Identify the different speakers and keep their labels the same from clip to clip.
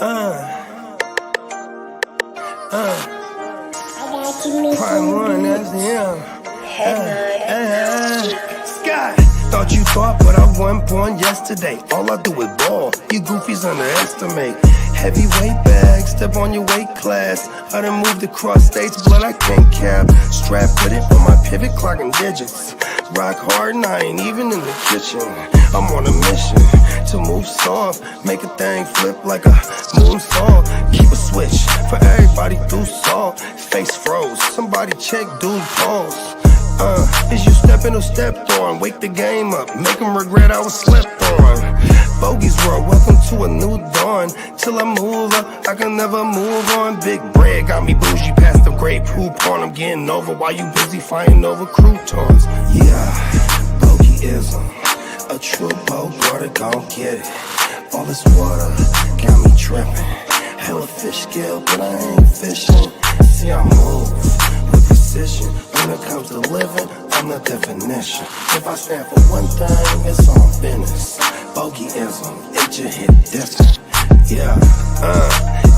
Speaker 1: Prime one, that's him. Scott, thought you thought, but I wasn't born yesterday. All I do is ball, you goofies underestimate. Heavyweight bag, step on your weight class. I done moved across states, blood I can't cap. Strap with it on my pivot, clocking digits. Rock hard and I ain't even in the kitchen. I'm on a mission to move soft, make a thing flip like a moonsault. Keep a switch for everybody through salt. Face froze, somebody check dude's pulse. Is you stepping or stepped on? Wake the game up, make them regret I was slept on. Bogey's world, welcome to a new dawn. Till I move up, I can never move on. Big bread got me bougie past the great poop on. I'm getting over while you busy fighting over croutons. Yeah, bogeyism, a true boat-brother gon' get it. All this water got me tripping. Hella fish scale, but I ain't fishing. See I move with precision. When it comes to living, I'm the definition. If I stand for one thing, it's on business. Bogeyism, it just hit different. Yeah,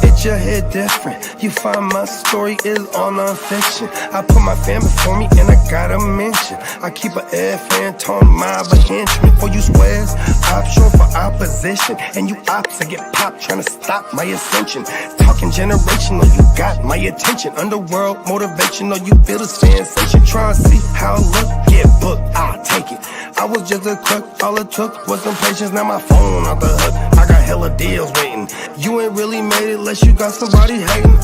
Speaker 1: it just hit different. You find my story is all non-fiction. I put my fam before me and I gotta mention. I keep an air fan tone mob a henchman. For you squares, option for opposition. And you ops that get popped trying to stop my ascension. Talking generational, you got my attention. Underworld motivational, you feel the sensation. Try and see how I look, get booked, I'll take it. I was just a crook, all it took was some patience. Now my phone off the hook, I got hella deals waiting. You ain't really made it unless you got somebody hating.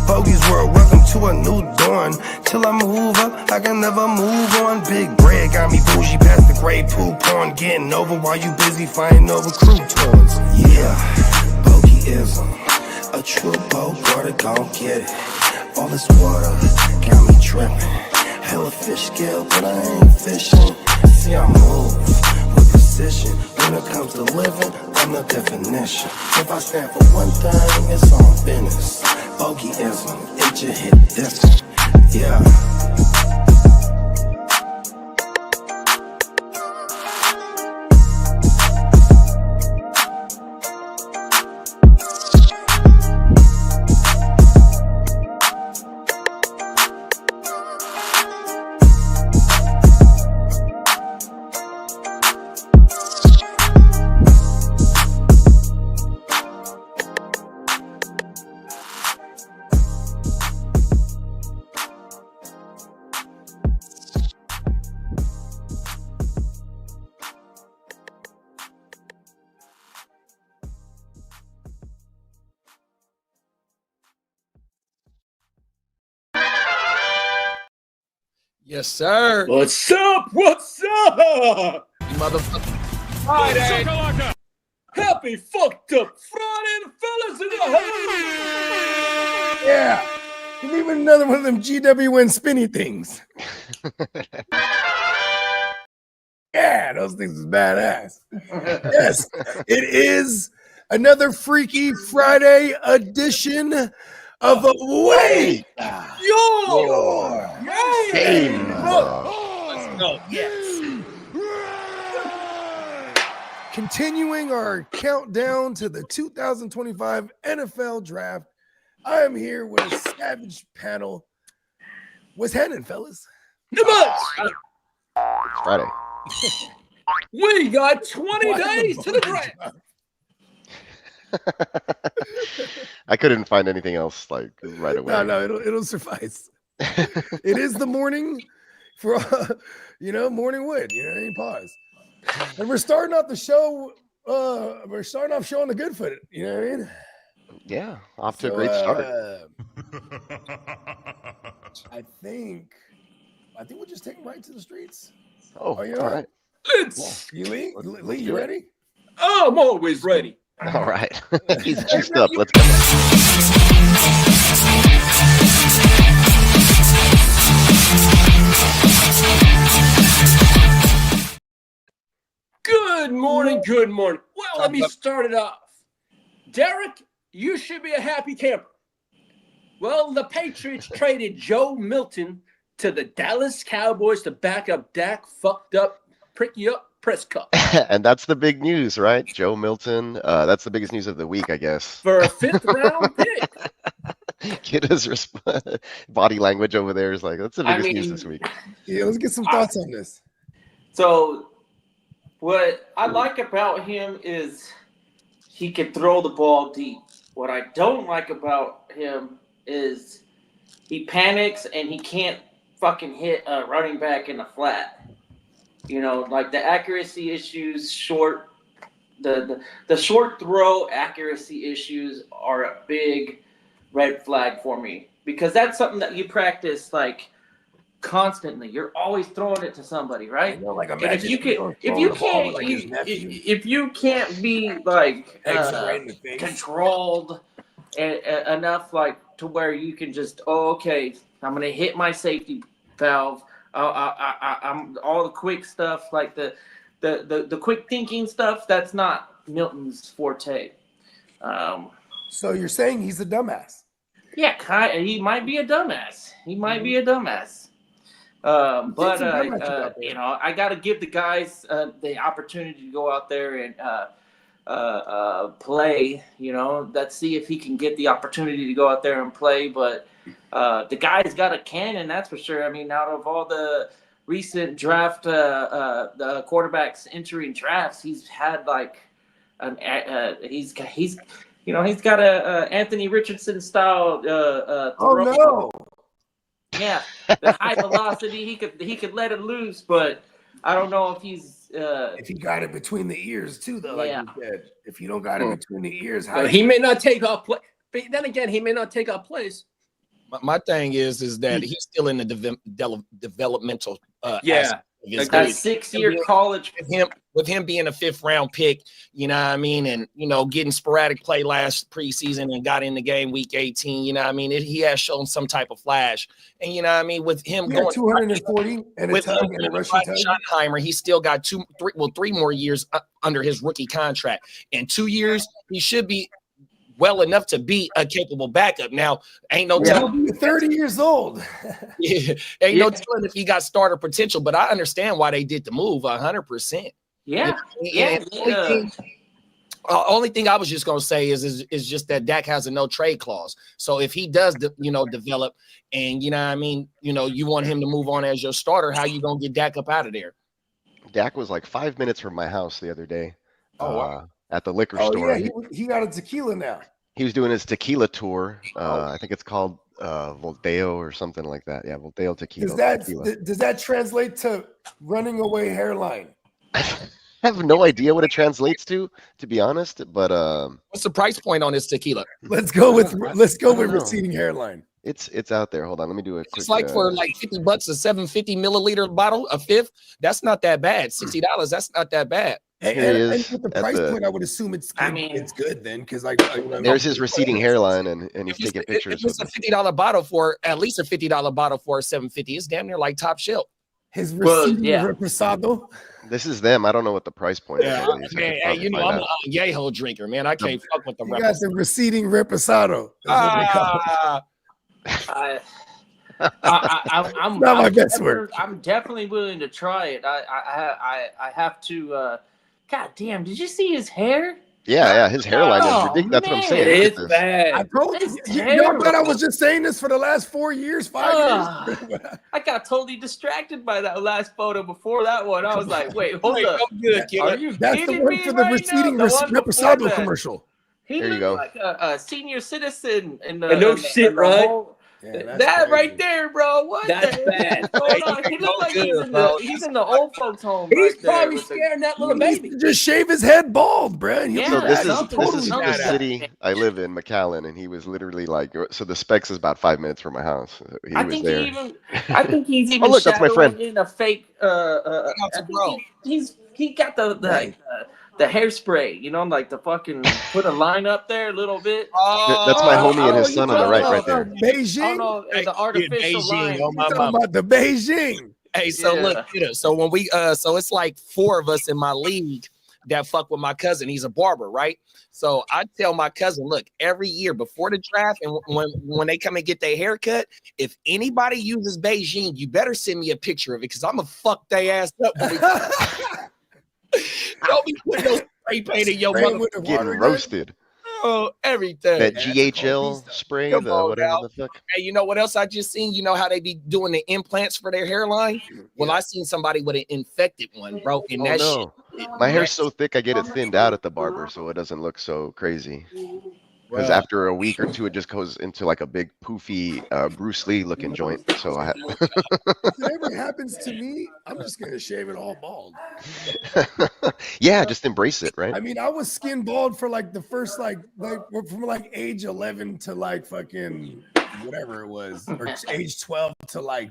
Speaker 1: Bogey's world, welcome to a new dawn. Till I move up, I can never move on. Big bread got me bougie past the gray poop on. Getting over while you busy fighting over croutons. Yeah, bogeyism, a true boat-brother gon' get it. All this water got me tripping. Hella fish scale, but I ain't fishing. See I move with precision. When it comes to living, I'm the definition. If I stand for one thing, it's on business. Bogeyism, it just hit different. Yeah.
Speaker 2: Yes, sir.
Speaker 3: What's up? What's up?
Speaker 2: You motherfucker.
Speaker 3: Friday. Happy fucked up Friday, fellas in the house.
Speaker 2: Yeah. Give me another one of them GWN spinny things. Yeah, those things is badass. Yes, it is another Freaky Friday edition of a Wait.
Speaker 3: Yo!
Speaker 2: Game. Let's go. Yes. Continuing our countdown to the 2025 NFL Draft, I am here with a savage panel. What's happening, fellas?
Speaker 4: Friday.
Speaker 3: We got 20 days to the draft.
Speaker 4: I couldn't find anything else like right away.
Speaker 2: No, it'll suffice. It is the morning for morning wood. Any pause. And we're starting off the show. We're starting off showing the good foot. You know what I mean?
Speaker 4: Yeah, off to a great start.
Speaker 2: I think we'll just take them right to the streets.
Speaker 4: Oh,
Speaker 2: you
Speaker 4: all right.
Speaker 2: Lee, you ready?
Speaker 3: I'm always ready.
Speaker 4: All right. He's juiced up. Let's go.
Speaker 3: Good morning. Well, let me start it off. Derek, you should be a happy camper. Well, the Patriots traded Joe Milton to the Dallas Cowboys to back up Dak fucked up, pricky up Prescott.
Speaker 4: And that's the big news, right? Joe Milton. That's the biggest news of the week, I guess.
Speaker 3: For a 5th round pick.
Speaker 4: Kidda's body language over there is like, that's the biggest news this week.
Speaker 2: Yeah, let's get some thoughts on this.
Speaker 5: So, what I like about him is he can throw the ball deep. What I don't like about him is he panics and he can't fucking hit a running back in the flat. You know, like the accuracy issues, the short throw accuracy issues are a big red flag for me, because that's something that you practice like constantly. You're always throwing it to somebody, right?
Speaker 2: You know, like
Speaker 5: And if you can't be like controlled enough, like to where you can just, okay, I'm gonna hit my safety valve. I'm all the quick stuff, like the quick thinking stuff. That's not Milton's forte.
Speaker 2: So you're saying he's a dumbass?
Speaker 5: Yeah, he might be a dumbass. But you know, I got to give the guys the opportunity to go out there and play. You know, let's see if he can get the opportunity to go out there and play. But the guy's got a cannon, that's for sure. I mean, out of all the recent draft, the quarterbacks entering drafts, he's had like he's got a Anthony Richardson style.
Speaker 2: Oh no!
Speaker 5: Yeah, the high velocity. He could let it loose, but I don't know if he's.
Speaker 2: If he got it between the ears too, though, like you said. If you don't got it between the ears, how
Speaker 3: He may not take our place. But then again, he may not take our place.
Speaker 6: My thing is that he's still in the developmental.
Speaker 5: That 6-year college
Speaker 6: with him being a 5th round pick, you know what I mean, and you know, getting sporadic play last preseason and got in the game week 18, you know what I mean, he has shown some type of flash, and you know what I mean, with him going
Speaker 2: 240 and
Speaker 6: with
Speaker 2: a tug and a rushing tug.
Speaker 6: Schottenheimer, he's still got 3 more years under his rookie contract. In 2 years, he should be well enough to be a capable backup. Now, ain't no telling.
Speaker 2: 30 years old.
Speaker 6: Ain't no telling if he got starter potential, but I understand why they did the move 100%.
Speaker 5: Yeah.
Speaker 6: Only thing I was just gonna say is just that Dak has a no trade clause. So if he does, develop, and you know what I mean, you want him to move on as your starter, how you gonna get Dak up out of there?
Speaker 4: Dak was like 5 minutes from my house the other day.
Speaker 6: Oh, wow.
Speaker 4: At the liquor store.
Speaker 2: Yeah, he got a tequila now.
Speaker 4: He was doing his tequila tour. I think it's called Volteo or something like that. Yeah, Volteo tequila.
Speaker 2: Does that translate to running away hairline?
Speaker 4: I have no idea what it translates to be honest. But
Speaker 6: what's the price point on this tequila?
Speaker 2: Let's go with receding hairline.
Speaker 4: It's out there. Hold on, let me do a quick.
Speaker 6: It's like for like $50 a 750 milliliter bottle, a fifth. That's not that bad. $60. That's not that bad.
Speaker 2: And with the price point, I would assume it's good. It's good then, because
Speaker 4: there's his receding hairline, and he's taking pictures.
Speaker 6: If it's a $50 bottle for at least a $50 bottle for $750, it's damn near like top shelf.
Speaker 2: His receding reposado.
Speaker 4: This is them. I don't know what the price point is.
Speaker 6: Man, hey, I'm a Yeho drinker, man. I can't fuck with the.
Speaker 2: You got the receding reposado.
Speaker 5: I'm
Speaker 2: not my best word.
Speaker 5: I'm definitely willing to try it. I have to. God damn! Did you see his hair?
Speaker 4: Yeah, his hairline is ridiculous. That's what I'm saying.
Speaker 3: It's bad.
Speaker 2: I told you. Y'all thought I was just saying this for the last 4 years, 5 years.
Speaker 5: I got totally distracted by that last photo before that one. I was like, wait, hold up.
Speaker 6: Good,
Speaker 5: Are you
Speaker 2: That's the one for the receding reposado commercial.
Speaker 5: He
Speaker 4: there you
Speaker 5: looked
Speaker 4: go.
Speaker 5: like a senior citizen in the
Speaker 3: no shit, right?
Speaker 2: Yeah,
Speaker 5: that right there, bro. What?
Speaker 3: That's bad.
Speaker 5: He looked like he's in the old folks' home.
Speaker 3: He's
Speaker 5: right
Speaker 3: probably
Speaker 5: there
Speaker 3: scaring that little baby.
Speaker 2: Just shave his head bald, bro.
Speaker 5: Yeah,
Speaker 4: So this is
Speaker 5: totally
Speaker 4: the city I live in, McAllen, and he was literally like, so the Specs is about 5 minutes from my house.
Speaker 5: I think he's even.
Speaker 4: Oh, look, that's my friend.
Speaker 5: In a fake. He got the hairspray, like the fucking put a line up there a little bit.
Speaker 4: That's my homie and his son on the right there.
Speaker 2: Beijing.
Speaker 5: The artificial line.
Speaker 2: Talking about the Beijing.
Speaker 6: Hey, so look, so when we so it's like 4 of us in my league that fuck with my cousin. He's a barber, right? So I tell my cousin, look, every year before the draft and when they come and get their haircut, if anybody uses Beijing, you better send me a picture of it because I'm gonna fuck their ass up. Don't be putting no spray paint in your
Speaker 2: Spraying
Speaker 6: mother.
Speaker 2: with the
Speaker 4: Getting
Speaker 2: water gun.
Speaker 4: roasted.
Speaker 6: Oh, everything.
Speaker 4: That
Speaker 2: that's the
Speaker 4: GHL
Speaker 2: stuff.
Speaker 4: spray,
Speaker 6: Come
Speaker 4: the
Speaker 6: on
Speaker 4: whatever
Speaker 6: now.
Speaker 4: the fuck.
Speaker 6: Hey, you know what else I just seen? You know how they be doing the implants for their hairline? Well, I seen somebody with an infected one, bro. And
Speaker 4: Oh
Speaker 6: that
Speaker 4: no.
Speaker 6: shit.
Speaker 4: My hair's so thick I get it thinned out at the barber so it doesn't look so crazy. Because
Speaker 6: Bruh.
Speaker 4: after a week or two, it just goes into like a big poofy Bruce Lee looking joint. So I
Speaker 2: If it ever happens to me, I'm just gonna shave it all bald.
Speaker 4: yeah, just embrace it, right?
Speaker 2: I mean, I was skin bald for like the first like from like age 11 to like fucking whatever it was, or age 12 to like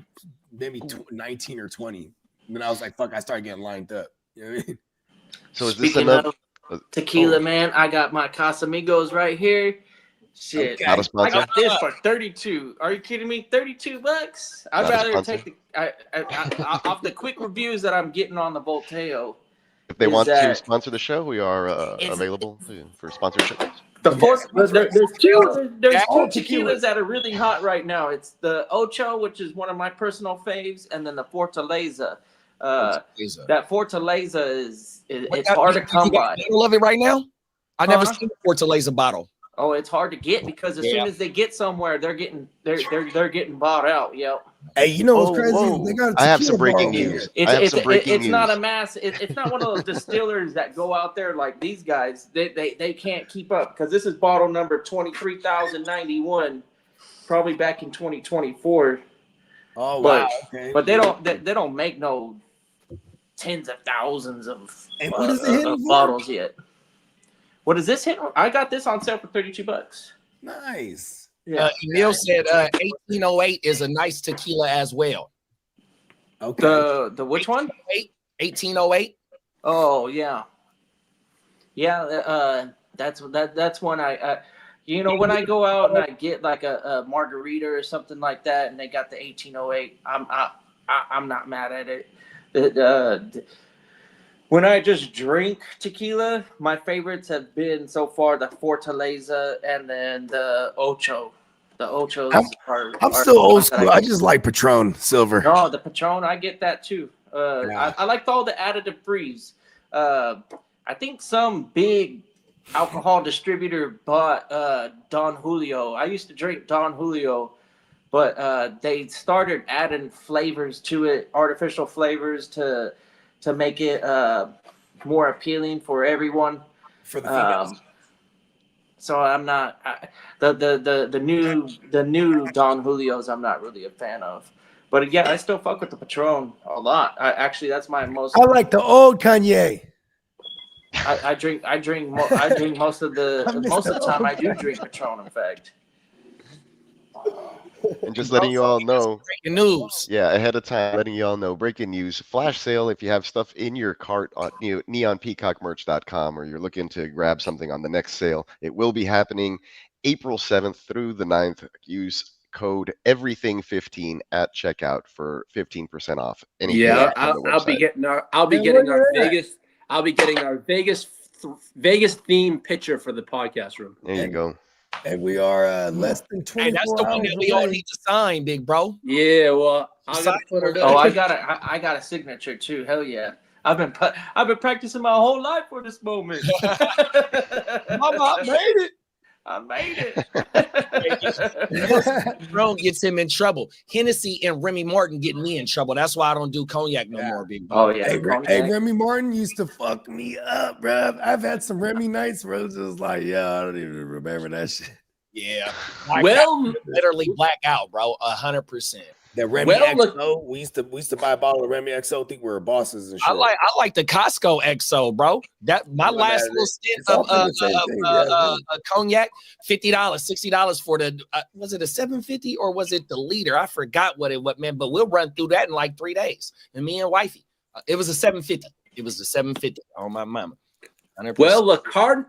Speaker 2: maybe 19 or 20. And then I was like, fuck, I started getting lined up. You know what I mean?
Speaker 4: So is this
Speaker 5: Speaking
Speaker 4: enough?
Speaker 5: of tequila,
Speaker 4: Oh.
Speaker 5: man, I got my Casamigos right here. Shit,
Speaker 2: Okay.
Speaker 4: Not a
Speaker 5: I
Speaker 4: sponsor?
Speaker 5: got this for 32. Are you kidding me? $32? I'd
Speaker 4: Not a
Speaker 5: rather
Speaker 4: sponsor?
Speaker 5: take the off the quick reviews that I'm getting on the Volteo.
Speaker 4: If they
Speaker 5: is
Speaker 4: want to
Speaker 5: that-
Speaker 4: sponsor the show, we are
Speaker 5: It's-
Speaker 4: available for sponsorship.
Speaker 5: The fourth,
Speaker 2: that's right.
Speaker 5: there's two
Speaker 2: all
Speaker 5: tequilas
Speaker 2: tequilas.
Speaker 5: that are really hot right now. It's the Ocho, which is one of my personal faves, and then the Fortaleza. That Fortaleza it's hard to come by.
Speaker 6: You love it right now? I never
Speaker 5: Huh?
Speaker 6: seen a Fortaleza bottle.
Speaker 5: Oh, it's hard to get because as soon as they get somewhere, they're getting bought out. Yep.
Speaker 2: Hey, you know what's
Speaker 4: Oh,
Speaker 2: crazy?
Speaker 4: whoa.
Speaker 2: They got a
Speaker 4: I have some
Speaker 2: tequila bar
Speaker 4: breaking
Speaker 2: over
Speaker 4: news.
Speaker 2: here.
Speaker 4: I have some breaking
Speaker 5: It's not a
Speaker 4: news.
Speaker 5: mass. It's not one of those distillers that go out there like these guys. They can't keep up because this is bottle number 23,091, probably back in 2024.
Speaker 2: Oh
Speaker 5: But-
Speaker 2: wow. Okay.
Speaker 5: But they don't make no tens of thousands of,
Speaker 2: And what is it hitting for?
Speaker 5: bottles yet. What is this hit? I got this on sale for $32.
Speaker 2: Nice.
Speaker 5: Yeah.
Speaker 6: Emil said 1808 is a nice tequila as well.
Speaker 2: Okay.
Speaker 5: The which one?
Speaker 6: 1808.
Speaker 5: Oh yeah, yeah. That's one I. When I go out and I get like a margarita or something like that, and they got the 1808, I'm not mad at it. When I just drink tequila, my favorites have been so far the Fortaleza and then the Ocho. The Ochos
Speaker 2: I'm still old
Speaker 5: that
Speaker 2: school. I just like Patron Silver.
Speaker 5: No, the Patron, I get that too.
Speaker 2: Yeah.
Speaker 5: I liked all the additive frees. I think some big alcohol distributor bought Don Julio. I used to drink Don Julio, but they started adding flavors to it, artificial flavors to make it more appealing for everyone.
Speaker 2: For the females.
Speaker 5: So I'm not the new Don Julios. I'm not really a fan of, but yeah, I still fuck with the Patron a lot. That's my most.
Speaker 2: I like the old Kanye.
Speaker 5: I drink most of the time. I do drink Patron. In fact,
Speaker 4: And just letting you all know,
Speaker 6: Breaking news.
Speaker 4: yeah, ahead of time, letting you all know, breaking news, flash sale. If you have stuff in your cart on neonpeacockmerch.com or you're looking to grab something on the next sale, it will be happening April 7th through the 9th. Use code everything15 at checkout for 15% off. Anything
Speaker 3: Yeah,
Speaker 4: on the
Speaker 3: I'll be
Speaker 4: website.
Speaker 3: getting our Vegas themed picture for the podcast room.
Speaker 4: There you go.
Speaker 2: And we are less than 24
Speaker 6: Hey, that's the one
Speaker 2: hours
Speaker 6: that we all
Speaker 2: away.
Speaker 6: need to sign, big bro.
Speaker 3: Yeah, well, I'm gonna put it
Speaker 5: oh,
Speaker 3: up.
Speaker 5: I got a signature too. Hell yeah! I've been practicing my whole life for this moment.
Speaker 6: Mama, I made it.
Speaker 5: I made it.
Speaker 6: Bro gets him in trouble. Hennessy and Remy Martin get me in trouble. That's why I don't do cognac no more, big bro.
Speaker 5: Oh yeah.
Speaker 2: Hey,
Speaker 5: cognac.
Speaker 2: Remy Martin used to fuck me up, bro. I've had some Remy nights where it's just like, yeah, I don't even remember that shit.
Speaker 6: Yeah.
Speaker 3: Well,
Speaker 6: Literally black out, bro. 100%.
Speaker 2: That Remy
Speaker 3: Well, look-
Speaker 2: XO, we used to buy a bottle of Remy XO. Think we were bosses and shit.
Speaker 6: I like the Costco XO, bro. That my
Speaker 2: Yeah,
Speaker 6: last
Speaker 2: man,
Speaker 6: little stint
Speaker 2: it's all
Speaker 6: of
Speaker 2: for the same thing, yeah.
Speaker 6: cognac, $50, $60 for the was it a 750 or was it the liter? I forgot what man, but we'll run through that in like 3 days. And me and wifey, it was a 750. It was the 750 on my mama. 100%.
Speaker 3: well,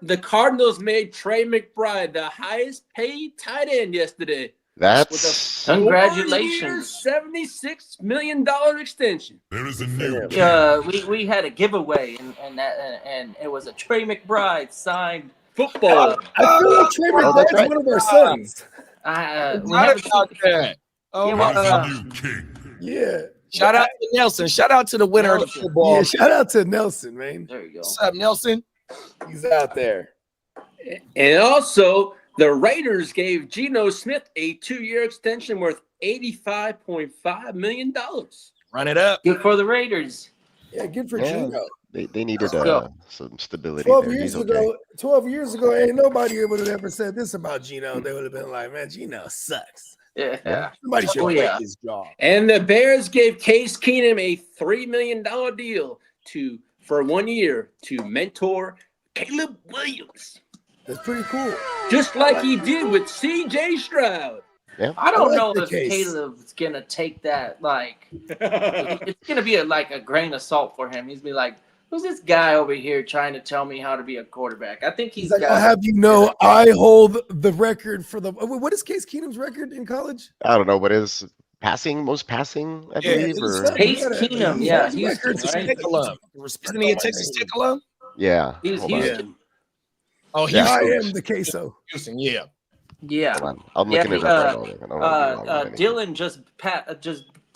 Speaker 3: the Cardinals made Trey McBride the highest paid tight end yesterday.
Speaker 4: That's
Speaker 5: Congratulations.
Speaker 3: 4-year, $76 million extension.
Speaker 7: There is a new
Speaker 5: We had a giveaway and it was a Trey McBride signed.
Speaker 3: Football.
Speaker 2: I feel like Trey McBride's
Speaker 4: right.
Speaker 2: one of our sons.
Speaker 5: We
Speaker 6: Not
Speaker 5: haven't
Speaker 6: about that. Oh
Speaker 5: Yeah,
Speaker 6: my
Speaker 5: well,
Speaker 6: God.
Speaker 7: new king.
Speaker 2: Yeah.
Speaker 6: Shout out to Nelson. Shout out to the winner of the
Speaker 5: Nelson.
Speaker 6: football.
Speaker 2: Yeah, shout out to Nelson, man.
Speaker 5: There you go.
Speaker 6: What's up, Nelson?
Speaker 2: He's out there.
Speaker 3: And also, the Raiders gave Geno Smith a 2-year extension worth $85.5 million.
Speaker 6: Run it up.
Speaker 5: Good for the Raiders.
Speaker 2: Yeah, good for
Speaker 4: Yeah.
Speaker 2: Gino.
Speaker 4: They needed
Speaker 5: Let's go.
Speaker 4: some stability
Speaker 2: 12
Speaker 4: there.
Speaker 2: years
Speaker 4: He's okay.
Speaker 2: ago, 12 years ago, ain't nobody would have ever said this about Gino. They would have been like, man, Gino sucks.
Speaker 5: Yeah.
Speaker 2: Somebody should
Speaker 5: Oh,
Speaker 2: quit
Speaker 5: yeah.
Speaker 2: his job.
Speaker 3: And the Bears gave Case Keenum a $3 million deal for 1 year to mentor Caleb Williams,
Speaker 2: That's pretty cool.
Speaker 3: just like he did with C.J. Stroud.
Speaker 5: I don't
Speaker 2: like
Speaker 5: know
Speaker 2: the
Speaker 5: if
Speaker 2: case.
Speaker 5: Caleb's gonna take that. Like, it's gonna be like a grain of salt for him. He's be like, "Who's this guy over here trying to tell me how to be a quarterback?" I think
Speaker 2: He's
Speaker 5: he's
Speaker 2: like,
Speaker 5: got.
Speaker 2: I'll have you know, I hold the record for the. What is Case Keenum's record in college?
Speaker 4: I don't know what is most passing, I
Speaker 6: Yeah,
Speaker 4: believe.
Speaker 2: it's
Speaker 4: Or,
Speaker 2: seven.
Speaker 5: Case
Speaker 2: He got a-
Speaker 5: Keenum,
Speaker 2: he
Speaker 5: yeah,
Speaker 2: has
Speaker 5: Houston,
Speaker 2: records.
Speaker 5: right?
Speaker 6: Tech alum. Isn't he a Texas Tech alum?
Speaker 4: yeah.
Speaker 5: He was
Speaker 4: hold on.
Speaker 5: Houston.
Speaker 6: Oh,
Speaker 4: Yeah.
Speaker 2: I
Speaker 6: Houston.
Speaker 2: am the queso.
Speaker 6: Houston, yeah.
Speaker 5: Yeah.
Speaker 4: Hold on. I'm
Speaker 5: Yeah,
Speaker 4: looking it up. Right now. I don't know anything.
Speaker 5: Dylan just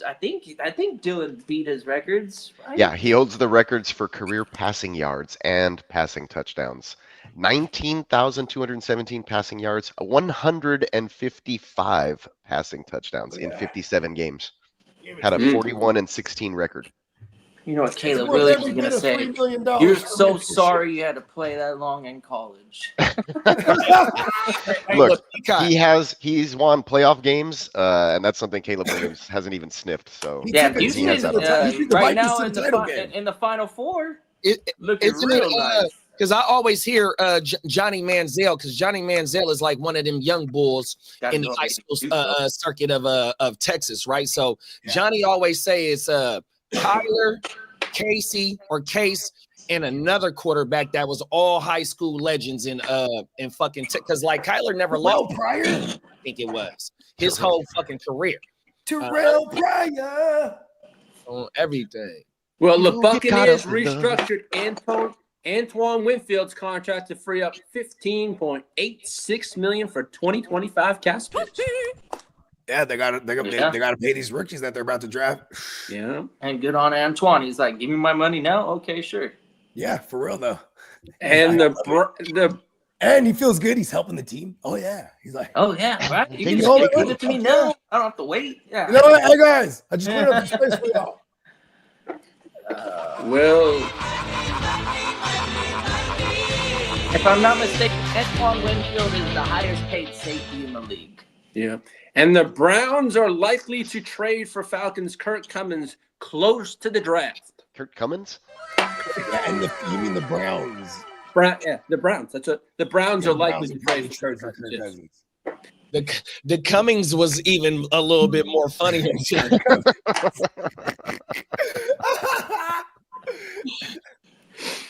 Speaker 5: I think Dylan beat his records. Right?
Speaker 4: Yeah, he holds the records for career passing yards and passing touchdowns. 19,217 passing yards, 155 passing touchdowns in 57 games. Had a 41-16 record.
Speaker 5: You know what Caleb
Speaker 2: It's worth
Speaker 5: Williams
Speaker 2: every
Speaker 5: is gonna
Speaker 2: bit of
Speaker 5: say?
Speaker 2: $3 million.
Speaker 5: You're so sorry you had to play that long in college.
Speaker 4: Look,
Speaker 6: Peacock.
Speaker 4: he's won playoff games, and that's something Caleb Williams hasn't even sniffed. So
Speaker 2: He
Speaker 5: Yeah,
Speaker 2: took
Speaker 4: he has
Speaker 5: Houston
Speaker 4: that.
Speaker 2: He took the
Speaker 5: right
Speaker 2: Vikings
Speaker 5: now
Speaker 2: to
Speaker 5: in
Speaker 2: the
Speaker 5: the
Speaker 2: title game.
Speaker 5: in the Final Four,
Speaker 6: It-
Speaker 5: looking
Speaker 6: Isn't
Speaker 5: real
Speaker 6: it,
Speaker 5: nice.
Speaker 6: because I always hear Johnny Manziel, because Johnny Manziel is like one of them young bulls
Speaker 5: Gotta
Speaker 6: in the
Speaker 5: go
Speaker 6: high
Speaker 5: against
Speaker 6: school
Speaker 5: Houston.
Speaker 6: circuit of Texas, right? So Johnny always say it's Kyler, Casey, or Case, and another quarterback that was all high school legends in fucking because like Kyler never
Speaker 2: Terrell
Speaker 6: lost.
Speaker 2: Pryor.
Speaker 6: I think it was his whole fucking career
Speaker 2: Terrell Pryor.
Speaker 6: on everything.
Speaker 3: Well, the
Speaker 4: You get caught
Speaker 3: Buccaneers
Speaker 4: up in love.
Speaker 3: restructured Antoine Winfield's contract to free up $15.86 million for 2025 cap space.
Speaker 2: Yeah, they got to pay these rookies that they're about to draft.
Speaker 3: Yeah,
Speaker 5: And good on Antoine. He's like, give me my money now. Okay, sure.
Speaker 2: Yeah, for real though.
Speaker 3: and the
Speaker 2: And he feels good. He's helping the team. Oh yeah, he's like,
Speaker 5: Oh yeah, right. You
Speaker 4: Hey,
Speaker 5: can
Speaker 2: you
Speaker 5: just
Speaker 2: know
Speaker 5: give
Speaker 2: what?
Speaker 5: it to me now. I don't have to wait. Yeah.
Speaker 2: you know what? Hey guys, I just cleared up the space for y'all.
Speaker 3: well,
Speaker 5: If I'm not mistaken, Antoine Winfield is the highest paid safety in the league.
Speaker 3: yeah, and the Browns are likely to trade for Falcons' Kirk Cummins close to the draft.
Speaker 4: Kurt Cummins?
Speaker 2: Yeah, and you mean the Browns?
Speaker 3: The Browns. That's what the Browns are likely to
Speaker 2: Browns
Speaker 3: trade
Speaker 2: are
Speaker 3: for
Speaker 2: probably
Speaker 3: Kirk
Speaker 2: Kirk
Speaker 3: Cousins.
Speaker 2: Cousins.
Speaker 6: The Cummings was even a little bit more funny.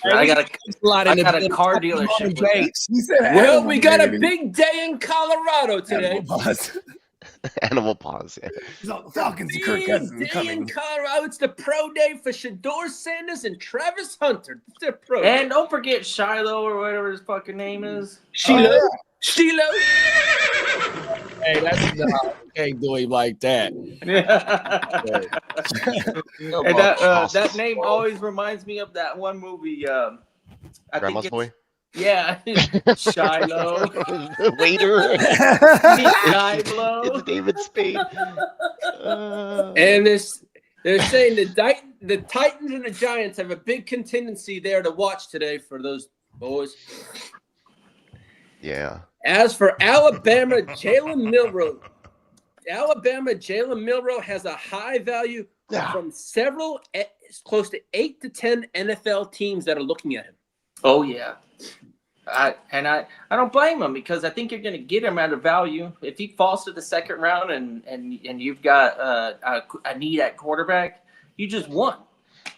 Speaker 5: I got a
Speaker 6: a
Speaker 5: car dealership with that.
Speaker 2: He said,
Speaker 3: Well,
Speaker 2: animal
Speaker 3: we got a
Speaker 2: baby.
Speaker 3: big day in Colorado today.
Speaker 2: Animal pause.
Speaker 4: Animal pause. Yeah.
Speaker 2: He's all, the Falcons and Kirk
Speaker 3: Big
Speaker 2: Cousins are
Speaker 3: day in
Speaker 2: coming.
Speaker 3: Colorado. It's the pro day for Shador Sanders and Travis Hunter. It's the pro day.
Speaker 5: And don't forget Shiloh or whatever his fucking name is.
Speaker 3: Sheila.
Speaker 2: Oh,
Speaker 3: Sheila.
Speaker 6: Hey, that's not can't do him like that.
Speaker 5: And that name always reminds me of that one movie. I
Speaker 4: Grandma's
Speaker 5: think
Speaker 4: Boy?
Speaker 5: it's, yeah, Shiloh.
Speaker 4: The waiter.
Speaker 5: Shiloh.
Speaker 4: It's David Spade.
Speaker 3: And they're saying the Titans and the Giants have a big contingency there to watch today for those boys.
Speaker 4: Yeah.
Speaker 3: As for Alabama, Jalen Milroe has a high value from several, close to 8 to 10 NFL teams that are looking at him.
Speaker 5: Oh yeah, I don't blame him because I think you're going to get him at a value if he falls to the second round and you've got a need at quarterback. You just won.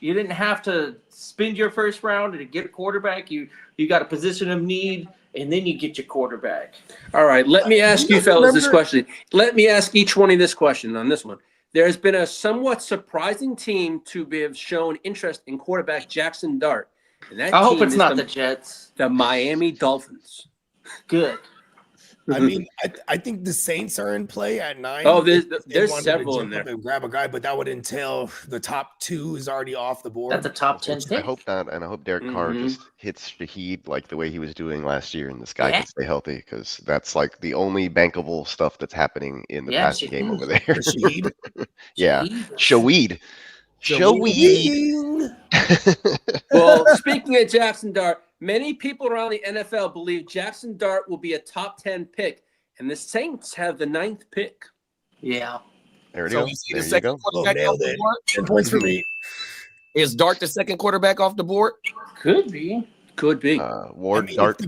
Speaker 5: You didn't have to spend your first round to get a quarterback. You got a position of need. And then you get your quarterback.
Speaker 3: All right, let me ask you fellas this question. Let me ask each one of this question on this one. There's been a somewhat surprising team to have shown interest in quarterback Jackson Dart. And that
Speaker 5: I hope
Speaker 3: team
Speaker 5: it's
Speaker 3: is
Speaker 5: not the Jets.
Speaker 3: the Miami Dolphins.
Speaker 5: Good.
Speaker 2: I mean, I think the Saints are in play at 9.
Speaker 3: Oh,
Speaker 2: If they
Speaker 3: there's
Speaker 2: wanted to
Speaker 3: several in
Speaker 2: jump
Speaker 3: there.
Speaker 2: up and grab a guy, but that would entail the top 2 is already off the board.
Speaker 5: That's a top 10
Speaker 4: I
Speaker 5: pick.
Speaker 4: hope not, and I hope Derek Carr
Speaker 3: Mhm.
Speaker 4: just hits Shaheed like the way he was doing last year, and this guy
Speaker 5: Yeah.
Speaker 4: can stay healthy because that's like the only bankable stuff that's happening in the
Speaker 5: Yeah,
Speaker 4: passing game
Speaker 5: Shaheed.
Speaker 4: over there.
Speaker 2: For Shaheed.
Speaker 4: Yeah,
Speaker 5: Shaheed.
Speaker 4: Shaheed.
Speaker 3: Well, speaking of Jackson Dart, many people around the NFL believe Jackson Dart will be a top 10 pick, and the Saints have the 9th pick.
Speaker 5: Yeah.
Speaker 4: There it
Speaker 6: So
Speaker 4: is.
Speaker 6: is he
Speaker 4: There
Speaker 6: the
Speaker 4: you
Speaker 6: second
Speaker 4: go.
Speaker 6: quarterback
Speaker 2: Oh,
Speaker 6: off
Speaker 2: nailed
Speaker 6: the
Speaker 2: it.
Speaker 6: board?
Speaker 2: 10 points for me.
Speaker 6: Is Dart the second quarterback off the board?
Speaker 5: Could be.
Speaker 3: Could be.
Speaker 4: Ward,
Speaker 2: I mean,
Speaker 4: Dart.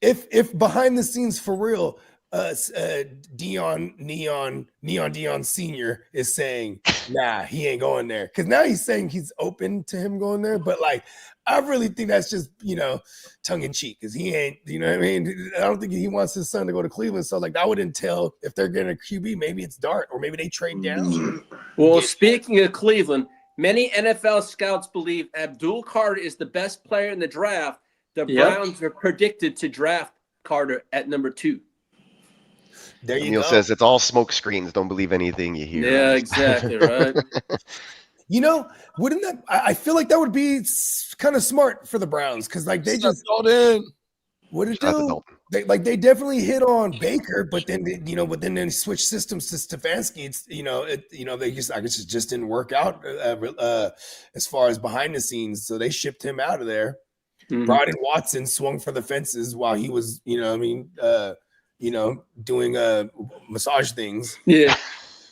Speaker 2: if behind the scenes for real, Neon Senior is saying, nah, he ain't going there. Because now he's saying he's open to him going there. But like, I really think that's just, tongue in cheek. Because he ain't, you know what I mean? I don't think he wants his son to go to Cleveland. So like, that would entail if they're getting a QB, maybe it's Dart or maybe they trade down.
Speaker 3: Well, speaking of Cleveland, many NFL scouts believe Abdul Carter is the best player in the draft. The
Speaker 5: Yep.
Speaker 3: Browns are predicted to draft Carter at number 2.
Speaker 2: There you
Speaker 4: Neil
Speaker 2: go.
Speaker 4: says it's all smoke screens. Don't believe anything you hear.
Speaker 3: Yeah, exactly, right?
Speaker 2: Wouldn't that? I feel like that would be kind of smart for the Browns because like they just
Speaker 6: all in.
Speaker 2: what it
Speaker 4: Shout out to
Speaker 2: do?
Speaker 4: Dalton.
Speaker 2: They definitely hit on Baker, but then they switch systems to Stefanski. It's they just didn't work out as far as behind the scenes. So they shipped him out of there.
Speaker 3: Mhm.
Speaker 2: Brought in Watson, swung for the fences while he was doing massage things.
Speaker 3: Yeah.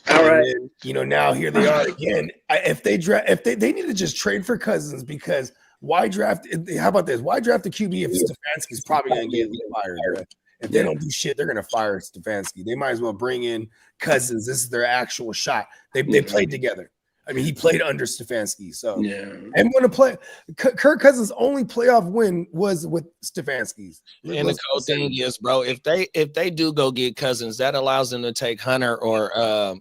Speaker 3: All
Speaker 2: And
Speaker 3: right.
Speaker 2: then, now here they are again. If they need to just trade for Cousins because why draft? How about this? Why draft a QB if Stefanski's probably going to get fired? Right? If they don't do shit, they're going to fire Stefanski. They might as well bring in Cousins. This is their actual shot. They played together. I mean, he played under Stefanski. So
Speaker 3: Yeah.
Speaker 2: and when to play, Kirk Cousins' only playoff win was with Stefanski's.
Speaker 6: And the cool thing is, bro, if they do go get Cousins, that allows them to take Hunter or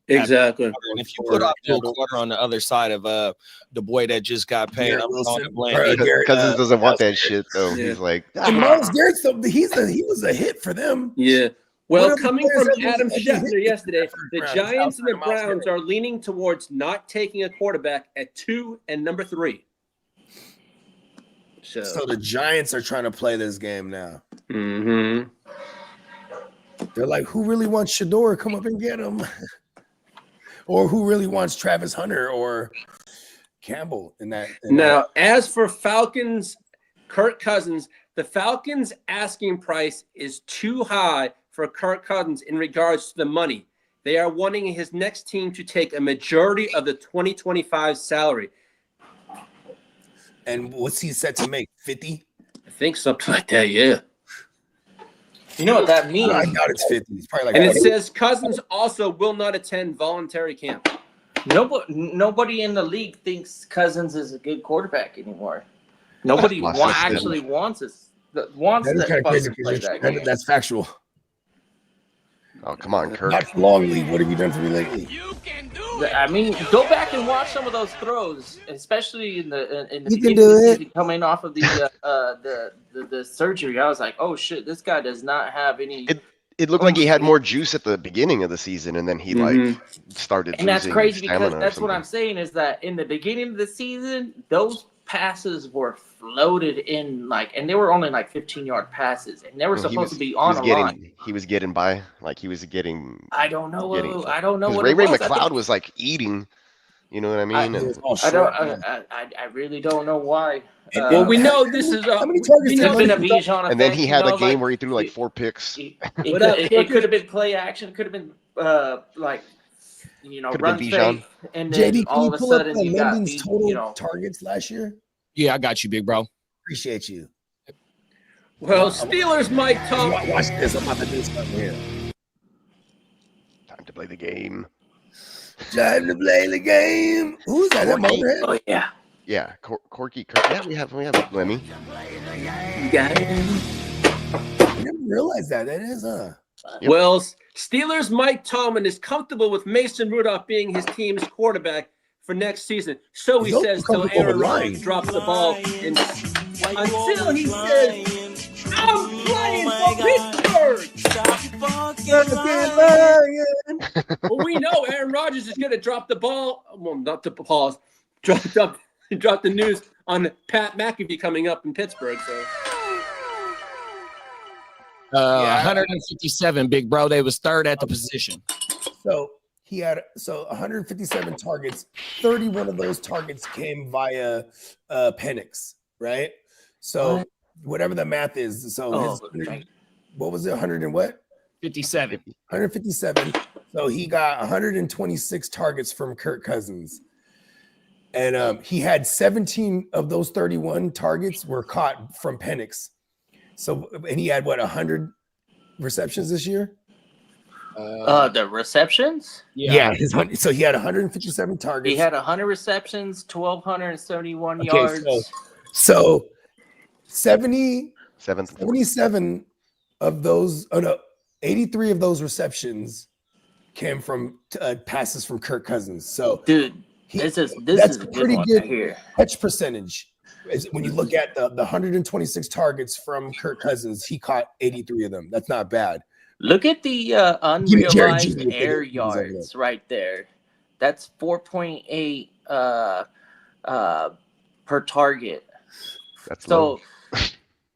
Speaker 3: Exactly.
Speaker 6: and if you put Abdul Carter on the other side of the boy that just got paid,
Speaker 2: Garrett
Speaker 6: I'm
Speaker 2: Wilson.
Speaker 6: going to blame
Speaker 2: Or,
Speaker 6: him.
Speaker 2: Garrett,
Speaker 4: Cousins doesn't want that shit though.
Speaker 3: Yeah.
Speaker 4: He's like,
Speaker 2: And Miles Garrett, he was a hit for them.
Speaker 3: Yeah.
Speaker 2: What
Speaker 3: Well,
Speaker 2: other
Speaker 3: coming
Speaker 2: players
Speaker 3: from
Speaker 2: have
Speaker 3: Adam
Speaker 2: been-
Speaker 3: Schefter yesterday, the
Speaker 2: Browns
Speaker 3: Giants and the
Speaker 2: outside of Miles
Speaker 3: Browns
Speaker 2: Garrett?
Speaker 3: are leaning towards not taking a quarterback at 2 and number 3. So
Speaker 2: the Giants are trying to play this game now.
Speaker 3: Mhm.
Speaker 2: They're like, who really wants Shador? Come up and get him. Or who really wants Travis Hunter or Campbell in that?
Speaker 3: Now, as for Falcons, Kirk Cousins, the Falcons' asking price is too high for Kirk Cousins in regards to the money. They are wanting his next team to take a majority of the 2025 salary.
Speaker 2: And what's he set to make? 50?
Speaker 3: I think something like that, yeah.
Speaker 5: You know what that means?
Speaker 2: I doubt it's 50. It's probably like
Speaker 3: And it
Speaker 2: 40.
Speaker 3: says Cousins also will not attend voluntary camp.
Speaker 5: Nobody in the league thinks Cousins is a good quarterback anymore. Nobody
Speaker 4: That's busted.
Speaker 5: actually wants us. Wants
Speaker 2: That is
Speaker 5: that
Speaker 2: kind of crazy
Speaker 5: fucking play that game.
Speaker 2: that's factual.
Speaker 4: oh come on, Kirk.
Speaker 2: Not for long, Lee. What have you done for me lately?
Speaker 5: I mean, go back and watch some of those throws, especially in the
Speaker 2: You can
Speaker 5: beginning
Speaker 2: do
Speaker 5: of the
Speaker 2: it.
Speaker 5: season, coming off of the surgery. I was like, oh shit, this guy does not have any.
Speaker 4: It looked like he had more juice at the beginning of the season, and then he like started.
Speaker 5: And that's
Speaker 4: losing
Speaker 5: crazy because
Speaker 4: stamina or
Speaker 5: that's what
Speaker 4: something.
Speaker 5: I'm saying is that in the beginning of the season, those passes were floated in and they were only like 15-yard passes, and they were
Speaker 4: He
Speaker 5: supposed
Speaker 4: was-
Speaker 5: to be
Speaker 4: he
Speaker 5: on
Speaker 4: was
Speaker 5: a
Speaker 4: getting-
Speaker 5: line.
Speaker 4: He was getting by, like he was getting.
Speaker 5: I don't know.
Speaker 4: getting-
Speaker 5: I don't know
Speaker 4: Because
Speaker 5: what
Speaker 4: Ray
Speaker 5: it was. I
Speaker 4: McLeod
Speaker 5: think-
Speaker 4: was like eating. You know what I mean?
Speaker 2: It
Speaker 4: And
Speaker 2: was all
Speaker 5: I don't.
Speaker 2: short, man.
Speaker 5: I really don't know why.
Speaker 3: Well, we know this is
Speaker 2: How many targets
Speaker 3: we
Speaker 2: did
Speaker 3: know
Speaker 5: Could have been a
Speaker 2: Money-
Speaker 5: Bijan
Speaker 4: and then
Speaker 5: effect,
Speaker 4: he had
Speaker 5: you know,
Speaker 4: a game
Speaker 5: like,
Speaker 4: where he threw like
Speaker 5: it-
Speaker 4: 4 picks.
Speaker 3: What up,
Speaker 5: It could have been play action. Could have been
Speaker 4: Could've
Speaker 5: run
Speaker 4: been Bijan.
Speaker 5: fake, and then
Speaker 2: JD, can
Speaker 5: all
Speaker 2: you
Speaker 5: of a
Speaker 2: pull up
Speaker 5: sudden you got
Speaker 2: Menden's total
Speaker 5: beat.
Speaker 2: targets last year?
Speaker 6: Yeah, I got you, big bro.
Speaker 2: Appreciate you.
Speaker 3: well, Steelers Mike Tomlin.
Speaker 2: Watch this. I'm about to do something here.
Speaker 4: Time to play the game.
Speaker 2: Time to play the game. Who's that? That Motorhead?
Speaker 5: Oh yeah.
Speaker 4: Yeah, Corky Kirk. Yeah, we have Lemmy.
Speaker 3: You got it.
Speaker 2: I never realized that. That is,
Speaker 4: Yep.
Speaker 3: Well, Steelers Mike Tomlin is comfortable with Mason Rudolph being his team's quarterback for next season. So he
Speaker 2: He's
Speaker 3: says
Speaker 2: also
Speaker 3: till
Speaker 2: comfortable
Speaker 3: Aaron
Speaker 2: with
Speaker 3: Rodgers
Speaker 2: lying.
Speaker 3: drops the ball until he says, I'm playing for Pittsburgh. Well, we know Aaron Rodgers is going to drop the ball. Well, not the pause. Drop the news on Pat McAfee coming up in Pittsburgh. So
Speaker 6: 157, big bro. They was third at the position.
Speaker 2: So he had 157 targets. 31 of those targets came via Penix, right? So whatever the math is. So what was it? 100 and what?
Speaker 6: 57.
Speaker 2: 157. So he got 126 targets from Kirk Cousins. And he had 17 of those 31 targets were caught from Penix. So, and he had what, 100 receptions this year?
Speaker 5: The receptions?
Speaker 6: Yeah.
Speaker 2: So he had 157 targets.
Speaker 5: He had 100 receptions, 1,271 yards.
Speaker 2: So 77 of those, 83 of those receptions came from passes from Kirk Cousins. So,
Speaker 5: dude, this is a
Speaker 2: pretty
Speaker 5: good
Speaker 2: good
Speaker 5: one here.
Speaker 2: catch percentage. When you look at the 126 targets from Kirk Cousins, he caught 83 of them. That's not bad.
Speaker 5: Look at the unrealized air yards right there. That's 4.8 per target.
Speaker 4: That's
Speaker 5: So
Speaker 4: low.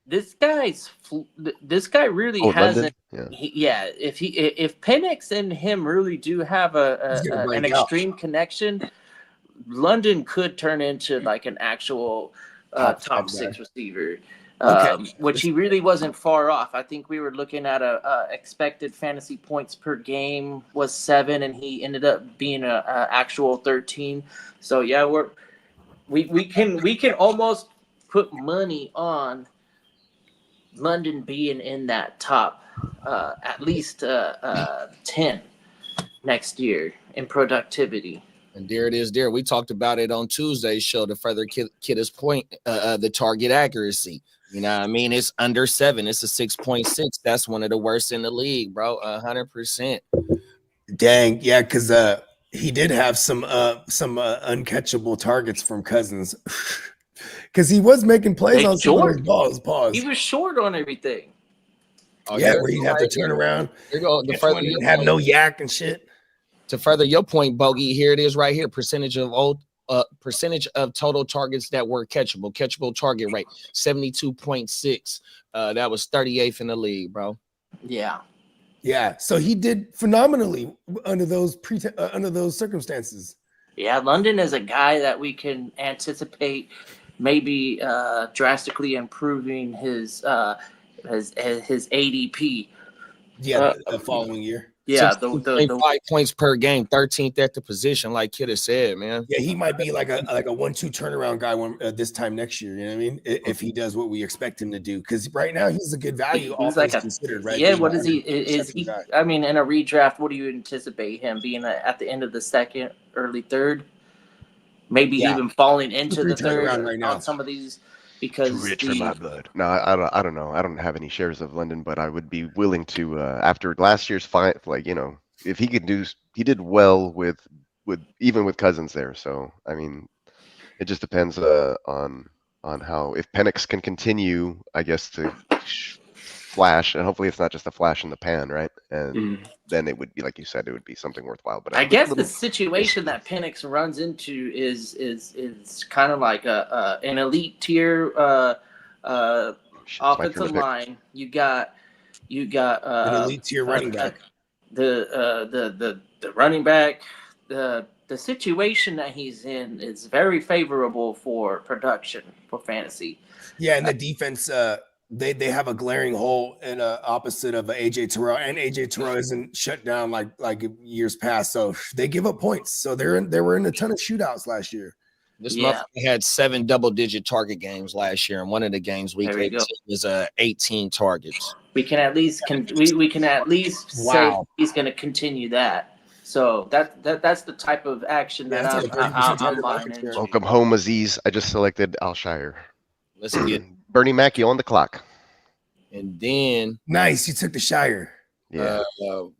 Speaker 5: this guy really hasn't.
Speaker 4: London?
Speaker 5: If Penix and him really do have an extreme connection, London could turn into like an actual top 6 receiver. Which he really wasn't far off. I think we were looking at a expected fantasy points per game was 7, and he ended up being a actual 13. So yeah, we can almost put money on London being in that top at least 10 next year in productivity.
Speaker 6: And there it is. There we talked about it on Tuesday's show to further Kidda's point, the target accuracy. You know what I mean? It's under 7. It's a 6.6. That's one of the worst in the league, bro. 100%.
Speaker 2: Dang, yeah, because he did have some uncatchable targets from Cousins. Because he was making plays on some of those balls. Pause.
Speaker 5: He was short on everything.
Speaker 2: Yeah, where he'd have to turn around.
Speaker 6: There you go. The further
Speaker 2: you have no yak and shit.
Speaker 6: To further your point, Bogey, here it is right here. Percentage of total targets that were catchable target rate 72.6. That was 38th in the league, bro.
Speaker 2: Yeah. So he did phenomenally under those circumstances.
Speaker 5: Yeah, London is a guy that we can anticipate maybe drastically improving his ADP.
Speaker 2: Yeah, the following year.
Speaker 5: Yeah,
Speaker 6: the 5 points per game, 13th at the position, like Kidda said, man.
Speaker 2: Yeah, he might be like a 1-2 turnaround guy this time next year. You know what I mean? If he does what we expect him to do, because right now he's a good value.
Speaker 5: He's like
Speaker 2: considered, right?
Speaker 5: Yeah, what is he? Is he? I mean, in a redraft, what do you anticipate him being at the end of the second, early third, maybe even falling into the third
Speaker 2: right now
Speaker 5: on some of these? Because
Speaker 4: rich for my blood. No, I don't know. I don't have any shares of London, but I would be willing to after last year's fight, like, you know, if he could do, he did well with even with Cousins there. So I mean, it just depends on how, if Penix can continue, I guess, to flash, and hopefully it's not just a flash in the pan, right? And then it would be, like you said, it would be something worthwhile. But
Speaker 5: I guess the situation that Penix runs into is kind of like an elite tier offensive line. You got
Speaker 2: an elite tier running back.
Speaker 5: The running back. The situation that he's in is very favorable for production for fantasy.
Speaker 2: Yeah, and the defense. They have a glaring hole in opposite of AJ Terrell, and AJ Terrell isn't shut down like years past, so they give up points. So they were in a ton of shootouts last year.
Speaker 6: This month we had 7 double-digit target games last year, and one of the games we was 18 targets.
Speaker 5: We can at least we can at least say he's going to continue that. So that's the type of action that I'm buying into.
Speaker 4: Welcome home, Aziz. I just selected Alshire.
Speaker 6: Let's get
Speaker 4: Bernie Mackey on the clock.
Speaker 6: And then
Speaker 2: nice, you took the Shire.
Speaker 4: Yeah.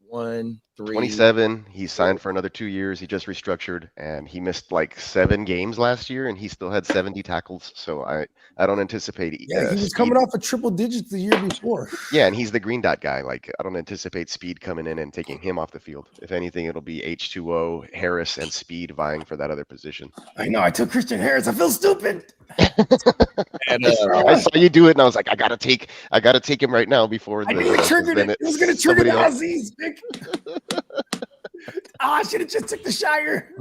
Speaker 6: 1,
Speaker 4: 27. He's signed for another 2 years. He just restructured, and he missed like 7 games last year, and he still had 70 tackles. So I don't anticipate.
Speaker 2: Yeah, he was
Speaker 4: speed.
Speaker 2: coming off of triple digits the year before.
Speaker 4: Yeah, and he's the green dot guy. Like I don't anticipate speed coming in and taking him off the field. If anything, it'll be H2O, Harris, and Speed vying for that other position.
Speaker 2: I know. I took Christian Harris. I feel stupid.
Speaker 6: And,
Speaker 4: I saw you do it, and I was like, I gotta take him right now before
Speaker 2: I knew it triggered it. It was going to trigger the Aussies, Vic. I should have just took the Shire.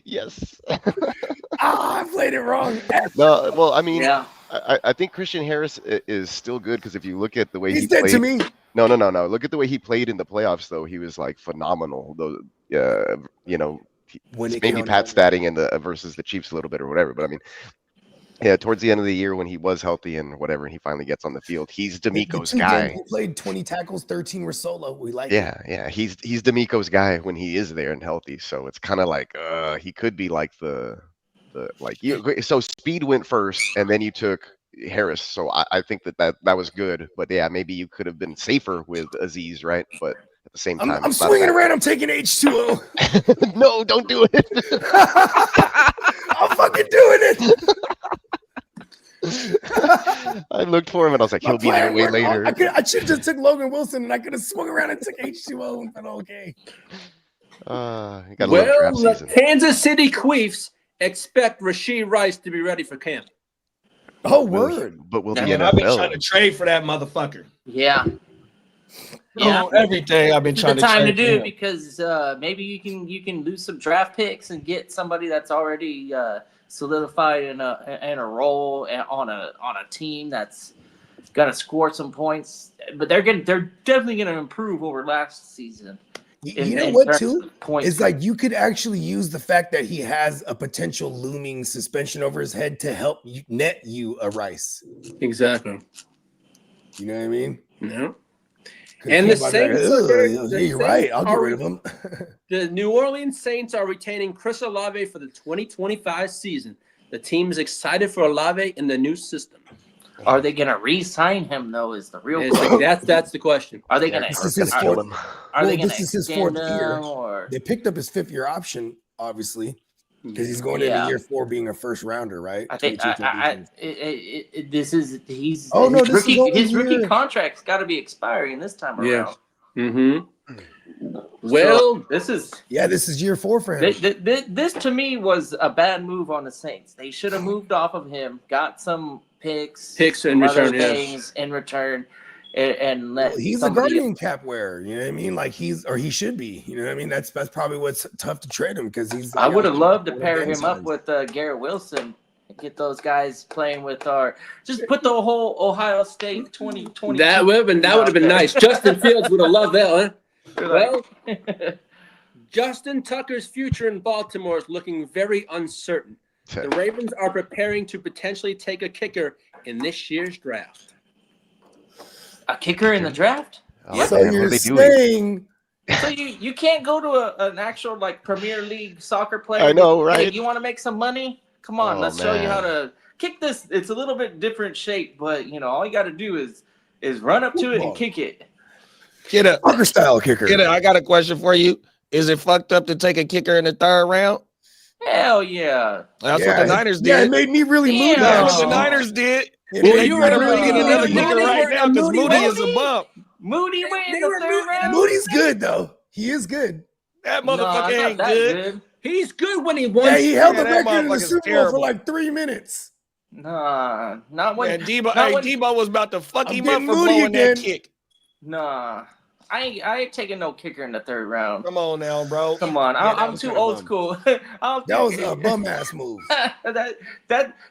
Speaker 4: Yes.
Speaker 2: I played it wrong.
Speaker 4: No, well, I mean,
Speaker 5: Yeah.
Speaker 4: I think Christian Harris is still good because if you look at the way
Speaker 2: He's
Speaker 4: he
Speaker 2: dead
Speaker 4: played,
Speaker 2: to me.
Speaker 4: No. Look at the way he played in the playoffs, though. He was like phenomenal. Though, you know,
Speaker 2: When it
Speaker 4: maybe
Speaker 2: counted.
Speaker 4: Pat statting in the versus the Chiefs a little bit or whatever. But I mean, yeah, towards the end of the year when he was healthy and whatever, he finally gets on the field. He's D'Amico's
Speaker 2: The 2
Speaker 4: guy.
Speaker 2: games he played 20 tackles, 13 were solo. We like
Speaker 4: Yeah, he's D'Amico's guy when he is there and healthy. So it's kind of like he could be like the like you. So Speed went first, and then you took Harris. So I think that was good. But yeah, maybe you could have been safer with Aziz, right? But at the same time,
Speaker 2: I'm swinging around. I'm taking H2O.
Speaker 4: No, don't do it.
Speaker 2: I'm fucking doing it.
Speaker 4: I looked for him and I was like, he'll be there way later.
Speaker 2: I should have just took Logan Wilson and I could have swung around and took H2O and been okay.
Speaker 4: You gotta love
Speaker 3: Well,
Speaker 4: draft
Speaker 3: the
Speaker 4: season.
Speaker 3: Kansas City Chiefs expect Rashee Rice to be ready for camp.
Speaker 2: Oh, word.
Speaker 4: But will the
Speaker 6: man, I've been trying to
Speaker 4: NFL?
Speaker 6: trade for that motherfucker.
Speaker 5: Yeah. Yeah.
Speaker 6: Everything I've been
Speaker 5: This is
Speaker 6: trying
Speaker 5: the
Speaker 6: to
Speaker 5: time to
Speaker 6: trade
Speaker 5: do
Speaker 6: for
Speaker 5: it
Speaker 6: him.
Speaker 5: because maybe you can lose some draft picks and get somebody that's already solidified in a role on a team that's gonna score some points. But they're definitely gonna improve over last season.
Speaker 2: You know what,
Speaker 5: terms
Speaker 2: too?
Speaker 5: of points.
Speaker 2: It's like you could actually use the fact that he has a potential looming suspension over his head to help net you a Rice.
Speaker 3: Exactly.
Speaker 2: You know what I mean?
Speaker 3: No.
Speaker 2: 'Cause
Speaker 3: And the
Speaker 2: Kemba like,
Speaker 3: Saints
Speaker 2: "Ugh,
Speaker 3: are-
Speaker 2: yeah,
Speaker 3: the
Speaker 2: you're right. I'll get
Speaker 3: Saints
Speaker 2: rid of him.
Speaker 3: The New Orleans Saints are retaining Chris Olave for the 2025 season. The team is excited for Olave in the new system.
Speaker 5: Are they gonna re-sign him though? Is the real
Speaker 3: It's
Speaker 5: question.
Speaker 3: like, that's the question.
Speaker 5: Are they
Speaker 4: Yeah,
Speaker 5: gonna?
Speaker 2: This is his
Speaker 5: are,
Speaker 2: fourth-
Speaker 4: him.
Speaker 5: are they
Speaker 2: Well,
Speaker 5: gonna
Speaker 2: this is his
Speaker 5: extend
Speaker 2: fourth year.
Speaker 5: him, or
Speaker 2: They picked up his 5th-year option, obviously, because he's going into
Speaker 5: Yeah.
Speaker 2: year 4 being a first rounder, right?
Speaker 5: I think
Speaker 2: 22, 23.
Speaker 5: this is he's
Speaker 2: Oh, no,
Speaker 5: his
Speaker 2: this is only
Speaker 5: his rookie
Speaker 2: year-
Speaker 5: contract's got to be expiring this time
Speaker 3: Yeah.
Speaker 5: around.
Speaker 3: Mm-hmm.
Speaker 5: So,
Speaker 3: Well,
Speaker 5: this is
Speaker 2: Yeah, this is year 4 for him.
Speaker 5: this to me was a bad move on the Saints. They should have moved off of him, got some picks
Speaker 3: in
Speaker 5: some other
Speaker 3: return, yeah.
Speaker 5: things in return, and let
Speaker 2: He's a
Speaker 5: somebody-
Speaker 2: Guardian cap wearer, you know what I mean? Like he should be, you know what I mean? That's probably what's tough to trade him because he's.
Speaker 5: I would have loved to pair
Speaker 2: game
Speaker 5: him up
Speaker 2: signs.
Speaker 5: with Garrett Wilson. Get those guys playing with just put the whole Ohio State 2020.
Speaker 3: that would have been nice. Justin Fields would have loved that, huh? Well, Justin Tucker's future in Baltimore is looking very uncertain. The Ravens are preparing to potentially take a kicker in this year's draft.
Speaker 5: A kicker in the draft.
Speaker 4: Oh,
Speaker 2: So
Speaker 4: man, what are
Speaker 2: you're
Speaker 4: they doing?
Speaker 2: saying
Speaker 5: So you can't go to an actual like Premier League soccer player.
Speaker 4: I know,
Speaker 5: Hey,
Speaker 4: right?
Speaker 5: you want to make some money? Come on,
Speaker 4: Oh,
Speaker 5: let's show you
Speaker 4: man.
Speaker 5: how to kick this. It's a little bit different shape, but all you got to do is run up to it and
Speaker 2: Football.
Speaker 5: kick it.
Speaker 6: Get up.
Speaker 2: soccer style kicker?
Speaker 6: I got a question for you. Is it fucked up to take a kicker in the 3rd round?
Speaker 5: Hell yeah!
Speaker 6: That's what the Niners
Speaker 2: Yeah, it
Speaker 6: did.
Speaker 2: made me really moody.
Speaker 5: Damn.
Speaker 6: That's what
Speaker 2: actually.
Speaker 6: the Niners did.
Speaker 2: It
Speaker 3: Well,
Speaker 2: made
Speaker 3: you
Speaker 2: me
Speaker 3: were
Speaker 6: Really get
Speaker 3: Moody-
Speaker 6: another
Speaker 3: Moody
Speaker 6: kicker
Speaker 3: were-
Speaker 6: right now because
Speaker 3: Moody
Speaker 6: Moody is a
Speaker 5: Moody?
Speaker 6: bump.
Speaker 5: Moody went in
Speaker 3: They
Speaker 5: the
Speaker 3: were
Speaker 5: 3rd round.
Speaker 2: Moody's good though. He is good.
Speaker 6: That
Speaker 5: Nah,
Speaker 6: motherfucker
Speaker 5: not
Speaker 6: ain't
Speaker 5: that
Speaker 6: good.
Speaker 3: He's good when he won.
Speaker 2: Yeah, he held
Speaker 6: Yeah,
Speaker 2: the
Speaker 6: that
Speaker 2: record in the
Speaker 6: motherfucker's
Speaker 2: Super Bowl
Speaker 6: terrible.
Speaker 2: for like 3 minutes.
Speaker 5: Nah, not when.
Speaker 6: And Debo,
Speaker 5: not when-
Speaker 6: Debo was about to fuck
Speaker 2: I'm
Speaker 6: him up
Speaker 2: getting
Speaker 6: for
Speaker 2: Moody
Speaker 6: blowing that
Speaker 2: again.
Speaker 6: kick.
Speaker 5: Nah, I ain't taking no kicker in the 3rd round.
Speaker 6: Come on now, bro.
Speaker 5: Come on,
Speaker 6: Yeah, that
Speaker 5: I'm
Speaker 6: was
Speaker 5: too
Speaker 6: kinda
Speaker 5: old
Speaker 6: bum.
Speaker 5: school.
Speaker 2: That was a bum ass move.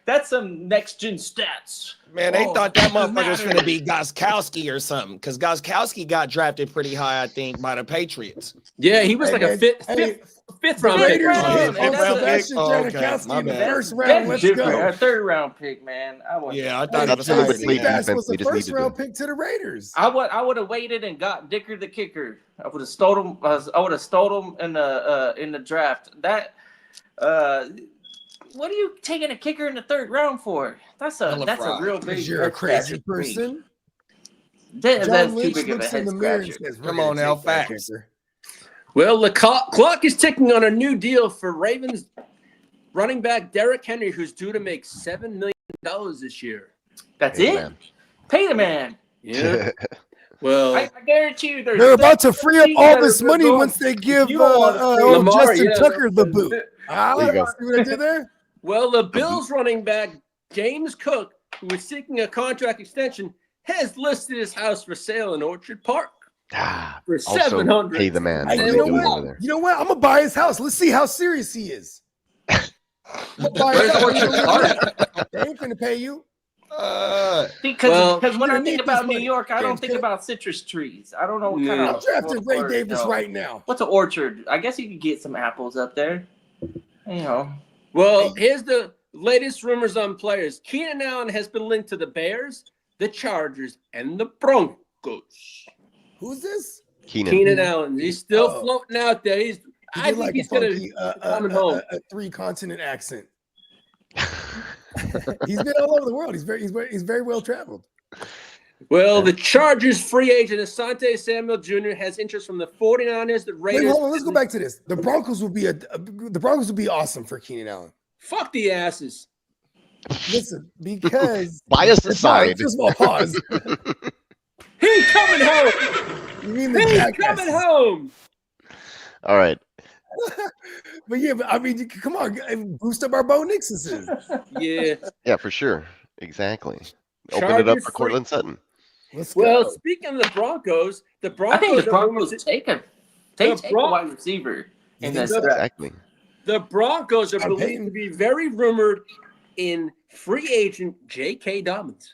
Speaker 5: that's some next gen stats.
Speaker 6: Man, they
Speaker 5: Oh,
Speaker 6: thought that
Speaker 5: doesn't
Speaker 6: motherfucker was
Speaker 5: matter.
Speaker 6: gonna be Goskowski or something, because Goskowski got drafted pretty high, I think, by the Patriots.
Speaker 3: Yeah, he was like a fifth round
Speaker 2: The
Speaker 3: pick.
Speaker 2: Raiders
Speaker 5: round.
Speaker 2: get
Speaker 5: Fifth
Speaker 2: Oscar
Speaker 5: round
Speaker 2: Sebastian
Speaker 6: pick. Oh, okay.
Speaker 2: Janikowski
Speaker 6: My
Speaker 2: in the
Speaker 6: bad.
Speaker 2: first round.
Speaker 5: That's
Speaker 2: Let's
Speaker 5: different.
Speaker 2: go.
Speaker 5: A 3rd round pick, man. I would.
Speaker 6: Yeah, I
Speaker 2: Hey,
Speaker 6: thought it was
Speaker 4: That's
Speaker 6: higher
Speaker 4: the
Speaker 6: than
Speaker 4: play
Speaker 6: that.
Speaker 2: Seabass
Speaker 4: defense
Speaker 2: was
Speaker 4: we
Speaker 2: a
Speaker 4: just
Speaker 2: first
Speaker 4: needed
Speaker 2: round
Speaker 4: to-
Speaker 2: pick to the Raiders.
Speaker 5: I would have waited and got Dicker the kicker. I would have stole him. I would have stole him in the draft. That what are you taking a kicker in the 3rd round for? That's a
Speaker 6: Hella fraud.
Speaker 5: real big.
Speaker 2: Because you're a
Speaker 5: head
Speaker 2: crazy
Speaker 5: scratcher for me.
Speaker 2: person.
Speaker 5: That's
Speaker 2: John
Speaker 5: too
Speaker 2: Lynch
Speaker 5: big of a
Speaker 2: looks in
Speaker 5: head
Speaker 2: the mirror and
Speaker 5: scratcher.
Speaker 2: says, "We're
Speaker 6: Come
Speaker 2: gonna
Speaker 6: on now,
Speaker 2: take that
Speaker 6: facts.
Speaker 2: kicker."
Speaker 3: Well, the clock is ticking on a new deal for Ravens running back Derrick Henry, who's due to make $7 million this year.
Speaker 5: That's
Speaker 4: Hey,
Speaker 5: it.
Speaker 4: man.
Speaker 5: Pay the man.
Speaker 3: Yeah. Well,
Speaker 5: I guarantee you,
Speaker 2: They're about to free up
Speaker 5: teams
Speaker 2: all
Speaker 5: that
Speaker 2: this
Speaker 5: are
Speaker 2: money
Speaker 5: going-
Speaker 2: once they give
Speaker 5: You don't want to free
Speaker 3: Lamar,
Speaker 2: Justin
Speaker 3: yeah.
Speaker 2: Tucker the boot.
Speaker 4: There you go.
Speaker 2: See what I did there?
Speaker 3: well, the Bills running back James Cook, who is seeking a contract extension, has listed his house for sale in Orchard Park
Speaker 4: Ah,
Speaker 3: for
Speaker 4: also,
Speaker 3: $700.
Speaker 4: pay the man.
Speaker 2: Hey,
Speaker 4: What are
Speaker 2: you
Speaker 4: they
Speaker 2: know
Speaker 4: doing
Speaker 2: what?
Speaker 4: over there?
Speaker 2: You know what? I'm gonna buy his house. Let's see how serious he is. I'm gonna buy his
Speaker 3: Where's
Speaker 2: house.
Speaker 3: Orchard Park?
Speaker 2: They ain't gonna pay you.
Speaker 5: Because
Speaker 3: Well,
Speaker 5: when I
Speaker 2: you
Speaker 5: think
Speaker 2: need
Speaker 5: about
Speaker 2: this
Speaker 5: New
Speaker 2: money,
Speaker 5: York, I don't
Speaker 2: James
Speaker 5: think
Speaker 2: Cook.
Speaker 5: about citrus trees. I don't know what
Speaker 3: No.
Speaker 5: kind
Speaker 2: I'm
Speaker 5: of
Speaker 2: drafting Ray
Speaker 5: or-
Speaker 2: Davis
Speaker 5: no.
Speaker 2: right now.
Speaker 5: What's an orchard? I guess you could get some apples up there. You know,
Speaker 3: Well, here's the latest rumors on players. Keenan Allen has been linked to the Bears, the Chargers, and the Broncos.
Speaker 2: Who's this?
Speaker 3: Keenan Allen, he's still
Speaker 2: Oh.
Speaker 3: floating out there.
Speaker 2: He
Speaker 3: I
Speaker 2: did
Speaker 3: think
Speaker 2: like
Speaker 3: he's
Speaker 2: a
Speaker 3: gonna
Speaker 2: funky
Speaker 3: coming home.
Speaker 2: a three-continent accent. He's been all over the world. He's very well traveled.
Speaker 3: Well, the Chargers free agent Asante Samuel Jr. has interest from the 49ers, the
Speaker 2: Wait,
Speaker 3: Raiders.
Speaker 2: hold on. Let's go back to this. The Broncos would be awesome for Keenan Allen.
Speaker 3: Fuck the asses.
Speaker 2: Listen, because
Speaker 4: Bias aside.
Speaker 2: Just a pause.
Speaker 3: He's coming home.
Speaker 2: You mean the
Speaker 3: He's
Speaker 2: jackass?
Speaker 3: coming home.
Speaker 4: All right.
Speaker 2: But yeah, I mean, come on, boost up our Bo Nixon's.
Speaker 3: Yeah.
Speaker 4: Yeah, for sure. Exactly. Open it up
Speaker 3: Chargers
Speaker 4: for
Speaker 3: free-
Speaker 4: Cortland Sutton.
Speaker 2: Let's
Speaker 3: Well,
Speaker 2: go.
Speaker 3: speaking of the Broncos,
Speaker 5: I think the Broncos
Speaker 3: are-
Speaker 5: take a
Speaker 3: Bron-
Speaker 5: wide receiver in
Speaker 2: You think
Speaker 5: this
Speaker 2: so?
Speaker 5: draft.
Speaker 4: Exactly.
Speaker 3: the Broncos are
Speaker 2: I'm
Speaker 3: believed
Speaker 2: paying.
Speaker 3: to be very rumored in free agent J.K. Dobbins.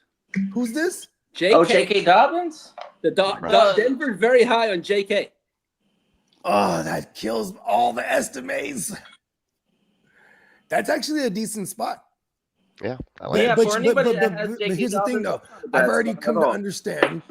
Speaker 2: Who's this?
Speaker 5: Oh, J.K. Dobbins?
Speaker 4: Right.
Speaker 3: Denver's very high on J.K.
Speaker 2: Oh, that kills all the estimates. That's actually a decent spot.
Speaker 4: Yeah, I like
Speaker 5: Yeah,
Speaker 4: it.
Speaker 2: but,
Speaker 5: for anybody that has
Speaker 2: but
Speaker 5: J.K.
Speaker 2: here's the thing, though.
Speaker 5: Dobbins,
Speaker 2: I've already
Speaker 5: that's
Speaker 2: come
Speaker 5: not
Speaker 2: to
Speaker 5: at all.
Speaker 2: understand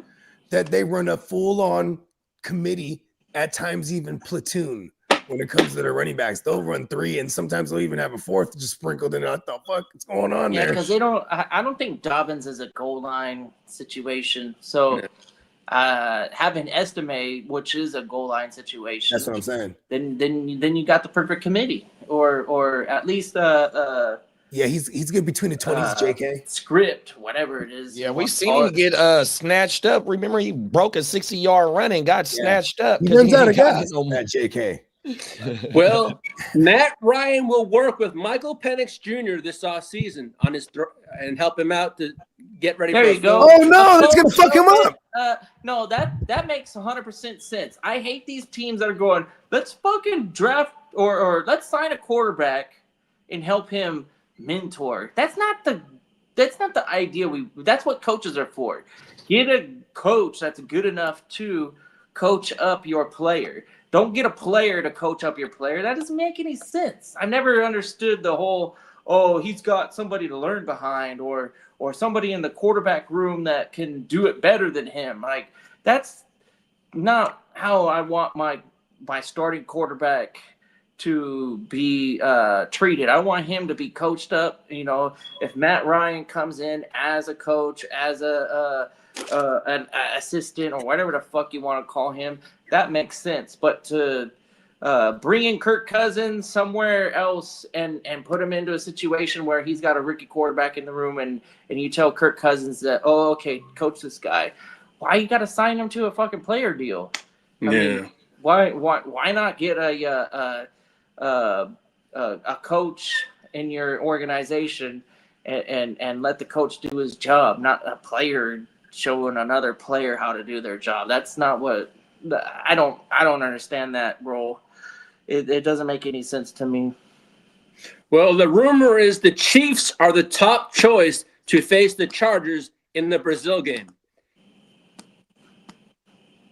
Speaker 2: that they run a full-on committee, at times even platoon, when it comes to their running backs. They'll run three, and sometimes they'll even have a fourth just sprinkled in. What the fuck is going on
Speaker 5: Yeah,
Speaker 2: there?
Speaker 5: because they don't. I don't think Dobbins is a goal line situation. So having Estime, which is a goal line situation,
Speaker 2: That's what I'm saying.
Speaker 5: then you got the perfect committee, or at least
Speaker 2: Yeah, he's good between the 20s, JK.
Speaker 5: script, whatever it is.
Speaker 6: Yeah,
Speaker 5: you
Speaker 6: we
Speaker 5: want to
Speaker 6: seen
Speaker 5: call
Speaker 6: him
Speaker 5: it.
Speaker 6: get snatched up. Remember, he broke a 60-yard run and got snatched up.
Speaker 2: He
Speaker 6: 'cause
Speaker 2: runs out of
Speaker 6: got
Speaker 2: gas. That JK.
Speaker 3: Well, Matt Ryan will work with Michael Penix Jr. this offseason on his and help him out to get ready.
Speaker 5: There
Speaker 3: for
Speaker 5: you
Speaker 3: a
Speaker 5: go.
Speaker 3: full-
Speaker 2: Oh no, that's gonna fuck him up.
Speaker 5: No, that makes 100% sense. I hate these teams that are going, let's fucking draft or let's sign a quarterback and help him mentor. That's not the idea. That's what coaches are for. Get a coach that's good enough to coach up your player. Don't get a player to coach up your player. That doesn't make any sense. I never understood the whole, oh, he's got somebody to learn behind or somebody in the quarterback room that can do it better than him. Like, that's not how I want my starting quarterback to be treated. I want him to be coached up. You know, if Matt Ryan comes in as a coach, as an assistant or whatever the fuck you want to call him, that makes sense. But to bring in Kirk Cousins somewhere else and put him into a situation where he's got a rookie quarterback in the room and you tell Kirk Cousins that, oh, okay, coach this guy. Why you got to sign him to a fucking player deal? I mean, why not get a coach in your organization and let the coach do his job, not a player showing another player how to do their job. That's not what I don't understand that role. It doesn't make any sense to me.
Speaker 3: Well, the rumor is the Chiefs are the top choice to face the Chargers in the Brazil game.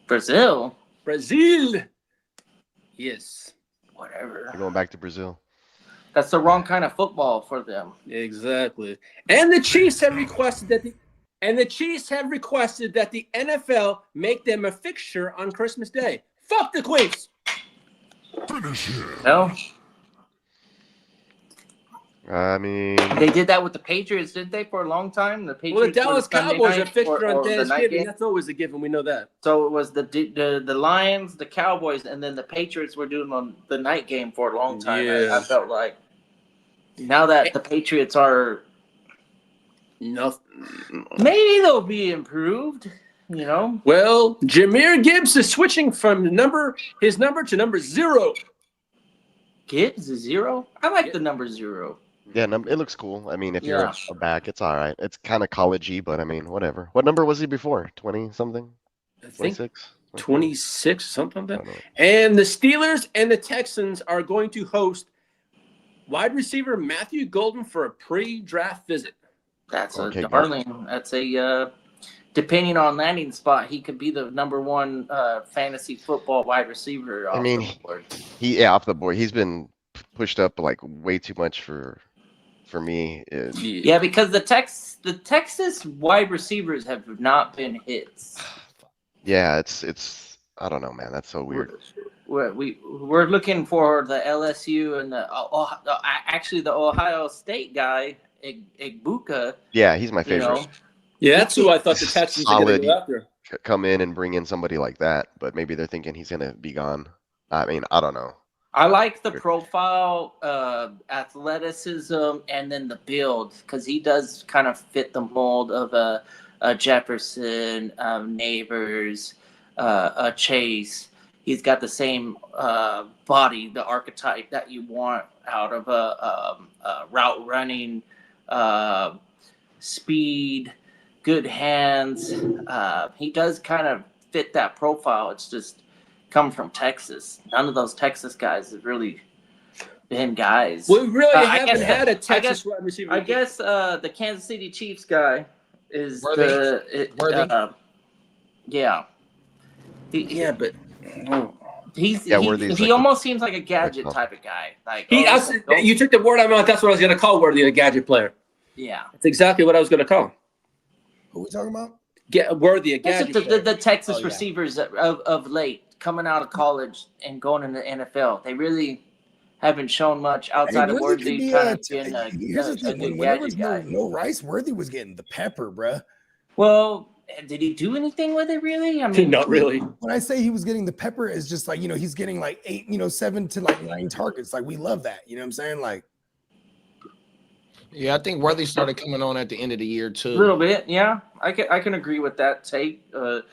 Speaker 5: Brazil,
Speaker 3: Yes,
Speaker 5: whatever.
Speaker 4: We're going back to Brazil.
Speaker 5: That's the wrong kind of football for them.
Speaker 3: exactly. And the Chiefs have requested that the NFL make them a fixture on Christmas Day. Fuck the Queens.
Speaker 5: No,
Speaker 4: I mean,
Speaker 5: They did that with the Patriots, didn't they, for a long time? The Patriots.
Speaker 3: Well, the Dallas
Speaker 5: were Sunday
Speaker 3: Cowboys are
Speaker 5: night
Speaker 3: fixture on
Speaker 5: or the night
Speaker 3: Thanksgiving.
Speaker 5: game.
Speaker 3: That's always a given. We know that.
Speaker 5: So it was the Lions, the Cowboys, and then the Patriots were doing on the night game for a long time.
Speaker 3: Yeah.
Speaker 5: I felt like now that the Patriots are,
Speaker 3: Nothing.
Speaker 5: maybe they'll be improved. You know,
Speaker 3: Well, Jahmyr Gibbs is switching from his number to number 0.
Speaker 5: Gibbs is 0. I like the number 0.
Speaker 4: yeah, it looks cool. I mean, if you're
Speaker 5: Yeah.
Speaker 4: a back, it's all right. It's kind of college-y, but I mean, whatever. What number was he before? 20 something?
Speaker 3: I think
Speaker 4: 26?
Speaker 3: 26, something like
Speaker 4: I
Speaker 3: that.
Speaker 4: don't know.
Speaker 3: And the Steelers and the Texans are going to host wide receiver Matthew Golden for a pre-draft visit.
Speaker 5: That's
Speaker 4: Okay,
Speaker 5: a
Speaker 4: good.
Speaker 5: darling. That's a depending on landing spot, he could be the number 1 fantasy football wide receiver.
Speaker 4: I
Speaker 5: off
Speaker 4: mean,
Speaker 5: the board.
Speaker 4: off the board. He's been pushed up like way too much for me.
Speaker 5: Yeah, because the Texas wide receivers have not been hits.
Speaker 4: Yeah, it's I don't know, man. That's so weird.
Speaker 5: We're looking for the LSU and actually the Ohio State guy, Igbuka.
Speaker 4: Yeah, he's my
Speaker 5: You
Speaker 4: favorite.
Speaker 5: know,
Speaker 3: Yeah, that's who I thought the Texans were going to go after.
Speaker 4: Come in and bring in somebody like that, but maybe they're thinking he's gonna be gone. I mean, I don't know.
Speaker 5: I like the profile, athleticism, and then the build because he does kind of fit the mold of a Jefferson, Neighbors, a Chase. He's got the same body, the archetype that you want out of a route running, speed, good hands. He does kind of fit that profile. It's just come from Texas. None of those Texas guys have really been guys.
Speaker 3: We really
Speaker 5: I
Speaker 3: haven't
Speaker 5: guess
Speaker 3: had a
Speaker 5: I
Speaker 3: Texas
Speaker 5: guess-
Speaker 3: wide receiver.
Speaker 5: I guess the Kansas City Chiefs guy is
Speaker 6: Worthy.
Speaker 5: yeah.
Speaker 3: Yeah, but
Speaker 5: He's
Speaker 4: Yeah, Worthy's
Speaker 5: he
Speaker 4: like
Speaker 5: almost seems like a gadget
Speaker 4: like-
Speaker 5: type of guy. Like
Speaker 3: you took the word out of my mouth. That's what I was going to call Worthy, a gadget player.
Speaker 5: yeah.
Speaker 3: That's exactly what I was going to call.
Speaker 2: Who are we talking about?
Speaker 3: Worthy, a
Speaker 5: That's
Speaker 3: gadget
Speaker 5: the
Speaker 3: player.
Speaker 5: Texas
Speaker 2: Oh, yeah.
Speaker 5: receivers of late coming out of college and going into the NFL. They really haven't shown much outside of
Speaker 2: Worthy could
Speaker 5: Worthy
Speaker 2: be,
Speaker 5: kind of being a
Speaker 2: here's the thing:
Speaker 5: good
Speaker 2: whenever
Speaker 5: gadget
Speaker 2: there's
Speaker 5: guy.
Speaker 2: no Rice, Worthy was getting the pepper, bruh.
Speaker 5: Well, did he do anything with it really? I mean,
Speaker 3: Not really.
Speaker 2: When I say he was getting the pepper, it's just like, he's getting like 8, 7 to like 9 targets. Like, we love that. You know what I'm saying? Like,
Speaker 6: Yeah, I think Worthy started coming on at the end of the year too.
Speaker 5: a little bit, yeah. I can agree with that take.
Speaker 2: but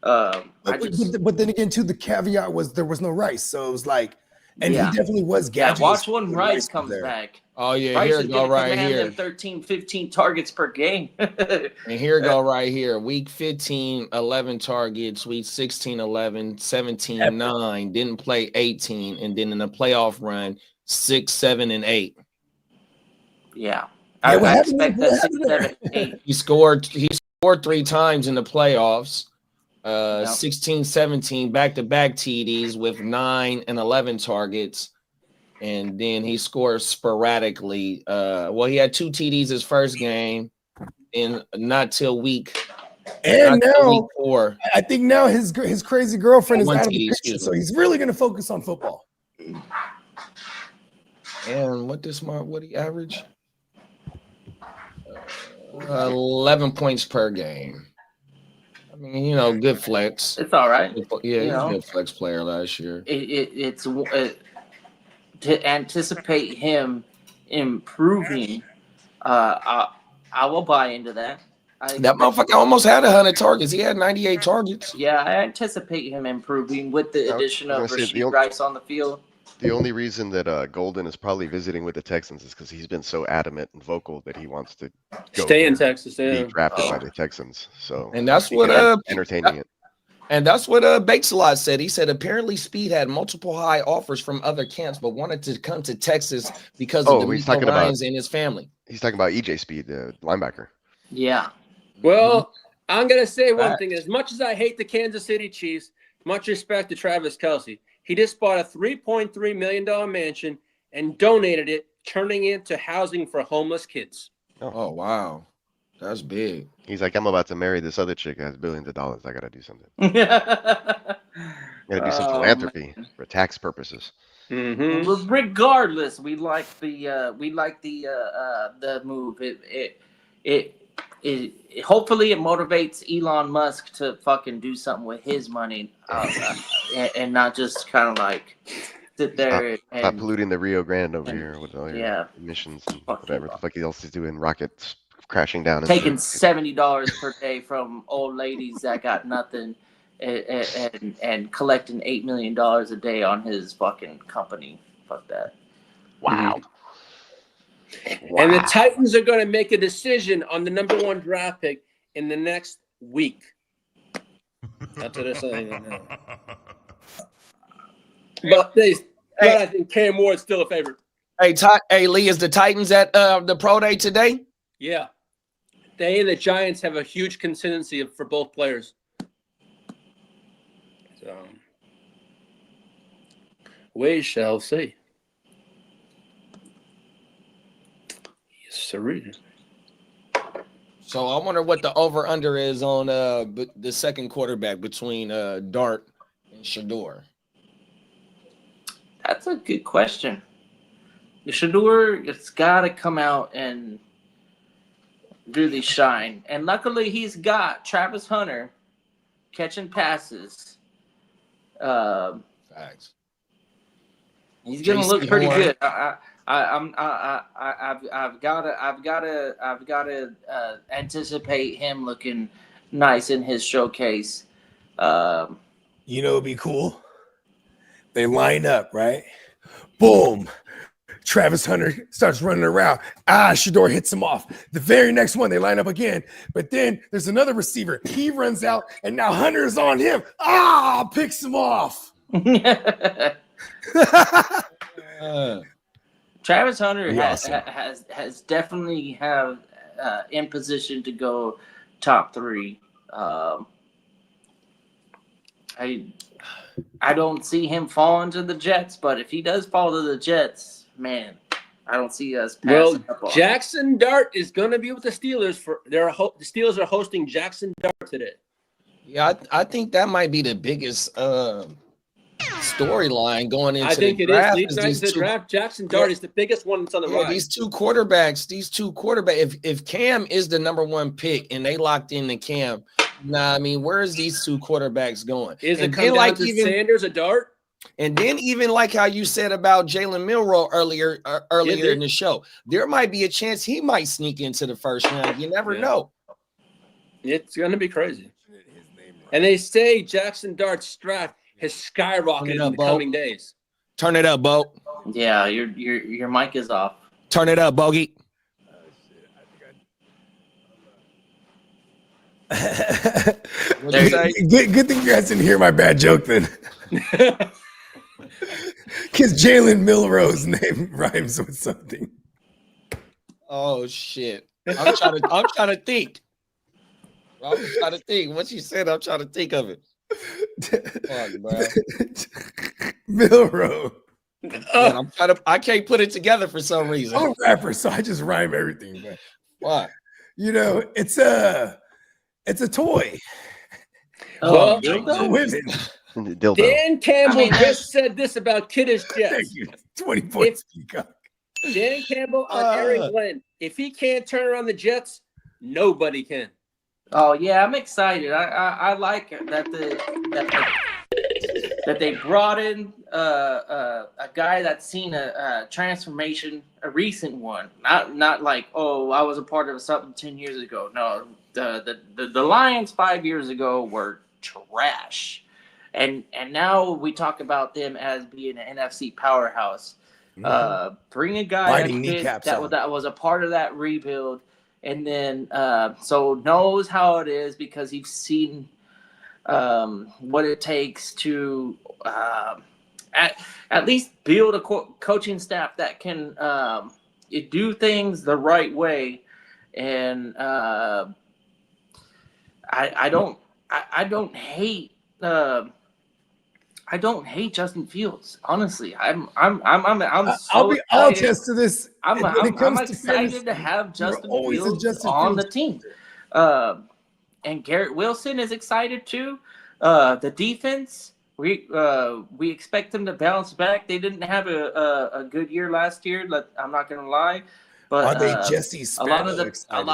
Speaker 2: then again, too, the caveat was there was no Rice, so it was like, and
Speaker 5: Yeah.
Speaker 2: he definitely was
Speaker 5: Yeah,
Speaker 2: gadget.
Speaker 5: watch when
Speaker 2: when
Speaker 5: Rice
Speaker 2: was
Speaker 5: comes
Speaker 2: there.
Speaker 5: back.
Speaker 6: Oh yeah,
Speaker 5: Rice
Speaker 6: here
Speaker 5: is
Speaker 6: it
Speaker 5: going
Speaker 6: go
Speaker 5: to
Speaker 6: right
Speaker 5: command
Speaker 6: here.
Speaker 5: them 13, 15 targets per game.
Speaker 6: And here it go right here. Week 15, 11 targets. Week 16, 11, 17, 9. Didn't play 18. And then in the playoff run, 6, 7, and 8.
Speaker 5: Yeah.
Speaker 2: Yeah, what
Speaker 5: I
Speaker 2: happened
Speaker 5: expect
Speaker 2: there?
Speaker 5: that
Speaker 2: What
Speaker 5: 6,
Speaker 2: happened
Speaker 5: 7, 8.
Speaker 6: He scored 3 times in the playoffs.
Speaker 5: Yep.
Speaker 6: 16, 17 back-to-back TDs with 9 and 11 targets. And then he scores sporadically. He had 2 TDs his first game, and not till week.
Speaker 2: And
Speaker 6: not till
Speaker 2: now,
Speaker 6: week 4.
Speaker 2: I think now his crazy girlfriend is
Speaker 6: One
Speaker 2: out of
Speaker 6: TD,
Speaker 2: the picture,
Speaker 6: excuse
Speaker 2: so
Speaker 6: me.
Speaker 2: he's really going to focus on football.
Speaker 6: And what he average? 11 points per game. I mean, good flex.
Speaker 5: It's all right.
Speaker 6: Yeah, he's
Speaker 5: know.
Speaker 6: a good flex player last year.
Speaker 5: It's to anticipate him improving. I will buy into that.
Speaker 6: That motherfucker almost had 100 targets. He had 98 targets.
Speaker 5: Yeah, I anticipate him improving with the
Speaker 4: I was
Speaker 5: addition of
Speaker 4: gonna say, the
Speaker 5: Rasheed
Speaker 4: only-
Speaker 5: Rice on the field.
Speaker 4: The only reason that Golden is probably visiting with the Texans is because he's been so adamant and vocal that he wants to go
Speaker 3: Stay in
Speaker 4: there,
Speaker 3: Texas. Yeah.
Speaker 4: be drafted by the Texans. So
Speaker 6: And that's
Speaker 4: he
Speaker 6: what
Speaker 4: can entertaining it.
Speaker 6: And that's what Bakesalot said. He said apparently Speed had multiple high offers from other camps, but wanted to come to Texas because of
Speaker 4: he's
Speaker 6: the
Speaker 4: talking about-
Speaker 6: Ryans and his family.
Speaker 4: He's talking about EJ Speed, the linebacker.
Speaker 5: Yeah.
Speaker 3: Well, I'm going to say one
Speaker 5: Facts.
Speaker 3: thing. As much as I hate the Kansas City Chiefs, much respect to Travis Kelce. He just bought a $3.3 million mansion and donated it, turning it to housing for homeless kids.
Speaker 6: Oh wow, that's big.
Speaker 4: He's like, I'm about to marry this other chick that has billions of dollars. I got to do something. I got to do some
Speaker 5: Oh,
Speaker 4: philanthropy for tax purposes.
Speaker 3: Mm-hmm.
Speaker 5: Regardless, we like the move. It hopefully it motivates Elon Musk to fucking do something with his money, and not just kind of like sit there
Speaker 4: Stop
Speaker 5: and
Speaker 4: polluting the Rio Grande over here with all your
Speaker 5: yeah.
Speaker 4: emissions and
Speaker 5: Fuck
Speaker 4: whatever
Speaker 5: you,
Speaker 4: the fuck else is doing, rockets crashing down.
Speaker 5: taking $70 per day from old ladies that got nothing, and collecting $8 million a day on his fucking company. Fuck that.
Speaker 6: Wow.
Speaker 3: And the Titans are going to make a decision on the number 1 draft pick in the next week. That's what they're saying. But I think Cam Ward's still a favorite.
Speaker 6: Hey, Lee, is the Titans at the pro day today?
Speaker 3: Yeah. They and the Giants have a huge contingency for both players. So we shall see. Yes, sir.
Speaker 6: So I wonder what the over-under is on the second quarterback between Dart and Shador.
Speaker 5: That's a good question. Shador, it's got to come out and really shine. And luckily, he's got Travis Hunter catching passes.
Speaker 6: Facts.
Speaker 5: He's gonna
Speaker 6: JC
Speaker 5: look pretty
Speaker 6: Horn.
Speaker 5: good. I've got to anticipate him looking nice in his showcase.
Speaker 2: You know, it'd be cool. They line up, right? Boom. Travis Hunter starts running around. Shador hits him off. The very next one, they line up again. But then there's another receiver. He runs out, and now Hunter's on him. Picks him off.
Speaker 5: Travis Hunter
Speaker 2: Awesome.
Speaker 5: has definitely have in position to go top 3. I don't see him falling to the Jets, but if he does fall to the Jets, man, I don't see us passing up on him.
Speaker 3: Jackson Dart is going to be with the Steelers the Steelers are hosting Jackson Dart today.
Speaker 6: Yeah, I think that might be the biggest storyline going into
Speaker 3: I think
Speaker 6: the
Speaker 3: it
Speaker 6: draft.
Speaker 3: is. These the draft. Jackson Dart is the biggest one that's on the rise.
Speaker 6: These two quarterbacks. If Cam is the number 1 pick and they locked in the Cam, I mean, where is these two quarterbacks going?
Speaker 3: Is it
Speaker 6: And
Speaker 3: come
Speaker 6: then,
Speaker 3: down to Sanders or Dart?
Speaker 6: And then even like how you said about Jalen Milroe earlier in the show, there might be a chance he might sneak into the first round. You never know.
Speaker 3: It's going to be crazy. And they say Jackson Dart's draft has skyrocketed in the coming days.
Speaker 6: Turn it up, Bo.
Speaker 5: Yeah, your mic is off.
Speaker 6: Turn it up, Bogey.
Speaker 2: Good thing you guys didn't hear my bad joke then. Because Jalen Milroe's name rhymes with something.
Speaker 6: Oh shit! I'm trying to think. What you said, I'm trying to think of it. Fuck, bro.
Speaker 2: Milroe.
Speaker 6: Man, I can't put it together for some reason.
Speaker 2: I'm a rapper, so I just rhyme everything. But
Speaker 6: Why?
Speaker 2: you know, it's a toy.
Speaker 5: Oh,
Speaker 2: For women.
Speaker 4: Dildo.
Speaker 3: Dan Campbell just said this about Kiddish Jets.
Speaker 2: Thank you. 20 points. Peacock.
Speaker 3: Dan Campbell on Aaron Glenn. If he can't turn around the Jets, nobody can.
Speaker 5: Oh yeah, I'm excited. I like that that they brought in a guy that's seen a transformation, a recent one. Not like, oh, I was a part of something 10 years ago. No, the Lions 5 years ago were trash. And now we talk about them as being an NFC powerhouse. Bring a guy that was a part of that rebuild, and then so knows how it is because he's seen what it takes to at least build a coaching staff that can do things the right way. And I don't hate. I don't hate Justin Fields. Honestly,
Speaker 2: I'll attest to this.
Speaker 5: I'm excited to have Justin Fields on the team. And Garrett Wilson is excited too. The defense we expect them to bounce back. They didn't have a good year last year. I'm not gonna lie, but
Speaker 2: Are they Jesse
Speaker 5: a lot of
Speaker 2: Spano
Speaker 5: a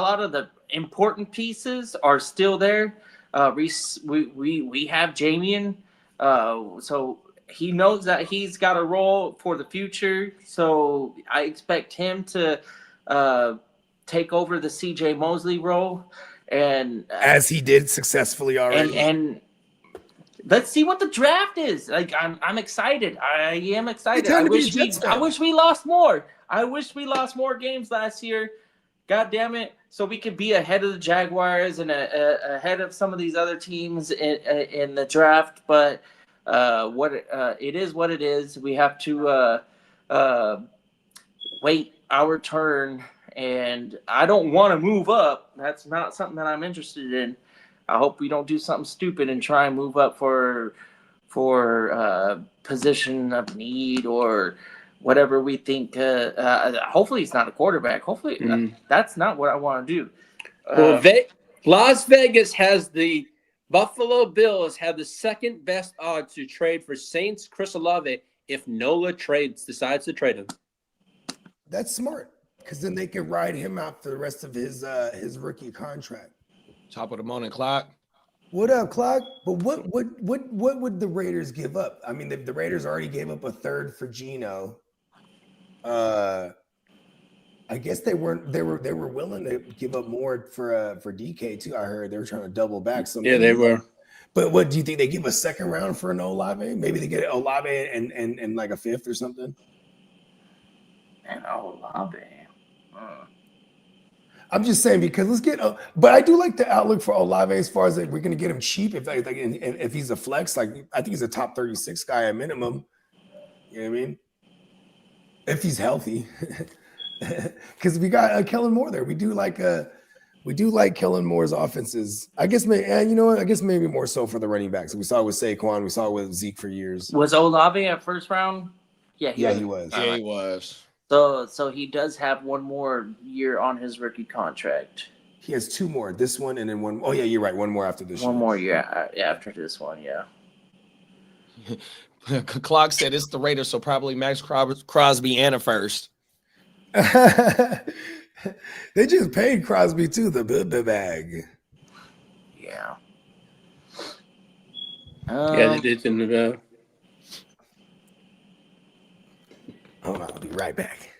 Speaker 5: lot of the important pieces are still there. We have Jamian, so he knows that he's got a role for the future. So I expect him to take over the CJ Mosley role, and
Speaker 2: as he did successfully already.
Speaker 5: and let's see what the draft is. Like I'm excited. I am excited.
Speaker 2: time
Speaker 5: I
Speaker 2: to be a
Speaker 5: wish we
Speaker 2: Jets fan.
Speaker 5: lost more. I wish we lost more games last year. God damn it! So we could be ahead of the Jaguars and ahead of some of these other teams in the draft. But it is what it is. We have to wait our turn. And I don't want to move up. That's not something that I'm interested in. I hope we don't do something stupid and try and move up for position of need or whatever we think. Hopefully, it's not a quarterback. Hopefully, that's not what I want to do.
Speaker 3: Well, Las Vegas has the Buffalo Bills have the second best odds to trade for Saints Chris Olave if Nola decides to trade him.
Speaker 2: That's smart, because then they can ride him out for the rest of his rookie contract.
Speaker 6: Top of the morning clock.
Speaker 2: What up, Clark? But what would the Raiders give up? I mean, the Raiders already gave up a third for Geno. I guess they were willing to give up more for DK too. I heard they were trying to double back. So
Speaker 3: Yeah, they were.
Speaker 2: But what do you think they give a second round for an Olave? Maybe they get Olave and like a fifth or something.
Speaker 5: And Olave.
Speaker 2: I'm just saying because let's get. But I do like the outlook for Olave as far as like, we're going to get him cheap if he's a flex. Like I think he's a top 36 guy at minimum. You know what I mean? If he's healthy, because we got Kellen Moore there. We do like Kellen Moore's offenses. I guess maybe more so for the running backs. We saw it with Saquon. We saw it with Zeke for years.
Speaker 5: Was Olave at first round? Yeah,
Speaker 2: he was.
Speaker 6: Yeah, he was.
Speaker 5: So he does have one more year on his rookie contract.
Speaker 2: He has two more. This one and then one. Oh yeah, you're right. One more after this.
Speaker 5: One more year after this one. Yeah.
Speaker 6: Clock said it's the Raiders, so probably Max Crosby and a first.
Speaker 2: They just paid Crosby too, the bag.
Speaker 5: Yeah.
Speaker 3: Yeah, they did.
Speaker 2: Hold on, I'll be right back.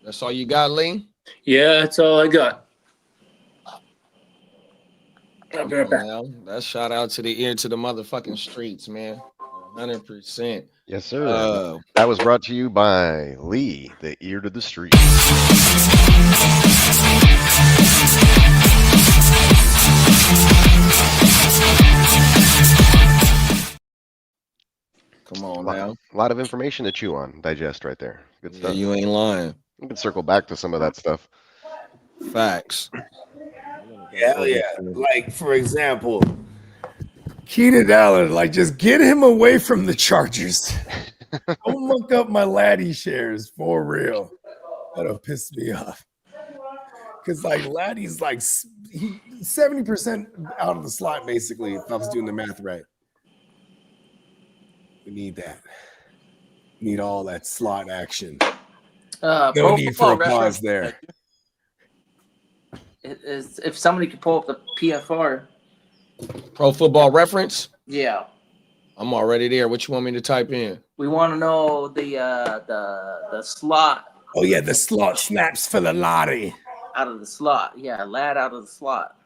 Speaker 6: That's all you got, Lee?
Speaker 3: Yeah, that's all I got. I'll be right back.
Speaker 6: Well, that's shout out to the ear to the motherfucking streets, man. 100%.
Speaker 4: Yes, sir. That was brought to you by Lee, the ear to the street.
Speaker 6: Come on now.
Speaker 4: A lot of information to chew on, digest right there. Good
Speaker 6: Yeah,
Speaker 4: stuff.
Speaker 6: you ain't lying.
Speaker 4: We can circle back to some of that stuff.
Speaker 6: Facts.
Speaker 2: Hell yeah. Like, for example, Keenan Allen, like, just get him away from the Chargers. Don't look up my Laddie shares for real. That'll piss me off. Because, like, Laddie's like 70% out of the slot, basically, if I was doing the math right. We need that. Need all that slot action. No need for a pause there.
Speaker 5: If somebody could pull up the PFR.
Speaker 6: Pro Football Reference?
Speaker 5: Yeah.
Speaker 6: I'm already there. What you want me to type in?
Speaker 5: We want to know the slot.
Speaker 2: Oh, yeah, the slot snaps for the Lottie.
Speaker 5: Out of the slot. Yeah, lad out of the slot.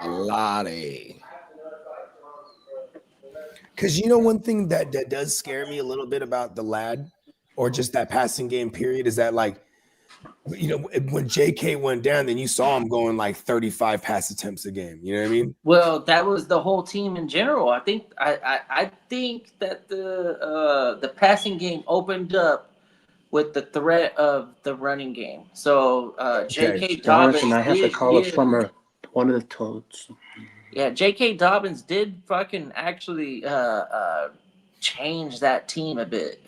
Speaker 6: Lottie.
Speaker 2: Because you know one thing that does scare me a little bit about the lad or just that passing game period is that, like, you know, when JK went down, then you saw him going like 35 pass attempts a game. You know what I mean?
Speaker 5: Well, that was the whole team in general. I think that the passing game opened up with the threat of the running game. So J.K. Dobbins.
Speaker 3: I have to call a plumber. One of the toads.
Speaker 5: Yeah, J.K. Dobbins did fucking actually change that team a bit.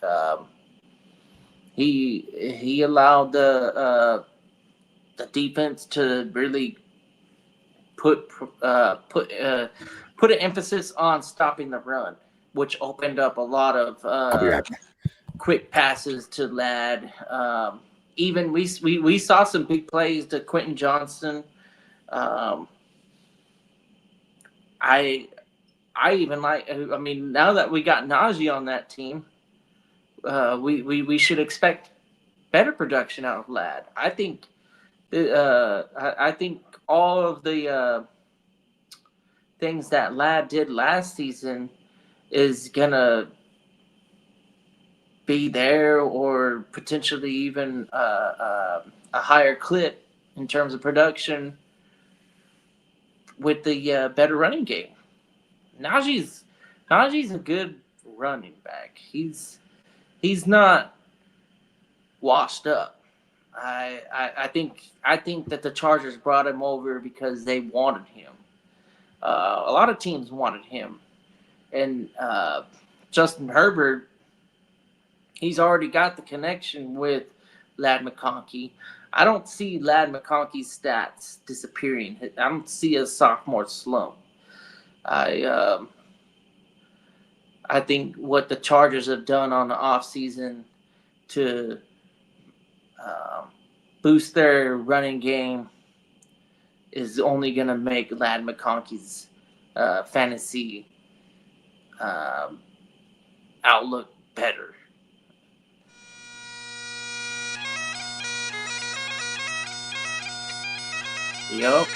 Speaker 5: He allowed the defense to really put an emphasis on stopping the run, which opened up a lot of
Speaker 2: I'll be right back.
Speaker 5: quick passes to Ladd. Even we saw some big plays to Quentin Johnston. I even like. I mean, now that we got Najee on that team, we should expect better production out of Ladd. I think. I think all of the things that Ladd did last season is gonna be there, or potentially even a higher clip in terms of production with the better running game. Najee's a good running back. He's not washed up. I think that the Chargers brought him over because they wanted him. A lot of teams wanted him, and Justin Herbert, he's already got the connection with Ladd McConkey. I don't see Ladd McConkey's stats disappearing. I don't see a sophomore slump. I think what the Chargers have done on the offseason to boost their running game is only going to make Ladd McConkey's fantasy outlook better. Yup.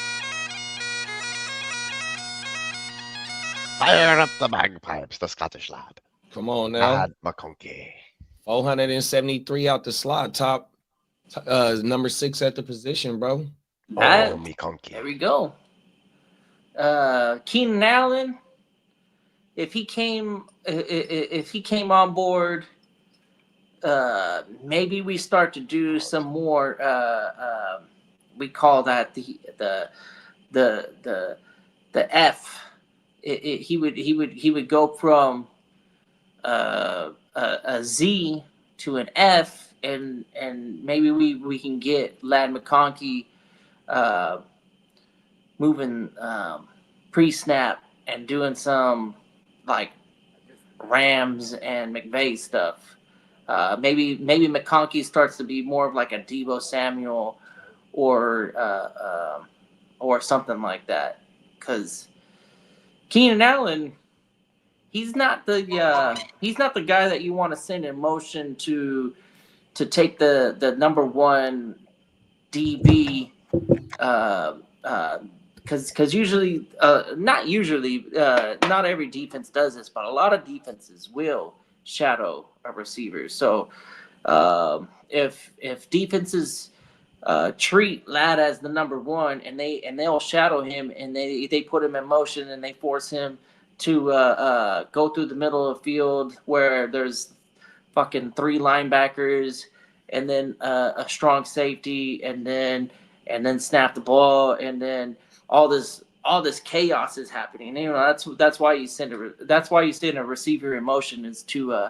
Speaker 4: Fire up the bagpipes, the Scottish lad.
Speaker 6: Come on now.
Speaker 4: Ladd McConkey.
Speaker 6: 473 out the slot, top number 6 at the position, bro.
Speaker 5: That-
Speaker 4: Oh, McConkey.
Speaker 5: There we go. Keenan Allen, if he came on board, maybe we start to do some more. We call that the F. He would go from a Z to an F, and maybe we can get Ladd McConkey moving pre-snap and doing some like Rams and McVay stuff. Maybe McConkey starts to be more of like a Deebo Samuel or something like that, because Keenan Allen, he's not the guy that you want to send in motion to take the number one DB, because usually, not every defense does this, but a lot of defenses will shadow a receiver. So if defenses treat Ladd as the number one, and they'll shadow him, and they put him in motion, and they force him to go through the middle of the field where there's fucking 3 linebackers and then a strong safety, and then snap the ball, and then all this chaos is happening. You know, that's why you send a receiver in motion, is to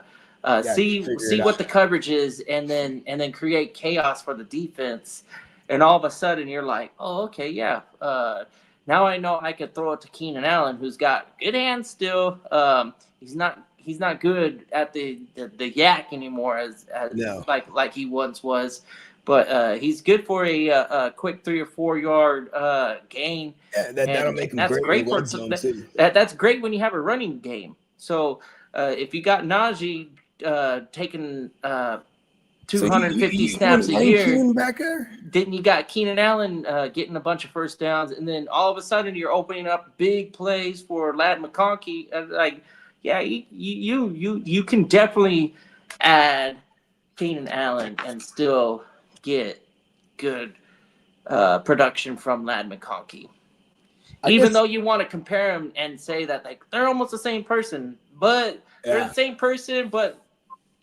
Speaker 5: see what the coverage is, and then create chaos for the defense. And all of a sudden you're like, oh, okay, yeah. Now I know I could throw it to Keenan Allen, who's got good hands still. He's not good at the yak anymore as
Speaker 2: No.
Speaker 5: like he once was, but he's good for a quick 3 or 4 yard gain.
Speaker 2: Yeah, that'll make him
Speaker 5: that's
Speaker 2: great
Speaker 5: great
Speaker 2: in
Speaker 5: for
Speaker 2: one zone too.
Speaker 5: that's great when you have a running game. So if you got Najee taking 250 snaps a year,
Speaker 2: back there.
Speaker 5: then you got Keenan Allen getting a bunch of first downs, and then all of a sudden you're opening up big plays for Ladd McConkey. You can definitely add Keenan Allen and still get good production from Ladd McConkey. Even though you want to compare them and say that like they're almost the same person, but they're the same person, but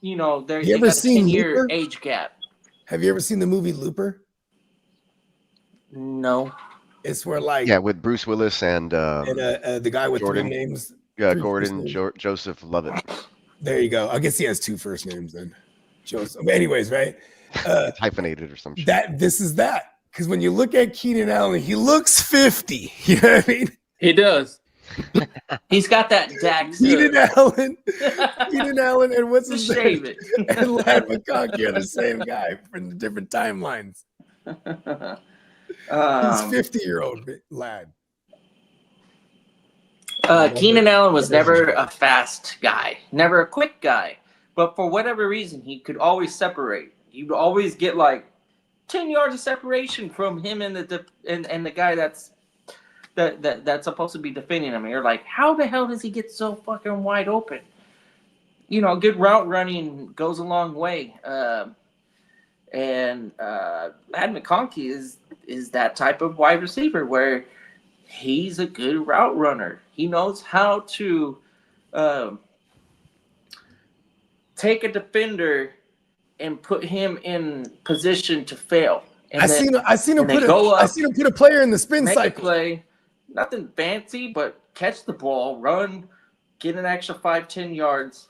Speaker 5: you know they got a 10-year age gap.
Speaker 2: Have you ever seen the movie Looper?
Speaker 5: No.
Speaker 2: It's where like
Speaker 4: with Bruce Willis and
Speaker 2: the guy with
Speaker 4: Jordan.
Speaker 2: 3 names.
Speaker 4: Gordon Joseph Lovett.
Speaker 2: There you go. I guess he has 2 first names then. Joseph. Anyways, right?
Speaker 4: It's hyphenated or some shit.
Speaker 2: This is that, Because when you look at Keenan Allen, he looks 50. You know what I mean?
Speaker 3: He does.
Speaker 5: He's got that Dax.
Speaker 2: Keenan Allen, and what's his
Speaker 5: Just shave
Speaker 2: name?
Speaker 5: it.
Speaker 2: And Lad McConkey are the same guy from the different timelines. He's 50-year-old lad.
Speaker 5: Keenan Allen was never a fast guy, never a quick guy. But for whatever reason, he could always separate. You'd always get like 10 yards of separation from him and the guy that's supposed to be defending him. And you're like, how the hell does he get so fucking wide open? You know, good route running goes a long way. And Lad McConkey is that type of wide receiver where he's a good route runner. He knows how to take a defender and put him in position to fail. And
Speaker 2: I seen him put a player in the spin
Speaker 5: make
Speaker 2: cycle.
Speaker 5: a play, nothing fancy, but catch the ball, run, get an extra 5-10 yards,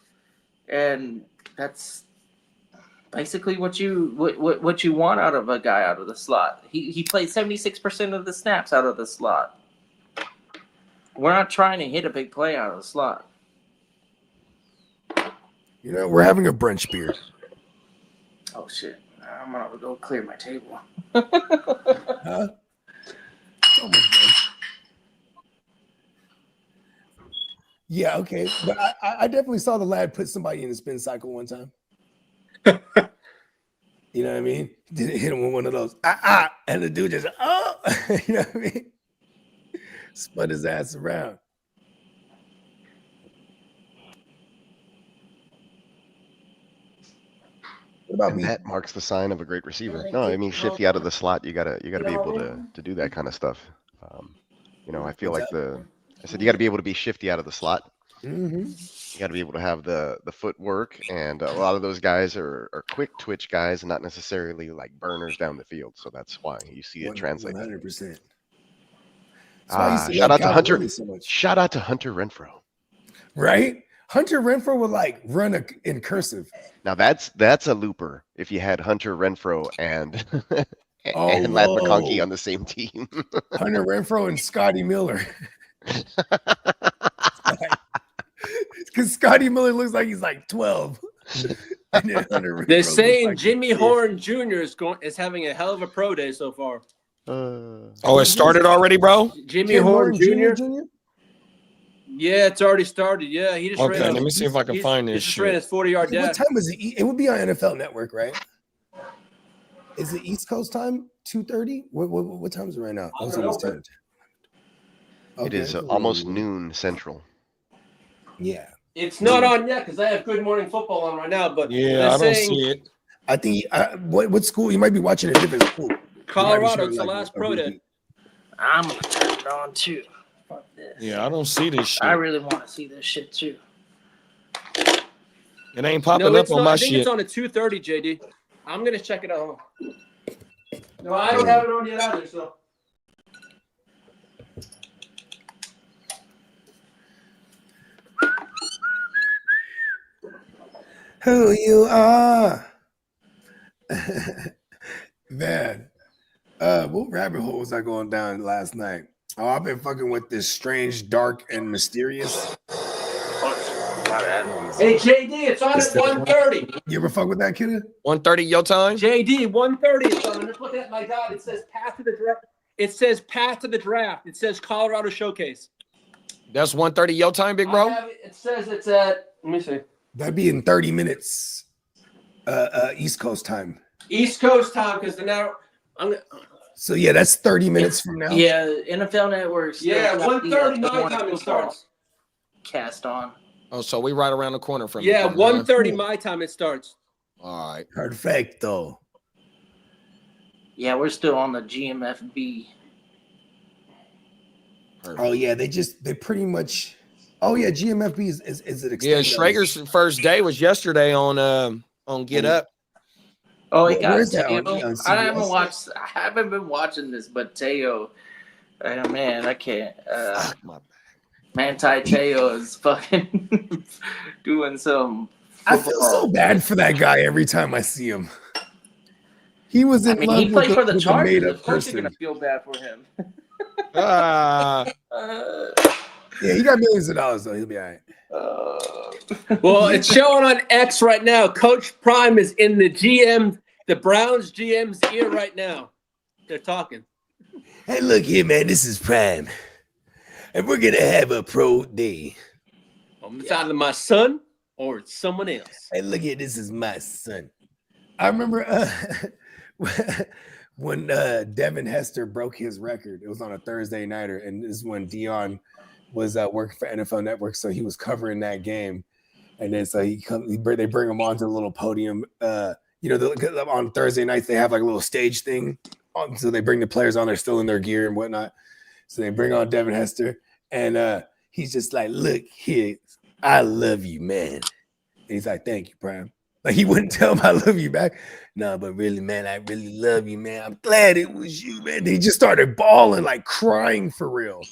Speaker 5: and that's basically what you want out of a guy out of the slot. He played 76% of the snaps out of the slot. We're not trying to hit a big play out of the slot.
Speaker 2: You know, we're having a brunch beer.
Speaker 5: Oh shit! I'm gonna go clear my table.
Speaker 2: Huh? It's almost done. Yeah, okay. But I definitely saw the lad put somebody in the spin cycle one time. You know what I mean? Didn't hit him with one of those, and the dude just, you know what I mean? Spun his ass around. What about
Speaker 4: And
Speaker 2: me?
Speaker 4: that marks the sign of a great receiver. No, I mean shifty out of the slot. You gotta be able to do that kind of stuff. You know, I feel like I said you got to be able to be shifty out of the slot.
Speaker 2: Mm-hmm.
Speaker 4: You got to be able to have the footwork, and a lot of those guys are quick twitch guys, and not necessarily like burners down the field. So that's why you see it translate.
Speaker 2: 100%.
Speaker 4: Shout out to Hunter. Shout out to Hunter Renfro.
Speaker 2: Right? Hunter Renfro would like run in cursive.
Speaker 4: Now that's a looper. If you had Hunter Renfro and and Lad
Speaker 2: whoa.
Speaker 4: McConkey on the same team.
Speaker 2: Hunter Renfro and Scotty Miller. Because Scotty Miller looks like he's like 12. And then Hunter Renfro
Speaker 3: They're
Speaker 2: looks
Speaker 3: saying
Speaker 2: like
Speaker 3: Jimmy
Speaker 2: he's
Speaker 3: Horn Jr. is having a hell of a pro day so far.
Speaker 6: Oh, it started already, bro?
Speaker 3: Jimmy
Speaker 2: Ken
Speaker 3: Horn Jr.
Speaker 2: Jr.
Speaker 3: Yeah, it's already started. Yeah, he just
Speaker 6: Okay,
Speaker 3: ran.
Speaker 6: let me see if I can find
Speaker 3: He
Speaker 6: this
Speaker 3: just ran
Speaker 6: shit.
Speaker 3: his 40-yard
Speaker 2: What
Speaker 3: dash.
Speaker 2: time is it? It would be on NFL Network, right? Is it East Coast time? 2:30? What time is it right now? Oh, it's almost 10.
Speaker 4: It is almost noon central.
Speaker 2: Yeah.
Speaker 3: It's not on yet because I have Good Morning Football on right now. But
Speaker 6: Yeah,
Speaker 3: they're
Speaker 6: I don't
Speaker 3: saying
Speaker 6: see it.
Speaker 2: I think what school? You might be watching a different school.
Speaker 3: Colorado.
Speaker 2: You
Speaker 3: It's
Speaker 2: might
Speaker 3: the
Speaker 2: be showing,
Speaker 3: last
Speaker 2: a
Speaker 3: pro day.
Speaker 2: repeat.
Speaker 5: I'm gonna turn it on too. Fuck this.
Speaker 6: Yeah, I don't see this shit.
Speaker 5: I really want to see this shit too.
Speaker 6: It ain't popping
Speaker 3: No,
Speaker 6: up
Speaker 3: it's
Speaker 6: on
Speaker 3: not.
Speaker 6: my
Speaker 3: I think
Speaker 6: shit.
Speaker 3: it's on at 2:30, JD. I'm gonna check it out. No, I don't have it on yet either. So
Speaker 2: Who you are. Man. What rabbit hole was I going down last night? Oh, I've been fucking with this strange, dark, and mysterious.
Speaker 3: hey, JD, it's on at 1:30.
Speaker 2: You ever fuck with that, kid?
Speaker 6: 1:30 your time?
Speaker 3: JD, 1:30. It's on. I'm just looking at my god. It says path to the draft. It says path to the draft. It says Colorado Showcase.
Speaker 6: That's 1:30 your time, big bro?
Speaker 3: I have it says it's at. Let me see.
Speaker 2: That'd be in 30 minutes. East Coast time.
Speaker 3: East Coast time because now I'm gonna.
Speaker 2: So yeah, that's 30 minutes from now.
Speaker 5: Yeah, NFL Network. still
Speaker 3: Yeah,
Speaker 5: got the,
Speaker 3: 1:30 my
Speaker 5: morning
Speaker 3: time it
Speaker 5: football
Speaker 3: starts.
Speaker 5: Cast on.
Speaker 6: Oh, so we right around the corner from
Speaker 3: Yeah,
Speaker 6: each other, huh?
Speaker 3: 1:30 my time it starts.
Speaker 6: All right.
Speaker 2: Perfecto.
Speaker 5: Yeah, we're still on the GMFB.
Speaker 6: Perfect.
Speaker 2: Oh yeah, they pretty much. Oh yeah, GMFB is it?
Speaker 6: Yeah, Schrager's first day was yesterday on Get Up.
Speaker 5: Oh, he
Speaker 2: Where
Speaker 5: got
Speaker 2: is that on?
Speaker 5: Teo.
Speaker 2: On
Speaker 5: I haven't
Speaker 2: CBS?
Speaker 5: watched. I haven't been watching this, but Teo. Man, I can't.
Speaker 6: Fuck my
Speaker 5: Manti Teo is fucking doing some.
Speaker 2: I feel so bad for that guy every time I see him. He was in
Speaker 5: I mean,
Speaker 2: love
Speaker 5: he played for the
Speaker 2: with a
Speaker 5: Chargers.
Speaker 2: made-up
Speaker 5: Of course, you're
Speaker 2: person.
Speaker 5: gonna feel bad for him.
Speaker 2: Yeah, he got millions of dollars though. He'll be all right.
Speaker 3: Well, it's showing on X right now. Coach Prime is in the Browns GM's ear right now. They're talking.
Speaker 2: Hey, look here, man. This is Prime, and we're gonna have a pro day.
Speaker 3: It's either my son or it's someone else.
Speaker 2: Hey, look here. This is my son. I remember when Devin Hester broke his record. It was on a Thursday nighter, and this is when Dion was working for NFL Network, so he was covering that game. And then so they bring him onto the little podium. On Thursday nights they have like a little stage thing on, so they bring the players on. They're still in their gear and whatnot. So they bring on Devin Hester, and he's just like, "Look here, I love you, man." And he's like, "Thank you, Prime." Like he wouldn't tell him I love you back. No, but really, man, I really love you, man. I'm glad it was you, man. They just started bawling, like crying for real.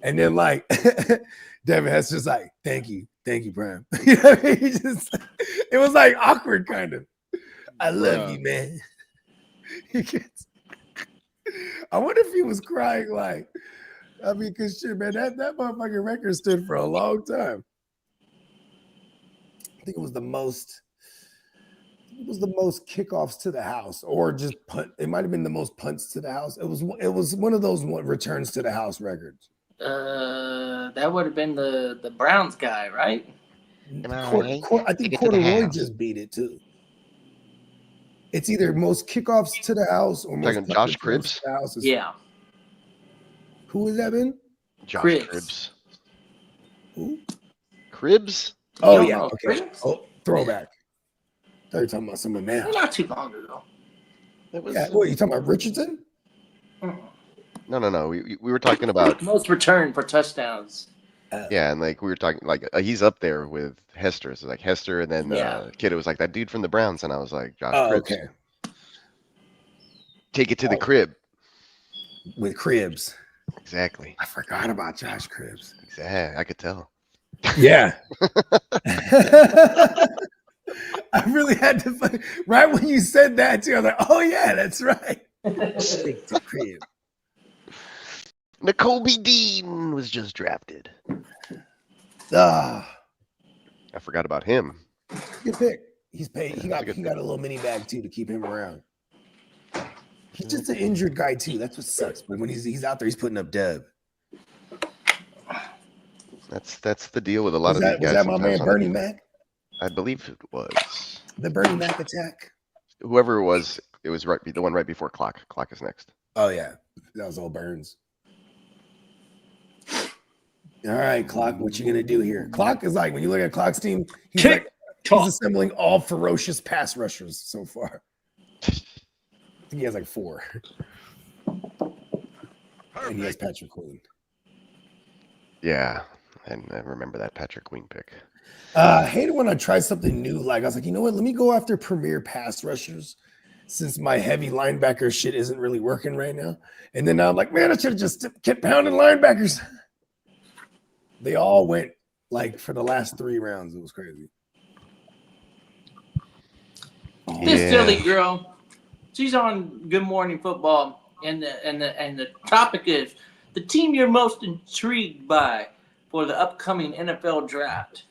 Speaker 2: And then like Devin Hester's like, thank you, Prime. You know what I mean? It was like awkward, kind of. I love you, man. I wonder if he was crying like, I mean, because shit, man, that motherfucking record stood for a long time. I think it was the most kickoffs to the house, or just punt. It might have been the most punts to the house. It was one of those returns to the house records.
Speaker 5: That would have been the Browns guy, right?
Speaker 2: I think Corduroy just beat it too. It's either most kickoffs to the house or most
Speaker 4: Talking Josh Cribbs?
Speaker 2: to the house.
Speaker 5: Yeah.
Speaker 2: Who has that been?
Speaker 4: Josh
Speaker 5: Cribbs.
Speaker 4: Cribbs.
Speaker 2: Who?
Speaker 4: Cribbs?
Speaker 2: Oh
Speaker 5: don't
Speaker 2: yeah.
Speaker 5: know
Speaker 2: Okay.
Speaker 5: Cribbs?
Speaker 2: Oh, throwback. I thought you were talking about someone now.
Speaker 5: Not too long ago.
Speaker 4: That was,
Speaker 2: Yeah. What, you talking about Richardson?
Speaker 4: No. We were talking about
Speaker 5: Most return for touchdowns.
Speaker 4: yeah, and like we were talking like he's up there with Hester. So like Hester, and then
Speaker 5: Yeah.
Speaker 4: Kiddo was like that dude from the Browns, and I was like Josh
Speaker 2: Oh,
Speaker 4: Cribbs.
Speaker 2: okay.
Speaker 4: Take it to the crib.
Speaker 2: With Cribbs.
Speaker 4: Exactly.
Speaker 2: I forgot about Josh Cribbs.
Speaker 4: Exactly. I could tell.
Speaker 2: Yeah. I really had to find, right when you said that too. I was like, oh yeah, that's right. Stick to crib.
Speaker 4: Nicole B. Dean was just drafted.
Speaker 2: Ah,
Speaker 4: I forgot about him.
Speaker 2: good pick. He's paid. He
Speaker 4: That's
Speaker 2: got
Speaker 4: a good
Speaker 2: a little mini bag too to keep him around. He's just an injured guy too. That's what sucks. But when he's out there, he's putting up dub.
Speaker 4: That's the deal with a lot
Speaker 2: Was
Speaker 4: of
Speaker 2: that,
Speaker 4: these
Speaker 2: was
Speaker 4: guys.
Speaker 2: that my
Speaker 4: sometimes
Speaker 2: man
Speaker 4: on
Speaker 2: Bernie
Speaker 4: the-
Speaker 2: Mac?
Speaker 4: I believe it was.
Speaker 2: The Bernie Mac attack.
Speaker 4: Whoever it was the one right before Clock. Clock is next.
Speaker 2: Oh yeah, that was all Burns. All right, Clock. What you gonna do here? Clock is like when you look at Clock's team, he's
Speaker 3: Kick,
Speaker 2: like
Speaker 3: toss.
Speaker 2: he's assembling all ferocious pass rushers so far. I think he has like 4. And he has Patrick Queen.
Speaker 4: Yeah, and I remember that Patrick Queen pick.
Speaker 2: I hate it when I try something new. Like I was like, you know what? Let me go after premier pass rushers, since my heavy linebacker shit isn't really working right now. And then now I'm like, man, I should have just kept pounding linebackers. They all went like for the last 3 rounds. It was crazy.
Speaker 5: This
Speaker 4: Yeah.
Speaker 5: silly girl, she's on Good Morning Football, and the topic is the team you're most intrigued by for the upcoming NFL draft.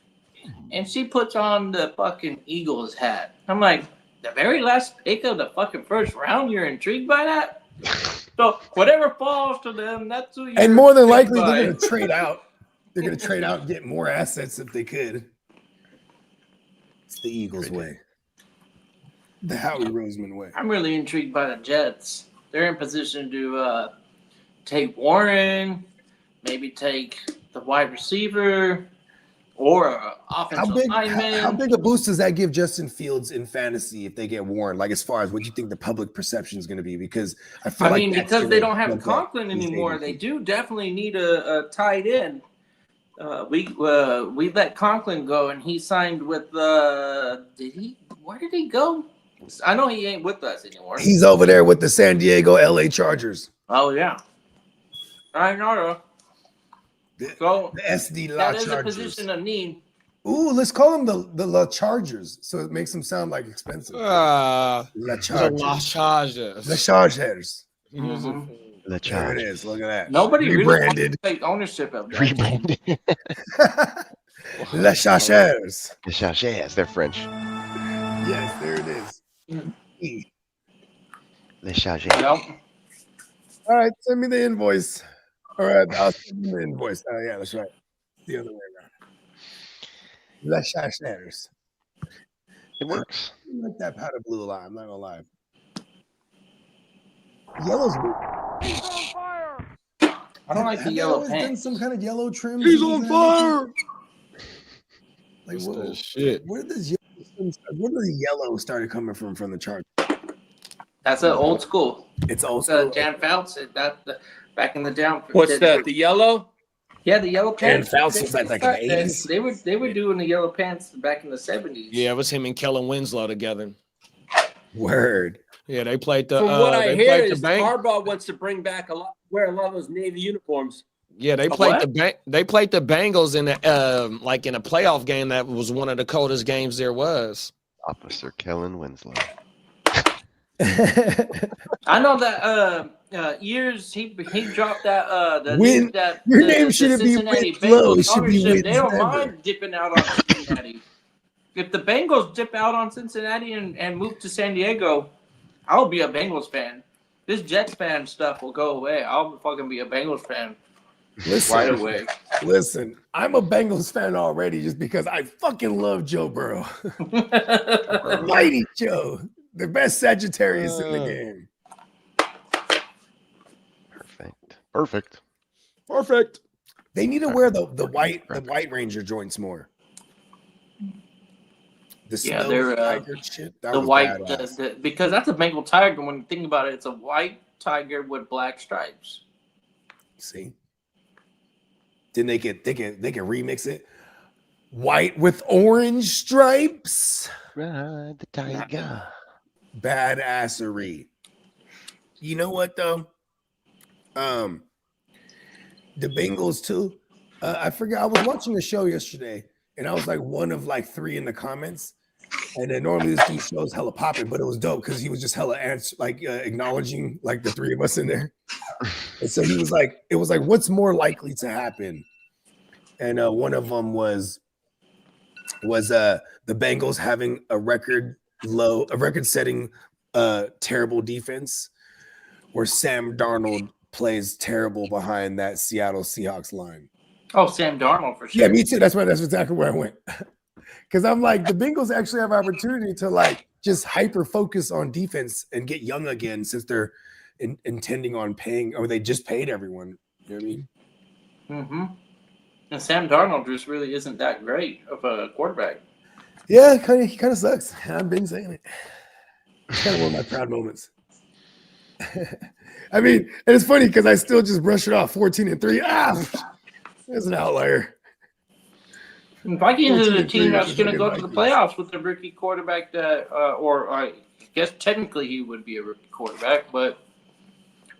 Speaker 5: And she puts on the fucking Eagles hat. I'm like, the very last pick of the fucking first round, you're intrigued by that? So whatever falls to them, that's who you're
Speaker 2: And more than
Speaker 5: intrigued
Speaker 2: likely,
Speaker 5: by.
Speaker 2: they're going to trade out. They're going to trade out and get more assets if they could. It's the Eagles' way. The Howie Roseman way.
Speaker 5: I'm really intrigued by the Jets. They're in position to take Warren, maybe take the wide receiver or offensive lineman.
Speaker 2: How big a boost does that give Justin Fields in fantasy if they get Warren? Like as far as what you think the public perception is going to be? Because I feel
Speaker 5: I mean,
Speaker 2: that's
Speaker 5: because they
Speaker 2: gonna
Speaker 5: don't have
Speaker 2: bump up
Speaker 5: Conklin
Speaker 2: his
Speaker 5: anymore,
Speaker 2: ADP.
Speaker 5: they do definitely need a tight end. We let Conklin go, and he signed with. Did he? Where did he go? I know he ain't with us anymore.
Speaker 2: He's over there with the San Diego LA Chargers.
Speaker 5: Oh yeah, I know. So
Speaker 2: The SD La
Speaker 5: that is a
Speaker 2: Chargers.
Speaker 5: position of need.
Speaker 2: Ooh, let's call them the La Chargers, so it makes them sound like expensive. La
Speaker 6: The
Speaker 2: Chargers.
Speaker 6: La Chargers.
Speaker 2: The Chargers.
Speaker 5: Mhm.
Speaker 4: The
Speaker 2: There it
Speaker 4: charge.
Speaker 2: is. Look at that.
Speaker 5: Nobody really wants
Speaker 2: Rebranded.
Speaker 5: to take ownership of that. team.
Speaker 4: Rebranded.
Speaker 2: La Chargers.
Speaker 4: The Chargers, they're French.
Speaker 2: Yes, there it is.
Speaker 4: The Chargers.
Speaker 5: Yep.
Speaker 2: All right, send me the invoice. All right, I'll send you the invoice. Oh, yeah, that's right. The other way around. La Chargers.
Speaker 4: It works.
Speaker 2: I like that powder blue lie. I'm not gonna lie. Yellow's weird.
Speaker 5: I don't like the
Speaker 2: Have they
Speaker 5: yellow
Speaker 2: always done
Speaker 5: pants.
Speaker 2: some kind of yellow trim.
Speaker 6: He's on fire.
Speaker 2: Like,
Speaker 6: What's
Speaker 2: whoa,
Speaker 6: that shit?
Speaker 2: where did the yellow started coming from the chart?
Speaker 5: That's an old school.
Speaker 2: It's also
Speaker 5: Jan Fouts. Back in the down.
Speaker 3: What's that? The yellow?
Speaker 5: Yeah, the yellow
Speaker 2: Jan
Speaker 5: pants.
Speaker 2: Fouts was like in the 80s.
Speaker 5: They were doing the yellow pants back in the 70s.
Speaker 6: Yeah, it was him and Kellen Winslow together.
Speaker 2: Word.
Speaker 6: Yeah, they played the.
Speaker 3: From what I
Speaker 6: they
Speaker 3: hear
Speaker 6: played
Speaker 3: is Harbaugh wants to bring back wear a lot of those Navy uniforms.
Speaker 6: Yeah, they played they played the Bengals in the like in a playoff game that was one of the coldest games there was.
Speaker 4: Officer Kellen Winslow.
Speaker 5: I know that years he dropped that
Speaker 2: Your name shouldn't be Winslow, it should be
Speaker 5: ownership. They don't
Speaker 2: Winslow.
Speaker 5: mind dipping out on Cincinnati. If the Bengals dip out on Cincinnati and move to San Diego, I'll be a Bengals fan. This Jets fan stuff will go away. I'll fucking be a Bengals fan right away.
Speaker 2: Listen, I'm a Bengals fan already just because I fucking love Joe Burrow. Mighty Joe, the best Sagittarius in the game.
Speaker 4: Perfect.
Speaker 2: They need to wear the white Ranger joints more. The
Speaker 5: Yeah,
Speaker 2: snow
Speaker 5: they're,
Speaker 2: tiger shit. That
Speaker 5: The
Speaker 2: was
Speaker 5: white,
Speaker 2: badass.
Speaker 5: because that's a Bengal tiger. When you think about it, it's a white tiger with black stripes.
Speaker 2: See, then they can remix it. White with orange stripes.
Speaker 4: Ride the tiger.
Speaker 2: Badassery. You know what though? The Bengals too. I forgot. I was watching a show yesterday, and I was like one of like 3 in the comments. And then normally this dude shows hella popping, but it was dope because he was just hella acknowledging like the 3 of us in there. And so he was like, it was like, what's more likely to happen? And one of them was the Bengals having a record-setting terrible defense, or Sam Darnold plays terrible behind that Seattle Seahawks line.
Speaker 5: Oh, Sam Darnold for sure.
Speaker 2: Yeah, me too. That's exactly where I went. Because I'm like, the Bengals actually have opportunity to like just hyper focus on defense and get young again, since they're intending on paying, or they just paid everyone. You know what I mean?
Speaker 5: Mm-hmm. And Sam Darnold just really isn't that great of a quarterback.
Speaker 2: Yeah, he kind of sucks. I've been saying it. It's kind of one of my proud moments. I mean, and it's funny because I still just brush it off. 14-3. That's an outlier.
Speaker 5: And Vikings is a team that's going to go to the playoffs with a rookie quarterback that, or I guess technically he would be a rookie quarterback, but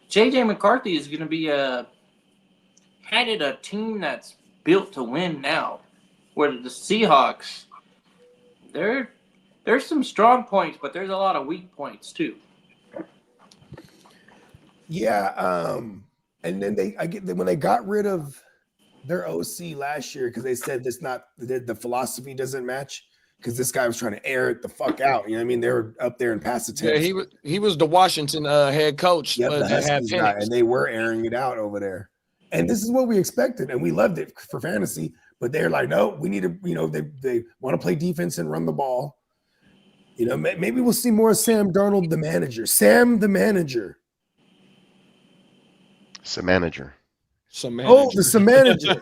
Speaker 5: J.J. McCarthy is going to be headed a team that's built to win now, where the Seahawks, there's some strong points, but there's a lot of weak points too.
Speaker 2: Yeah, and then when they got rid of their OC last year because they said the philosophy doesn't match, because this guy was trying to air it the fuck out. You know what I mean? They were up there in pass attempts.
Speaker 6: Yeah, he was the Washington head coach.
Speaker 2: Yep, the Huskies guy, and they were airing it out over there. And this is what we expected, and we loved it for fantasy. But they're like, no, we need to. You know, they want to play defense and run the ball. You know, maybe we'll see more of Sam Darnold, the manager. Sam, the manager.
Speaker 4: Some manager.
Speaker 2: Oh, the some manager.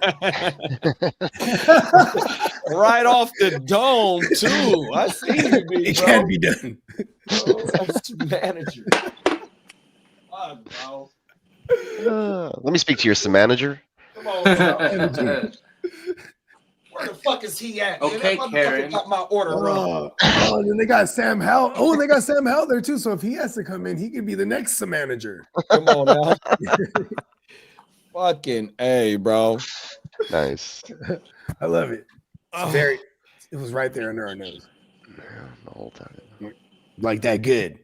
Speaker 6: Right off the dome, too. I see you, big
Speaker 2: It
Speaker 6: bro.
Speaker 2: can be done.
Speaker 6: Manager. Fuck, bro.
Speaker 4: Let me speak to your some manager.
Speaker 6: Come on, bro. Where the fuck is he at?
Speaker 5: Okay,
Speaker 6: Man, that motherfucker
Speaker 5: Karen.
Speaker 6: got my order wrong.
Speaker 2: And then they got Sam Howell. Oh, and they got Sam Howell there too. So if he has to come in, he could be the next manager.
Speaker 6: Come on now. Fucking A, bro.
Speaker 4: Nice.
Speaker 2: I love it.
Speaker 6: Oh.
Speaker 2: It was right there under our nose,
Speaker 4: Yeah, the whole time.
Speaker 2: like that good.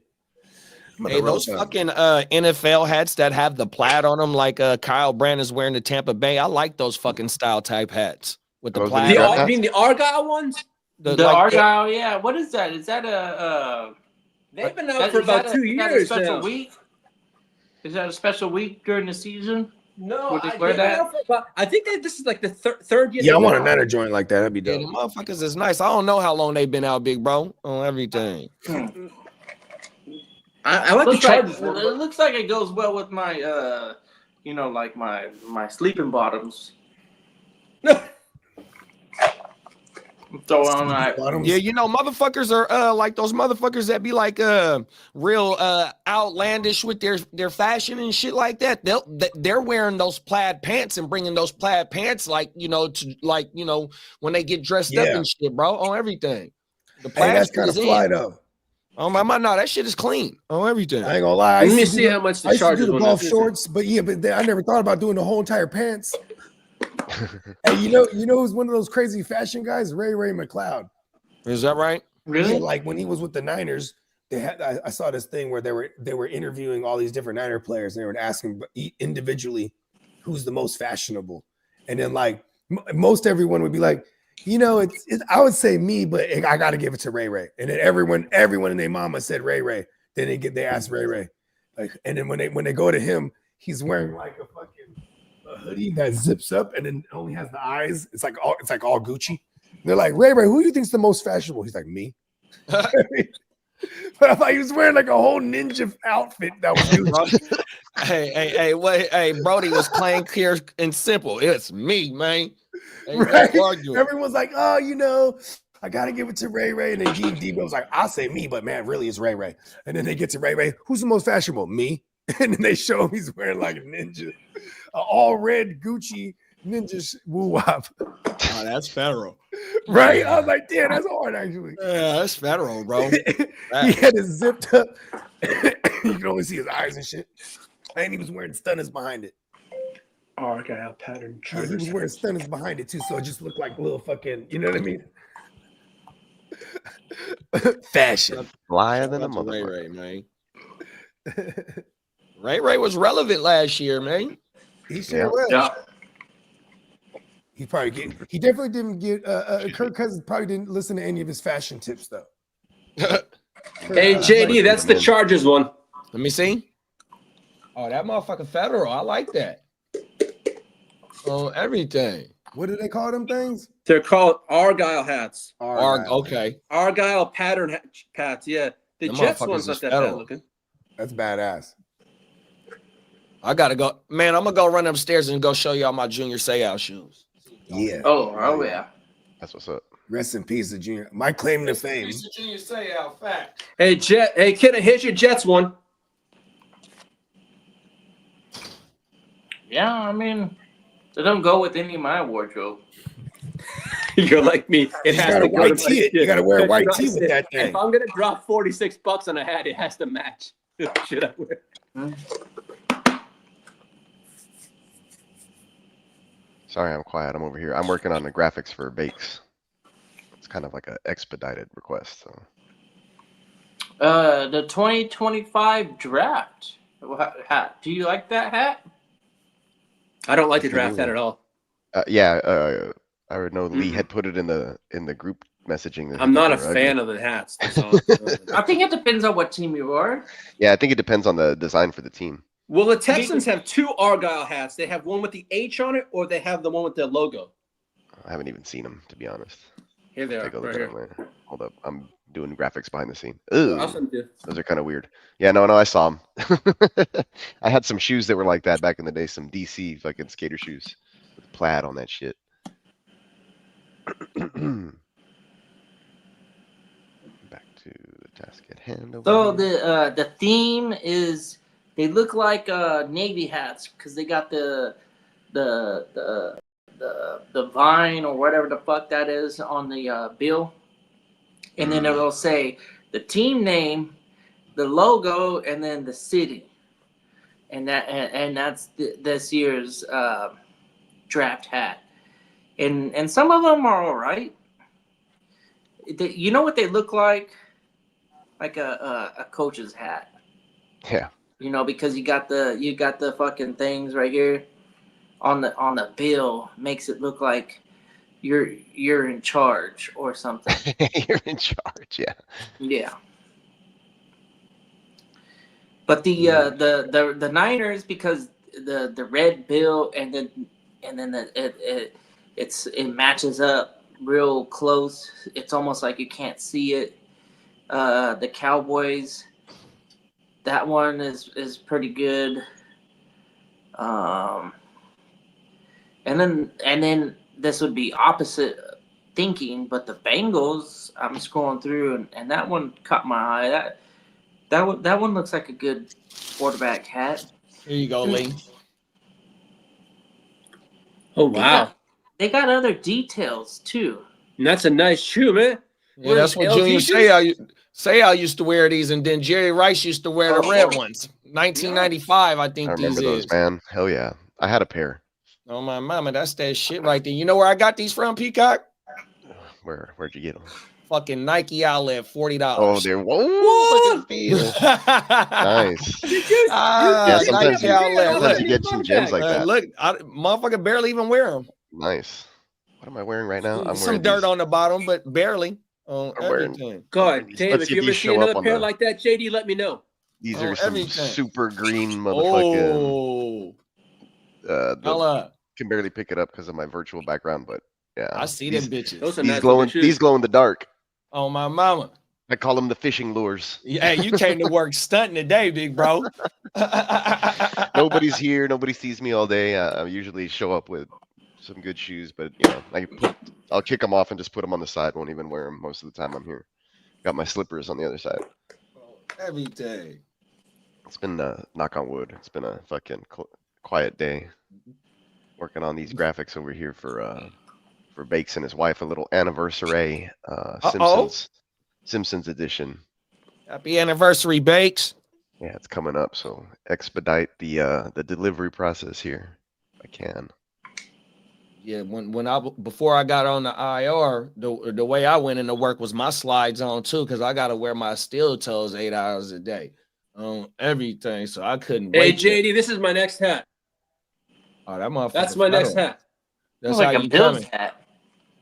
Speaker 2: I'm about
Speaker 6: Hey,
Speaker 2: to roll
Speaker 6: those
Speaker 2: some.
Speaker 6: fucking NFL hats that have the plaid on them, like Kyle Brandon's wearing the Tampa Bay. I like those fucking style type hats with the
Speaker 4: Those are the
Speaker 6: plaid.
Speaker 4: draft
Speaker 6: on
Speaker 3: You
Speaker 6: it.
Speaker 3: mean the Argyle ones?
Speaker 6: The,
Speaker 5: The
Speaker 6: like,
Speaker 5: Argyle, yeah. What is that? Is that a
Speaker 3: They've been out
Speaker 5: that-
Speaker 3: for
Speaker 5: is that
Speaker 3: about
Speaker 5: a-
Speaker 3: 2
Speaker 5: is that a
Speaker 3: years
Speaker 5: special
Speaker 3: now.
Speaker 5: week? Is that a special week during the season?
Speaker 3: No,
Speaker 5: Would they
Speaker 3: I,
Speaker 5: wear
Speaker 3: they've been
Speaker 5: that?
Speaker 3: out for about, I think this is like the third year.
Speaker 2: Yeah, I
Speaker 3: they've
Speaker 2: want a
Speaker 3: been out.
Speaker 2: Niner joint like that. That'd be
Speaker 6: yeah,
Speaker 2: dope.
Speaker 6: the motherfuckers is nice. I don't know how long they've been out, big bro, on everything.
Speaker 3: I like the
Speaker 5: Looks like,
Speaker 3: Chargers
Speaker 5: it
Speaker 3: one. but-
Speaker 5: looks like it goes well with my like my sleeping bottoms. Throw on that.
Speaker 2: Bottoms.
Speaker 6: Yeah, you know, motherfuckers are like those motherfuckers that be like real outlandish with their fashion and shit like that. They're wearing those plaid pants and bringing those plaid pants like to when they get dressed up
Speaker 2: Yeah.
Speaker 6: and shit, bro, on everything. The
Speaker 2: Hey,
Speaker 6: plaid
Speaker 2: that's
Speaker 6: shit
Speaker 2: kind of
Speaker 6: is
Speaker 2: fly
Speaker 6: in.
Speaker 2: though.
Speaker 6: Oh my, no, that shit is clean on everything.
Speaker 2: I ain't gonna lie. I
Speaker 3: Let me
Speaker 2: used to
Speaker 3: see
Speaker 2: do
Speaker 3: how much
Speaker 2: I
Speaker 3: the
Speaker 2: used to do
Speaker 3: Chargers
Speaker 2: the
Speaker 3: one
Speaker 2: golf
Speaker 3: is.
Speaker 2: shorts, but yeah, I never thought about doing the whole entire pants. Hey, you know who's one of those crazy fashion guys? Ray McLeod.
Speaker 6: Is that right?
Speaker 5: Really?
Speaker 2: Yeah, like when he was with the Niners, they had I saw this thing where they were interviewing all these different Niner players, and they were asking individually who's the most fashionable, and then like most everyone would be like, I would say me, but I got to give it to Ray, and then everyone and their mama said Ray. Then they asked Ray, like, and then when they go to him, he's wearing like a hoodie that zips up and then only has the eyes. It's like all Gucci. They're like, Ray, who do you think's the most fashionable? He's like, me. But I thought he was wearing like a whole ninja outfit that was Gucci.
Speaker 6: Hey, Brody was plain, clear, and simple. It's me, man. Ain't
Speaker 2: Right?
Speaker 6: no arguing.
Speaker 2: Everyone's like, oh, I gotta give it to Ray. And then Gene Debo's like, I'll say me, but man, really it's Ray. And then they get to Ray. Who's the most fashionable? Me. And then they show him he's wearing like a ninja, all red Gucci ninja woo wop.
Speaker 6: Oh, that's federal.
Speaker 2: Right? I was like, damn, that's hard actually.
Speaker 6: Yeah, that's federal, bro.
Speaker 2: He had it zipped up. You can only see his eyes and shit. And he was wearing stunners behind it.
Speaker 3: Argyle pattern
Speaker 2: Yeah, he was wearing stunners behind it too, so it just looked like little fucking, you know what I mean? Fashion.
Speaker 4: Flyer than a
Speaker 6: Shout out to
Speaker 4: motherfucker.
Speaker 6: man. Ray was relevant last year, man.
Speaker 2: He sure
Speaker 4: Yeah.
Speaker 2: was.
Speaker 5: Yeah.
Speaker 2: He definitely didn't get Kirk Cousins probably didn't listen to any of his fashion tips though.
Speaker 3: Hey, JD, that's the Chargers one.
Speaker 6: Let me see. Oh, that motherfucking federal. I like that. On everything.
Speaker 2: What do they call them things?
Speaker 3: They're called Argyle hats.
Speaker 6: Okay.
Speaker 3: Argyle pattern hats. Yeah, the
Speaker 6: Them
Speaker 3: Jets
Speaker 6: motherfuckers
Speaker 3: one's not
Speaker 6: is
Speaker 3: that bad
Speaker 6: federal.
Speaker 3: looking.
Speaker 2: That's badass.
Speaker 6: I gotta go. Man, I'm gonna go run upstairs and go show y'all my junior Seau shoes.
Speaker 2: Yeah.
Speaker 5: Oh yeah.
Speaker 4: That's what's up.
Speaker 2: Rest in peace, the junior. My claim to fame.
Speaker 6: Junior Seau, fact.
Speaker 3: Hey, kid, here's your Jets one.
Speaker 5: Yeah, I mean, they don't go with any of my wardrobe.
Speaker 3: You're like me. It
Speaker 2: You
Speaker 3: has
Speaker 2: got
Speaker 3: to
Speaker 2: a
Speaker 3: go
Speaker 2: white
Speaker 3: to my
Speaker 2: tee.
Speaker 3: shit.
Speaker 2: You got to wear a white
Speaker 3: That's
Speaker 2: tee
Speaker 3: what I
Speaker 2: with
Speaker 3: said.
Speaker 2: that thing.
Speaker 3: If I'm gonna drop $46 on a hat, it has to match the shit I wear.
Speaker 4: Sorry, I'm quiet. I'm over here. I'm working on the graphics for Bakes. It's kind of like an expedited request. So
Speaker 5: The 2025 draft hat. Do you like that hat?
Speaker 3: I don't like the
Speaker 4: That's the
Speaker 3: draft
Speaker 4: new
Speaker 3: hat
Speaker 4: one.
Speaker 3: at all.
Speaker 4: I would know Lee had put it in the group messaging. that
Speaker 3: I'm not a
Speaker 4: they were
Speaker 3: fan
Speaker 4: ugly.
Speaker 3: of the hats. That's all.
Speaker 5: I think it depends on what team you are.
Speaker 4: Yeah, I think it depends on the design for the team.
Speaker 3: Well, the Texans have two Argyle hats. They have one with the H on it, or they have the one with the logo.
Speaker 4: I haven't even seen them, to be honest.
Speaker 3: Here they are,
Speaker 4: Take a look
Speaker 3: right
Speaker 4: at
Speaker 3: here.
Speaker 4: them later. Hold up, I'm doing graphics behind the scene. Ooh,
Speaker 3: I'll send you.
Speaker 4: those are kind of weird. Yeah, no, I saw them. I had some shoes that were like that back in the day. Some DC fucking skater shoes with plaid on that shit. Back to the task at hand. over
Speaker 5: So
Speaker 4: here.
Speaker 5: the theme is they look like Navy hats because they got the vine or whatever the fuck that is on the bill, and then it'll say the team name, the logo, and then the city, and that's this year's draft hat, and some of them are all right. You know what they look like? Like a coach's hat.
Speaker 4: Yeah.
Speaker 5: You know, because you got the fucking things right here on the bill, makes it look like you're in charge or something.
Speaker 4: You're in charge. Yeah.
Speaker 5: Yeah. But the Niners, because the red bill and then it matches up real close. It's almost like you can't see it. The Cowboys, that one is pretty good. And then this would be opposite thinking, but the Bengals, I'm scrolling through and that one caught my eye. That one looks like a good quarterback hat.
Speaker 6: Here you go, Lee.
Speaker 3: Oh wow,
Speaker 5: They got other details too.
Speaker 3: and that's a nice shoe, man.
Speaker 6: Yeah, that's what Junior Seau used to wear these, and then Jerry Rice used to wear the red ones. 1995, I think
Speaker 4: I
Speaker 6: these
Speaker 4: remember those,
Speaker 6: is.
Speaker 4: man. Hell yeah. I had a pair.
Speaker 6: Oh my mama, that's that shit right there. You know where I got these from, Peacock?
Speaker 4: Where'd you get them?
Speaker 6: Fucking Nike outlet, $40.
Speaker 4: Oh, they're whoa, look at these. Nice. Yeah, sometimes you get some gems like that.
Speaker 6: Look, motherfucker barely even wear them.
Speaker 4: Nice. What am I wearing right now? I'm
Speaker 6: Some
Speaker 4: wearing
Speaker 6: dirt
Speaker 4: these.
Speaker 6: on the bottom, but barely on
Speaker 4: I'm wearing-
Speaker 6: everything.
Speaker 3: God, Dave,
Speaker 4: Let's
Speaker 3: if
Speaker 4: see
Speaker 3: you
Speaker 4: if
Speaker 3: ever
Speaker 4: these
Speaker 3: see
Speaker 4: show
Speaker 3: another
Speaker 4: up on
Speaker 3: pair
Speaker 4: the-
Speaker 3: like that, JD, let me know.
Speaker 4: These
Speaker 6: Oh,
Speaker 4: are some
Speaker 6: everything.
Speaker 4: super green motherfucking.
Speaker 6: Oh,
Speaker 4: The,
Speaker 6: hella.
Speaker 4: can barely pick it up because of my virtual background, but yeah.
Speaker 6: I see
Speaker 4: these,
Speaker 6: them bitches.
Speaker 3: Those are
Speaker 4: These
Speaker 3: nice
Speaker 4: glowing.
Speaker 3: looking shoes.
Speaker 4: These glow in the dark.
Speaker 6: Oh my mama.
Speaker 4: I call them the fishing lures.
Speaker 6: Yeah, you came to work stunting today, big bro.
Speaker 4: Nobody's here. Nobody sees me all day. I usually show up with some good shoes, but I'll kick them off and just put them on the side. Won't even wear them most of the time I'm here. Got my slippers on the other side.
Speaker 6: Everything.
Speaker 4: It's been knock on wood. It's been a fucking quiet day. Working on these graphics over here for Bakes and his wife, a little anniversary Simpsons edition.
Speaker 6: Happy anniversary, Bakes.
Speaker 4: Yeah, it's coming up, so expedite the delivery process here. If I can.
Speaker 6: Yeah, before I got on the IR, the way I went into work was my slides on too, because I gotta wear my steel toes 8 hours a day on everything, so I couldn't
Speaker 3: Hey,
Speaker 6: wait.
Speaker 3: JD, this is my next hat.
Speaker 6: Oh, that motherfucker.
Speaker 3: That's my next hat.
Speaker 6: That's
Speaker 5: Looks
Speaker 6: how
Speaker 5: like a
Speaker 6: you
Speaker 5: Bills
Speaker 6: coming.
Speaker 5: hat.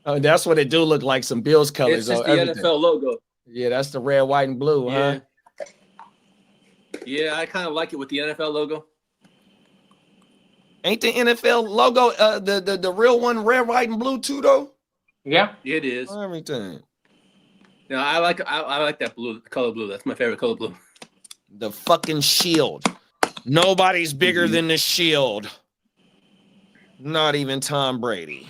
Speaker 6: Oh, that's what it do look like, some Bills
Speaker 3: It's
Speaker 6: colors
Speaker 3: just
Speaker 6: on
Speaker 3: the
Speaker 6: everything.
Speaker 3: NFL logo.
Speaker 6: Yeah, that's the red, white, and blue, huh?
Speaker 3: Yeah, I kind of like it with the NFL logo.
Speaker 6: Ain't the NFL logo the real one red, white, and blue too though?
Speaker 5: Yeah.
Speaker 3: It is.
Speaker 6: Everything.
Speaker 3: No, I like that blue color blue. That's my favorite color blue.
Speaker 6: The fucking shield. Nobody's bigger than the shield. Not even Tom Brady.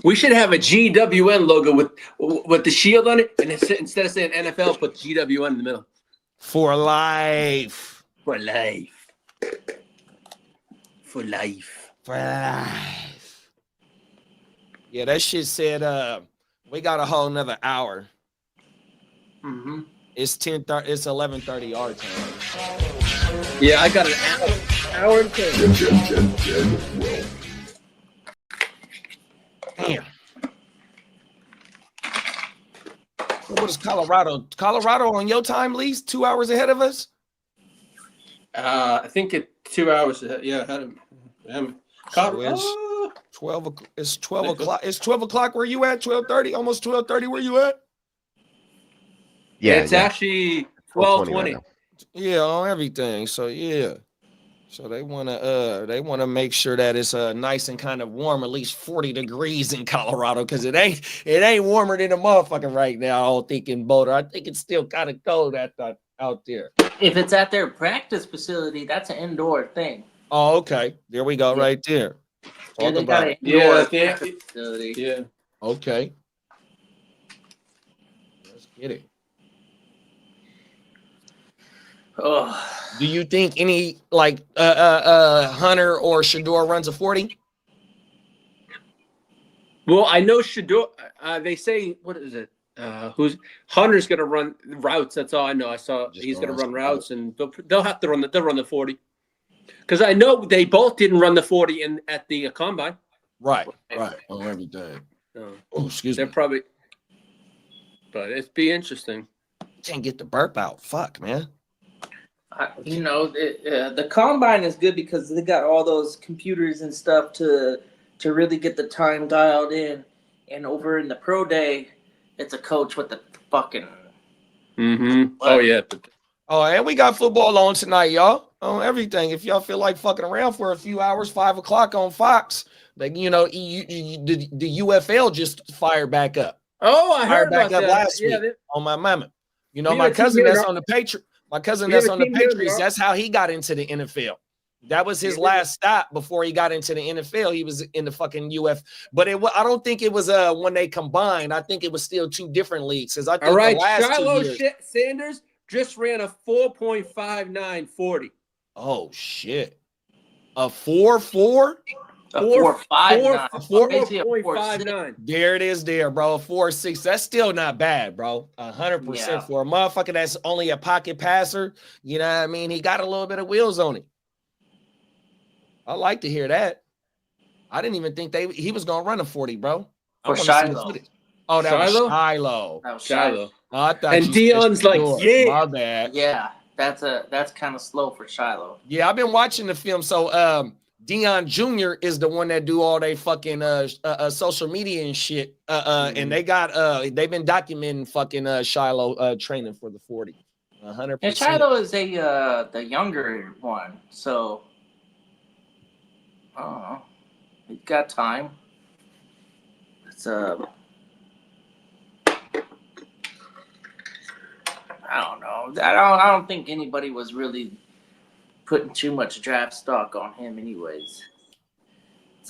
Speaker 3: We should have a GWN logo with the shield on it, and instead of saying NFL, put GWN in the middle.
Speaker 6: For life.
Speaker 3: For life. For life.
Speaker 6: For life. Yeah, that shit said we got a whole nother hour.
Speaker 5: Mm-hmm.
Speaker 6: It's 10:30. It's 11:30 our time.
Speaker 3: Yeah, I got an hour and 10.
Speaker 6: Damn. What is Colorado? Colorado on your time, Lee? 2 hours ahead of us?
Speaker 3: I think it 2 hours. Yeah, ahead of
Speaker 6: So it's 12. It's 12 o'clock. It's 12 o'clock where you at? 12:30? Almost 12:30 where you at?
Speaker 4: Yeah,
Speaker 3: it's actually 12:20.
Speaker 4: right now.
Speaker 6: Yeah, on everything. So yeah. So they wanna make sure that it's nice and kind of warm, at least 40 degrees in Colorado, because it ain't warmer than a motherfucker right now. I don't think in Boulder. I think it's still kind of cold out there.
Speaker 5: If it's at their practice facility, that's an indoor thing.
Speaker 6: Oh, okay. There we go,
Speaker 5: Yeah.
Speaker 6: right there.
Speaker 5: Yeah,
Speaker 6: Talk
Speaker 5: they
Speaker 6: about
Speaker 5: got
Speaker 6: it.
Speaker 5: an indoor
Speaker 3: Yeah,
Speaker 5: practice facility.
Speaker 3: Yeah.
Speaker 6: Okay. Let's get it.
Speaker 5: Oh,
Speaker 6: Do you think any Hunter or Shador runs a 40?
Speaker 3: Well, I know Shador. They say, what is it? Who's Hunter's gonna run routes? That's all I know. I saw
Speaker 6: Just
Speaker 3: he's gonna
Speaker 6: gonna
Speaker 3: run routes, and they'll have to run the 40. Because I know they both didn't run the 40 at the combine.
Speaker 6: Right. On everything.
Speaker 3: So
Speaker 6: Oh, excuse
Speaker 3: they're
Speaker 6: me.
Speaker 3: probably but it'd be interesting.
Speaker 6: Can't get the burp out. Fuck, man.
Speaker 5: The combine is good because they got all those computers and stuff to really get the time dialed in. And over in the pro day, it's a coach with the fucking.
Speaker 3: Mm-hmm. Oh yeah.
Speaker 6: Oh, and we got football on tonight, y'all. On everything. If y'all feel like fucking around for a few hours, 5 o'clock on Fox, like the UFL just fired back up.
Speaker 3: Oh, I heard
Speaker 6: Fired back
Speaker 3: about
Speaker 6: up
Speaker 3: that.
Speaker 6: last week on my mama.
Speaker 3: We
Speaker 6: My
Speaker 3: have a
Speaker 6: cousin
Speaker 3: team here
Speaker 6: that's
Speaker 3: in
Speaker 6: on the Patriots. My cousin
Speaker 3: We
Speaker 6: that's
Speaker 3: have a
Speaker 6: on the
Speaker 3: team here in
Speaker 6: Patriots.
Speaker 3: Ar-
Speaker 6: That's how he got into the NFL. That was his
Speaker 3: Yeah.
Speaker 6: last stop before he got into the NFL. He was in the fucking UF, but I don't think it was when they combined. I think it was still two different leagues. Because I think
Speaker 3: All right,
Speaker 6: the last 2
Speaker 3: Shiloh
Speaker 6: years.
Speaker 3: Sanders just ran a 4.5940.
Speaker 6: Oh shit! A 4.4.
Speaker 5: A 4.59. Basically a 4.6.
Speaker 3: 4.59.
Speaker 6: There it is, there, bro. 4.6. That's still not bad, bro. 100%
Speaker 5: Yeah.
Speaker 6: for a motherfucker that's only a pocket passer. You know what I mean? He got a little bit of wheels on it. I like to hear that. I didn't even think he was gonna run a 40, bro. I
Speaker 5: For
Speaker 6: wanna see the
Speaker 5: Shiloh.
Speaker 6: footage. Oh, that was
Speaker 3: Shiloh?
Speaker 6: Shiloh.
Speaker 5: That was
Speaker 3: Shiloh.
Speaker 6: Oh, I thought
Speaker 3: And
Speaker 6: you
Speaker 3: Dion's
Speaker 6: said
Speaker 3: like,
Speaker 6: Shador.
Speaker 3: yeah.
Speaker 6: My bad.
Speaker 5: Yeah, that's kind of slow for Shiloh.
Speaker 6: Yeah, I've been watching the film. So Dion Jr. is the one that do all they fucking social media and shit. And they've been documenting fucking Shiloh training for the 40. 100%.
Speaker 5: And Shiloh is the younger one, so I don't know. He's got time. It's I don't know. I don't think anybody was really putting too much draft stock on him, anyways. It's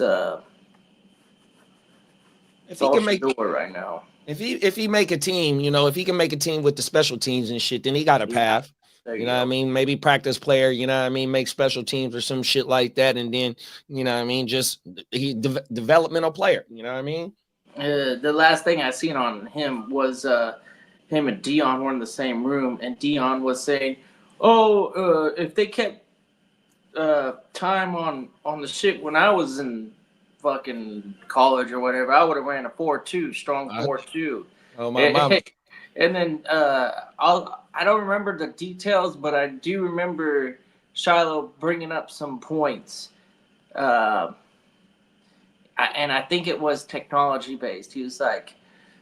Speaker 6: if he
Speaker 5: all
Speaker 6: can make
Speaker 5: Shador right now.
Speaker 6: if he make a team, if he can make a team with the special teams and shit, then he got a path.
Speaker 5: There
Speaker 6: You know what I mean? Maybe practice player, you know what I mean? Make special teams or some shit like that. And then, you know what I mean? Just developmental player, you know what I mean?
Speaker 5: The last thing I seen on him was him and Dion were in the same room, and Dion was saying, "Oh, if they kept time on the shit when I was in fucking college or whatever, I would have ran a 4.2, strong 4.2."
Speaker 6: Oh my mama.
Speaker 5: And then I don't remember the details, but I do remember Shiloh bringing up some points. And I think it was technology based. He was like,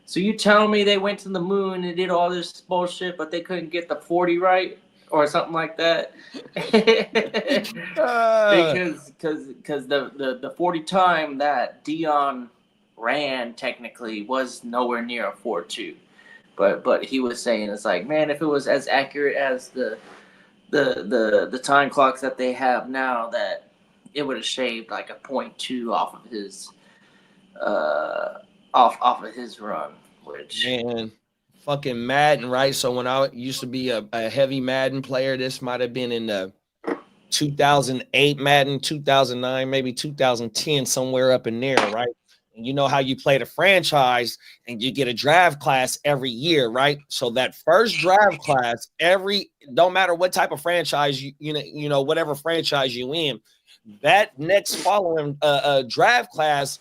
Speaker 5: "So you telling me they went to the moon and did all this bullshit, but they couldn't get the 40 right?" Or something like that. Because the 40 time that Dion ran technically was nowhere near a 4.2. But he was saying, it's like, man, if it was as accurate as the time clocks that they have now, that it would have shaved like a 0.2 off of his off of his run, which
Speaker 6: Man, fucking Madden, right? So when I used to be a heavy Madden player, this might have been in the 2008 Madden, 2009, maybe 2010, somewhere up in there, right? And you know how you play the franchise and you get a draft class every year, right? So that first draft class, don't matter what type of franchise you know, whatever franchise you in, that next following draft class,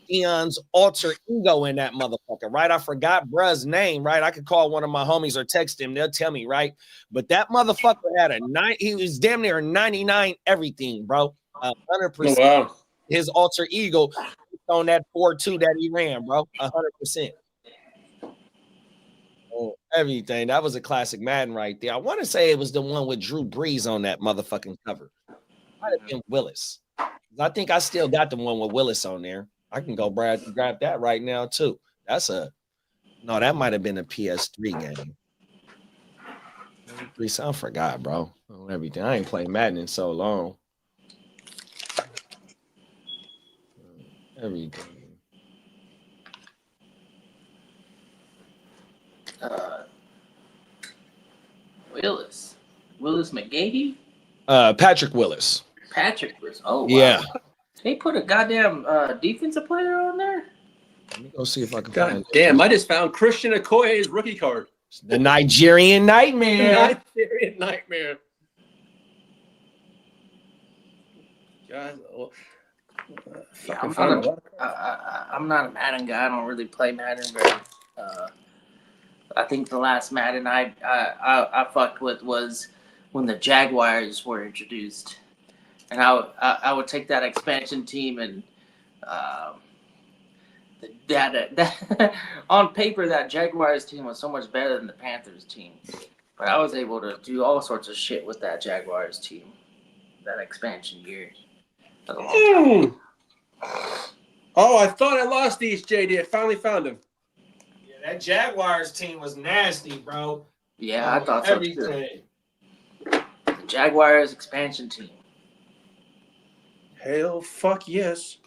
Speaker 6: Dion's alter ego in that motherfucker, right? I forgot bruh's name, right? I could call one of my homies or text him. They'll tell me, right? But that motherfucker had he was damn near 99 everything, bro. 100%.
Speaker 3: Oh, wow.
Speaker 6: His alter ego on that 4.2 that he ran, bro. 100%. Oh, everything. That was a classic Madden right there. I want to say it was the one with Drew Brees on that motherfucking cover. Might have been Willis. I think I still got the one with Willis on there. I can go grab that right now too. That might have been a PS3 game. I forgot, bro. Everything. I ain't played Madden in so long. Everything.
Speaker 5: Willis McGahee?
Speaker 6: Patrick Willis.
Speaker 5: Patrick Willis. Oh, wow.
Speaker 6: Yeah.
Speaker 5: They put a goddamn defensive player on there?
Speaker 6: Let me go see if I can
Speaker 3: God
Speaker 6: find
Speaker 3: damn, I just found Christian Okoye's rookie card.
Speaker 6: the Nigerian Nightmare.
Speaker 3: Nigerian Nightmare. God,
Speaker 5: Yeah, I'm not a Madden guy. I don't really play Madden very I think the last Madden I fucked with was when the Jaguars were introduced, and I would take that expansion team and that on paper that Jaguars team was so much better than the Panthers team, but I was able to do all sorts of shit with that Jaguars team, that expansion year. That was a long time.
Speaker 3: Oh, I thought I lost these, JD. I finally found them.
Speaker 6: Yeah, that Jaguars team was nasty, bro.
Speaker 5: Yeah, I thought so too.
Speaker 6: Everything.
Speaker 5: The Jaguars expansion team.
Speaker 3: Hell, fuck yes.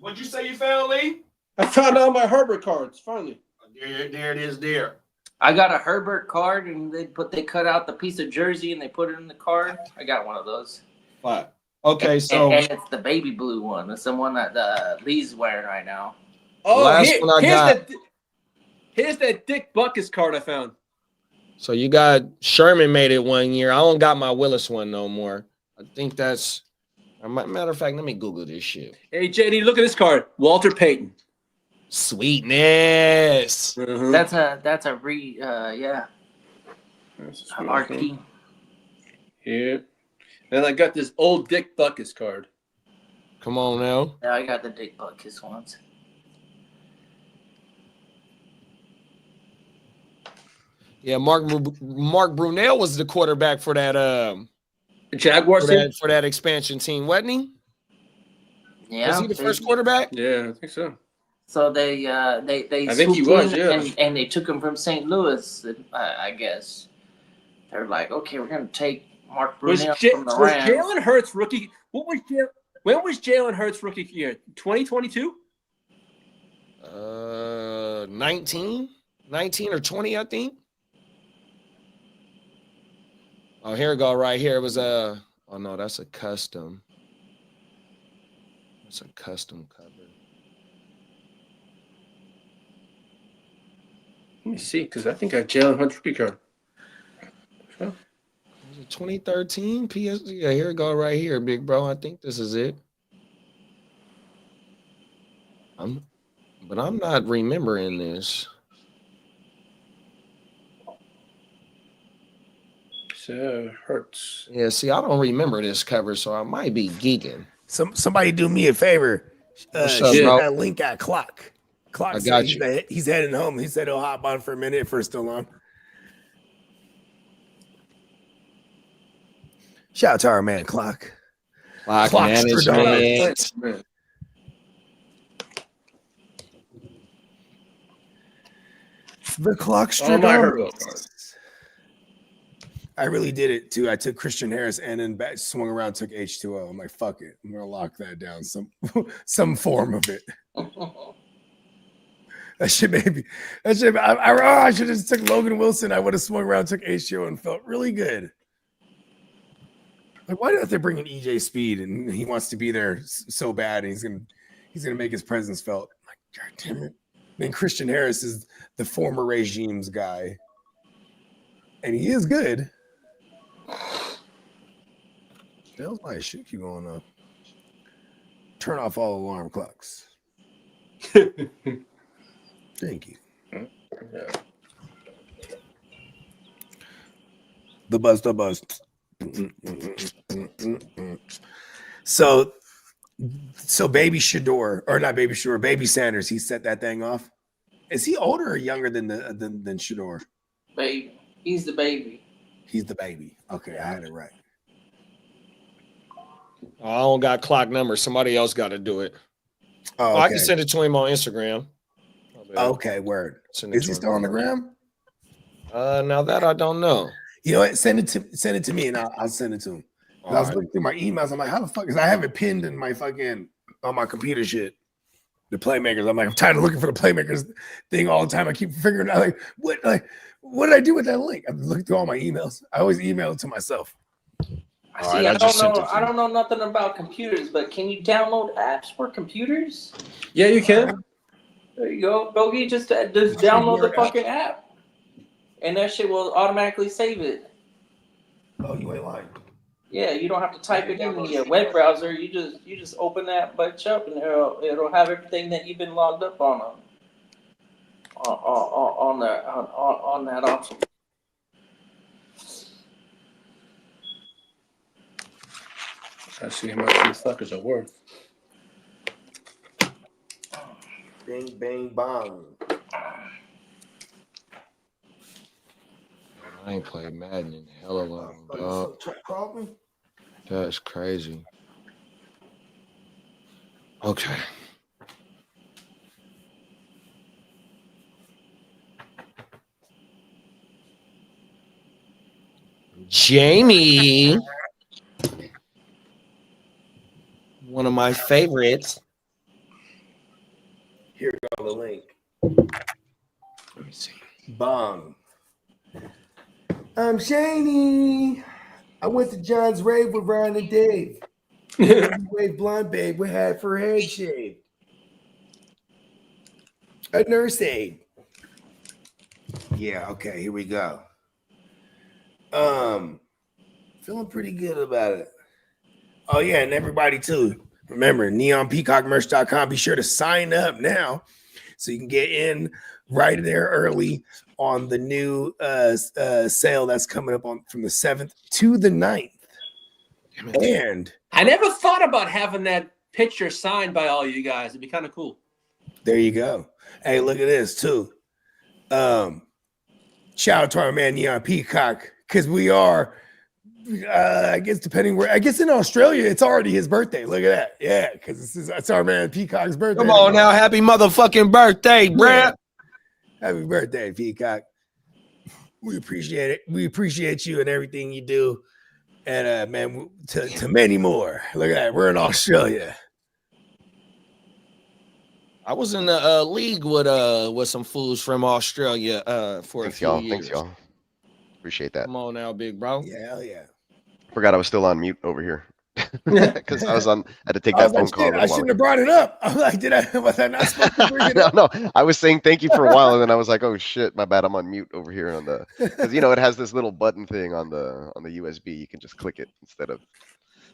Speaker 6: What'd you say you found, Lee?
Speaker 3: I found all my Herbert cards, finally.
Speaker 6: There it is there.
Speaker 5: I got a Herbert card, and they cut out the piece of jersey and they put it in the card. I got one of those.
Speaker 6: Fine. Okay, so
Speaker 5: and it's the baby blue one. It's the one that Lee's wearing right now.
Speaker 3: Oh,
Speaker 6: Last one I got.
Speaker 3: Here's that Dick Buckus card I found.
Speaker 6: So you got Sherman made it 1 year. I don't got my Willis one no more. I think that's matter of fact, let me Google this shit.
Speaker 3: Hey, JD, look at this card. Walter Payton.
Speaker 6: Sweetness.
Speaker 3: Mhm.
Speaker 5: That's a RP.
Speaker 3: Yeah. And I got this old Dick Buckus card.
Speaker 6: Come on now.
Speaker 5: Yeah, I got the Dick Buckus ones.
Speaker 6: Yeah, Mark Brunell was the quarterback for that
Speaker 3: Jaguars team?
Speaker 6: for that expansion team, wasn't he?
Speaker 5: Yeah.
Speaker 6: Was he the first quarterback?
Speaker 3: Yeah, I think so.
Speaker 5: So they
Speaker 3: I think he was, yeah.
Speaker 5: and they took him from St. Louis. I guess they're like, okay, we're gonna take Mark Brunell from the Rams.
Speaker 3: Was Jalen Hurts rookie? When was Jalen Hurts rookie year? 2022?
Speaker 6: 19 or 20, I think. Oh, here we go. Right here. It was oh no, that's a custom. That's a custom cover.
Speaker 3: Let me see, because I think I have Jalen Hurts rookie card.
Speaker 6: 2013 PS. Yeah, here we go. Right here, big bro. I think this is it. But I'm not remembering this.
Speaker 3: So Hurts.
Speaker 6: Yeah, see, I don't remember this cover, so I might be geeking.
Speaker 2: Somebody do me a favor.
Speaker 6: What's up,
Speaker 2: Shoot
Speaker 6: bro?
Speaker 2: that link at Clock. Clock
Speaker 6: I
Speaker 2: said
Speaker 6: got you.
Speaker 2: he's heading home. He said he'll hop on for a minute if we're still on. Shout out to our man Clock.
Speaker 6: Clock
Speaker 2: Clockstradamus.
Speaker 6: management.
Speaker 2: The Clock
Speaker 3: All my Herbert cards.
Speaker 2: I really did it too. I took Christian Harris and then swung around, took H2O. I'm like, fuck it. I'm gonna lock that down. Some form of it. That shit maybe. I should have just took Logan Wilson. I would have swung around, took H2O, and felt really good. Like, why don't they bring in EJ Speed and he wants to be there so bad and he's gonna make his presence felt? I'm like, God damn it. I mean, Christian Harris is the former regime's guy. And he is good. Hell's my shit keep going up. Turn off all alarm clocks. Thank you.
Speaker 3: Yeah.
Speaker 2: The buzz. So Baby Shador, or not Baby Shador, Baby Sanders, he set that thing off. Is he older or younger than Shador?
Speaker 5: Baby. He's the baby.
Speaker 2: He's the baby. Okay, I had it right.
Speaker 6: I don't got Clock number. Somebody else got to do it.
Speaker 2: Oh,
Speaker 6: I
Speaker 2: okay.
Speaker 6: can send it to him on Instagram.
Speaker 2: Okay, word.
Speaker 6: Send it
Speaker 2: Is
Speaker 6: to
Speaker 2: he
Speaker 6: him.
Speaker 2: still on the gram?
Speaker 6: Now that I don't know.
Speaker 2: You know what? Send it to me and I'll send it to him. I was looking through my emails. I'm like, how the fuck? Because I have it pinned in my fucking on my computer shit. The playmakers. I'm like, I'm tired of looking for the playmakers thing all the time. I keep figuring out what did I do with that link? I'm looking through all my emails. I always email it to myself.
Speaker 5: See, I don't know nothing about computers, but can you download apps for computers?
Speaker 3: Yeah, you can.
Speaker 5: There you go. Bogey, just download the fucking app. And that shit will automatically save it.
Speaker 2: Oh, you ain't lying.
Speaker 5: Yeah, you don't have to type it in your web browser. You just open that bitch up and it'll have everything that you've been logged up on on that option.
Speaker 3: I see how much these suckers are worth.
Speaker 2: Bing, bang, bong.
Speaker 7: I ain't played Madden in hell of a long, dog.
Speaker 2: Call me.
Speaker 7: That's crazy. Okay.
Speaker 6: Jamie, one of my favorites.
Speaker 2: Here go the link.
Speaker 6: Let me see.
Speaker 2: Bong. I'm Shani. I went to John's rave with Ryan and Dave. Wave blonde babe with hat for head shave. A nurse aide. Yeah, okay, here we go. Feeling pretty good about it. Oh, yeah, and everybody too. Remember, neonpeacockmerch.com. Be sure to sign up now so you can get in right there early on the new sale that's coming up on from the 7th to the 9th. And
Speaker 3: I never thought about having that picture signed by all you guys. It'd be kind of cool.
Speaker 2: there you go. Hey, look at this too. Shout out to our man Neon Peacock, because we are I guess depending where, I guess in Australia it's already his birthday. Look at that. Yeah, because it's our man Peacock's birthday.
Speaker 6: Come on now, happy motherfucking birthday, bruh.
Speaker 2: Happy birthday, Peacock. We appreciate it. We appreciate you and everything you do. And man, to many more. Look at that. We're in Australia.
Speaker 6: I was in the league with some fools from Australia for
Speaker 4: Thanks,
Speaker 6: a few
Speaker 4: y'all.
Speaker 6: years.
Speaker 4: Thanks, y'all. Appreciate that.
Speaker 6: Come on now, big bro.
Speaker 2: Yeah, hell yeah.
Speaker 4: Forgot I was still on mute over here because I had to take that phone call.
Speaker 2: I shouldn't have brought it up. I'm like, was I not supposed to bring it up?
Speaker 4: No, I was saying thank you for a while, and then I was like, oh shit, my bad. I'm on mute over here on the, because it has this little button thing on the USB. You can just click it instead of.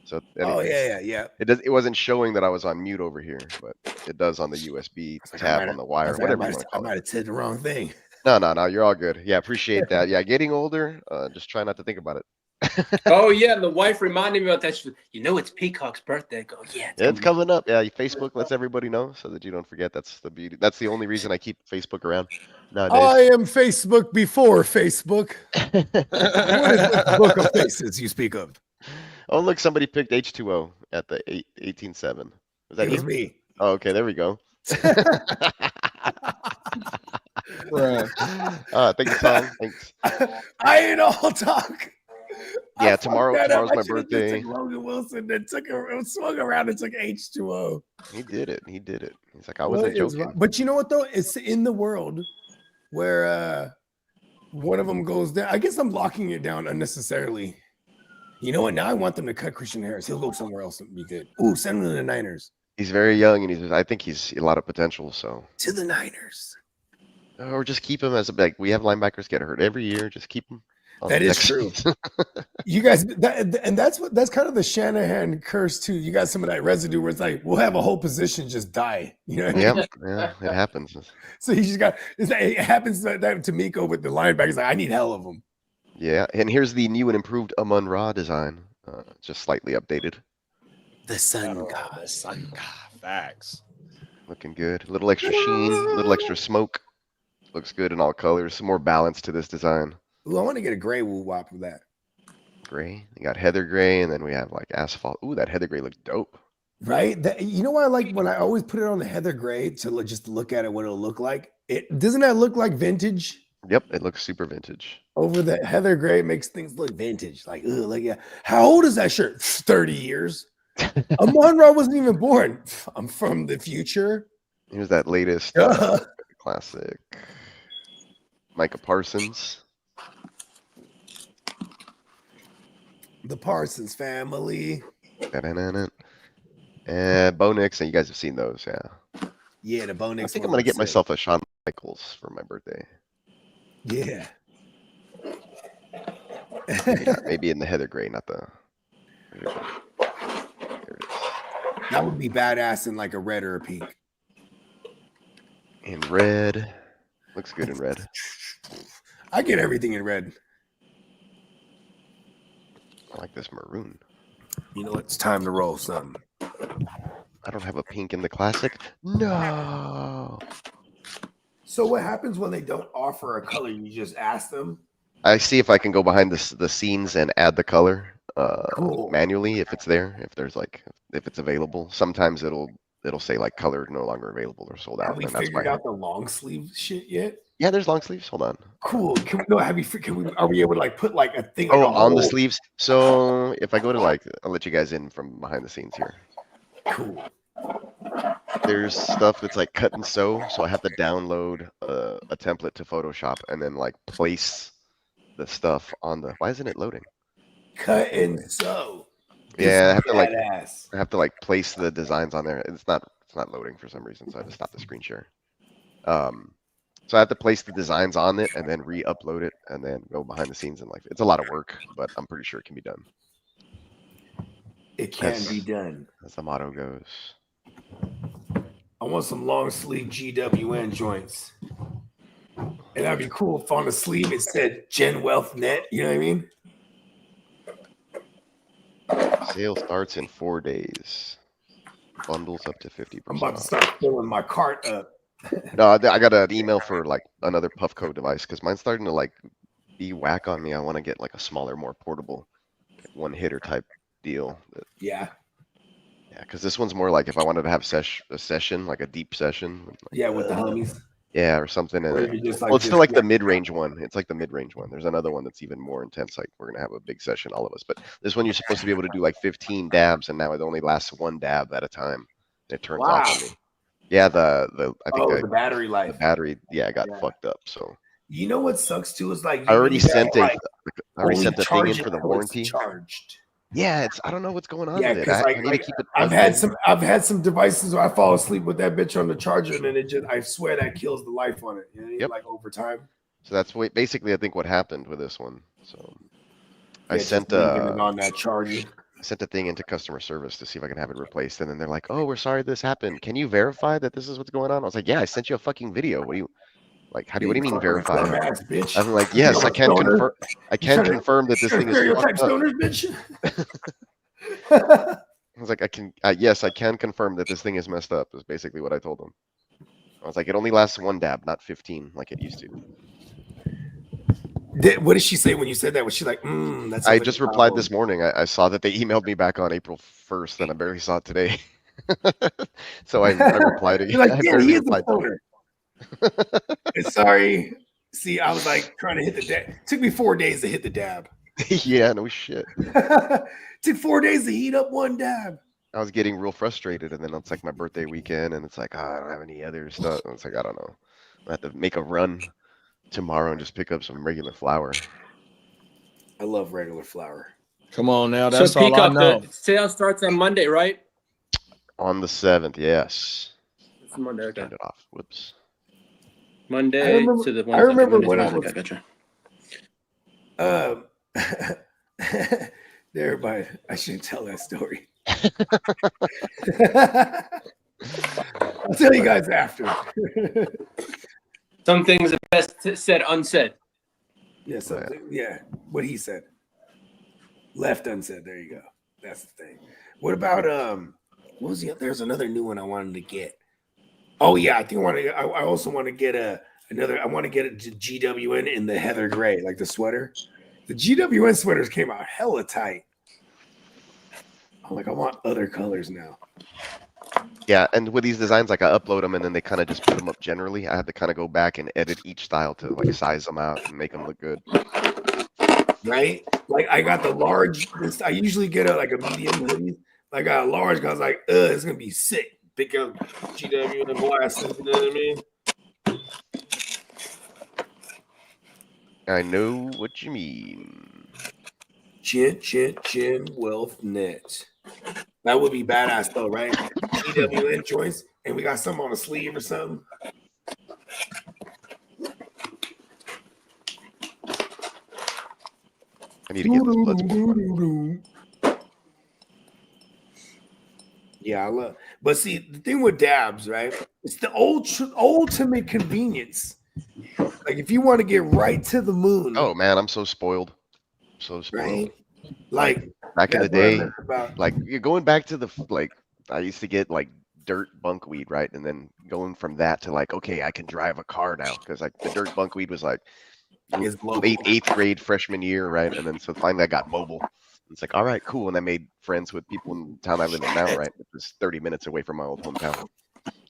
Speaker 4: So
Speaker 2: Oh
Speaker 4: anyways,
Speaker 2: yeah.
Speaker 4: it wasn't showing that I was on mute over here, but it does on the USB tab on the wire, whatever you want to
Speaker 2: I
Speaker 4: call
Speaker 2: might
Speaker 4: it.
Speaker 2: have said the wrong thing.
Speaker 4: No, you're all good. Yeah, appreciate that. Yeah, getting older, just try not to think about it.
Speaker 3: Oh yeah, and the wife reminded me about that. She said, it's Peacock's birthday. I go, yeah,
Speaker 4: It's coming up. Yeah, Facebook lets everybody know so that you don't forget. That's the beauty. That's the only reason I keep Facebook around nowadays.
Speaker 2: I am Facebook before Facebook. What is this book of faces you speak of?
Speaker 4: Oh, look, somebody picked H2O at the 18.7. Was that
Speaker 2: It was
Speaker 4: you?
Speaker 2: me.
Speaker 4: Oh, okay, there we go. Thank you, Tom. Thanks.
Speaker 2: I ain't all talk.
Speaker 4: Yeah, tomorrow's my birthday.
Speaker 2: Logan Wilson that swung around and took H2O.
Speaker 4: He did it. He's like, I wasn't joking.
Speaker 2: But you know what though? It's in the world where one of them goes down. I guess I'm locking it down unnecessarily. You know what? Now I want them to cut Christian Harris. He'll go somewhere else and be good. Ooh, send him to the Niners.
Speaker 4: He's very young, and I think he's a lot of potential. So
Speaker 2: To the Niners.
Speaker 4: or just keep him as we have linebackers get hurt every year. Just keep him.
Speaker 2: That is true. You guys, that's kind of the Shanahan curse too. You got some of that residue where it's like we'll have a whole position just die. You know what I mean?
Speaker 4: Yeah, it happens.
Speaker 2: So he just it happens that to Miko with the linebackers. Like I need hell of them.
Speaker 4: Yeah, and here's the new and improved Amon-Ra design, just slightly updated.
Speaker 2: The sun
Speaker 6: God, the sun god. Facts.
Speaker 4: Looking good. A little extra sheen, a little extra smoke. Looks good in all colors. Some more balance to this design.
Speaker 2: Ooh, I want to get a gray woo wop of that.
Speaker 4: Gray. You got heather gray, and then we have like asphalt. Ooh, that heather gray looks dope.
Speaker 2: Right? You know what I like when I always put it on the heather gray to just look at it, what it'll look like. It doesn't that look like vintage?
Speaker 4: Yep, it looks super vintage.
Speaker 2: Over the heather gray makes things look vintage. Like, ooh, look at how old is that shirt? 30 years. Amon-Ra wasn't even born. I'm from the future.
Speaker 4: Here's that latest classic. Micah Parsons.
Speaker 2: The Parsons family.
Speaker 4: And Bo Nix, and you guys have seen those, yeah.
Speaker 2: Yeah, the Bo Nix.
Speaker 4: I think I'm gonna get myself a Shawn Michaels for my birthday.
Speaker 2: Yeah.
Speaker 4: Maybe in the heather gray, not the.
Speaker 2: That would be badass in like a red or a pink.
Speaker 4: In red. Looks good in red.
Speaker 2: I get everything in red.
Speaker 4: I like this maroon.
Speaker 2: You know, it's time to roll something.
Speaker 4: I don't have a pink in the classic. No.
Speaker 2: So what happens when they don't offer a color? You just ask them.
Speaker 4: I see if I can go behind the scenes and add the color
Speaker 2: Cool.
Speaker 4: manually if it's there. If it's available. Sometimes it'll say like color no longer available or sold out.
Speaker 2: Have we
Speaker 4: And that's
Speaker 2: figured
Speaker 4: why.
Speaker 2: out the long sleeve shit yet?
Speaker 4: Yeah, there's long sleeves. Hold on.
Speaker 2: Cool. Can we know? Are we able to like put like a thing?
Speaker 4: Oh,
Speaker 2: like a
Speaker 4: on the
Speaker 2: hole?
Speaker 4: sleeves. So if I go to like, I'll let you guys in from behind the scenes here.
Speaker 2: Cool.
Speaker 4: There's stuff that's like cut and sew. So I have to download a template to Photoshop and then like place the stuff on the. Why isn't it loading?
Speaker 2: Cut and sew.
Speaker 4: Yeah, I have to like
Speaker 2: Badass.
Speaker 4: place the designs on there. It's not loading for some reason, so I had to stop the screen share. So I have to place the designs on it and then re-upload it and then go behind the scenes and like it's a lot of work, but I'm pretty sure it can be done.
Speaker 2: It can
Speaker 4: That's-
Speaker 2: be done.
Speaker 4: As the motto goes.
Speaker 2: I want some long sleeve GWN joints. And that'd be cool if on the sleeve it said Gen Wealth Net. You know what I mean?
Speaker 4: Sale starts in 4 days. Bundles up to 50%.
Speaker 2: I'm about to start filling my cart up.
Speaker 4: No, I got an email for like another Puffco device because mine's starting to like be whack on me. I want to get like a smaller, more portable, one hitter type deal.
Speaker 2: Yeah.
Speaker 4: Yeah, because this one's more like if I wanted to have a session, like a deep session. Like,
Speaker 2: Yeah, with the homies.
Speaker 4: yeah, or something.
Speaker 2: Or
Speaker 4: And
Speaker 2: you just
Speaker 4: well, it's still like
Speaker 2: yeah.
Speaker 4: the mid-range one. It's like the mid-range one. There's another one that's even more intense. Like we're gonna have a big session, all of us. But this one you're supposed to be able to do like 15 dabs, and now it only lasts one dab at a time. And it turns off on me. Yeah, I think
Speaker 2: the battery
Speaker 4: the
Speaker 2: life.
Speaker 4: battery, yeah, got
Speaker 2: Yeah.
Speaker 4: fucked up. So
Speaker 2: You know what sucks too is like
Speaker 4: I already sent
Speaker 2: like,
Speaker 4: I already
Speaker 2: only
Speaker 4: sent the thing
Speaker 2: charge
Speaker 4: in
Speaker 2: it
Speaker 4: for the
Speaker 2: till it's
Speaker 4: warranty.
Speaker 2: charged.
Speaker 4: Yeah, I don't know what's going on
Speaker 2: Yeah,
Speaker 4: with it.
Speaker 2: because
Speaker 4: I
Speaker 2: like,
Speaker 4: need to keep it.
Speaker 2: I've
Speaker 4: plugged
Speaker 2: had
Speaker 4: in.
Speaker 2: some devices where I fall asleep with that bitch on the charger, and then I swear that kills the life on it. You know,
Speaker 4: Yep.
Speaker 2: like over time.
Speaker 4: So that's basically I think what happened with this one. So I
Speaker 2: Yeah, just
Speaker 4: sent
Speaker 2: leaving it on that charger.
Speaker 4: I sent a thing into customer service to see if I can have it replaced, and then they're like, "Oh, we're sorry this happened. Can you verify that this is what's going on?" I was like, "Yeah, I sent you a fucking video. What do you like? What do you mean verify?"
Speaker 2: Dumbass bitch.
Speaker 4: I'm like, "Yes, I can confirm. I can confirm that this thing is
Speaker 2: stereotype
Speaker 4: fucked up."
Speaker 2: stoners, bitch.
Speaker 4: I was like, yes, I can confirm that this thing is messed up. Is basically what I told them. I was like, it only lasts one dab, not 15 like it used to.
Speaker 2: What did she say when you said that? Was she like, that's
Speaker 4: I just replied this morning. I saw that they emailed me back on April 1st, and I barely saw it today. So I replied again.
Speaker 2: You're like,
Speaker 4: I
Speaker 2: yeah,
Speaker 4: barely
Speaker 2: he is a
Speaker 4: replied to
Speaker 2: stoner. Sorry. See, I was like trying to hit the dab. Took me 4 days to hit the dab.
Speaker 4: Yeah, no shit.
Speaker 2: Took 4 days to heat up one dab.
Speaker 4: I was getting real frustrated, and then it's like my birthday weekend, and it's like, I don't have any other stuff. And it's like, I don't know. I have to make a run tomorrow and just pick up some regular flour.
Speaker 2: I love regular flour.
Speaker 6: Come on now, that's
Speaker 3: so
Speaker 6: all I
Speaker 3: Peacock,
Speaker 6: know.
Speaker 3: the sale starts on Monday, right?
Speaker 4: On the 7th, yes.
Speaker 3: It's Monday. Okay.
Speaker 4: Turned it off. Whoops.
Speaker 3: Monday
Speaker 2: remember-
Speaker 3: to the
Speaker 2: I remember
Speaker 3: Wednesday.
Speaker 2: when I
Speaker 3: Wednesday.
Speaker 2: was-
Speaker 3: Gotcha.
Speaker 2: Everybody, I shouldn't tell that story. I'll tell you guys after.
Speaker 3: Some things are best said unsaid.
Speaker 2: Yeah, yeah, what he said. Left unsaid. There you go. That's the thing. What about what was there's another new one I wanted to get. Oh yeah, I think I also want to get another. I want to get a GWN in the heather gray, like the sweater. The GWN sweaters came out hella tight. I'm like, I want other colors now.
Speaker 4: Yeah, and with these designs, like I upload them and then they kind of just put them up generally. I have to kind of go back and edit each style to like size them out and make them look good.
Speaker 2: Right? Like I got the large. I usually get like a medium hoodie. I got a large because I was like, it's gonna be sick. Pick up GW and glasses. You know what I mean?
Speaker 4: I know what you mean.
Speaker 2: Chin Wealth Net. That would be badass though, right? GWN joints, and we got some on the sleeve or something.
Speaker 4: I need to get this Bloodsport.
Speaker 2: Yeah, I love. But see, the thing with dabs, right? It's the ultimate convenience. Like if you want to get right to the moon,
Speaker 4: Oh man, I'm so spoiled. So spoiled.
Speaker 2: right? Like
Speaker 4: Back in the
Speaker 2: that's what I
Speaker 4: day,
Speaker 2: learned about.
Speaker 4: like you're going back to the like I used to get like dirt bunkweed, right? And then going from that to like, okay, I can drive a car now because like the dirt bunkweed was like
Speaker 2: Is global.
Speaker 4: eighth grade freshman year, right? And then so finally I got mobile. It's like, all right, cool. And I made friends with people in the town I live in now, right? It was 30 minutes away from my old hometown.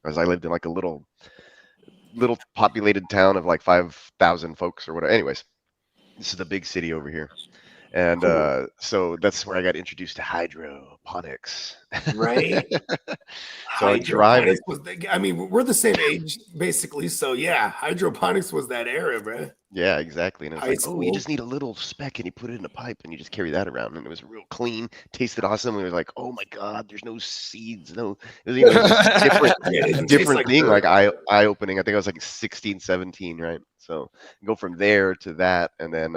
Speaker 4: Because I lived in like a little populated town of like 5,000 folks or whatever. Anyways, this is the big city over here. And so that's where I got introduced to hydroponics.
Speaker 2: Right.
Speaker 4: So I drive.
Speaker 2: Hydroponics was I mean, we're the same age basically. So yeah, hydroponics was that era, bro.
Speaker 4: Yeah, exactly. And it was
Speaker 2: High
Speaker 4: like, oh, you
Speaker 2: school.
Speaker 4: just need a little speck and you put it in a pipe and you just carry that around. And it was real clean, tasted awesome. We were like, oh my God, there's no seeds. No, it was, just different,
Speaker 2: Yeah, it doesn't taste
Speaker 4: different
Speaker 2: like
Speaker 4: thing,
Speaker 2: dirt.
Speaker 4: like eye opening. I think I was like 16, 17, right? So go from there to that. And then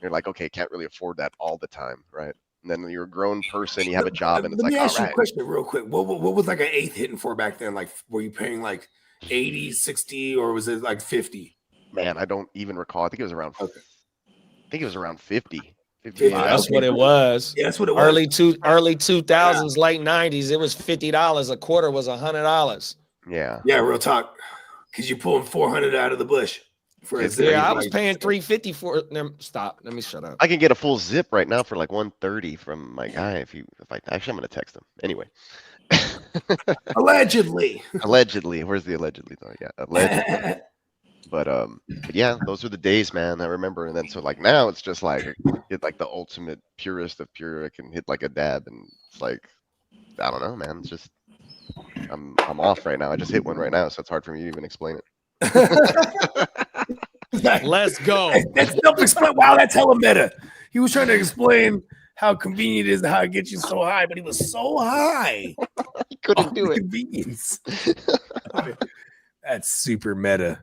Speaker 4: you're like, okay, can't really afford that all the time, right? And then you're a grown person, you have a job, and it's
Speaker 2: Let
Speaker 4: like,
Speaker 2: me
Speaker 4: all
Speaker 2: ask you a
Speaker 4: right.
Speaker 2: question real quick. What was like an eighth hitting for back then? Like, were you paying like 80, 60, or was it like 50?
Speaker 4: Man, I don't even recall. I think it was around.
Speaker 2: Okay.
Speaker 4: I think it was around 50.
Speaker 6: Yeah,
Speaker 4: 55.
Speaker 6: that's
Speaker 2: Okay,
Speaker 6: what it
Speaker 2: cool.
Speaker 6: was.
Speaker 2: Yeah, that's what it was.
Speaker 6: Early 2000s, late 90s, it was $50. A quarter was $100.
Speaker 4: Yeah.
Speaker 2: Yeah, real talk. Because you pulling 400 out of the bush. For a
Speaker 4: It's-
Speaker 2: zip.
Speaker 6: Yeah, I was
Speaker 2: Like,
Speaker 6: paying $350 for it. Stop. Let me shut up.
Speaker 4: I can get a full zip right now for like 130 from my guy. If I actually, I'm gonna text him anyway.
Speaker 2: allegedly.
Speaker 4: Allegedly, where's the allegedly though? Yeah, allegedly. But yeah, those are the days, man. I remember. And then so like now it's just like hit like the ultimate purest of pure. I can hit like a dab, and it's like I don't know, man. It's just I'm off right now. I just hit one right now, so it's hard for me to even explain it.
Speaker 6: Let's go.
Speaker 2: That's self-explain. Wow, that's hella meta. He was trying to explain how convenient it is and how it gets you so high, but he was so high.
Speaker 4: I couldn't do it.
Speaker 2: Convenience. That's super meta.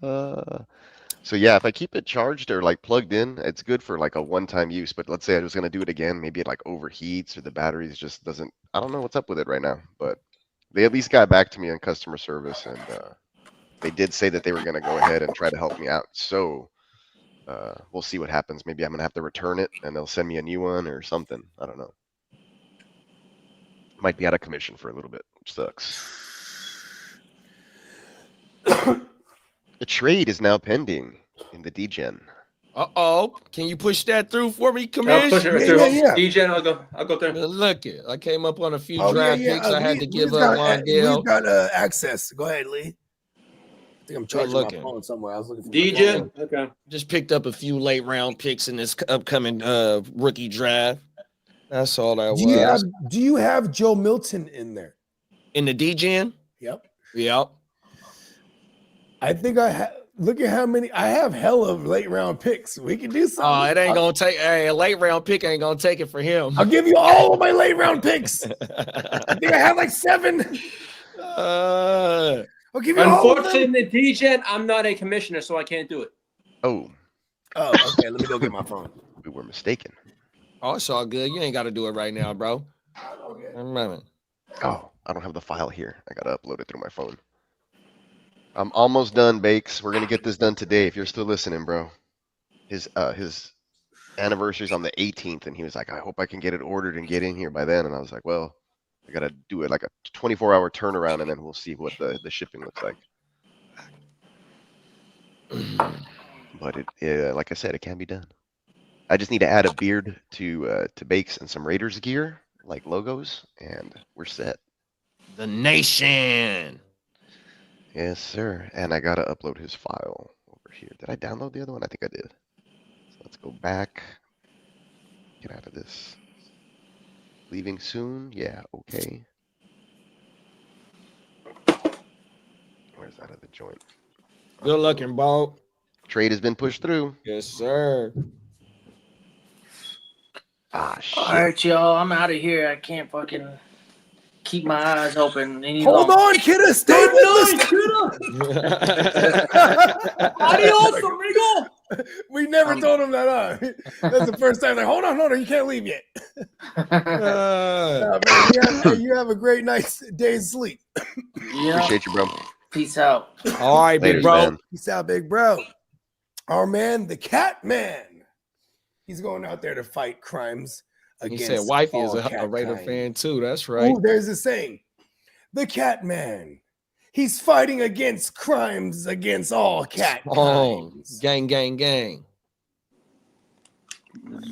Speaker 4: So yeah, if I keep it charged or like plugged in, it's good for like a one-time use. But let's say I was gonna do it again, maybe it like overheats or the batteries just doesn't. I don't know what's up with it right now, but they at least got back to me on customer service, and they did say that they were gonna go ahead and try to help me out. So we'll see what happens. Maybe I'm gonna have to return it, and they'll send me a new one or something. I don't know. Might be out of commission for a little bit, which sucks. The trade is now pending in the DGen.
Speaker 6: Uh-oh. Can you push that through for me,
Speaker 3: I'll
Speaker 6: Commish?
Speaker 3: push it right
Speaker 2: Yeah,
Speaker 3: through.
Speaker 2: yeah,
Speaker 3: DJ, I'll go through.
Speaker 6: Look it. I came up on a few
Speaker 2: Oh,
Speaker 6: draft picks. I had to give up Wandale.
Speaker 2: We've got access. Go ahead, Lee. I think I'm charging my
Speaker 6: looking.
Speaker 2: phone somewhere. I was looking for my
Speaker 3: DJ,
Speaker 2: phone.
Speaker 3: okay.
Speaker 6: Just picked up a few late round picks in this upcoming rookie draft. That's all that was.
Speaker 2: Do you have Joe Milton in there?
Speaker 6: In the DGen?
Speaker 2: Yep.
Speaker 6: Yep.
Speaker 2: I think I have. Look at how many. I have hella late round picks. We can do something.
Speaker 6: Oh, it ain't gonna take a late round pick ain't gonna take it for him.
Speaker 2: I'll give you all of my late round picks. I think I have like 7. I'll give you all of them.
Speaker 3: Unfortunately, in the DGen, I'm not a commissioner, so I can't do it.
Speaker 4: Oh,
Speaker 2: Oh, okay. Let me go get my phone.
Speaker 4: we were mistaken.
Speaker 6: Oh, it's all good. You ain't gotta do it right now, bro.
Speaker 2: Okay.
Speaker 6: Remember.
Speaker 4: Oh, I don't have the file here. I gotta upload it through my phone. I'm almost done, Bakes. We're gonna get this done today. If you're still listening, bro. His anniversary's on the 18th, and he was like, "I hope I can get it ordered and get in here by then." And I was like, "Well, I gotta do it like a 24-hour turnaround, and then we'll see what the shipping looks like." But it, like I said, it can be done. I just need to add a beard to Bakes and some Raiders gear, like logos, and we're set.
Speaker 6: The nation.
Speaker 4: Yes, sir. And I gotta upload his file over here. Did I download the other one? I think I did. So let's go back. Get out of this. Leaving soon? Yeah, okay. Where's that other joint?
Speaker 6: Good looking, Bo.
Speaker 4: Trade has been pushed through.
Speaker 6: Yes, sir.
Speaker 4: Ah, shit.
Speaker 5: All right, y'all. I'm out of here. I can't fucking keep my eyes open any
Speaker 2: Hold
Speaker 5: longer.
Speaker 2: on, kidda. Stay with us.
Speaker 3: Adios, amigo.
Speaker 2: We never told him that. That's the first time. Like, hold on, you can't leave yet.
Speaker 6: Uh,
Speaker 2: Man, you have a great night's day's sleep.
Speaker 5: Yeah.
Speaker 4: Appreciate you, bro.
Speaker 5: Peace out.
Speaker 6: All right, big
Speaker 4: Later,
Speaker 6: bro.
Speaker 4: man.
Speaker 2: Peace out, big bro. Our man, the Cat Man. He's going out there to fight crimes
Speaker 6: He
Speaker 2: against
Speaker 6: said wifey is
Speaker 2: all
Speaker 6: a
Speaker 2: cat
Speaker 6: Raider
Speaker 2: kind.
Speaker 6: fan too. That's right.
Speaker 2: Ooh, there's a saying. The Cat Man. He's fighting against crimes against all cat
Speaker 6: Oh,
Speaker 2: kinds.
Speaker 6: gang, gang, gang.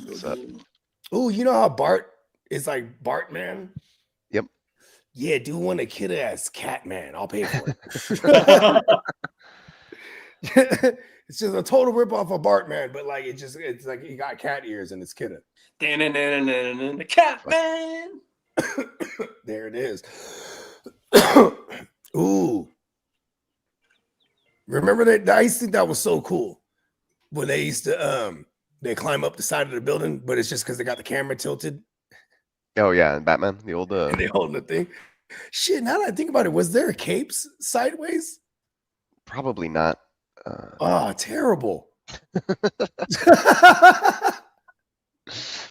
Speaker 4: What's up?
Speaker 2: Ooh, you know how Bart is like Bartman?
Speaker 4: Yep.
Speaker 2: Yeah, do one a kid ass Catman. I'll pay for it. It's just a total ripoff of Bartman, but like it's like he got cat ears and it's kidda.
Speaker 3: The cat man.
Speaker 2: There it is. Ooh. Remember that? I used to think that was so cool when they used to they climb up the side of the building, but it's just because they got the camera tilted
Speaker 4: Oh yeah, and Batman, the old
Speaker 2: and they holding the thing. Shit, now that I think about it, was there capes sideways?
Speaker 4: probably not.
Speaker 2: Oh, terrible.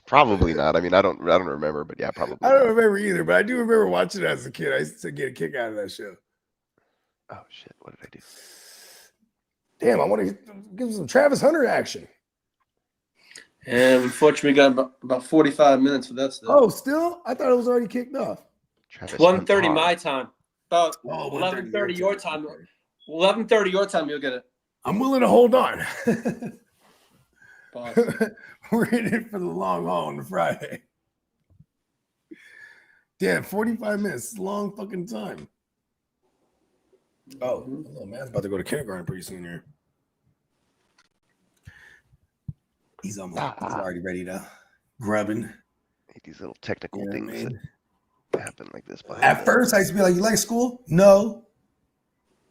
Speaker 4: Probably not. I mean, I don't remember, but yeah, probably.
Speaker 2: I don't
Speaker 4: not.
Speaker 2: remember either, but I do remember watching it as a kid. I used to get a kick out of that show.
Speaker 4: Oh shit! What did I do?
Speaker 2: Damn, I want to give some Travis Hunter action.
Speaker 3: And unfortunately, we got about 45 minutes for that stuff.
Speaker 2: Oh, still? I thought it was already kicked off.
Speaker 4: Travis
Speaker 3: 1:30
Speaker 4: Hunter.
Speaker 3: my time. About
Speaker 2: Oh,
Speaker 3: 11:30 your time. 11:30 your time, you'll get it.
Speaker 2: I'm willing to hold on.
Speaker 3: Boss.
Speaker 2: We're in it for the long haul on Friday. Damn, 45 minutes. Long fucking time. Oh, little man's about to go to kindergarten pretty soon here. He's already ready to grubbing.
Speaker 4: These little technical
Speaker 2: You know what I
Speaker 4: things
Speaker 2: mean?
Speaker 4: that happen like this. behind
Speaker 2: At
Speaker 4: the-
Speaker 2: first, I used to be like, "You like school?" No.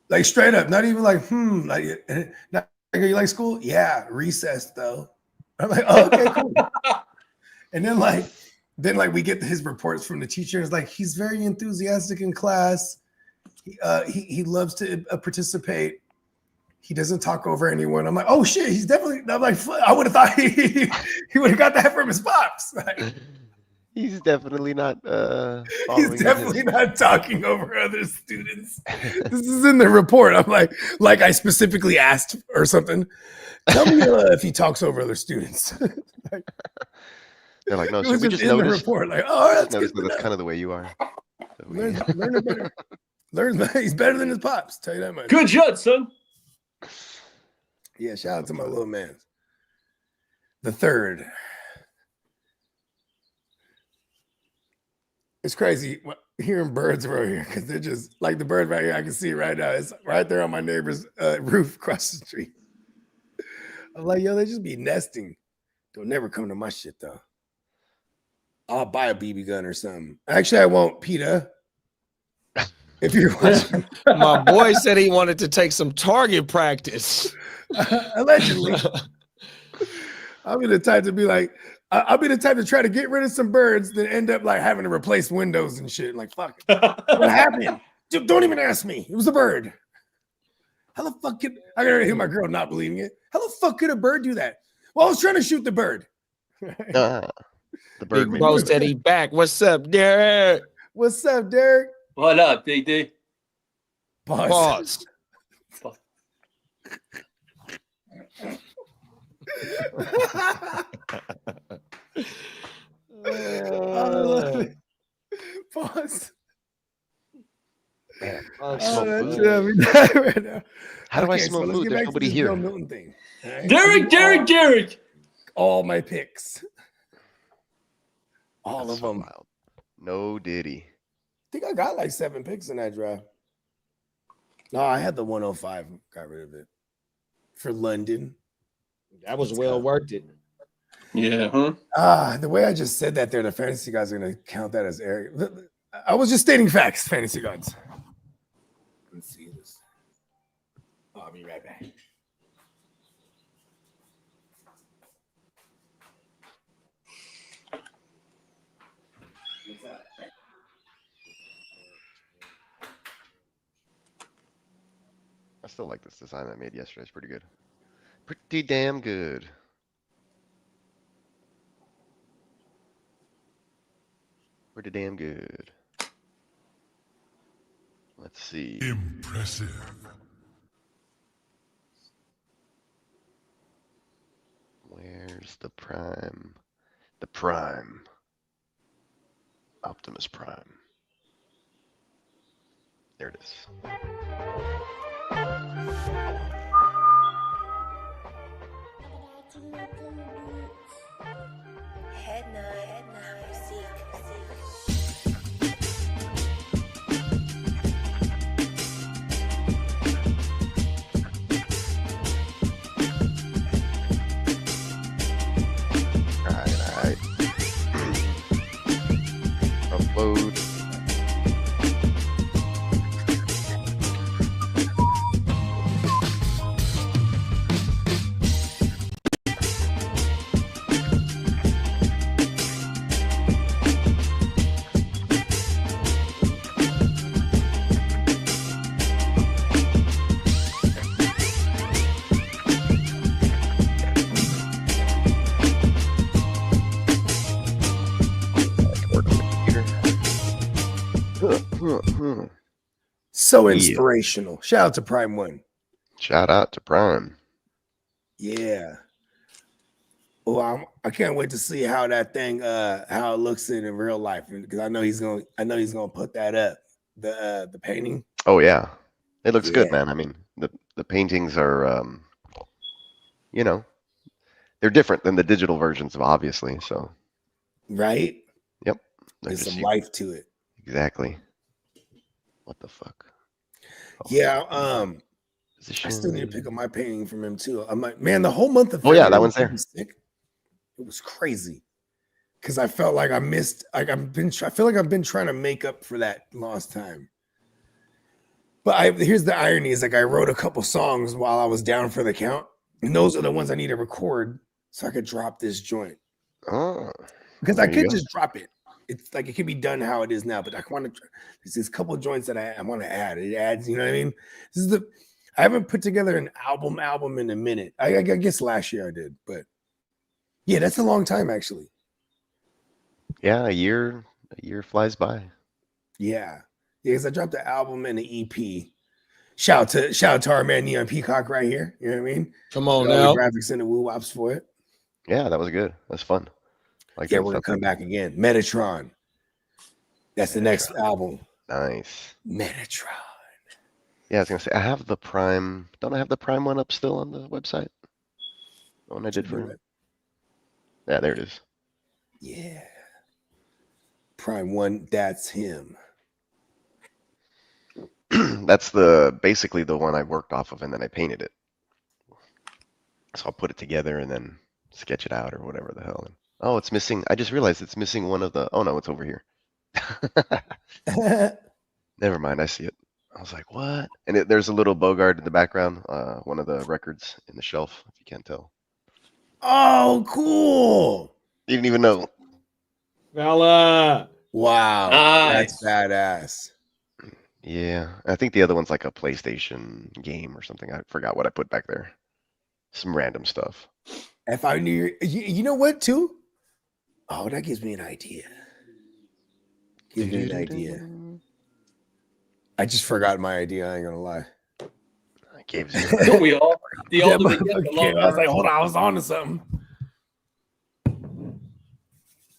Speaker 2: Like straight up, not even like, like, not like, "You like school?" Yeah, recess though. I'm like, "Oh, okay, cool." And then we get his reports from the teachers. Like, he's very enthusiastic in class. He loves to participate. He doesn't talk over anyone. I'm like, "Oh shit, he's definitely." I'm like, I would have thought he would have got that from his pops. Like,
Speaker 4: He's definitely not.
Speaker 2: he's definitely not talking over other students. This is in the report. I'm like I specifically asked or something. Tell me if he talks over other students.
Speaker 4: They're like, no,
Speaker 2: It
Speaker 4: sir,
Speaker 2: was
Speaker 4: we
Speaker 2: just
Speaker 4: just
Speaker 2: in the
Speaker 4: noticed.
Speaker 2: report. Like, oh, that's
Speaker 4: Notice
Speaker 2: good.
Speaker 4: that that's kind of the way you are. So we-
Speaker 2: Learn better. He's better than his pops. Tell you that much.
Speaker 3: Good job, son.
Speaker 2: Yeah, shout out to my little man. The third. It's crazy hearing birds over here because they're just like the bird right here. I can see it right now. It's right there on my neighbor's roof across the street. I'm like, yo, they just be nesting. They'll never come to my shit though. I'll buy a BB gun or something. Actually, I won't, Peter. If you're watching,
Speaker 6: My boy said he wanted to take some target practice.
Speaker 2: allegedly, I'll be the type to be like, I'll be the type to try to get rid of some birds, then end up like having to replace windows and shit. Like, fuck, what happened? Dude, don't even ask me. It was a bird. How the fuck could I gotta hear my girl not believing it? How the fuck could a bird do that? Well, I was trying to shoot the bird.
Speaker 4: the bird
Speaker 6: Big
Speaker 4: made
Speaker 6: bro
Speaker 4: me-
Speaker 6: said he back. What's up, Derek?
Speaker 2: What's up, Derek?
Speaker 3: What up, DD?
Speaker 2: Pause.
Speaker 6: Pause.
Speaker 2: I love it. Pause.
Speaker 4: Man,
Speaker 2: Oh,
Speaker 4: smoke
Speaker 2: that's
Speaker 4: food.
Speaker 2: right now.
Speaker 4: How do I
Speaker 2: Okay, so
Speaker 4: smoke
Speaker 2: let's
Speaker 4: food?
Speaker 2: get
Speaker 4: There's
Speaker 2: back to
Speaker 4: nobody
Speaker 2: this
Speaker 4: here.
Speaker 2: Joe Milton thing. all right?
Speaker 3: Derek.
Speaker 2: All my picks. All
Speaker 4: That's
Speaker 2: of
Speaker 4: so
Speaker 2: them.
Speaker 4: wild. No Diddy.
Speaker 2: I think I got like 7 picks in that draft. No, I had the 105. Got rid of it for London.
Speaker 6: That was well worth it.
Speaker 3: Yeah, huh?
Speaker 2: The way I just said that there, the fantasy guys are going to count that as Eric. I was just stating facts, fantasy gods. Let's see this. I'll be right back. What's that?
Speaker 4: I still like this design I made yesterday. It's pretty good. Pretty damn good. Pretty damn good. Let's Let's see.
Speaker 8: Impressive.
Speaker 4: Where's the Prime? The Prime. Optimus Prime. There it is. Alright. Upload. Work on the computer.
Speaker 2: So
Speaker 4: Yeah.
Speaker 2: inspirational. Shout out to Prime One.
Speaker 4: Shout out to Prime.
Speaker 2: Yeah. Well, I can't wait to see how that thing how it looks in real life, because I know he's gonna put that up, the painting.
Speaker 4: Oh yeah. It looks good,
Speaker 2: Yeah.
Speaker 4: man. I mean, the paintings are you know, they're different than the digital versions of obviously, so
Speaker 2: Right?
Speaker 4: yep. They're
Speaker 2: There's
Speaker 4: just
Speaker 2: some life to it.
Speaker 4: exactly. What the fuck? Oh,
Speaker 2: Yeah.
Speaker 4: position.
Speaker 2: I still need to pick up my painting from him too. I'm like, man, the whole month of
Speaker 4: Oh, yeah, that
Speaker 2: February
Speaker 4: one's there.
Speaker 2: I was sick. It was crazy. Because I felt like I missed, like I feel like I've been trying to make up for that lost time. But here's the irony: is like I wrote a couple songs while I was down for the count, and those are the ones I need to record so I could drop this joint.
Speaker 4: Oh,
Speaker 2: Because
Speaker 4: there
Speaker 2: I
Speaker 4: you
Speaker 2: could
Speaker 4: go.
Speaker 2: just drop it. It's like it can be done how it is now, but I want to. There's a couple of joints that I want to add. It adds, you know what I mean? This is I haven't put together an album in a minute. I guess last year I did, but yeah, that's a long time actually.
Speaker 4: Yeah, a year flies by.
Speaker 2: Yeah, because I dropped the album and the EP. Shout out to our man Neon Peacock right here. You know what I mean?
Speaker 6: Come on
Speaker 2: Did all
Speaker 6: now.
Speaker 2: the graphics and the woo wops for it.
Speaker 4: Yeah, that was good. That's fun. Like
Speaker 2: Yeah,
Speaker 4: that
Speaker 2: we're gonna
Speaker 4: stuff.
Speaker 2: come back again. Metatron. That's the next album.
Speaker 4: Nice.
Speaker 2: Metatron.
Speaker 4: Yeah, I was gonna say I have the Prime. Don't I have the Prime one up still on the website? The one I did for him. Yeah, there it is.
Speaker 2: Yeah. Prime One, that's him.
Speaker 4: That's basically the one I worked off of, and then I painted it. So I'll put it together and then sketch it out or whatever the hell. Oh, it's missing. I just realized it's missing one of the. Oh no, it's over here. Never mind. I see it. I was like, what? And there's a little Bogart in the background. One of the records in the shelf, if you can't tell.
Speaker 2: Oh, cool.
Speaker 4: You didn't even know.
Speaker 7: Fella.
Speaker 2: Wow.
Speaker 3: Nice.
Speaker 2: That's badass.
Speaker 4: Yeah, I think the other one's like a PlayStation game or something. I forgot what I put back there. Some random stuff.
Speaker 2: If I knew, you know what, too? Oh, that gives me an idea. Gives me an idea. I just forgot my idea. I ain't gonna lie.
Speaker 4: I gave you.
Speaker 3: We all the
Speaker 2: Yeah,
Speaker 3: older we get, the
Speaker 2: okay,
Speaker 3: longer.
Speaker 2: I was like, hold on, I was on to something.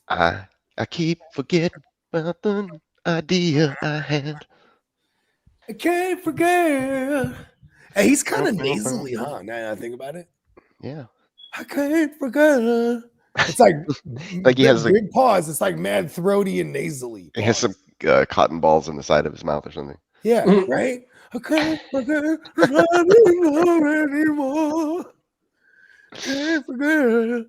Speaker 4: I keep forgetting about the idea I had.
Speaker 2: I can't forget. Hey, he's kind of nasally, huh? Now that I think about it.
Speaker 4: Yeah.
Speaker 2: I can't forget. It's like
Speaker 4: Like he has a-
Speaker 2: big pause. It's like mad throaty and nasally.
Speaker 4: He has some
Speaker 2: pause.
Speaker 4: cotton balls in the side of his mouth or something.
Speaker 2: Yeah, right. I can't forget anymore. Can't forget.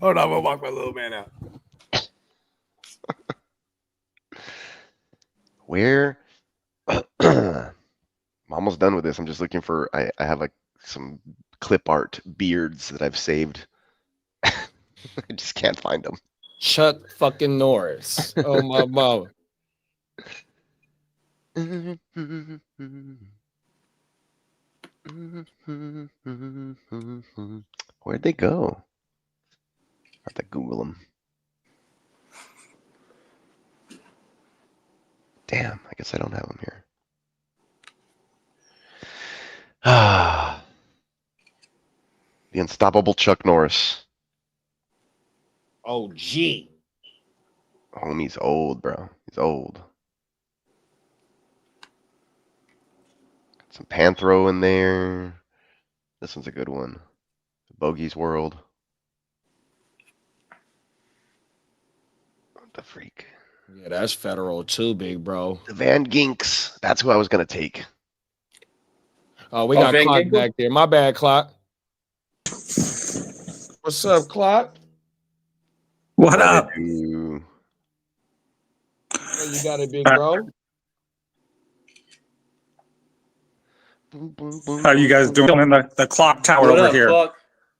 Speaker 2: Hold on, I'm gonna walk my little man out.
Speaker 4: Where? I'm almost done with this. I'm just looking for. I have like some clip art beards that I've saved. I just can't find them.
Speaker 6: Chuck fucking Norris. Oh my mama.
Speaker 4: Where'd they go? I have to Google them. Damn, I guess I don't have him here. Ah, the unstoppable Chuck Norris.
Speaker 6: Oh, gee.
Speaker 4: Homie's old, bro. He's old. Got some Panthro in there. This one's a good one. Bogey's World. What the freak?
Speaker 6: Yeah, that's federal too, big bro.
Speaker 4: The Van Ginks. That's who I was gonna take.
Speaker 6: Oh, we
Speaker 3: Oh,
Speaker 6: got
Speaker 3: Van
Speaker 6: Clock
Speaker 3: Ginkel?
Speaker 6: back there. My bad, Clock. What's up, Clock?
Speaker 8: What up?
Speaker 4: Ooh.
Speaker 6: Oh, you got it, big bro.
Speaker 4: Boom, boom, boom,
Speaker 8: How you guys
Speaker 4: boom, boom.
Speaker 8: doing in the clock tower
Speaker 3: What
Speaker 8: over
Speaker 3: up,
Speaker 8: here?
Speaker 3: Buck?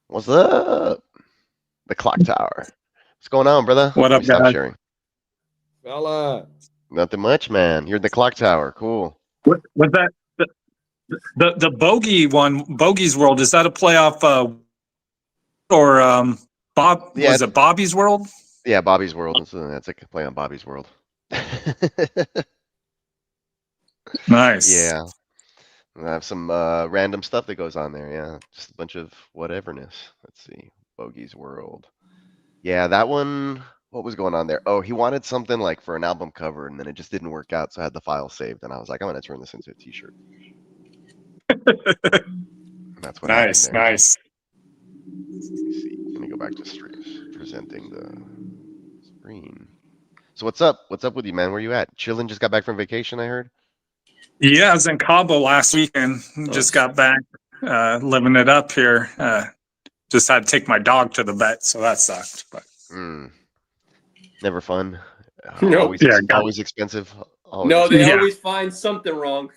Speaker 4: What's up? The clock tower. What's going on, brother?
Speaker 8: What
Speaker 4: Let
Speaker 8: up,
Speaker 4: me stop
Speaker 8: guys?
Speaker 4: sharing.
Speaker 6: Fella.
Speaker 4: Nothing much, man. You're in the clock tower. Cool.
Speaker 8: Was that the bogey one? Bogey's World, is that a playoff or Bob?
Speaker 4: Yeah.
Speaker 8: Was it Bobby's World?
Speaker 4: Yeah, Bobby's World. That's a play on Bobby's World.
Speaker 8: Nice.
Speaker 4: Yeah. I have some random stuff that goes on there. Yeah, just a bunch of whateverness. Let's see. Bogey's World. Yeah, that one. What was going on there? Oh, he wanted something like for an album cover, and then it just didn't work out. So I had the file saved, and I was like, I'm gonna turn this into a T-shirt. That's what happened
Speaker 8: Nice,
Speaker 4: there.
Speaker 8: nice.
Speaker 4: Let me see. Let me go back to presenting the screen. So what's up? What's up with you, man? Where you at? Chilling? Just got back from vacation, I heard.
Speaker 8: Yeah, I was in Cabo last weekend. Just got back, living it up here. Just had to take my dog to the vet, so that sucked. But
Speaker 4: Never fun.
Speaker 3: No.
Speaker 4: Always,
Speaker 8: Yeah,
Speaker 4: always expensive. Always
Speaker 3: No, they
Speaker 8: Yeah.
Speaker 3: always find something wrong.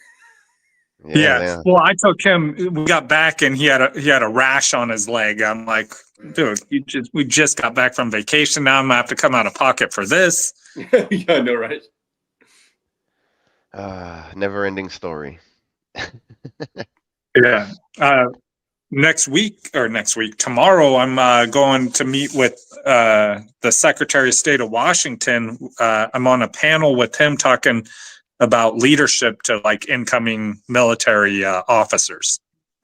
Speaker 8: yeah. Well, I took him. We got back, and he had a rash on his leg. I'm like, dude, we just got back from vacation. Now I'm gonna have to come out of pocket for this.
Speaker 3: Yeah, I know, right?
Speaker 4: Never-ending story.
Speaker 8: Yeah. Tomorrow, I'm going to meet with the Secretary of State of Washington. I'm on a panel with him talking about leadership to like incoming military officers.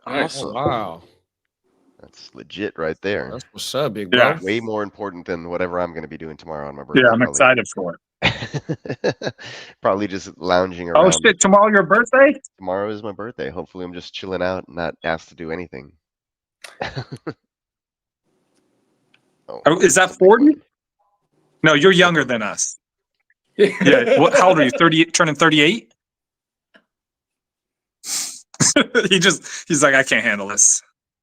Speaker 3: Nice.
Speaker 6: Oh, wow.
Speaker 4: That's legit right there.
Speaker 6: That's what's up, big bro.
Speaker 8: Yeah.
Speaker 4: Way more important than whatever I'm going to be doing tomorrow on my birthday.
Speaker 8: Yeah, I'm
Speaker 4: probably.
Speaker 8: excited for it.
Speaker 4: Probably just lounging around.
Speaker 8: Oh shit! Tomorrow your birthday?
Speaker 4: Tomorrow is my birthday. Hopefully, I'm just chilling out, not asked to do anything.
Speaker 8: Oh, is that 40? No, you're younger than us. Yeah. How old are you? 38, turning 38? He's like, I can't handle this.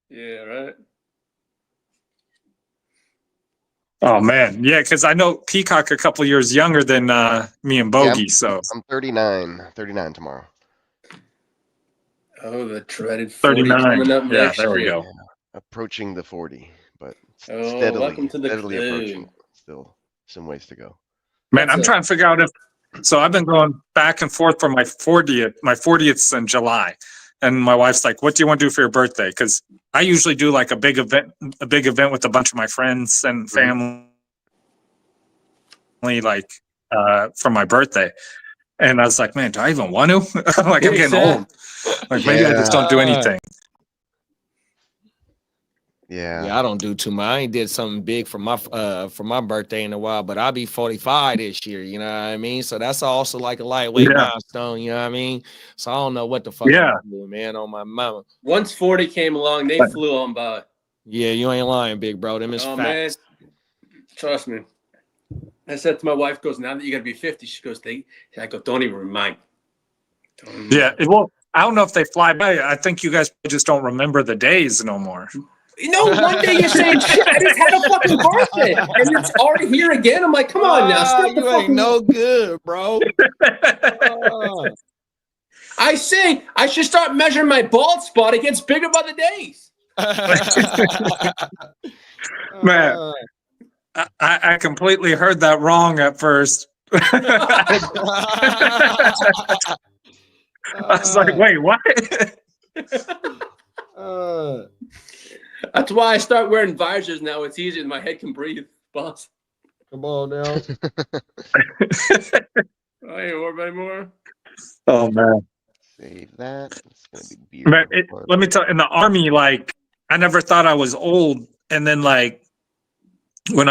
Speaker 3: Yeah, right.
Speaker 8: Oh man, yeah, because I know Peacock a couple years younger than me and Bogey.
Speaker 4: Yeah,
Speaker 8: so
Speaker 4: I'm 39 tomorrow.
Speaker 3: Oh, the dreaded 40
Speaker 8: 39.
Speaker 3: coming up
Speaker 8: Yeah,
Speaker 3: next
Speaker 8: there we
Speaker 3: year.
Speaker 8: go.
Speaker 4: Approaching the 40, but
Speaker 3: Oh,
Speaker 4: steadily,
Speaker 3: welcome to the
Speaker 4: steadily
Speaker 3: club.
Speaker 4: approaching. Still some ways to go.
Speaker 8: Man, I'm
Speaker 3: That's
Speaker 8: trying to figure out if. So I've been going back and forth for my 40th. My 40th's in July, and my wife's like, "What do you want to do for your birthday?" Because I usually do like a big event with a bunch of my friends and family, like for my birthday. And I was like, "Man, do I even want to?" Like, I'm getting old. Like, maybe I just don't do anything.
Speaker 4: Yeah.
Speaker 6: Yeah, I don't do too much. I ain't did something big for my birthday in a while, but I'll be 45 this year, you know what I mean? So that's also like a lightweight
Speaker 8: Yeah.
Speaker 6: milestone, you know what I mean? So I don't know what the fuck
Speaker 8: Yeah.
Speaker 6: I'm doing, man, on my mama.
Speaker 3: Once 40 came along, they flew on by.
Speaker 6: Yeah, you ain't lying, big bro. Them is
Speaker 3: Oh, man.
Speaker 6: facts.
Speaker 3: Trust me. I said to my wife, goes, now that you got to be 50, she goes, I go, don't even remind me. Don't remind me.
Speaker 8: Yeah. Well, I don't know if they fly by. I think you guys just don't remember the days no more.
Speaker 3: You know, one day you're saying, shit, I just had a fucking birthday. And it's already here again. I'm like, come on now. Stop the
Speaker 6: you ain't
Speaker 3: fucking.
Speaker 6: no good, bro. Ah.
Speaker 3: I say I should start measuring my bald spot against bigger by the days.
Speaker 8: Man. I completely heard that wrong at first. I was like, wait, what?
Speaker 3: That's why I start wearing visors now. It's easier. My head can breathe, boss.
Speaker 6: Come on now.
Speaker 3: I ain't worried about anymore.
Speaker 8: Oh man.
Speaker 4: Save that. It's gonna be beer.
Speaker 8: Man, let me tell you, in the army, like I never thought I was old. And then like when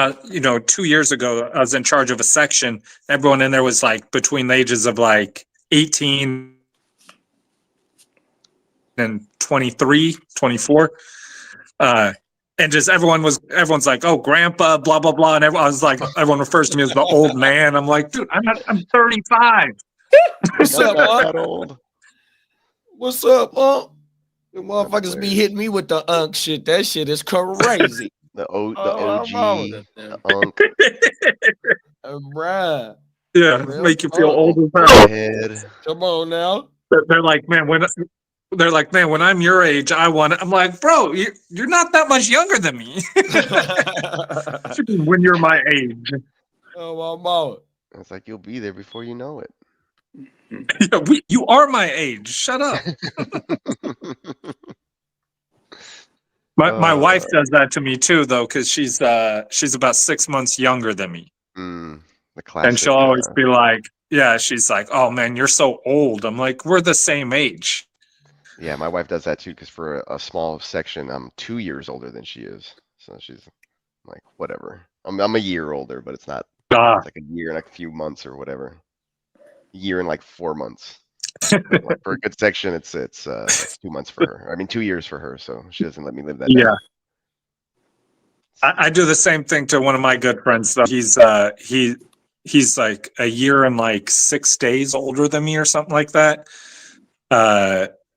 Speaker 8: 2 years ago, I was in charge of a section. Everyone in there was like between the ages of like 18 and 23, 24. And just everyone's like, oh, grandpa, blah, blah, blah. And everyone refers to me as the old man. I'm like, dude, I'm 35.
Speaker 6: What's up,
Speaker 4: Not
Speaker 6: Unc?
Speaker 4: that old.
Speaker 6: What's up, Unc? The motherfuckers be hitting me with the Unc shit. That shit is crazy.
Speaker 4: The
Speaker 6: Oh,
Speaker 4: OG,
Speaker 6: I'm
Speaker 4: the Unk,
Speaker 6: Bruh.
Speaker 8: Yeah,
Speaker 6: Real
Speaker 8: make you feel
Speaker 6: talk.
Speaker 8: old as
Speaker 4: the
Speaker 8: hell.
Speaker 4: head.
Speaker 6: Come on now.
Speaker 8: They're like, man, when I'm your age, I want it. I'm like, bro, you're not that much younger than me. When you're my age.
Speaker 6: Oh, my mama.
Speaker 4: It's like you'll be there before you know it.
Speaker 8: Yeah, you are my age. Shut up. My wife does that to me too, though, because she's about 6 months younger than me,
Speaker 4: The classic.
Speaker 8: and she'll always be like, "Yeah," she's like, "Oh man, you're so old." I'm like, "We're the same age."
Speaker 4: Yeah, my wife does that too, because for a small section, I'm 2 years older than she is. So she's like, whatever. I'm a year older, but it's not.
Speaker 8: Ah,
Speaker 4: It's like a year and like a few months or whatever. Year and like 4 months. But, like, for a good section, it's 2 months for her. I mean, 2 years for her, so she doesn't let me live that
Speaker 8: yeah.
Speaker 4: down.
Speaker 8: I do the same thing to one of my good friends. Though he's like a year and like 6 days older than me or something like that.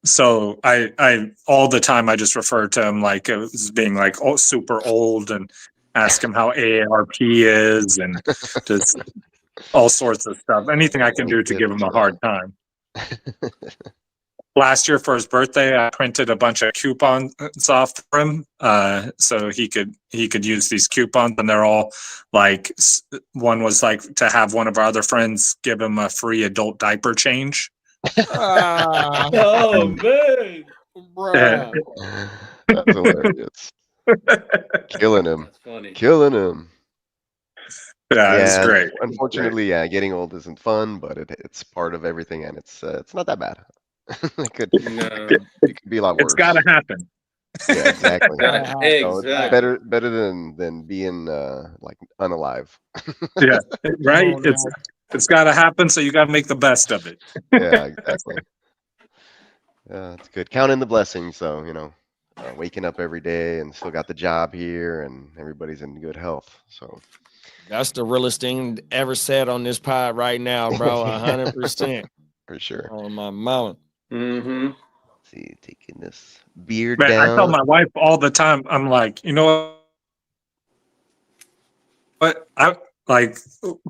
Speaker 8: So I all the time I just refer to him like as being like super old and ask him how AARP is and just all sorts of stuff. Anything I can do to give him a hard time. Last year for his birthday, I printed a bunch of coupons off for him, so he could use these coupons, and they're all like one was like to have one of our other friends give him a free adult diaper change.
Speaker 6: Ah,
Speaker 3: Oh man,
Speaker 6: bruh.
Speaker 4: That's hilarious. Killing him.
Speaker 3: that's funny.
Speaker 4: Killing him.
Speaker 8: Yeah, it's
Speaker 4: Yeah,
Speaker 8: great.
Speaker 4: unfortunately, yeah, getting old isn't fun, but it's part of everything, and it's not that bad. It could
Speaker 3: No.
Speaker 4: be a lot worse.
Speaker 8: It's got to happen.
Speaker 4: Yeah, exactly. So it's
Speaker 3: Exactly.
Speaker 4: better than being like unalive.
Speaker 8: Yeah, right.
Speaker 6: Come on
Speaker 8: It's got to happen, so you got to make the best of it.
Speaker 4: Yeah, exactly. Yeah, it's good. Counting the blessings, though, waking up every day and still got the job here, and everybody's in good health. So
Speaker 6: That's the realest thing ever said on this pod right now, bro. 100%.
Speaker 4: for sure.
Speaker 6: On my mama.
Speaker 3: Mm-hmm.
Speaker 4: Let's see, taking this beard
Speaker 8: Man, I
Speaker 4: down.
Speaker 8: tell my wife all the time. I'm like, you know what? I like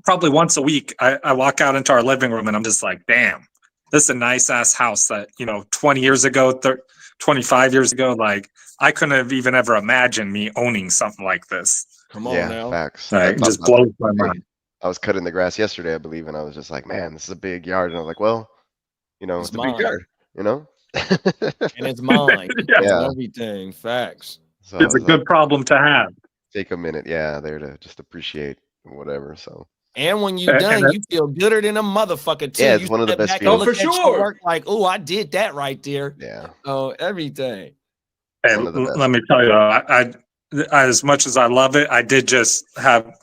Speaker 8: probably once a week. I walk out into our living room and I'm just like, damn, this is a nice ass house that 20 years ago, 25 years ago, like I couldn't have even ever imagined me owning something like this.
Speaker 6: Come on
Speaker 4: Yeah,
Speaker 6: now.
Speaker 4: facts.
Speaker 8: Like,
Speaker 4: I
Speaker 8: it
Speaker 4: thought
Speaker 8: just
Speaker 4: about that
Speaker 8: blows my
Speaker 4: today.
Speaker 8: mind.
Speaker 4: I was cutting the grass yesterday, I believe, and I was just like, man, this is a big yard. And I was like, well,
Speaker 6: It's
Speaker 4: it's a big
Speaker 6: mine.
Speaker 4: yard,
Speaker 6: And it's mine.
Speaker 8: Yeah.
Speaker 6: It's
Speaker 4: Yeah.
Speaker 6: everything. Facts.
Speaker 4: So I
Speaker 8: It's a
Speaker 4: was like,
Speaker 8: good problem to have.
Speaker 4: take a minute, there to just appreciate whatever. So
Speaker 6: And when you're
Speaker 8: And
Speaker 6: done, you feel gooder than a motherfucker too.
Speaker 4: Yeah, it's
Speaker 6: You
Speaker 4: one of the
Speaker 6: step
Speaker 4: best
Speaker 6: back and
Speaker 4: feelings.
Speaker 6: look
Speaker 3: Oh, for
Speaker 6: at your
Speaker 3: sure.
Speaker 6: work like, oh, I did that right there.
Speaker 4: yeah,
Speaker 6: Oh, everything.
Speaker 8: And
Speaker 4: one of the best.
Speaker 8: let me tell you, I as much as I love it, I did just have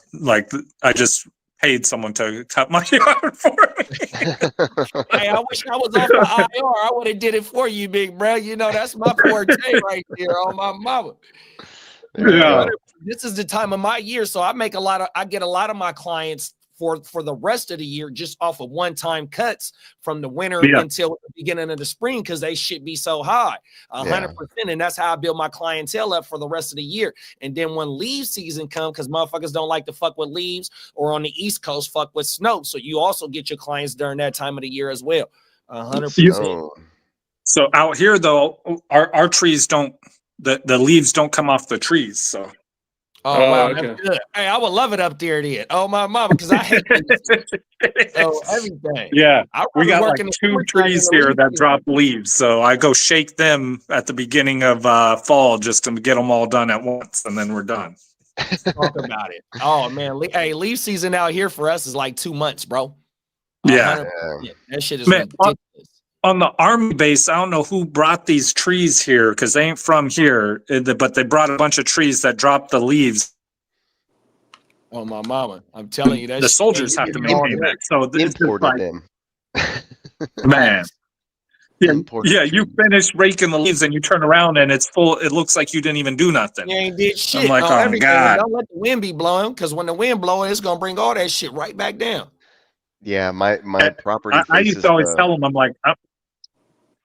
Speaker 8: I just paid someone to cut my yard for me.
Speaker 6: Hey, I wish I was off the IR. I would have did it for you, big bro. That's my forte right there on my mama.
Speaker 4: There you
Speaker 8: Yeah.
Speaker 4: go.
Speaker 6: This is the time of my year, so I get a lot of my clients for the rest of the year just off of one-time cuts from the winter
Speaker 8: Yeah.
Speaker 6: until the beginning of the spring because they should be so high, 100%. And that's how I build my clientele up for the rest of the year. And then when leaf season comes, because motherfuckers don't like to fuck with leaves, or on the East Coast fuck with snow, so you also get your clients during that time of the year as well. 100%.
Speaker 4: So,
Speaker 8: So out here though, our trees don't the leaves don't come off the trees. So
Speaker 6: Oh,
Speaker 3: Oh,
Speaker 6: wow,
Speaker 3: okay.
Speaker 6: that's good. Hey, I would love it up there then. Oh, my mama, because I hate so everything.
Speaker 8: yeah,
Speaker 6: I
Speaker 8: we
Speaker 6: rather
Speaker 8: got
Speaker 6: work
Speaker 8: like
Speaker 6: in the
Speaker 8: 2
Speaker 6: summertime
Speaker 8: trees
Speaker 6: than the
Speaker 8: here
Speaker 6: leaf
Speaker 8: that
Speaker 6: season.
Speaker 8: drop leaves. So I go shake them at the beginning of fall just to get them all done at once, and then we're done.
Speaker 6: Talk about it. Oh man, hey, leaf season out here for us is like 2 months, bro.
Speaker 8: Yeah.
Speaker 6: 100%. That shit is
Speaker 8: Man,
Speaker 6: ridiculous.
Speaker 8: on the army base, I don't know who brought these trees here because they ain't from here, but they brought a bunch of trees that dropped the leaves.
Speaker 6: Oh my mama, I'm telling you that
Speaker 8: The
Speaker 6: shit
Speaker 8: soldiers
Speaker 6: ain't
Speaker 8: have to
Speaker 6: even hard
Speaker 8: maintain
Speaker 6: work.
Speaker 8: that. So it's just
Speaker 4: Imported
Speaker 8: like,
Speaker 4: them.
Speaker 8: man. Yeah,
Speaker 4: Imported
Speaker 8: yeah, you
Speaker 4: trees.
Speaker 8: finish raking the leaves and you turn around and it's full. It looks like you didn't even do nothing.
Speaker 6: You ain't did shit.
Speaker 8: I'm like,
Speaker 6: on
Speaker 8: oh
Speaker 6: everything.
Speaker 8: God.
Speaker 6: Don't let the wind be blowing, because when the wind blowing, it's gonna bring all that shit right back down.
Speaker 4: Yeah, my property
Speaker 8: I used
Speaker 4: faces
Speaker 8: to always
Speaker 4: the.
Speaker 8: tell them, I'm like, oh.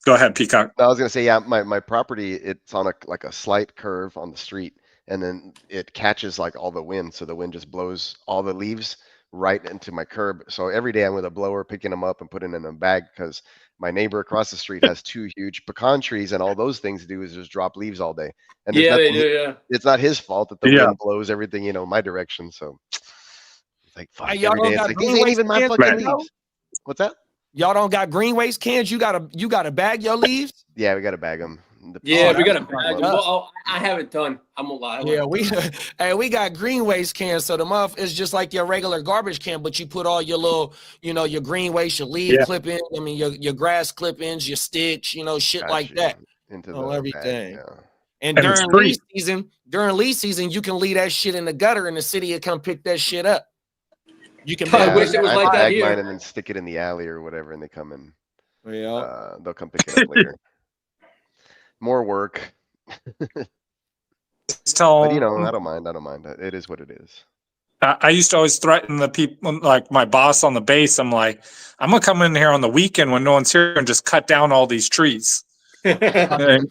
Speaker 8: Go ahead, Peacock.
Speaker 4: I was gonna say, yeah, my property, it's on like a slight curve on the street, and then it catches like all the wind, so the wind just blows all the leaves right into my curb. So every day I'm with a blower picking them up and putting in a bag because my neighbor across the street has 2 huge pecan trees, and all those things do is just drop leaves all day. And there's
Speaker 3: Yeah, they
Speaker 4: nothing.
Speaker 3: do. Yeah.
Speaker 4: It's not his fault that the
Speaker 8: Yeah.
Speaker 4: wind blows everything, my direction. So it's like fuck
Speaker 6: Hey, y'all
Speaker 4: every
Speaker 6: don't
Speaker 4: day. It's
Speaker 6: got
Speaker 4: like these
Speaker 6: green
Speaker 4: ain't
Speaker 6: waste
Speaker 4: even my
Speaker 6: cans,
Speaker 4: fucking
Speaker 8: man.
Speaker 4: leaves. What's that?
Speaker 6: Y'all don't got green waste cans. You gotta bag your leaves.
Speaker 4: Yeah, we gotta bag them.
Speaker 3: Yeah, we got a
Speaker 6: that's
Speaker 3: bag.
Speaker 6: fucked up.
Speaker 3: Well, I haven't done. I'm gonna lie.
Speaker 6: Yeah, we got green waste cans. So the muff is just like your regular garbage can, but you put all your little, your green waste, your leaf
Speaker 8: Yeah.
Speaker 6: clippings, I mean your grass clippings, your sticks, shit like
Speaker 4: Gotcha.
Speaker 6: that.
Speaker 4: Into
Speaker 6: Oh,
Speaker 4: the
Speaker 6: everything.
Speaker 4: bag, yeah.
Speaker 6: And
Speaker 8: And it's
Speaker 6: during
Speaker 8: free.
Speaker 6: lease season, you can leave that shit in the gutter, and the city will come pick that shit up. You can.
Speaker 3: I
Speaker 4: Yeah,
Speaker 3: wish it was
Speaker 4: I
Speaker 3: like that
Speaker 4: bag
Speaker 3: here.
Speaker 4: mine and then stick it in the alley or whatever, and they come and
Speaker 6: Yeah.
Speaker 4: they'll come pick it up later. More work,
Speaker 8: Tell,
Speaker 4: but I don't mind. I don't mind. It is what it is.
Speaker 8: I used to always threaten the people, like my boss on the base. I'm like, I'm gonna come in here on the weekend when no one's here and just cut down all these trees. And
Speaker 4: Yeah, man.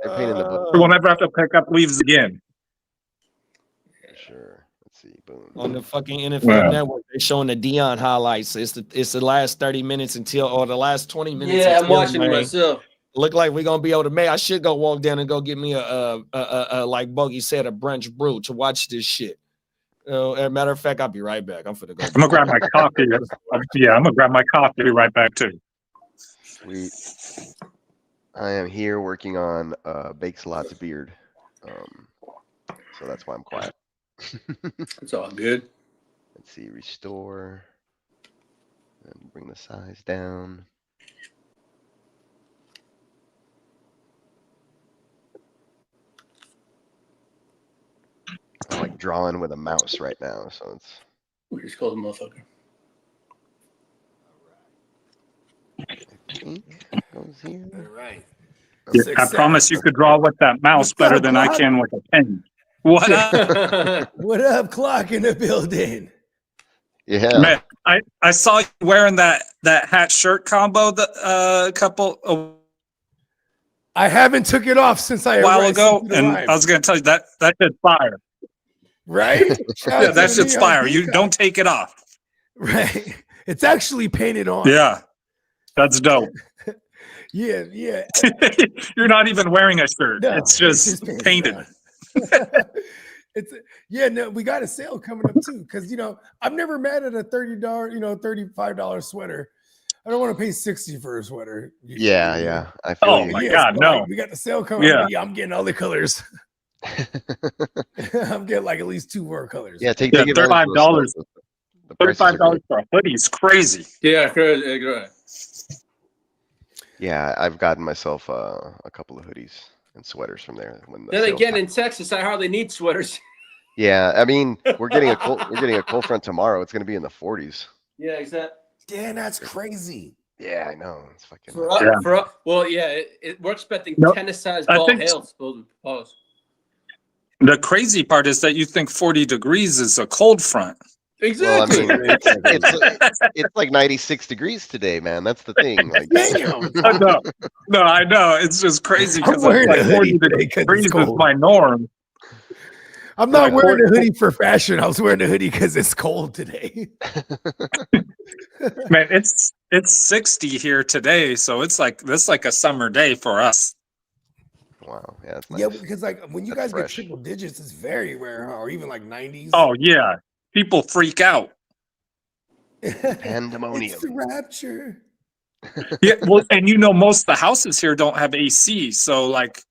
Speaker 4: They're pain in the butt
Speaker 8: we won't ever have to pick up leaves again.
Speaker 4: for sure. Let's see. Boom.
Speaker 6: On the fucking NFL
Speaker 8: Wow.
Speaker 6: Network, they're showing the Dion highlights. It's the last 30 minutes or the last 20 minutes.
Speaker 3: Yeah, I'm
Speaker 6: until,
Speaker 3: watching
Speaker 6: man.
Speaker 3: myself.
Speaker 6: Look like we're gonna be able to make. I should go walk down and go get me a like Bogey said, a brunch brew to watch this shit. As a matter of fact, I'll be right back. I'm finna go.
Speaker 8: I'm gonna grab my coffee. Yeah, I'm gonna grab my coffee right back too.
Speaker 4: Sweet. I am here working on Bakes Lot's beard, so that's why I'm quiet.
Speaker 3: It's all good.
Speaker 4: Let's see. Restore. And bring the size down. I'm like drawing with a mouse right now, so it's.
Speaker 3: We just called a motherfucker.
Speaker 4: Ink goes here.
Speaker 2: All right.
Speaker 8: Yeah, I
Speaker 2: Success.
Speaker 8: promise you could draw with that mouse better than I can with a pen. What up,
Speaker 2: What up, clock in the building?
Speaker 4: Yeah.
Speaker 8: man? I saw you wearing that hat shirt combo the couple
Speaker 2: I haven't took it off since I
Speaker 8: a while
Speaker 2: arrived
Speaker 8: ago,
Speaker 2: since it
Speaker 8: and
Speaker 2: arrived,
Speaker 8: I was gonna tell you that shit's fire.
Speaker 2: right? Shout
Speaker 8: Yeah,
Speaker 2: out
Speaker 8: that
Speaker 2: to the
Speaker 8: shit's
Speaker 2: Neon
Speaker 8: fire. You
Speaker 2: Peacock.
Speaker 8: don't take it off.
Speaker 2: Right. It's actually painted on.
Speaker 8: Yeah, that's dope.
Speaker 2: Yeah.
Speaker 8: You're not even wearing a shirt.
Speaker 2: No,
Speaker 8: It's just painted.
Speaker 2: on. No, we got a sale coming up too. Cause I'm never mad at a $30, $35 sweater. I don't want to pay $60 for a sweater.
Speaker 4: Yeah. I feel
Speaker 8: Oh
Speaker 4: you.
Speaker 8: my
Speaker 2: Yes,
Speaker 8: God,
Speaker 2: but,
Speaker 8: no.
Speaker 2: like, we got the sale coming
Speaker 8: Yeah.
Speaker 2: up. Yeah, I'm getting all the colors. I'm getting like at least 2 more colors.
Speaker 4: Yeah, take
Speaker 8: Yeah,
Speaker 4: advantage of
Speaker 8: $35.
Speaker 4: the the prices are
Speaker 8: $35
Speaker 4: great.
Speaker 8: for a hoodie is crazy.
Speaker 3: Yeah, correct.
Speaker 4: Yeah, I've gotten myself a couple of hoodies and sweaters from there. When the
Speaker 3: Then
Speaker 4: sale
Speaker 3: again,
Speaker 4: time-
Speaker 3: in Texas, I hardly need sweaters.
Speaker 4: yeah, I mean, we're getting a cold front tomorrow. It's going to be in the 40s.
Speaker 3: Yeah, exactly.
Speaker 2: Dan, that's crazy.
Speaker 4: Yeah, I know. It's fucking.
Speaker 3: For us,
Speaker 8: Yeah.
Speaker 3: well, yeah, we're expecting
Speaker 8: No,
Speaker 3: tennis-sized
Speaker 8: I
Speaker 3: ball
Speaker 8: think-
Speaker 3: hail. Supposed to pause.
Speaker 8: The crazy part is that you think 40 degrees is a cold front.
Speaker 4: Well, I
Speaker 3: Exactly.
Speaker 4: mean, it's like 96 degrees today, man. That's the thing. Like,
Speaker 2: Damn.
Speaker 8: I know. It's just crazy
Speaker 2: I'm
Speaker 8: because
Speaker 2: wearing a
Speaker 8: like
Speaker 2: hoodie
Speaker 8: 40
Speaker 2: today 'cause it's
Speaker 8: degrees is
Speaker 2: cold.
Speaker 8: my norm.
Speaker 2: I'm not
Speaker 8: Like,
Speaker 2: wearing a hoodie for fashion. I was wearing a hoodie because it's cold today.
Speaker 8: Man, it's 60 here today, so it's like a summer day for us.
Speaker 4: wow. Yeah, that's nice.
Speaker 2: Yeah, because like when you
Speaker 4: That's
Speaker 2: guys
Speaker 4: fresh.
Speaker 2: get triple digits, it's very rare, huh? Or even like 90s.
Speaker 8: Oh yeah, people freak out.
Speaker 4: Pandemonium.
Speaker 2: It's the rapture.
Speaker 8: Yeah, well, and most of the houses here don't have AC, so like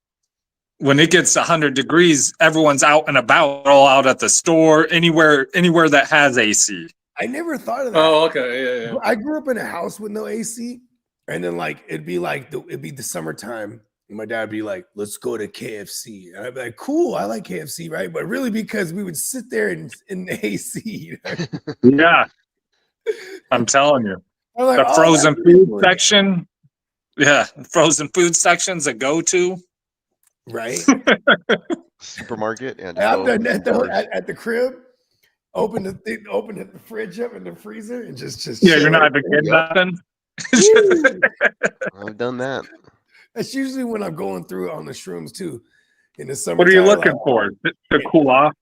Speaker 8: when it gets 100 degrees, everyone's out and about, all out at the store, anywhere that has AC.
Speaker 2: I never thought of that.
Speaker 3: Oh, okay. Yeah.
Speaker 2: I grew up in a house with no AC, and then it'd be the summertime, and my dad would be like, "Let's go to KFC," and I'd be like, "Cool, I like KFC, right?" But really, because we would sit there in the AC. You know?
Speaker 8: Yeah. I'm telling you.
Speaker 2: I'm like,
Speaker 8: The
Speaker 2: "Oh,
Speaker 8: frozen
Speaker 2: that's really
Speaker 8: food
Speaker 2: cool."
Speaker 8: section. Yeah. Frozen food section's a go-to.
Speaker 2: right?
Speaker 4: Supermarket. Yeah, just
Speaker 2: I've
Speaker 4: go
Speaker 2: done
Speaker 4: open
Speaker 2: that
Speaker 4: some
Speaker 2: though
Speaker 4: doors.
Speaker 2: at the crib. Open the fridge up in the freezer and just
Speaker 8: Yeah, you're
Speaker 2: chill
Speaker 8: not
Speaker 2: it.
Speaker 8: even getting nothing.
Speaker 2: Woo!
Speaker 4: I've done that.
Speaker 2: That's usually when I'm going through on the shrooms too. In the summer,
Speaker 8: What are you looking for? To cool off?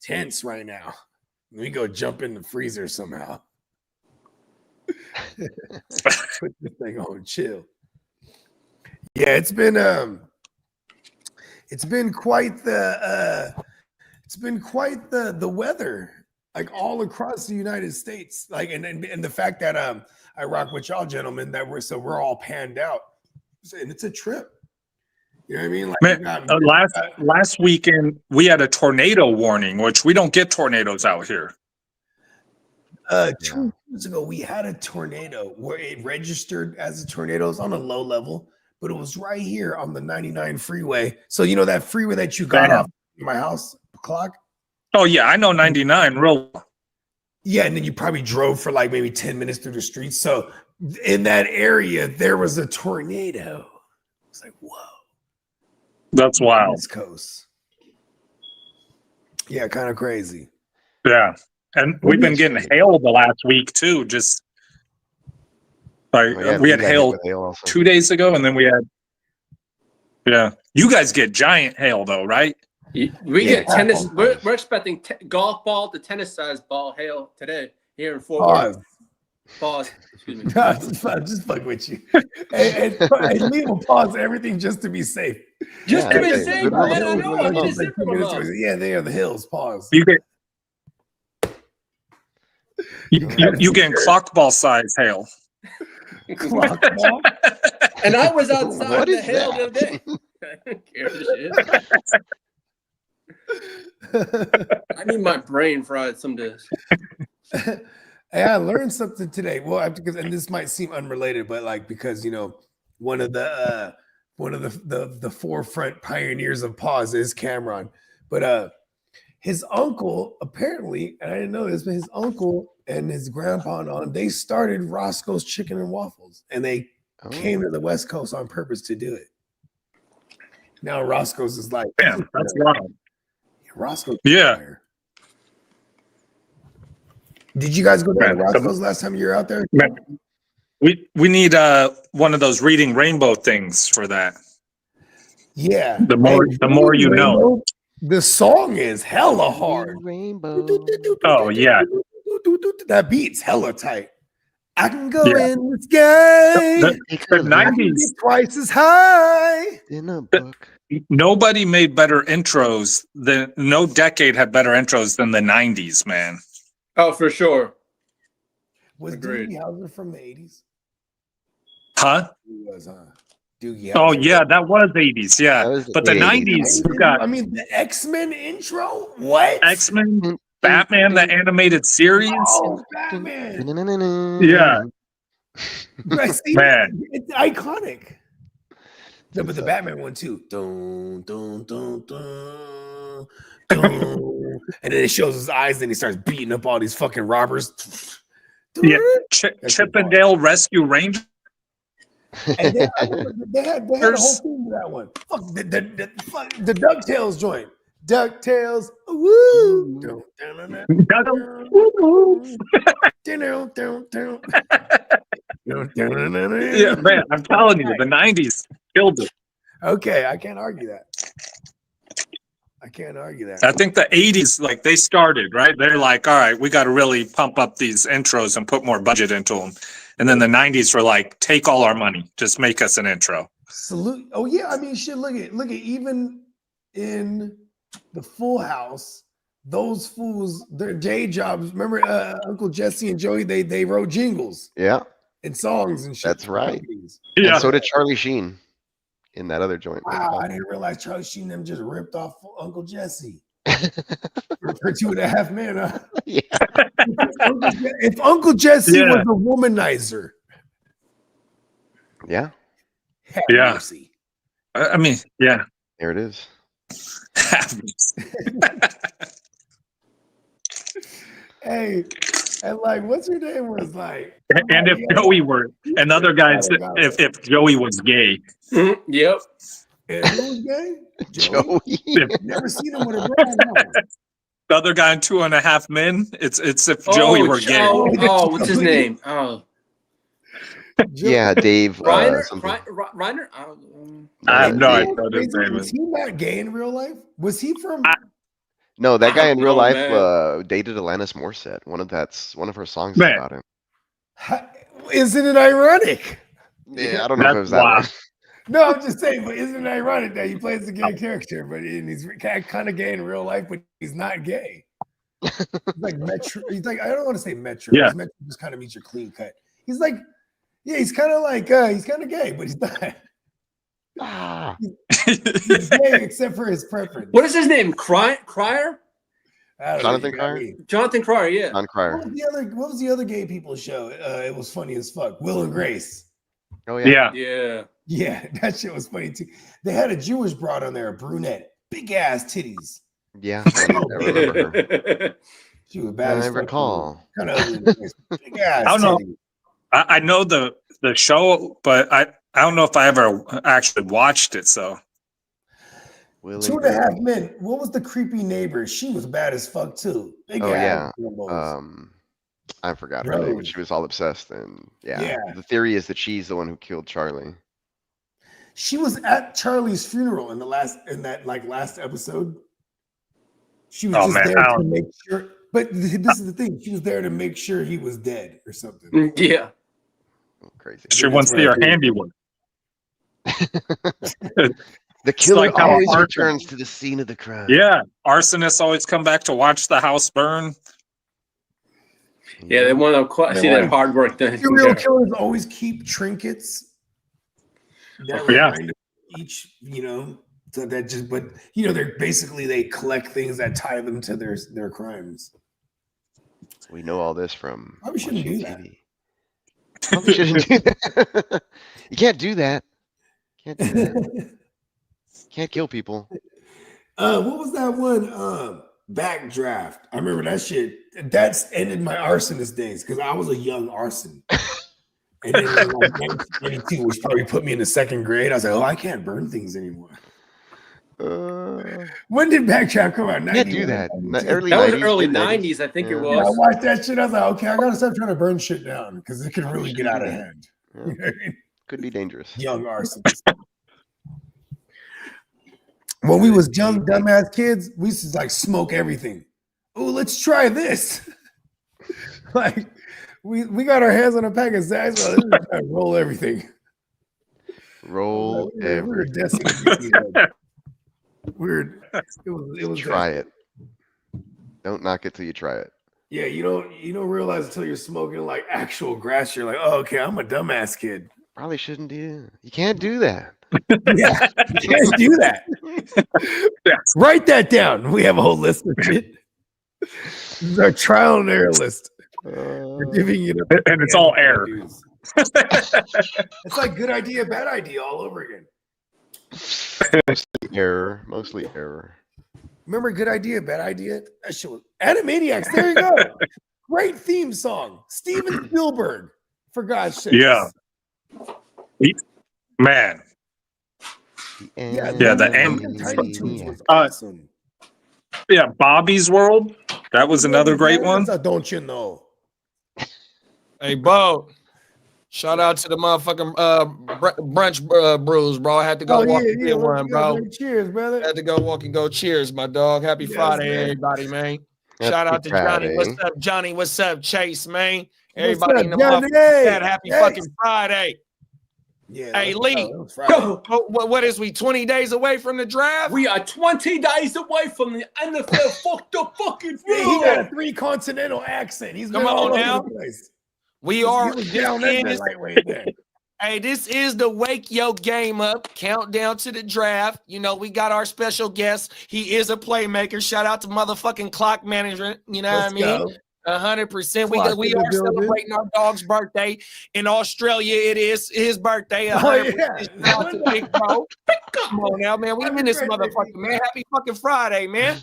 Speaker 2: Tense right now. We go jump in the freezer somehow. Put this thing on chill. Yeah, it's been quite the weather, like all across the United States. Like and the fact that I rock with y'all gentlemen that we're all panned out. And it's a trip. You know what I mean? Like
Speaker 8: Man,
Speaker 2: we got-
Speaker 8: last weekend we had a tornado warning, which we don't get tornadoes out here.
Speaker 2: 2 years ago, we had a tornado where it registered as a tornado. It's on a low level, but it was right here on the 99 freeway. So you know that freeway that you got
Speaker 8: Damn.
Speaker 2: off my house clock?
Speaker 8: Oh yeah, I know 99 real.
Speaker 2: Yeah, and then you probably drove for like maybe 10 minutes through the streets. So in that area, there was a tornado. It's like, whoa.
Speaker 8: That's wild.
Speaker 2: East Coast. Yeah, kind of crazy.
Speaker 8: Yeah. And we've been getting hail the last week too. Just like
Speaker 4: Oh, yeah,
Speaker 8: we had
Speaker 4: got hit
Speaker 8: hail
Speaker 4: with hail also.
Speaker 8: 2 days ago, and then we had. Yeah, you guys get giant hail though, right?
Speaker 3: We
Speaker 2: Yeah.
Speaker 3: get tennis. We're expecting golf ball to tennis size ball hail today here in Fort Worth. Pause. Excuse me.
Speaker 2: just fuck with you. And leave a pause everything just to be safe.
Speaker 3: Just to be
Speaker 4: okay.
Speaker 3: safe,
Speaker 4: Good
Speaker 3: man.
Speaker 4: luck.
Speaker 3: I know. I'm
Speaker 2: Like,
Speaker 3: just
Speaker 2: 2 minutes ago, yeah, they are the hills. Pause.
Speaker 8: You get. You getting clock ball size hail?
Speaker 2: Clock ball?
Speaker 3: And I was outside
Speaker 4: What
Speaker 3: the
Speaker 4: is
Speaker 3: hail the other day. I don't care the shit. I need my brain fried some days.
Speaker 2: Hey, I learned something today. Well, because and this might seem unrelated, but like because one of the forefront pioneers of pause is Cameron, but his uncle apparently, and I didn't know this, but his uncle and his grandpa they started Roscoe's Chicken and Waffles, and they came to the West Coast on purpose to do it. Now Roscoe's is like,
Speaker 8: Yeah, that's wild.
Speaker 2: Roscoe's.
Speaker 8: Yeah.
Speaker 2: fire. Did you guys go down to
Speaker 8: Man,
Speaker 2: Roscoe's last time you were out there?
Speaker 8: Man, we need one of those reading rainbow things for that.
Speaker 2: Yeah.
Speaker 8: The more you know.
Speaker 2: The song is hella hard.
Speaker 4: Rainbow.
Speaker 8: Oh yeah,
Speaker 2: That beat's hella tight. I can go
Speaker 8: Yeah.
Speaker 2: in the sky.
Speaker 8: the
Speaker 2: I can
Speaker 8: 90s.
Speaker 2: be twice as high.
Speaker 4: In a book.
Speaker 8: Nobody made better intros than no decade had better intros than the 90s, man.
Speaker 3: Oh, for sure.
Speaker 2: Was
Speaker 3: Agreed.
Speaker 2: Doogie Howser from the 80s?
Speaker 8: Huh?
Speaker 2: He was, huh? Doogie
Speaker 8: Oh
Speaker 2: Howser.
Speaker 8: yeah, that was 80s. Yeah,
Speaker 4: That was
Speaker 8: but the
Speaker 4: 80s.
Speaker 8: 90s, we got
Speaker 2: I mean, the X-Men intro? What?
Speaker 8: X-Men, Batman, the animated series.
Speaker 2: Oh, Batman.
Speaker 8: Yeah,
Speaker 2: Right, see,
Speaker 8: man.
Speaker 2: it's iconic. No, but the Batman one too. Dun, dun, dun, dun, dun. And then it shows his eyes, and he starts beating up all these fucking robbers.
Speaker 8: Yeah. Chippendale Rescue Ranger.
Speaker 2: And they had a whole thing to that one. Fuck the DuckTales joint. DuckTales. Woo.
Speaker 8: Yeah, man, I'm telling you, the 90s killed it.
Speaker 2: Okay, I can't argue that.
Speaker 8: I think the 80s, like they started, right? They're like, all right, we got to really pump up these intros and put more budget into them. And then the 90s were like, take all our money, just make us an intro.
Speaker 2: Salute. Oh yeah, I mean, shit. Look at even in the Full House, those fools, their day jobs. Remember, Uncle Jesse and Joey? They wrote jingles
Speaker 4: Yeah,
Speaker 2: and songs and shit.
Speaker 4: that's right.
Speaker 2: Companies.
Speaker 8: Yeah,
Speaker 4: And so did Charlie Sheen. in that other joint.
Speaker 2: Wow, I didn't realize Charlie Sheen them just ripped off Uncle Jesse for 2.5 Men. Huh?
Speaker 4: Yeah.
Speaker 2: If Uncle Jesse
Speaker 8: Yeah.
Speaker 2: was a womanizer,
Speaker 4: Yeah,
Speaker 2: have
Speaker 8: Yeah.
Speaker 2: mercy.
Speaker 8: I mean, yeah.
Speaker 4: there it is.
Speaker 2: Hey, and like, what's her name was like?
Speaker 8: And if Joey were another guy, if Joey was gay,
Speaker 3: Mhm, Yep.
Speaker 2: And who was gay? Joey?
Speaker 4: Joey.
Speaker 2: Never seen him with a bra. No.
Speaker 8: the other guy in 2.5 Men, it's if Joey were gay.
Speaker 3: Oh, what's his name? Oh,
Speaker 4: Yeah, Dave.
Speaker 3: Reiner.
Speaker 4: Something.
Speaker 3: Reiner.
Speaker 8: I have no
Speaker 2: You
Speaker 8: idea
Speaker 2: know
Speaker 8: what
Speaker 2: what's
Speaker 8: his
Speaker 2: crazy?
Speaker 8: name
Speaker 2: Was
Speaker 8: is.
Speaker 2: he not gay in real life? Was he from?
Speaker 4: No, that guy in real
Speaker 3: Oh,
Speaker 4: life
Speaker 3: man.
Speaker 4: dated Alanis Morissette. One of her songs
Speaker 8: Man.
Speaker 4: is about him.
Speaker 2: Isn't it ironic?
Speaker 4: Yeah, I don't know if it was
Speaker 8: That's
Speaker 4: that
Speaker 8: wild.
Speaker 4: one.
Speaker 2: No, I'm just saying, but isn't it ironic that he plays a gay character, but he's kind of gay in real life, but he's not gay. He's like Metro. He's like, I don't want to say Metro.
Speaker 8: Yeah.
Speaker 2: Metro just kind of means your clean cut. He's like, yeah, he's kind of like, he's kind of gay, but he's not.
Speaker 4: Ah,
Speaker 2: He's gay except for his preference.
Speaker 3: What is his name? Crier?
Speaker 2: I don't know,
Speaker 4: Jonathan
Speaker 2: you got
Speaker 4: Cryer?
Speaker 2: me.
Speaker 3: Jonathan Crier. Yeah.
Speaker 4: John Cryer.
Speaker 2: What was the other gay people show? It was funny as fuck. Will and Grace.
Speaker 4: Oh yeah.
Speaker 8: Yeah.
Speaker 3: Yeah.
Speaker 2: Yeah, that shit was funny too. They had a Jewish broad on there, a brunette, big ass titties.
Speaker 4: Yeah. I remember her.
Speaker 2: She was bad.
Speaker 4: I recall.
Speaker 2: Kind of ugly. Big ass.
Speaker 8: I don't know.
Speaker 2: titties.
Speaker 8: I know the show, but I don't know if I ever actually watched it. So
Speaker 4: Will and
Speaker 2: 2.5 Men. What was the creepy neighbor? She was bad as fuck too. Big
Speaker 4: Oh,
Speaker 2: ass
Speaker 4: yeah.
Speaker 2: elbows.
Speaker 4: I forgot her name,
Speaker 2: Bro.
Speaker 4: but she was all obsessed. And yeah,
Speaker 2: Yeah.
Speaker 4: the theory is that she's the one who killed Charlie.
Speaker 2: She was at Charlie's funeral in that last episode. She was
Speaker 8: Oh,
Speaker 2: just
Speaker 8: man,
Speaker 2: there
Speaker 8: I
Speaker 2: to
Speaker 8: don't-
Speaker 2: make sure. But this is the thing. She was there to make sure he was dead or something.
Speaker 3: Yeah.
Speaker 4: Crazy.
Speaker 8: she wants to see her handiwork.
Speaker 4: The killer
Speaker 8: like how
Speaker 4: always
Speaker 8: Arthur-
Speaker 4: returns to the scene of the crime.
Speaker 8: Yeah, arsonists always come back to watch the house burn.
Speaker 3: Yeah. They want to see that hard work done.
Speaker 2: Serial killers always keep trinkets. That
Speaker 8: Yeah.
Speaker 2: remind them each, so that just, but they collect things that tie them to their crimes.
Speaker 4: We know all this from.
Speaker 2: Probably shouldn't
Speaker 4: watching
Speaker 2: do that.
Speaker 4: TV. Probably shouldn't do that. You can't do that. Can't do that. Can't kill people.
Speaker 2: What was that one? Backdraft. I remember that shit. That's ended my arsonist days because I was a young arson. And then in like 1992, which probably put me in the second grade. I was like, oh, I can't burn things anymore. When did Backdraft come out?
Speaker 4: You can't do
Speaker 2: 91,
Speaker 4: that.
Speaker 2: 92?
Speaker 4: Early
Speaker 3: That was
Speaker 4: 90s,
Speaker 3: early
Speaker 4: mid
Speaker 3: 90s, I think it
Speaker 4: Yeah.
Speaker 2: Yeah, I
Speaker 3: was.
Speaker 2: watched that shit. I was like, okay, I gotta start trying to burn shit down because it can really get out of hand.
Speaker 4: Yeah. Could be dangerous.
Speaker 2: Young arsonists. When we was young, dumbass kids, we used to like smoke everything. Oh, let's try this. Like we got our hands on a pack of Zags. Well, let's just try to roll everything.
Speaker 4: Roll
Speaker 2: We were
Speaker 4: every.
Speaker 2: destined to be like, weird. It was
Speaker 4: Try it. Don't knock it till you try it.
Speaker 2: Yeah, you don't realize until you're smoking like actual grass. You're like, oh, okay, I'm a dumbass kid.
Speaker 4: Probably shouldn't do. You can't do that.
Speaker 2: Yeah, you can't do that.
Speaker 8: Yeah.
Speaker 2: Write that down. We have a whole list of shit. This is our trial and error list. We're giving you the
Speaker 8: And it's all error.
Speaker 2: It's like good idea, bad idea all over again.
Speaker 4: Mostly error.
Speaker 2: Remember good idea, bad idea? That shit was Animaniacs. There you go. Great theme song. Steven Spielberg. For God's sake.
Speaker 8: Yeah. Man.
Speaker 2: Yeah,
Speaker 8: the
Speaker 2: Tiny Toons was
Speaker 8: Uh,
Speaker 2: awesome.
Speaker 8: Yeah, Bobby's World. That was another great one.
Speaker 2: Don't you know?
Speaker 6: Hey, Bo. Shout out to the motherfucking brunch brews, bro. I had to go walk and get one, bro.
Speaker 2: Cheers, brother.
Speaker 6: Had to go walk and go. Cheers, my dog. Happy
Speaker 2: Yes,
Speaker 6: Friday,
Speaker 2: man.
Speaker 6: everybody, man.
Speaker 4: Happy
Speaker 6: Shout out to Johnny.
Speaker 4: Friday.
Speaker 6: What's up, Johnny? What's up, Chase, man?
Speaker 2: What's
Speaker 6: Everybody
Speaker 2: up,
Speaker 6: in the
Speaker 2: Johnny?
Speaker 6: motherfucking chat, happy
Speaker 2: Yes.
Speaker 6: fucking Friday.
Speaker 2: Yeah.
Speaker 6: Hey,
Speaker 2: that was-
Speaker 6: Lee.
Speaker 2: that was Friday.
Speaker 6: What is we 20 days away from the draft?
Speaker 3: We are 20 days away from the NFL. Fuck the fucking
Speaker 2: Yeah, he got a
Speaker 3: field.
Speaker 2: 3 continental accent. He's
Speaker 6: Come
Speaker 2: been all
Speaker 6: on
Speaker 2: over
Speaker 6: now.
Speaker 2: the place.
Speaker 6: we
Speaker 2: He
Speaker 6: are
Speaker 2: was
Speaker 6: this
Speaker 2: down there
Speaker 6: is-
Speaker 2: lightweight then.
Speaker 6: Hey, this is the Wake Yo Game Up countdown to the draft. You know, we got our special guest. He is a playmaker. Shout out to motherfucking Clock Management. You know
Speaker 2: Let's
Speaker 6: what I mean?
Speaker 2: go.
Speaker 6: 100%.
Speaker 2: Clock
Speaker 6: We
Speaker 2: in the
Speaker 6: are
Speaker 2: building.
Speaker 6: celebrating our dog's birthday. In Australia, it is his birthday. 100%.
Speaker 2: yeah.
Speaker 6: Shout out to Big Bro. Come on now, man. We
Speaker 2: Happy
Speaker 6: in this
Speaker 2: birthday,
Speaker 6: motherfucker,
Speaker 2: Big
Speaker 6: man. Happy fucking Friday, man.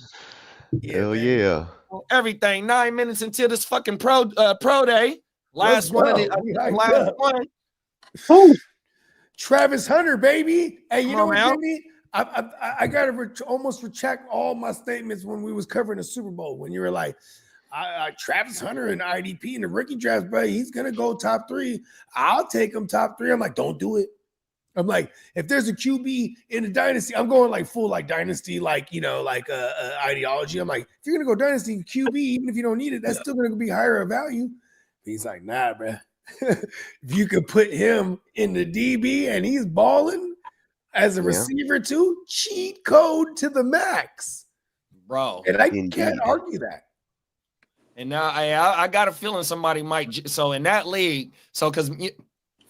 Speaker 4: Hell
Speaker 2: man.
Speaker 4: yeah.
Speaker 6: Everything. 9 minutes until this fucking pro day.
Speaker 2: Let's
Speaker 6: Last one.
Speaker 2: go. We hyped
Speaker 6: Last
Speaker 2: up.
Speaker 6: one.
Speaker 2: Travis Hunter, baby. Hey, you
Speaker 6: Come
Speaker 2: know
Speaker 6: on,
Speaker 2: what,
Speaker 6: Al.
Speaker 2: Jimmy? I got to almost retract all my statements when we was covering the Super Bowl. When you were like, Travis Hunter and IDP in the rookie draft, bro, he's going to go top 3. I'll take him top 3. I'm like, don't do it. I'm like, if there's a QB in the dynasty, I'm going like full like dynasty, like, you know, like ideology. I'm like, if you're going to go dynasty QB, even if you don't need it, that's still going to be higher of value. He's like, nah, bro. If you could put him in the DB and he's balling as a
Speaker 4: Yeah.
Speaker 2: receiver too, cheat code to the max.
Speaker 6: Bro.
Speaker 2: And I
Speaker 4: Indeed.
Speaker 2: can't argue that.
Speaker 6: And now I got a feeling somebody might. So in that league, because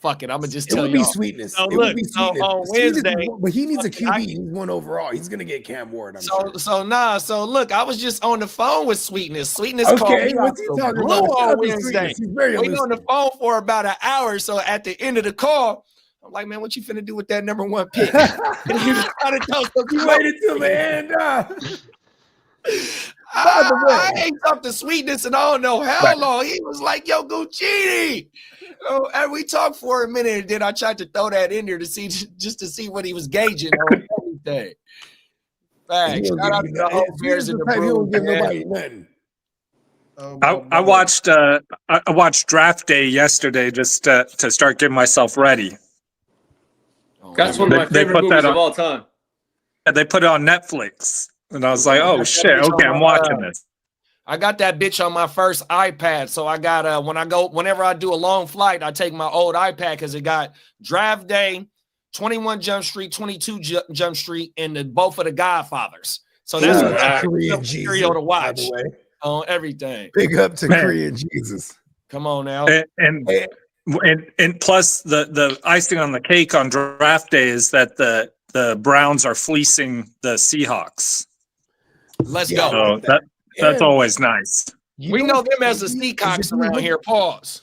Speaker 6: fuck it, I'm gonna just
Speaker 2: It
Speaker 6: tell
Speaker 2: would
Speaker 6: you.
Speaker 2: be Sweetness.
Speaker 6: So
Speaker 2: It
Speaker 6: look,
Speaker 2: would be
Speaker 6: so
Speaker 2: Sweetness.
Speaker 6: on
Speaker 2: Sweetness is
Speaker 6: Wednesday-
Speaker 2: one- but he needs a
Speaker 6: I-
Speaker 2: QB. He's one overall. He's gonna get Cam Ward. I'm sure.
Speaker 6: So look, I was just on the phone with Sweetness. Sweetness called
Speaker 2: Okay,
Speaker 6: me
Speaker 2: what's
Speaker 6: out
Speaker 2: he
Speaker 6: the
Speaker 2: talking
Speaker 6: blue
Speaker 2: about? Shout
Speaker 6: on
Speaker 2: out to
Speaker 6: Wednesday.
Speaker 2: Sweetness. He's very
Speaker 6: We on the
Speaker 2: elusive.
Speaker 6: phone for about an hour. So at the end of the call, I'm like, man, what you finna do with that number 1 pick? And he was trying to tell some
Speaker 2: You waited till the end. By the way-
Speaker 6: I ain't talked to Sweetness and I don't know how long. He was like, yo, Guccini. Oh, and we talked for a minute, and then I tried to throw that in there to see just to see what he was gauging on everything. Thanks.
Speaker 2: He don't
Speaker 6: Shout out
Speaker 2: give
Speaker 6: to
Speaker 2: you
Speaker 6: the whole
Speaker 2: nothing.
Speaker 6: Bears
Speaker 2: He
Speaker 6: and the
Speaker 2: don't
Speaker 6: Bruins,
Speaker 2: give
Speaker 6: man.
Speaker 2: nobody nothing.
Speaker 8: I watched I watched draft day yesterday just to start getting myself ready.
Speaker 3: That's one of my
Speaker 8: They
Speaker 3: favorite
Speaker 8: put that
Speaker 3: movies
Speaker 8: on-
Speaker 3: of all time.
Speaker 8: They put it on Netflix, and I was like, "Oh shit! Okay, I'm watching this."
Speaker 6: I got that bitch on my first iPad. So I got whenever I do a long flight, I take my old iPad because it got Draft Day, 21 Jump Street, 22 Jump Street, and both of the Godfathers. So that's
Speaker 2: Shout
Speaker 6: what
Speaker 2: out
Speaker 6: I
Speaker 2: to Korean
Speaker 6: material
Speaker 2: Jesus,
Speaker 6: to
Speaker 2: by
Speaker 6: watch
Speaker 2: the way.
Speaker 6: on everything.
Speaker 2: Big up to
Speaker 8: Man.
Speaker 2: Korean Jesus.
Speaker 6: Come on now.
Speaker 8: And plus the icing on the cake on draft day is that the Browns are fleecing the Seahawks.
Speaker 6: Let's
Speaker 2: Yeah.
Speaker 6: go.
Speaker 8: So that's
Speaker 2: And
Speaker 8: always nice.
Speaker 2: you
Speaker 6: We know them as the
Speaker 2: if you
Speaker 6: Seacocks around
Speaker 2: look-
Speaker 6: here. Pause.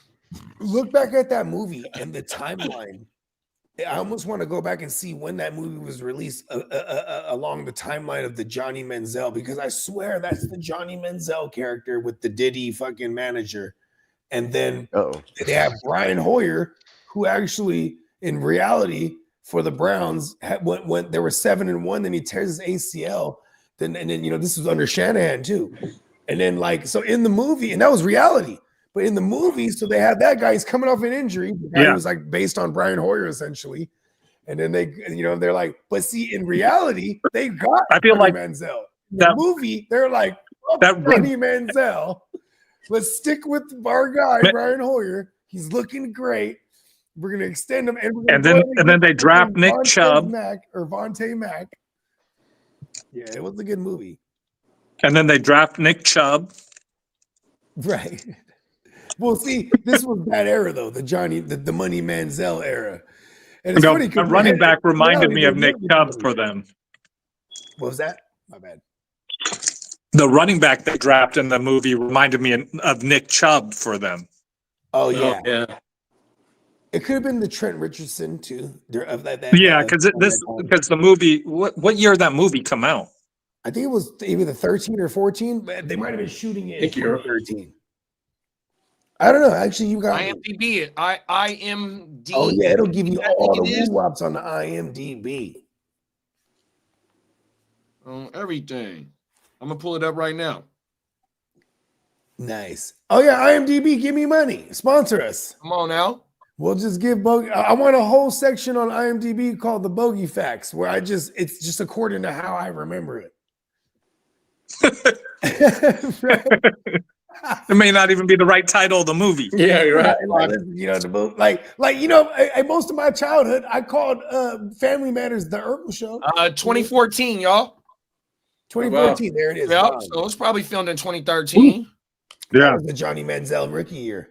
Speaker 2: Look back at that movie and the timeline. I almost want to go back and see when that movie was released along the timeline of the Johnny Manziel, because I swear that's the Johnny Manziel character with the Diddy fucking manager. And then
Speaker 4: Oh,
Speaker 2: they have Brian Hoyer, who actually, in reality, for the Browns, when there were 7-1, then he tears his ACL. And then you know, this was under Shanahan too. And then so in the movie, and that was reality. But in the movie, so they had that guy. He's coming off an injury. The guy
Speaker 8: Yeah.
Speaker 2: was like based on Brian Hoyer essentially. And then they're like, but see, in reality, they got
Speaker 8: I feel
Speaker 2: Johnny
Speaker 8: like
Speaker 2: Manziel. In the
Speaker 8: that-
Speaker 2: movie, they're like,
Speaker 8: that-
Speaker 2: Johnny Manziel. Let's stick with our guy,
Speaker 8: But-
Speaker 2: Brian Hoyer. He's looking great. We're gonna extend him, and,
Speaker 8: And then they draft Nick Chubb.
Speaker 2: Vontae Mack. Yeah, it was a good movie,
Speaker 8: And then they draft Nick Chubb.
Speaker 2: right? Well, see, this was that era though, the Money Manziel era. And it's
Speaker 8: No,
Speaker 2: funny
Speaker 8: a
Speaker 2: 'cause
Speaker 8: running
Speaker 2: in
Speaker 8: back reminded
Speaker 2: reality,
Speaker 8: me of
Speaker 2: they
Speaker 8: Nick
Speaker 2: never
Speaker 8: Chubb
Speaker 2: did.
Speaker 8: for them.
Speaker 2: What was that? My bad.
Speaker 8: The running back they drafted in the movie reminded me of Nick Chubb for them.
Speaker 2: Oh yeah,
Speaker 3: Yeah.
Speaker 2: it could have been the Trent Richardson too. Of that,
Speaker 8: Yeah, because the movie. What year did that movie come out?
Speaker 2: I think it was either 13 or 14, but they might have been shooting it
Speaker 3: Thank
Speaker 2: in
Speaker 3: you.
Speaker 2: 13. I don't know. Actually, you got me.
Speaker 6: IMDb it. IMD.
Speaker 2: Oh yeah, it'll give you
Speaker 6: I
Speaker 2: all
Speaker 6: think
Speaker 2: the
Speaker 6: it is.
Speaker 2: woo-wops on the IMDb.
Speaker 6: On everything. I'm gonna pull it up right now.
Speaker 2: Nice. Oh yeah, IMDb, give me money. Sponsor us.
Speaker 6: Come on now.
Speaker 2: We'll just give bogey. I want a whole section on IMDb called the Bogey Facts, where it's just according to how I remember it. Right?
Speaker 8: It may not even be the right title of the movie.
Speaker 3: Yeah, you're right.
Speaker 2: You know, most of my childhood, I called Family Matters the Urkel Show.
Speaker 6: 2014, y'all.
Speaker 2: 2014, there it is.
Speaker 6: Yep.
Speaker 2: Wow.
Speaker 6: So it's probably filmed in 2013.
Speaker 2: That
Speaker 8: Yeah,
Speaker 2: was the Johnny Manziel rookie year.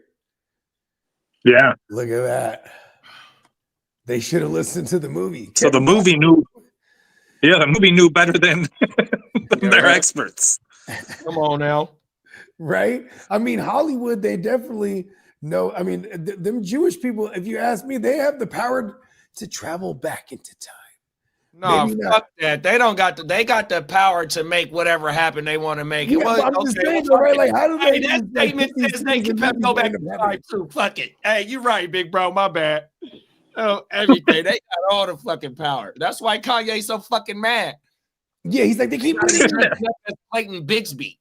Speaker 8: yeah.
Speaker 2: Look at that. They should have listened to the movie.
Speaker 8: So the movie knew. Yeah, the movie knew better than their
Speaker 6: right.
Speaker 8: experts.
Speaker 6: Come on now.
Speaker 2: Right? I mean, Hollywood, they definitely know. I mean, them Jewish people, if you ask me, they have the power to travel back into time.
Speaker 6: No,
Speaker 2: Maybe
Speaker 6: fuck
Speaker 2: not.
Speaker 6: that. They don't got they got the power to make whatever happen they want to make.
Speaker 2: Yeah, but I'm just saying, though, right? Like, how do
Speaker 6: Hey,
Speaker 2: they
Speaker 6: that
Speaker 2: just, like,
Speaker 6: statement
Speaker 2: put these
Speaker 6: says they
Speaker 2: things
Speaker 6: can
Speaker 2: in
Speaker 6: go
Speaker 2: movies
Speaker 6: back
Speaker 2: and
Speaker 6: to
Speaker 2: end up
Speaker 6: time too. Fuck it. Hey, you're right, big bro. My bad. Oh, everything. They got all the fucking power. That's why Kanye's so fucking mad.
Speaker 2: Yeah, he's like, they keep putting it.
Speaker 6: Dressed up as Clayton Bigsby.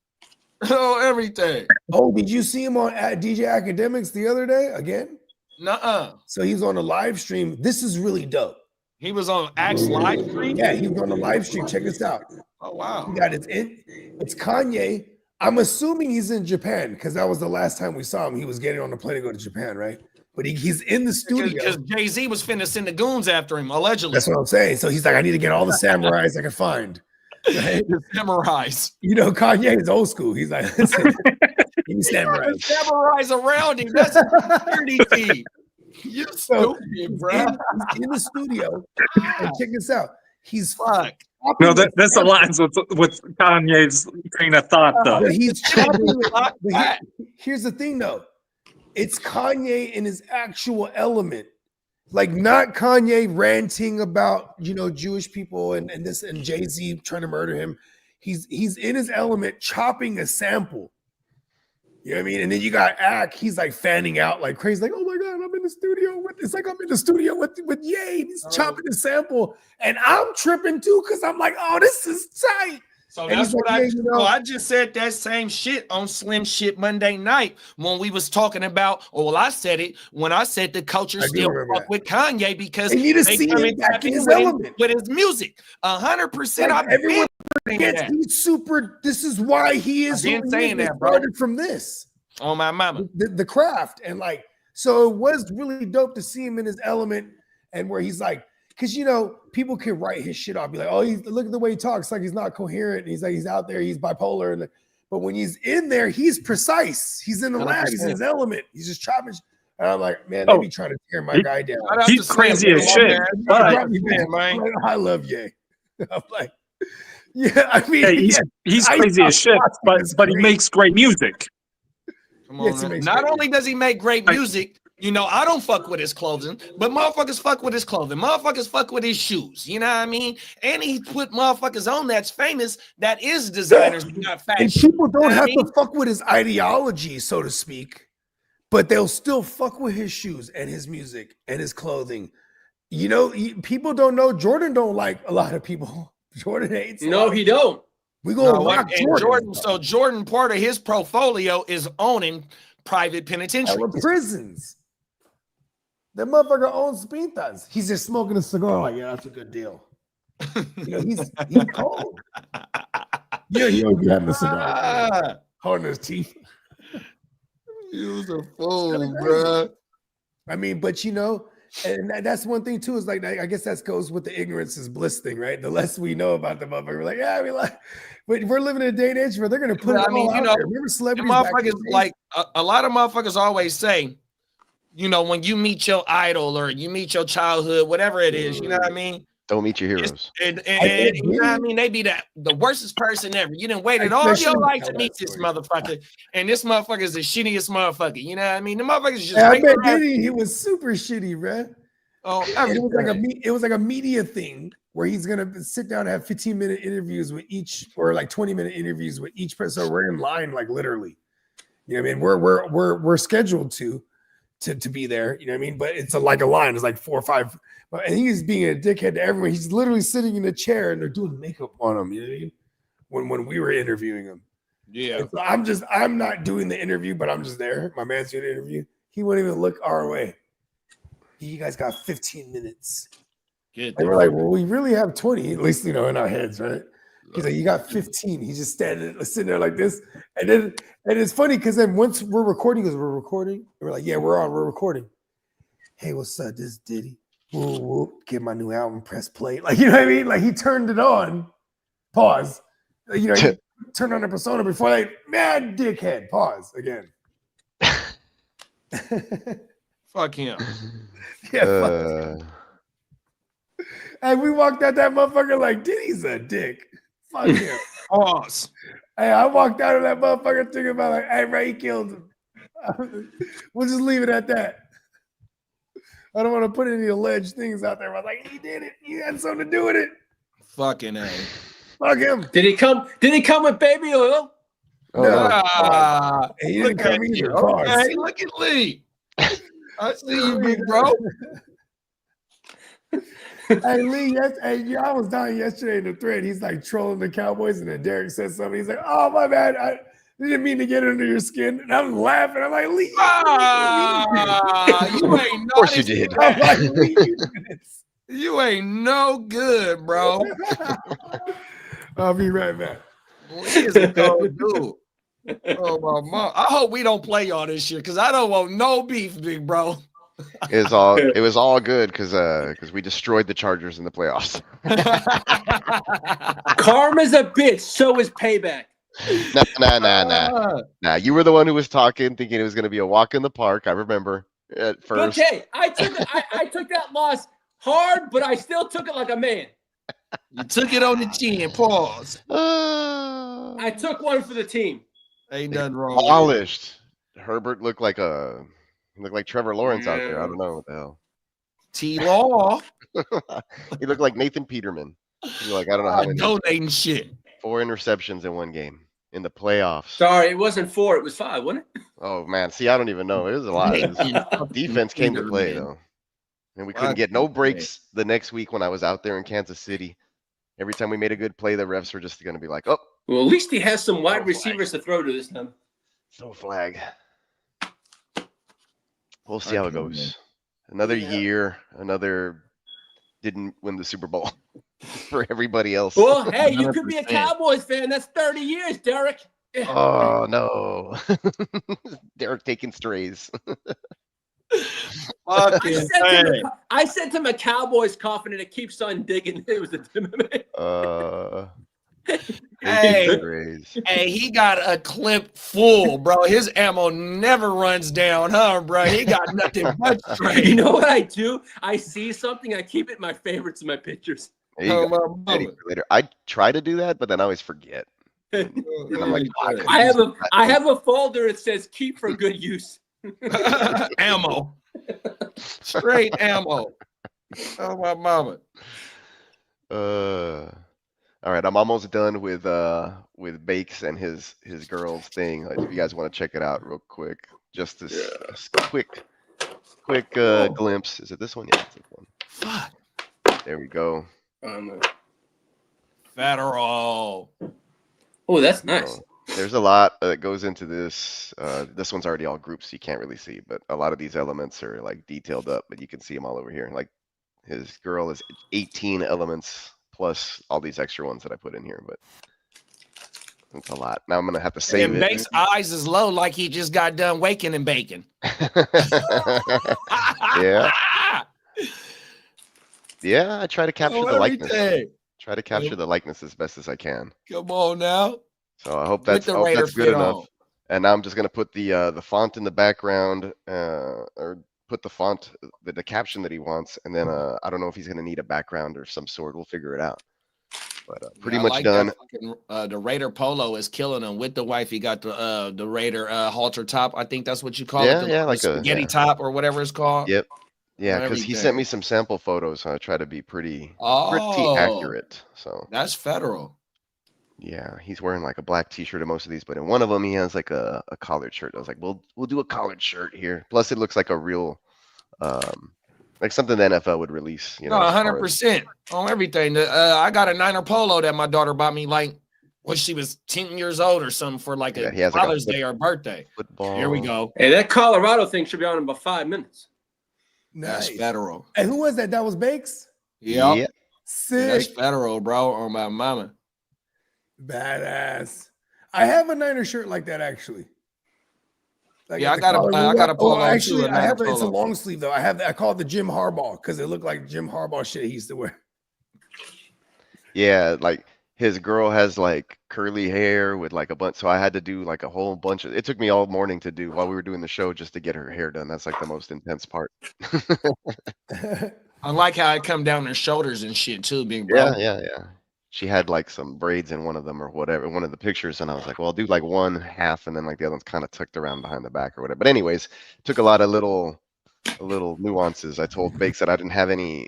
Speaker 6: Oh, everything.
Speaker 2: Oh, did you see him on DJ Academics the other day again?
Speaker 6: Nuh-uh.
Speaker 2: So he's on a live stream. This is really dope.
Speaker 6: He was on Axe live stream.
Speaker 2: Yeah, he was on a live stream. Check this out.
Speaker 6: Oh wow.
Speaker 2: He got it's Kanye. I'm assuming he's in Japan because that was the last time we saw him. He was getting on the plane to go to Japan, right? But he's in the studio.
Speaker 6: Because Jay-Z was finna send the goons after him, allegedly.
Speaker 2: That's what I'm saying. So he's like, I need to get all the samurais I can find. Right?
Speaker 6: The samurais.
Speaker 2: You know, Kanye is old school. He's like, listen, give me samurais.
Speaker 6: The samurais around him. That's a security team. You stupid, bro.
Speaker 2: He's in the studio. And check this out. He's
Speaker 6: Fuck.
Speaker 8: No, this aligns with Kanye's train of thought, though.
Speaker 2: But he's chopping it.
Speaker 6: Fuck
Speaker 2: But
Speaker 6: that.
Speaker 2: here's the thing, though. It's Kanye in his actual element. Like, not Kanye ranting about, you know, Jewish people and this and Jay-Z trying to murder him. He's in his element chopping a sample. You know what I mean? And then you got Ack, he's like fanning out like crazy, like, oh my God, I'm in the studio with it's like I'm in the studio with Ye. He's chopping the sample. And I'm tripping too, because I'm like, oh, this is tight.
Speaker 6: So
Speaker 2: And
Speaker 6: that's
Speaker 2: he's
Speaker 6: what
Speaker 2: like,
Speaker 6: I
Speaker 2: yeah, you know-
Speaker 6: I just said that same shit on Slim Shit Monday night when we was talking about, or well, I said it when I said the culture
Speaker 2: I do
Speaker 6: still
Speaker 2: remember
Speaker 6: fuck
Speaker 2: that.
Speaker 6: with Kanye because
Speaker 2: They need to
Speaker 6: they
Speaker 2: see
Speaker 6: come
Speaker 2: him
Speaker 6: and
Speaker 2: back
Speaker 6: tap
Speaker 2: in his
Speaker 6: with
Speaker 2: element.
Speaker 6: with his music. 100%.
Speaker 2: Like,
Speaker 6: I've
Speaker 2: everyone
Speaker 6: been
Speaker 2: forgets
Speaker 6: that.
Speaker 2: he's super. This is why he is.
Speaker 6: I've been
Speaker 2: who he
Speaker 6: saying
Speaker 2: is.
Speaker 6: that,
Speaker 2: It
Speaker 6: bro.
Speaker 2: started from this.
Speaker 6: On my mama.
Speaker 2: The craft, and like, so it was really dope to see him in his element, and where he's like, because you know, people can write his shit off, be like, oh, look at the way he talks, like he's not coherent, and he's like, he's out there, he's bipolar, and but when he's in there, he's precise, he's in the lab, he's in his element, he's just chopping. And I'm like, man, they be trying to tear my guy down.
Speaker 6: Shout out
Speaker 8: He's
Speaker 6: to
Speaker 8: crazy
Speaker 6: Slim,
Speaker 8: as
Speaker 6: man.
Speaker 8: shit,
Speaker 6: Man,
Speaker 8: but-
Speaker 6: drop me, man.
Speaker 2: I'm like, I love Ye. I'm like, yeah, I mean,
Speaker 8: Hey,
Speaker 2: yeah,
Speaker 8: he's
Speaker 2: I
Speaker 8: crazy as shit,
Speaker 2: thought it's
Speaker 8: but he
Speaker 2: great.
Speaker 8: makes great music.
Speaker 6: Come on,
Speaker 2: Yes, he
Speaker 6: man.
Speaker 2: makes
Speaker 6: Not
Speaker 2: great
Speaker 6: only does he make great music, you know, I don't fuck with his clothing, but motherfuckers fuck with his clothing. Motherfuckers fuck with his shoes. You know what I mean? And he put motherfuckers on that's famous, that is designers, not fashion.
Speaker 2: And people don't
Speaker 6: You know
Speaker 2: have
Speaker 6: what I mean?
Speaker 2: to fuck with his ideology, so to speak, but they'll still fuck with his shoes and his music and his clothing. You know, people don't know Jordan don't like a lot of people. Jordan hates. a
Speaker 3: No,
Speaker 2: lot.
Speaker 3: he don't.
Speaker 2: We gonna
Speaker 6: No,
Speaker 2: rock
Speaker 6: and
Speaker 2: Jordan.
Speaker 6: so Jordan, part of his portfolio is owning private penitentiaries.
Speaker 2: Hella prisons. That motherfucker owns Pintas. He's just smoking a cigar. Like, yeah, that's a good deal. You know, he's cold. Yeah, he always be having a cigar,
Speaker 6: Ah,
Speaker 2: holding his teeth.
Speaker 6: he was a
Speaker 2: kinda
Speaker 6: fool,
Speaker 2: crazy.
Speaker 6: bro.
Speaker 2: I mean, but you know, and that's one thing too, is like, I guess that goes with the ignorance is bliss thing, right? The less we know about the motherfucker, we're like, yeah, I mean, like, but we're living in a day and age where they're gonna put
Speaker 6: Well,
Speaker 2: it
Speaker 6: I mean,
Speaker 2: all
Speaker 6: you
Speaker 2: out
Speaker 6: know,
Speaker 2: there. Remember
Speaker 6: The
Speaker 2: celebrities back in
Speaker 6: motherfuckers,
Speaker 2: the day?
Speaker 6: like a lot of motherfuckers always say, you know, when you meet your idol or you meet your childhood, whatever it is, you know what I mean?
Speaker 4: Don't meet your heroes.
Speaker 6: And
Speaker 2: think
Speaker 6: you know what I mean? They be the worstest person ever. You didn't waited
Speaker 2: I
Speaker 6: all
Speaker 2: shouldn't
Speaker 6: your life
Speaker 2: tell
Speaker 6: to meet
Speaker 2: that
Speaker 6: this
Speaker 2: story.
Speaker 6: motherfucker, and this motherfucker is the shittiest motherfucker. You know what I mean? The motherfuckers just
Speaker 2: Yeah, I
Speaker 6: regular
Speaker 2: bet
Speaker 6: ass-
Speaker 2: Diddy, he was super shitty, bruh.
Speaker 6: oh,
Speaker 2: And it was like
Speaker 6: everything.
Speaker 2: it was like a media thing where he's gonna sit down and have 15-minute interviews with each, or like 20-minute interviews with each person. So we're in line, like literally. You know what I mean? We're scheduled to be there. You know what I mean? But it's like a line. It's like 4 or 5. And he's being a dickhead to everyone. He's literally sitting in a chair and they're doing makeup on him. You know what I mean? When we were interviewing him.
Speaker 6: Yeah.
Speaker 2: And so I'm not doing the interview, but I'm just there. My man's doing the interview. He wouldn't even look our way. You guys got 15 minutes.
Speaker 6: Good.
Speaker 2: And we're like, well, we really have 20, at least, you know, in our heads, right? He's like, you got 15. He's just sitting there like this. And it's funny because then once we're recording, because we're recording, we're like, yeah, we're recording. Hey, what's up? This is Diddy. Whoop, whoop, get my new album, press play. Like, you know what I mean? Like, he turned it on. Pause. You know, he turned on the persona before, like, man, dickhead. Pause again.
Speaker 6: Fuck him.
Speaker 2: Yeah, fuck. And we walked out that motherfucker like, Diddy's a dick. Fuck him.
Speaker 6: Pause.
Speaker 2: Hey, I walked out of that motherfucker thinking about like, hey, bro, he killed him. We'll just leave it at that. I don't want to put any alleged things out there. I was like, he did it. He had something to do with it.
Speaker 6: Fucking A.
Speaker 2: Fuck him.
Speaker 3: Did he come with baby oil?
Speaker 4: Oh, no.
Speaker 6: Ah,
Speaker 2: He didn't
Speaker 6: look
Speaker 2: come
Speaker 6: at
Speaker 2: either.
Speaker 6: you.
Speaker 2: Pause.
Speaker 6: Okay, look at Lee. I see you, big bro.
Speaker 2: Hey, Lee, I was down yesterday in the thread. He's like trolling the Cowboys, and then Derek said something. He's like, oh, my bad. I didn't mean to get under your skin. And I'm laughing. I'm like, Lee.
Speaker 6: You ain't
Speaker 4: Of course you did.
Speaker 2: I'm like, Lee, you did this.
Speaker 6: You ain't no good, bro.
Speaker 2: I'll be right back.
Speaker 6: Lee is a cold dude. Oh my mom. I hope we don't play y'all this year because I don't want no beef, big bro.
Speaker 4: It was all good because we destroyed the Chargers in the playoffs.
Speaker 3: Karma's a bitch. So is payback.
Speaker 4: Nah. You were the one who was talking, thinking it was going to be a walk in the park. I remember at first.
Speaker 3: Okay, I took that loss hard, but I still took it like a man.
Speaker 6: You took it on the chin. Pause.
Speaker 3: I took one for the team.
Speaker 6: Ain't nothing wrong. with it.
Speaker 4: Polished. Herbert looked like Trevor Lawrence out there. I don't know what the hell.
Speaker 6: T-Law.
Speaker 4: He looked like Nathan Peterman. He like I don't know how many.
Speaker 6: Donating shit.
Speaker 4: 4 interceptions in one game in the playoffs.
Speaker 3: Sorry, it wasn't 4, it was 5, wasn't it?
Speaker 4: Oh man, see, I don't even know. It was a lot. Defense came to play though, and we couldn't get no breaks the next week when I was out there in Kansas City. Every time we made a good play, the refs were just going to be like, "Oh,
Speaker 3: Well, at least he has some wide
Speaker 4: No
Speaker 3: receivers to throw to this time.
Speaker 4: no flag." We'll see how it goes. Another year, didn't win the Super Bowl for everybody else.
Speaker 3: Well, hey, you could be a
Speaker 6: 100%.
Speaker 3: Cowboys fan. That's 30 years, Derek.
Speaker 4: Oh no, Derek taking strays.
Speaker 3: I sent him a Cowboys coffin and it keeps on digging. It was a
Speaker 6: Hey.
Speaker 4: Strays.
Speaker 6: Hey, he got a clip full, bro. His ammo never runs down, huh, bro? He got nothing but straight.
Speaker 3: You know what I do? I see something, I keep it in my favorites in my pictures.
Speaker 4: There you
Speaker 6: Oh,
Speaker 4: go.
Speaker 6: my
Speaker 4: Ready
Speaker 6: mama.
Speaker 4: for later. I try to do that, but then I always forget. I'm like,
Speaker 3: I have a folder that says keep for good use.
Speaker 6: Ammo. Straight ammo. Oh, my mama.
Speaker 4: All right, I'm almost done with Bakes and his girls thing. Like, if you guys want to check it out real quick, just this quick glimpse. Is it this one? Yeah, it's this one.
Speaker 6: Fuck.
Speaker 4: There we go.
Speaker 6: Federal.
Speaker 3: Oh, that's nice.
Speaker 4: So, there's a lot that goes into this. This one's already all grouped, so you can't really see, but a lot of these elements are like detailed up, but you can see them all over here. Like his girl is 18 elements plus all these extra ones that I put in here, but it's a lot. Now I'm gonna have to save
Speaker 6: And
Speaker 4: it.
Speaker 6: Bank's eyes is low like he just got done waking and baking.
Speaker 4: Yeah. Yeah, I try to capture the likeness.
Speaker 6: Everything.
Speaker 4: Try to capture the likeness as best as I can.
Speaker 6: Come on now.
Speaker 4: So I hope
Speaker 6: With
Speaker 4: that's,
Speaker 6: the Raider
Speaker 4: good
Speaker 6: fit
Speaker 4: enough.
Speaker 6: on.
Speaker 4: And now I'm just gonna put the font in the background, or put the font, the caption that he wants, and then I don't know if he's gonna need a background or some sort. We'll figure it out. But pretty
Speaker 6: Yeah, I
Speaker 4: much
Speaker 6: like
Speaker 4: done.
Speaker 6: that fucking, the Raider polo is killing him with the wife. He got the Raider halter top. I think that's what you call
Speaker 4: Yeah,
Speaker 6: it.
Speaker 4: yeah,
Speaker 6: The
Speaker 4: like a-
Speaker 6: spaghetti
Speaker 4: yeah.
Speaker 6: top or whatever it's called.
Speaker 4: Yep. Yeah, because he
Speaker 6: Everything.
Speaker 4: sent me some sample photos, so I try to be pretty
Speaker 6: Oh,
Speaker 4: accurate. So
Speaker 6: that's federal.
Speaker 4: yeah, he's wearing like a black t-shirt in most of these, but in one of them he has like a collared shirt. I was like, we'll do a collared shirt here. Plus it looks like a real like something the NFL would release, you know.
Speaker 6: No,
Speaker 4: as far as-
Speaker 6: 100% on everything. I got a Niner polo that my daughter bought me like when she was 10 years old or something for like
Speaker 4: Yeah,
Speaker 6: a
Speaker 4: he has like a
Speaker 6: Father's Day or birthday.
Speaker 4: football.
Speaker 6: Here we go.
Speaker 3: Hey, that Colorado thing should be on in about 5 minutes.
Speaker 2: Nice.
Speaker 6: That's federal.
Speaker 2: Hey, who was that? That was Bakes?
Speaker 6: Yep.
Speaker 4: Yeah.
Speaker 6: That's
Speaker 2: Sick.
Speaker 6: federal, bro, on my mama.
Speaker 2: Badass. I have a Niner shirt like that actually. Like
Speaker 6: Yeah,
Speaker 2: at the collar
Speaker 6: I got a
Speaker 2: rule.
Speaker 6: polo too,
Speaker 2: Actually,
Speaker 6: a
Speaker 2: I
Speaker 6: Niner
Speaker 2: have it's a
Speaker 6: polo.
Speaker 2: long sleeve though. I call it the Jim Harbaugh because it looked like Jim Harbaugh shit he used to wear.
Speaker 4: Yeah, like his girl has like curly hair with like a bunch, so I had to do like a whole bunch of, it took me all morning to do while we were doing the show just to get her hair done. That's like the most intense part.
Speaker 6: I like how it come down her shoulders and shit too, big bro.
Speaker 4: Yeah. She had like some braids in one of them or whatever, one of the pictures, and I was like, well, I'll do like one half, and then like the other one's kind of tucked around behind the back or whatever. But anyways, took a lot of little nuances. I told Bakes that I didn't have any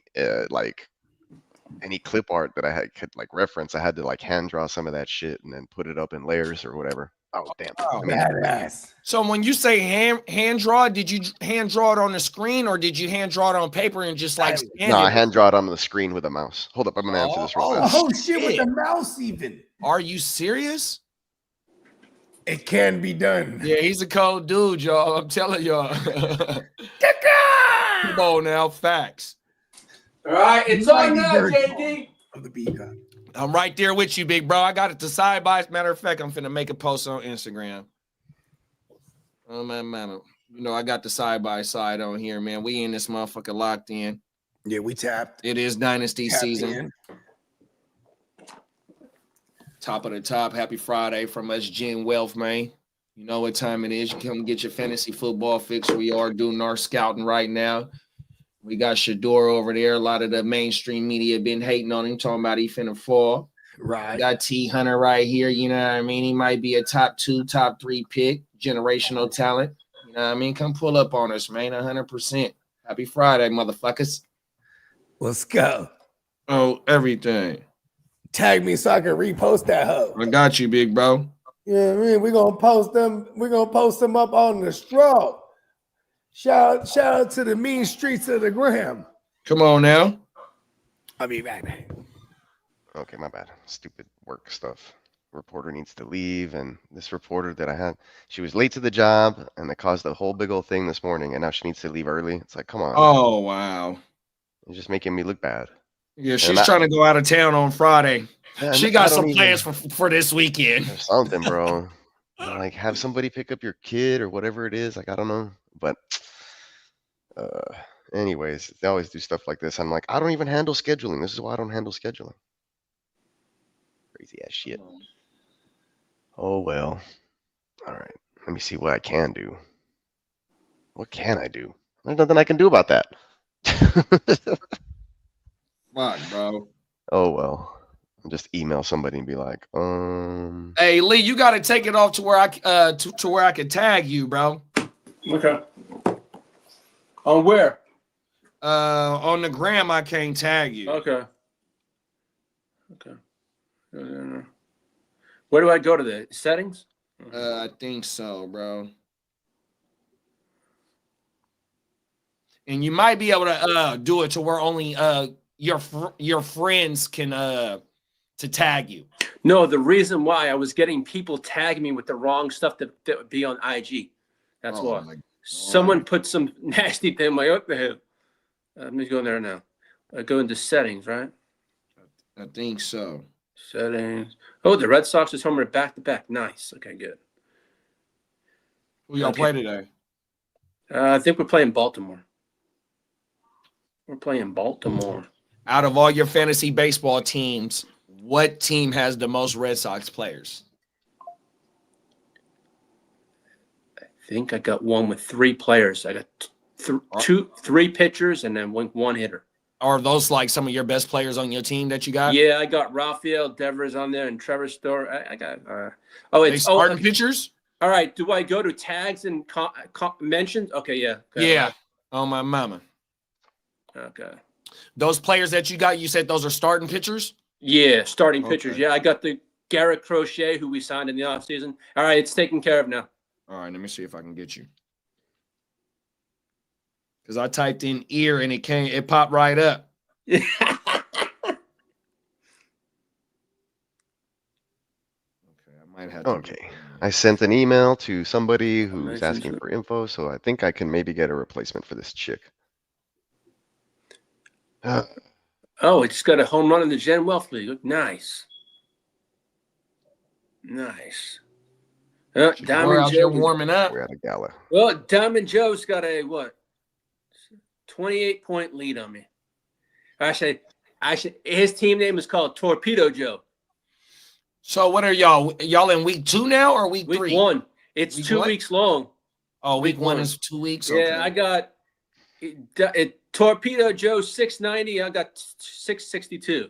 Speaker 4: any clip art that I could like reference. I had to like hand draw some of that shit and then put it up in layers or whatever. Oh damn!
Speaker 2: Oh, badass.
Speaker 6: So when you say hand draw, did you hand draw it on the screen or did you hand draw it on paper and just like scan
Speaker 4: No, I
Speaker 6: it?
Speaker 4: hand draw it on the screen with a mouse. Hold up, I'm gonna answer this real fast.
Speaker 2: Oh shit, with the mouse even.
Speaker 6: Are you serious?
Speaker 2: It can be done.
Speaker 6: Yeah, he's a cold dude, y'all. I'm telling y'all. Come on now, facts.
Speaker 3: All right, it's on now, JD.
Speaker 2: Of the Peacock.
Speaker 6: I'm right there with you, big bro. I got it to side by. Matter of fact, I'm finna make a post on Instagram. Oh man. You know, I got the side by side on here, man. We in this motherfucker locked in.
Speaker 2: Yeah, we tapped.
Speaker 6: It is Dynasty
Speaker 2: Tapped
Speaker 6: season.
Speaker 2: in.
Speaker 6: Top of the top. Happy Friday from us, Gen Wealth, man. You know what time it is. You come get your fantasy football fix. We are doing our scouting right now. We got Shador over there. A lot of the mainstream media been hating on him, talking about he finna fall.
Speaker 2: Right.
Speaker 6: We got T Hunter right here. You know what I mean? He might be a top 2, top 3 pick, generational talent. You know what I mean? Come pull up on us, man. 100%. Happy Friday, motherfuckers.
Speaker 2: Let's go.
Speaker 6: Oh, everything.
Speaker 2: Tag me so I can repost that hoe.
Speaker 6: I got you, big bro.
Speaker 2: Yeah, I mean, we're gonna post them. We're gonna post them up on the straw. Shout out to the mean streets of the gram.
Speaker 6: Come on now.
Speaker 2: I'll be back.
Speaker 4: Okay, my bad. Stupid work stuff. Reporter needs to leave, and this reporter that I had, she was late to the job, and it caused a whole big old thing this morning, and now she needs to leave early. It's like, come on.
Speaker 6: Oh, wow.
Speaker 4: You're just making me look bad.
Speaker 6: Yeah, she's trying to go out of town on Friday.
Speaker 4: Yeah,
Speaker 6: She got some plans for this weekend.
Speaker 4: Or something, bro. Like, have somebody pick up your kid or whatever it is. Like, I don't know. But anyways, they always do stuff like this. I'm like, I don't even handle scheduling. This is why I don't handle scheduling. Crazy ass shit. Oh well. All right. Let me see what I can do. What can I do? There's nothing I can do about that.
Speaker 6: Fuck, bro.
Speaker 4: Oh well. I'll just email somebody and be like,
Speaker 6: Hey Lee, you got to take it off to where I to where I can tag you, bro.
Speaker 3: Okay. On where?
Speaker 6: On the gram, I can't tag you.
Speaker 3: Okay. Where do I go to the settings?
Speaker 6: I think so, bro. And you might be able to do it to where only your friends can to tag you.
Speaker 3: No, the reason why I was getting people tagging me with the wrong stuff that would be on IG. That's why. Someone put some nasty thing. I'm like, what the hell? I'm just going there now. I go into settings, right?
Speaker 6: I think so.
Speaker 3: Settings. Oh, the Red Sox is homer back to back. Nice. Okay, good.
Speaker 6: Who y'all play today?
Speaker 3: I think we're playing Baltimore. We're playing Baltimore.
Speaker 6: Out of all your fantasy baseball teams, what team has the most Red Sox players?
Speaker 3: I think I got one with 3 players. I got three pitchers and then one hitter.
Speaker 6: Are those like some of your best players on your team that you got?
Speaker 3: Yeah, I got Rafael Devers on there and Trevor Story. I got.
Speaker 6: They starting pitchers.
Speaker 3: All right. Do I go to tags and mentions? Okay, yeah. Okay.
Speaker 6: Yeah. Oh my mama.
Speaker 3: Okay.
Speaker 6: Those players that you got, you said those are starting pitchers?
Speaker 3: Yeah, starting pitchers. Yeah, I got the Garrett Crochet who we signed in the offseason. All right, it's taken care of now.
Speaker 6: All right, let me see if I can get you. Because I typed in ear and it popped right up.
Speaker 3: Yeah.
Speaker 6: Okay, I might have to.
Speaker 4: okay. I sent an email to somebody who's asking for info, so I think I can maybe get a replacement for this chick.
Speaker 3: Oh, it just got a home run in the Gen Wealth League. Nice. Nice.
Speaker 6: Diamond Joe warming up.
Speaker 4: We're at a gala.
Speaker 3: Well, Diamond Joe's got a what? 28-point lead on me. Actually, his team name is called Torpedo Joe.
Speaker 6: So what are y'all? Y'all in week 2 now or week 3?
Speaker 3: Week 1. It's week 2 weeks long.
Speaker 6: Oh, week one is 2 weeks. Okay.
Speaker 3: Yeah, I got Torpedo Joe 690. I got 662.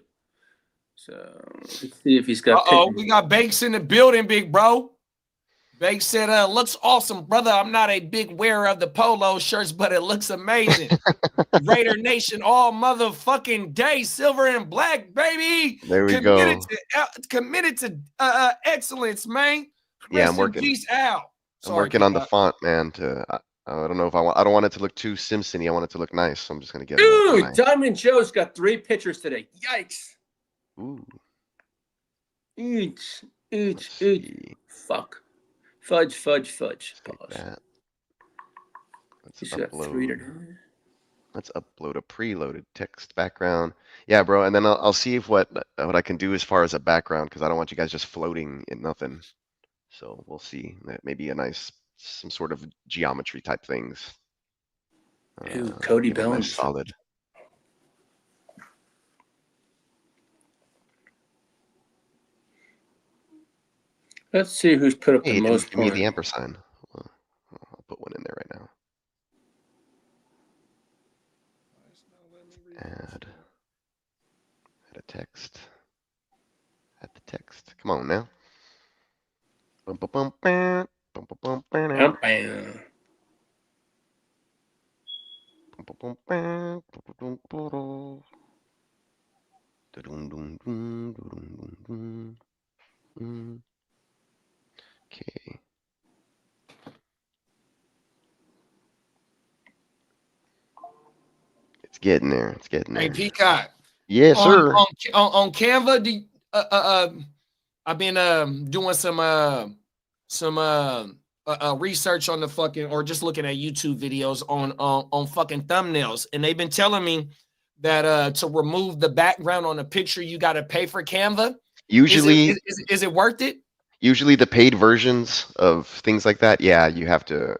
Speaker 3: So let's see if he's got.
Speaker 6: Uh-oh,
Speaker 3: pictures.
Speaker 6: we got Banks in the building, big bro. Banks said, looks awesome, brother. I'm not a big wearer of the polo shirts, but it looks amazing. Raider Nation all motherfucking day, silver and black, baby.
Speaker 4: There we
Speaker 6: committed
Speaker 4: go.
Speaker 6: Committed to excellence, man.
Speaker 4: Yeah,
Speaker 6: Rest
Speaker 4: I'm
Speaker 6: in
Speaker 4: working.
Speaker 6: Peace out.
Speaker 4: I'm working on the font, man. I don't know if I don't want it to look too Simpson-y. I want it to look nice. So I'm just gonna get
Speaker 3: Dude,
Speaker 4: nice.
Speaker 3: Diamond Joe's got 3 pictures today. Yikes.
Speaker 4: Ooh,
Speaker 3: Each.
Speaker 4: let's see.
Speaker 3: Fuck. Fudge.
Speaker 4: Take
Speaker 3: Pause.
Speaker 4: that. Let's
Speaker 3: He's got 3
Speaker 4: upload.
Speaker 3: today.
Speaker 4: Let's upload a preloaded text background. Yeah, bro. And then I'll see if what I can do as far as a background, because I don't want you guys just floating in nothing. So we'll see. That maybe some sort of geometry type things.
Speaker 3: Ooh, Cody
Speaker 4: get a nice
Speaker 3: Bellin's.
Speaker 4: solid.
Speaker 3: Let's see who's put up
Speaker 4: Hey,
Speaker 3: the
Speaker 4: it didn't
Speaker 3: most
Speaker 4: give me the
Speaker 3: points.
Speaker 4: ampersand. I'll put one in there right now. Add a text. Add the text. Come on now. Bum, bum, bum, bam. Bum, bum, bum, bam.
Speaker 3: Bam.
Speaker 4: Bum, bum, bum, bam. Bum, bum, bum, bum. Da-dum, dum, dum, da-dum, dum, dum. Okay. It's getting there. It's getting
Speaker 6: Hey,
Speaker 4: there.
Speaker 6: Peacock.
Speaker 4: Yes, sir.
Speaker 6: On Canva, I've been doing some research on the fucking, or just looking at YouTube videos on fucking thumbnails, and they've been telling me that to remove the background on a picture, you got to pay for Canva.
Speaker 4: Usually,
Speaker 6: Is it worth it?
Speaker 4: usually the paid versions of things like that, yeah, you have to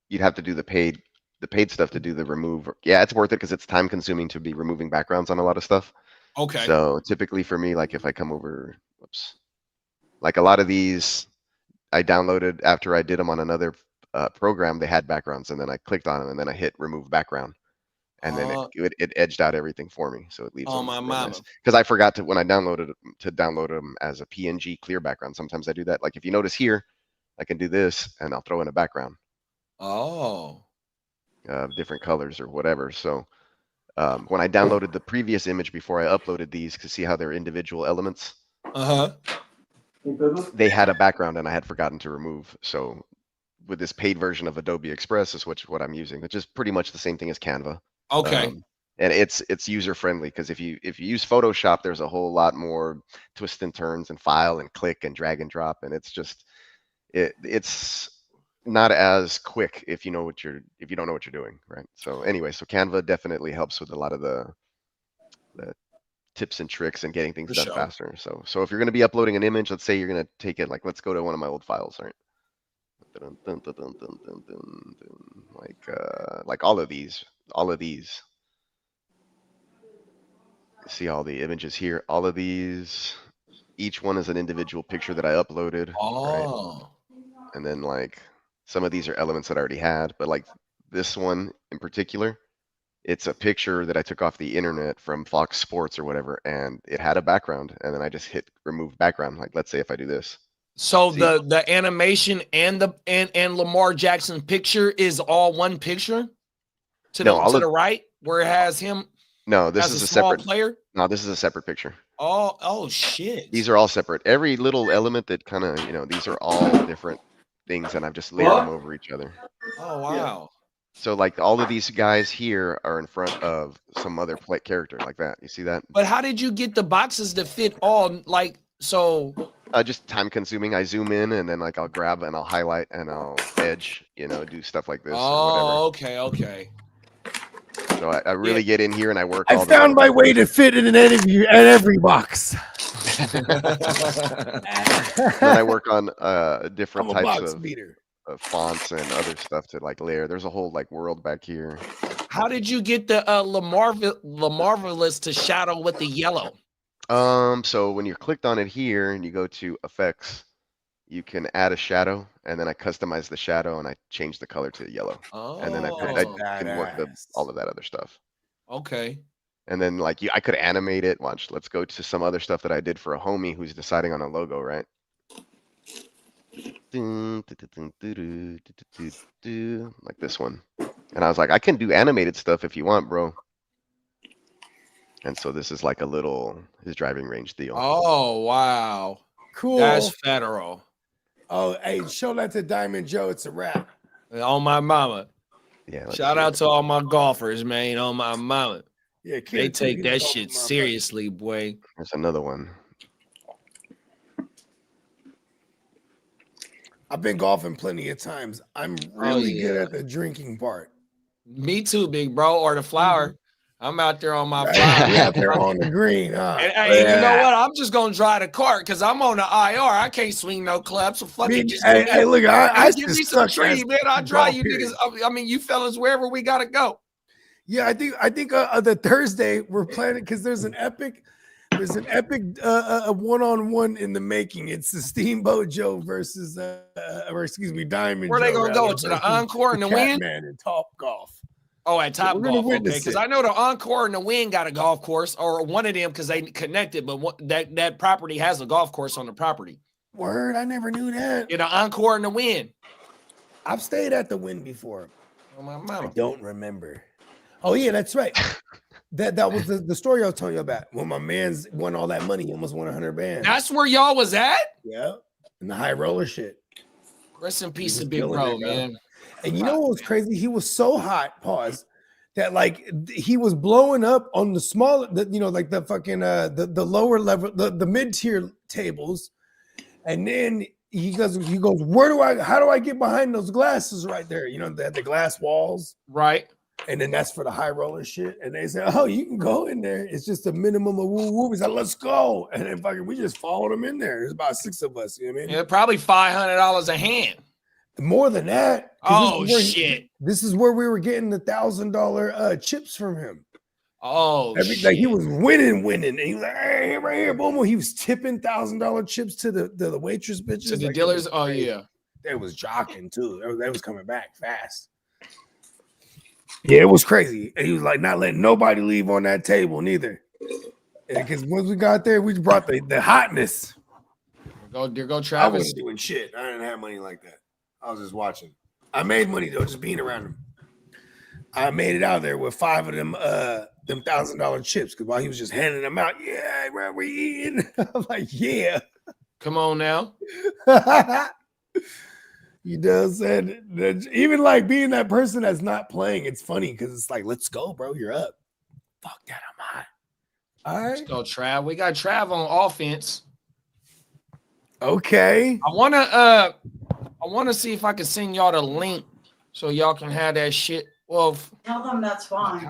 Speaker 4: you'd have to do the paid stuff to do the remove. Yeah, it's worth it because it's time consuming to be removing backgrounds on a lot of stuff.
Speaker 6: Okay.
Speaker 4: So typically for me, like if I come over, whoops, like a lot of these I downloaded after I did them on another program, they had backgrounds, and then I clicked on them and then I hit remove background. And then it edged out everything for me, so it leaves
Speaker 6: Oh,
Speaker 4: them
Speaker 6: my
Speaker 4: real
Speaker 6: mama.
Speaker 4: nice. Because I forgot to, when I downloaded to download them as a PNG clear background. Sometimes I do that. Like if you notice here, I can do this and I'll throw in a background
Speaker 6: Oh.
Speaker 4: of different colors or whatever. So when I downloaded the previous image before I uploaded these to see how they're individual elements, they had a background and I had forgotten to remove. So with this paid version of Adobe Express is what I'm using, which is pretty much the same thing as Canva.
Speaker 6: Okay.
Speaker 4: And it's user friendly because if you use Photoshop, there's a whole lot more twists and turns and file and click and drag and drop, and it's just it's not as quick if you don't know what you're doing, right? So anyway, so Canva definitely helps with a lot of the tips and tricks and getting things
Speaker 6: For
Speaker 4: done
Speaker 6: sure.
Speaker 4: faster. So if you're going to be uploading an image, let's say you're going to take it, like let's go to one of my old files, right? Dun, dun, dun, dun, dun, dun, dun, dun. Like all of these. See all the images here. All of these, each one is an individual picture that I uploaded. Right?
Speaker 6: Oh.
Speaker 4: And then like some of these are elements that I already had, but like this one in particular, it's a picture that I took off the internet from Fox Sports or whatever, and it had a background, and then I just hit remove background. Like let's say if I do this.
Speaker 6: So
Speaker 4: See?
Speaker 6: the animation and Lamar Jackson picture is all one picture to the right, where it has him.
Speaker 4: No, this
Speaker 6: as
Speaker 4: is a
Speaker 6: small
Speaker 4: separate
Speaker 6: player.
Speaker 4: No, this is a separate picture.
Speaker 6: Oh shit.
Speaker 4: These are all separate. Every little element that kind of, these are all different things, and I've just layered them over each other.
Speaker 6: Oh wow.
Speaker 4: So like all of these guys here are in front of some other character like that. You see that?
Speaker 6: But how did you get the boxes to fit all like so?
Speaker 4: Just time consuming. I zoom in and then like I'll grab and I'll highlight and I'll edge, do stuff like this.
Speaker 6: Oh,
Speaker 4: or
Speaker 6: okay.
Speaker 4: So I really get in here and I work.
Speaker 2: I
Speaker 4: all the
Speaker 2: found my
Speaker 4: little
Speaker 2: way to fit in every box.
Speaker 4: Then I work on different
Speaker 2: I'm a
Speaker 4: types
Speaker 2: box
Speaker 4: of
Speaker 2: beater.
Speaker 4: fonts and other stuff to like layer. There's a whole like world back here.
Speaker 6: How did you get the Lamarvelous to shadow with the yellow?
Speaker 4: So when you're clicked on it here and you go to effects, you can add a shadow, and then I customize the shadow and I change the color to yellow. And then I
Speaker 6: Oh,
Speaker 4: can work
Speaker 2: Badass.
Speaker 4: all of that other stuff.
Speaker 6: okay.
Speaker 4: And then like I could animate it. Watch, let's go to some other stuff that I did for a homie who's deciding on a logo, right? Like this one. And I was like, I can do animated stuff if you want, bro. And so this is like a little his driving range deal.
Speaker 6: Oh, wow.
Speaker 2: Cool.
Speaker 6: That's federal.
Speaker 2: Oh, hey, show that to Diamond Joe. It's a wrap.
Speaker 6: On my mama.
Speaker 4: Yeah. let's
Speaker 6: Shout
Speaker 4: see.
Speaker 6: out to all my golfers, man. On my mama.
Speaker 2: Yeah,
Speaker 6: They
Speaker 2: kid,
Speaker 6: take
Speaker 2: you
Speaker 6: that
Speaker 2: can
Speaker 6: shit
Speaker 2: talk, my
Speaker 6: seriously, boy.
Speaker 4: There's another one.
Speaker 2: I've been golfing plenty of times. I'm really good
Speaker 6: yeah.
Speaker 2: at the drinking part.
Speaker 6: Me too, big bro. Or the flower. I'm out there on my
Speaker 2: Right?
Speaker 6: flower.
Speaker 2: We out there on the green, huh?
Speaker 6: And you know what? I'm just gonna drive the cart because I'm on the IR. I can't swing no club. So fuck it. Just give me-
Speaker 2: Hey, look, I
Speaker 6: give me
Speaker 2: just
Speaker 6: some
Speaker 2: suck
Speaker 6: tree,
Speaker 2: at
Speaker 6: man. I drive you
Speaker 2: golf,
Speaker 6: niggas. I mean, you fellas, wherever we gotta go.
Speaker 2: Yeah, I think the Thursday we're planning because there's an epic one-on-one in the making. It's the Steamboat Joe versus Diamond.
Speaker 6: Where they
Speaker 2: Joe,
Speaker 6: gonna go
Speaker 2: rather,
Speaker 6: to the
Speaker 2: versus
Speaker 6: Encore and the Win?
Speaker 2: Catman and Top Golf.
Speaker 6: Oh, at Top
Speaker 2: we're gonna
Speaker 6: Golf, okay.
Speaker 2: witness
Speaker 6: Because
Speaker 2: it.
Speaker 6: I know the Encore and the Win got a golf course, or one of them because they connected. But that property has a golf course on the property.
Speaker 2: Word, I never knew that.
Speaker 6: Yeah, the Encore and the Win.
Speaker 2: I've stayed at the Win before.
Speaker 6: Oh my
Speaker 2: I
Speaker 6: mama.
Speaker 2: don't remember. Oh yeah, that's right. That was the story I was telling you about. When my man's won all that money, he almost won 100 bands.
Speaker 6: That's where y'all was at.
Speaker 2: Yeah, and the high roller shit.
Speaker 6: Rest in peace
Speaker 2: was
Speaker 6: to Big
Speaker 2: killing
Speaker 6: Bro,
Speaker 2: it, bro.
Speaker 6: man.
Speaker 2: And you know what was crazy? He was so hot. Pause. That like he was blowing up on the small, like the fucking the lower level, the mid tier tables, and then he goes, how do I get behind those glasses right there? You know, they had the glass walls.
Speaker 6: Right.
Speaker 2: And then that's for the high roller shit. And they say, oh, you can go in there. It's just a minimum of woo woo. He's like, let's go. And then fucking we just followed him in there. There's about 6 of us. You know what I mean?
Speaker 6: Yeah, probably $500 a hand.
Speaker 2: More than that. 'cause
Speaker 6: Oh
Speaker 2: this is where
Speaker 6: shit.
Speaker 2: This is where we were getting the $1,000 chips from him.
Speaker 6: Oh
Speaker 2: Like
Speaker 6: shit.
Speaker 2: he was winning. And he was like, hey, right here, boom. He was tipping $1,000 chips to the waitress bitches.
Speaker 6: To the
Speaker 2: Like,
Speaker 6: dealers.
Speaker 2: it was
Speaker 6: Oh
Speaker 2: crazy.
Speaker 6: yeah.
Speaker 2: They was jocking too. They was coming back fast. Yeah, it was crazy. And he was like not letting nobody leave on that table neither. Because once we got there, we brought the hotness.
Speaker 6: There go
Speaker 2: I
Speaker 6: Travis.
Speaker 2: wasn't doing shit. I didn't have money like that. I was just watching. I made money though, just being around him. I made it out there with 5 of them $1,000 chips because while he was just handing them out, yeah, bro, we eating. I'm like, yeah.
Speaker 6: Come on now.
Speaker 2: You know what I'm saying? Even like being that person that's not playing, it's funny because it's like, let's go, bro. You're up. Fuck that, I'm hot. All right.
Speaker 6: Let's go, Trav. We got Trav on offense.
Speaker 2: Okay.
Speaker 6: I wanna see if I can send y'all the link so y'all can have that shit. Well,
Speaker 9: Tell them that's fine.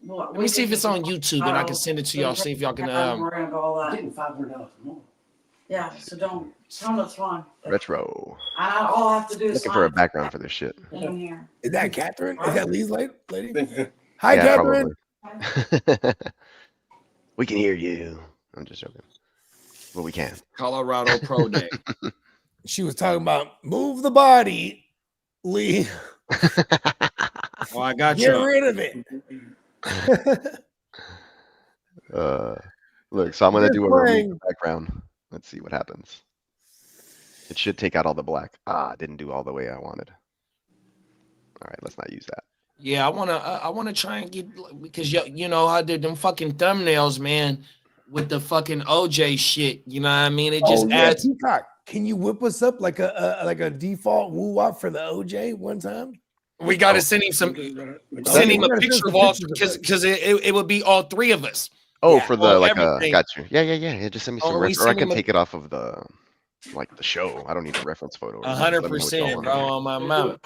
Speaker 6: let me see if it's on YouTube and I can send it to y'all. See if y'all can
Speaker 9: We're gonna go all that.
Speaker 5: $500 more.
Speaker 9: Yeah, so don't tell them that's fine.
Speaker 4: Retro.
Speaker 9: All I have to do is
Speaker 4: Looking for a
Speaker 9: sign
Speaker 4: background for this shit.
Speaker 9: in here.
Speaker 2: Is that Catherine? Is that Lee's lady? Hi,
Speaker 4: Yeah,
Speaker 2: Catherine.
Speaker 4: probably. We can hear you. I'm just joking. But we can.
Speaker 6: Colorado Pro Day.
Speaker 2: She was talking about move the body, Lee.
Speaker 6: Oh, I got
Speaker 2: Get
Speaker 6: you.
Speaker 2: rid of it.
Speaker 4: Look, so I'm gonna
Speaker 2: Just
Speaker 4: do a
Speaker 2: playing.
Speaker 4: remove background. Let's see what happens. It should take out all the black. Didn't do all the way I wanted. All right, let's not use that.
Speaker 6: Yeah, I wanna try and get because you know I did them fucking thumbnails, man, with the fucking OJ shit. You know what I mean? It just adds.
Speaker 2: Peacock. Can you whip us up like a default woo wop for the OJ one time?
Speaker 6: We got to send him send him
Speaker 2: We
Speaker 6: a
Speaker 2: gotta
Speaker 6: picture
Speaker 2: send
Speaker 6: of
Speaker 2: some
Speaker 6: all
Speaker 2: pictures of
Speaker 6: because it would be all 3 of us.
Speaker 4: Oh,
Speaker 2: Yeah,
Speaker 4: for the
Speaker 6: well,
Speaker 4: like
Speaker 6: everything.
Speaker 4: got you. Yeah. Just send me some
Speaker 6: Oh, we
Speaker 4: reference, or I
Speaker 6: send
Speaker 4: can
Speaker 6: him a-
Speaker 4: take it off of the show. I don't need a reference photo. Just let me know what y'all
Speaker 6: 100%,
Speaker 4: want.
Speaker 6: bro, on my mouth.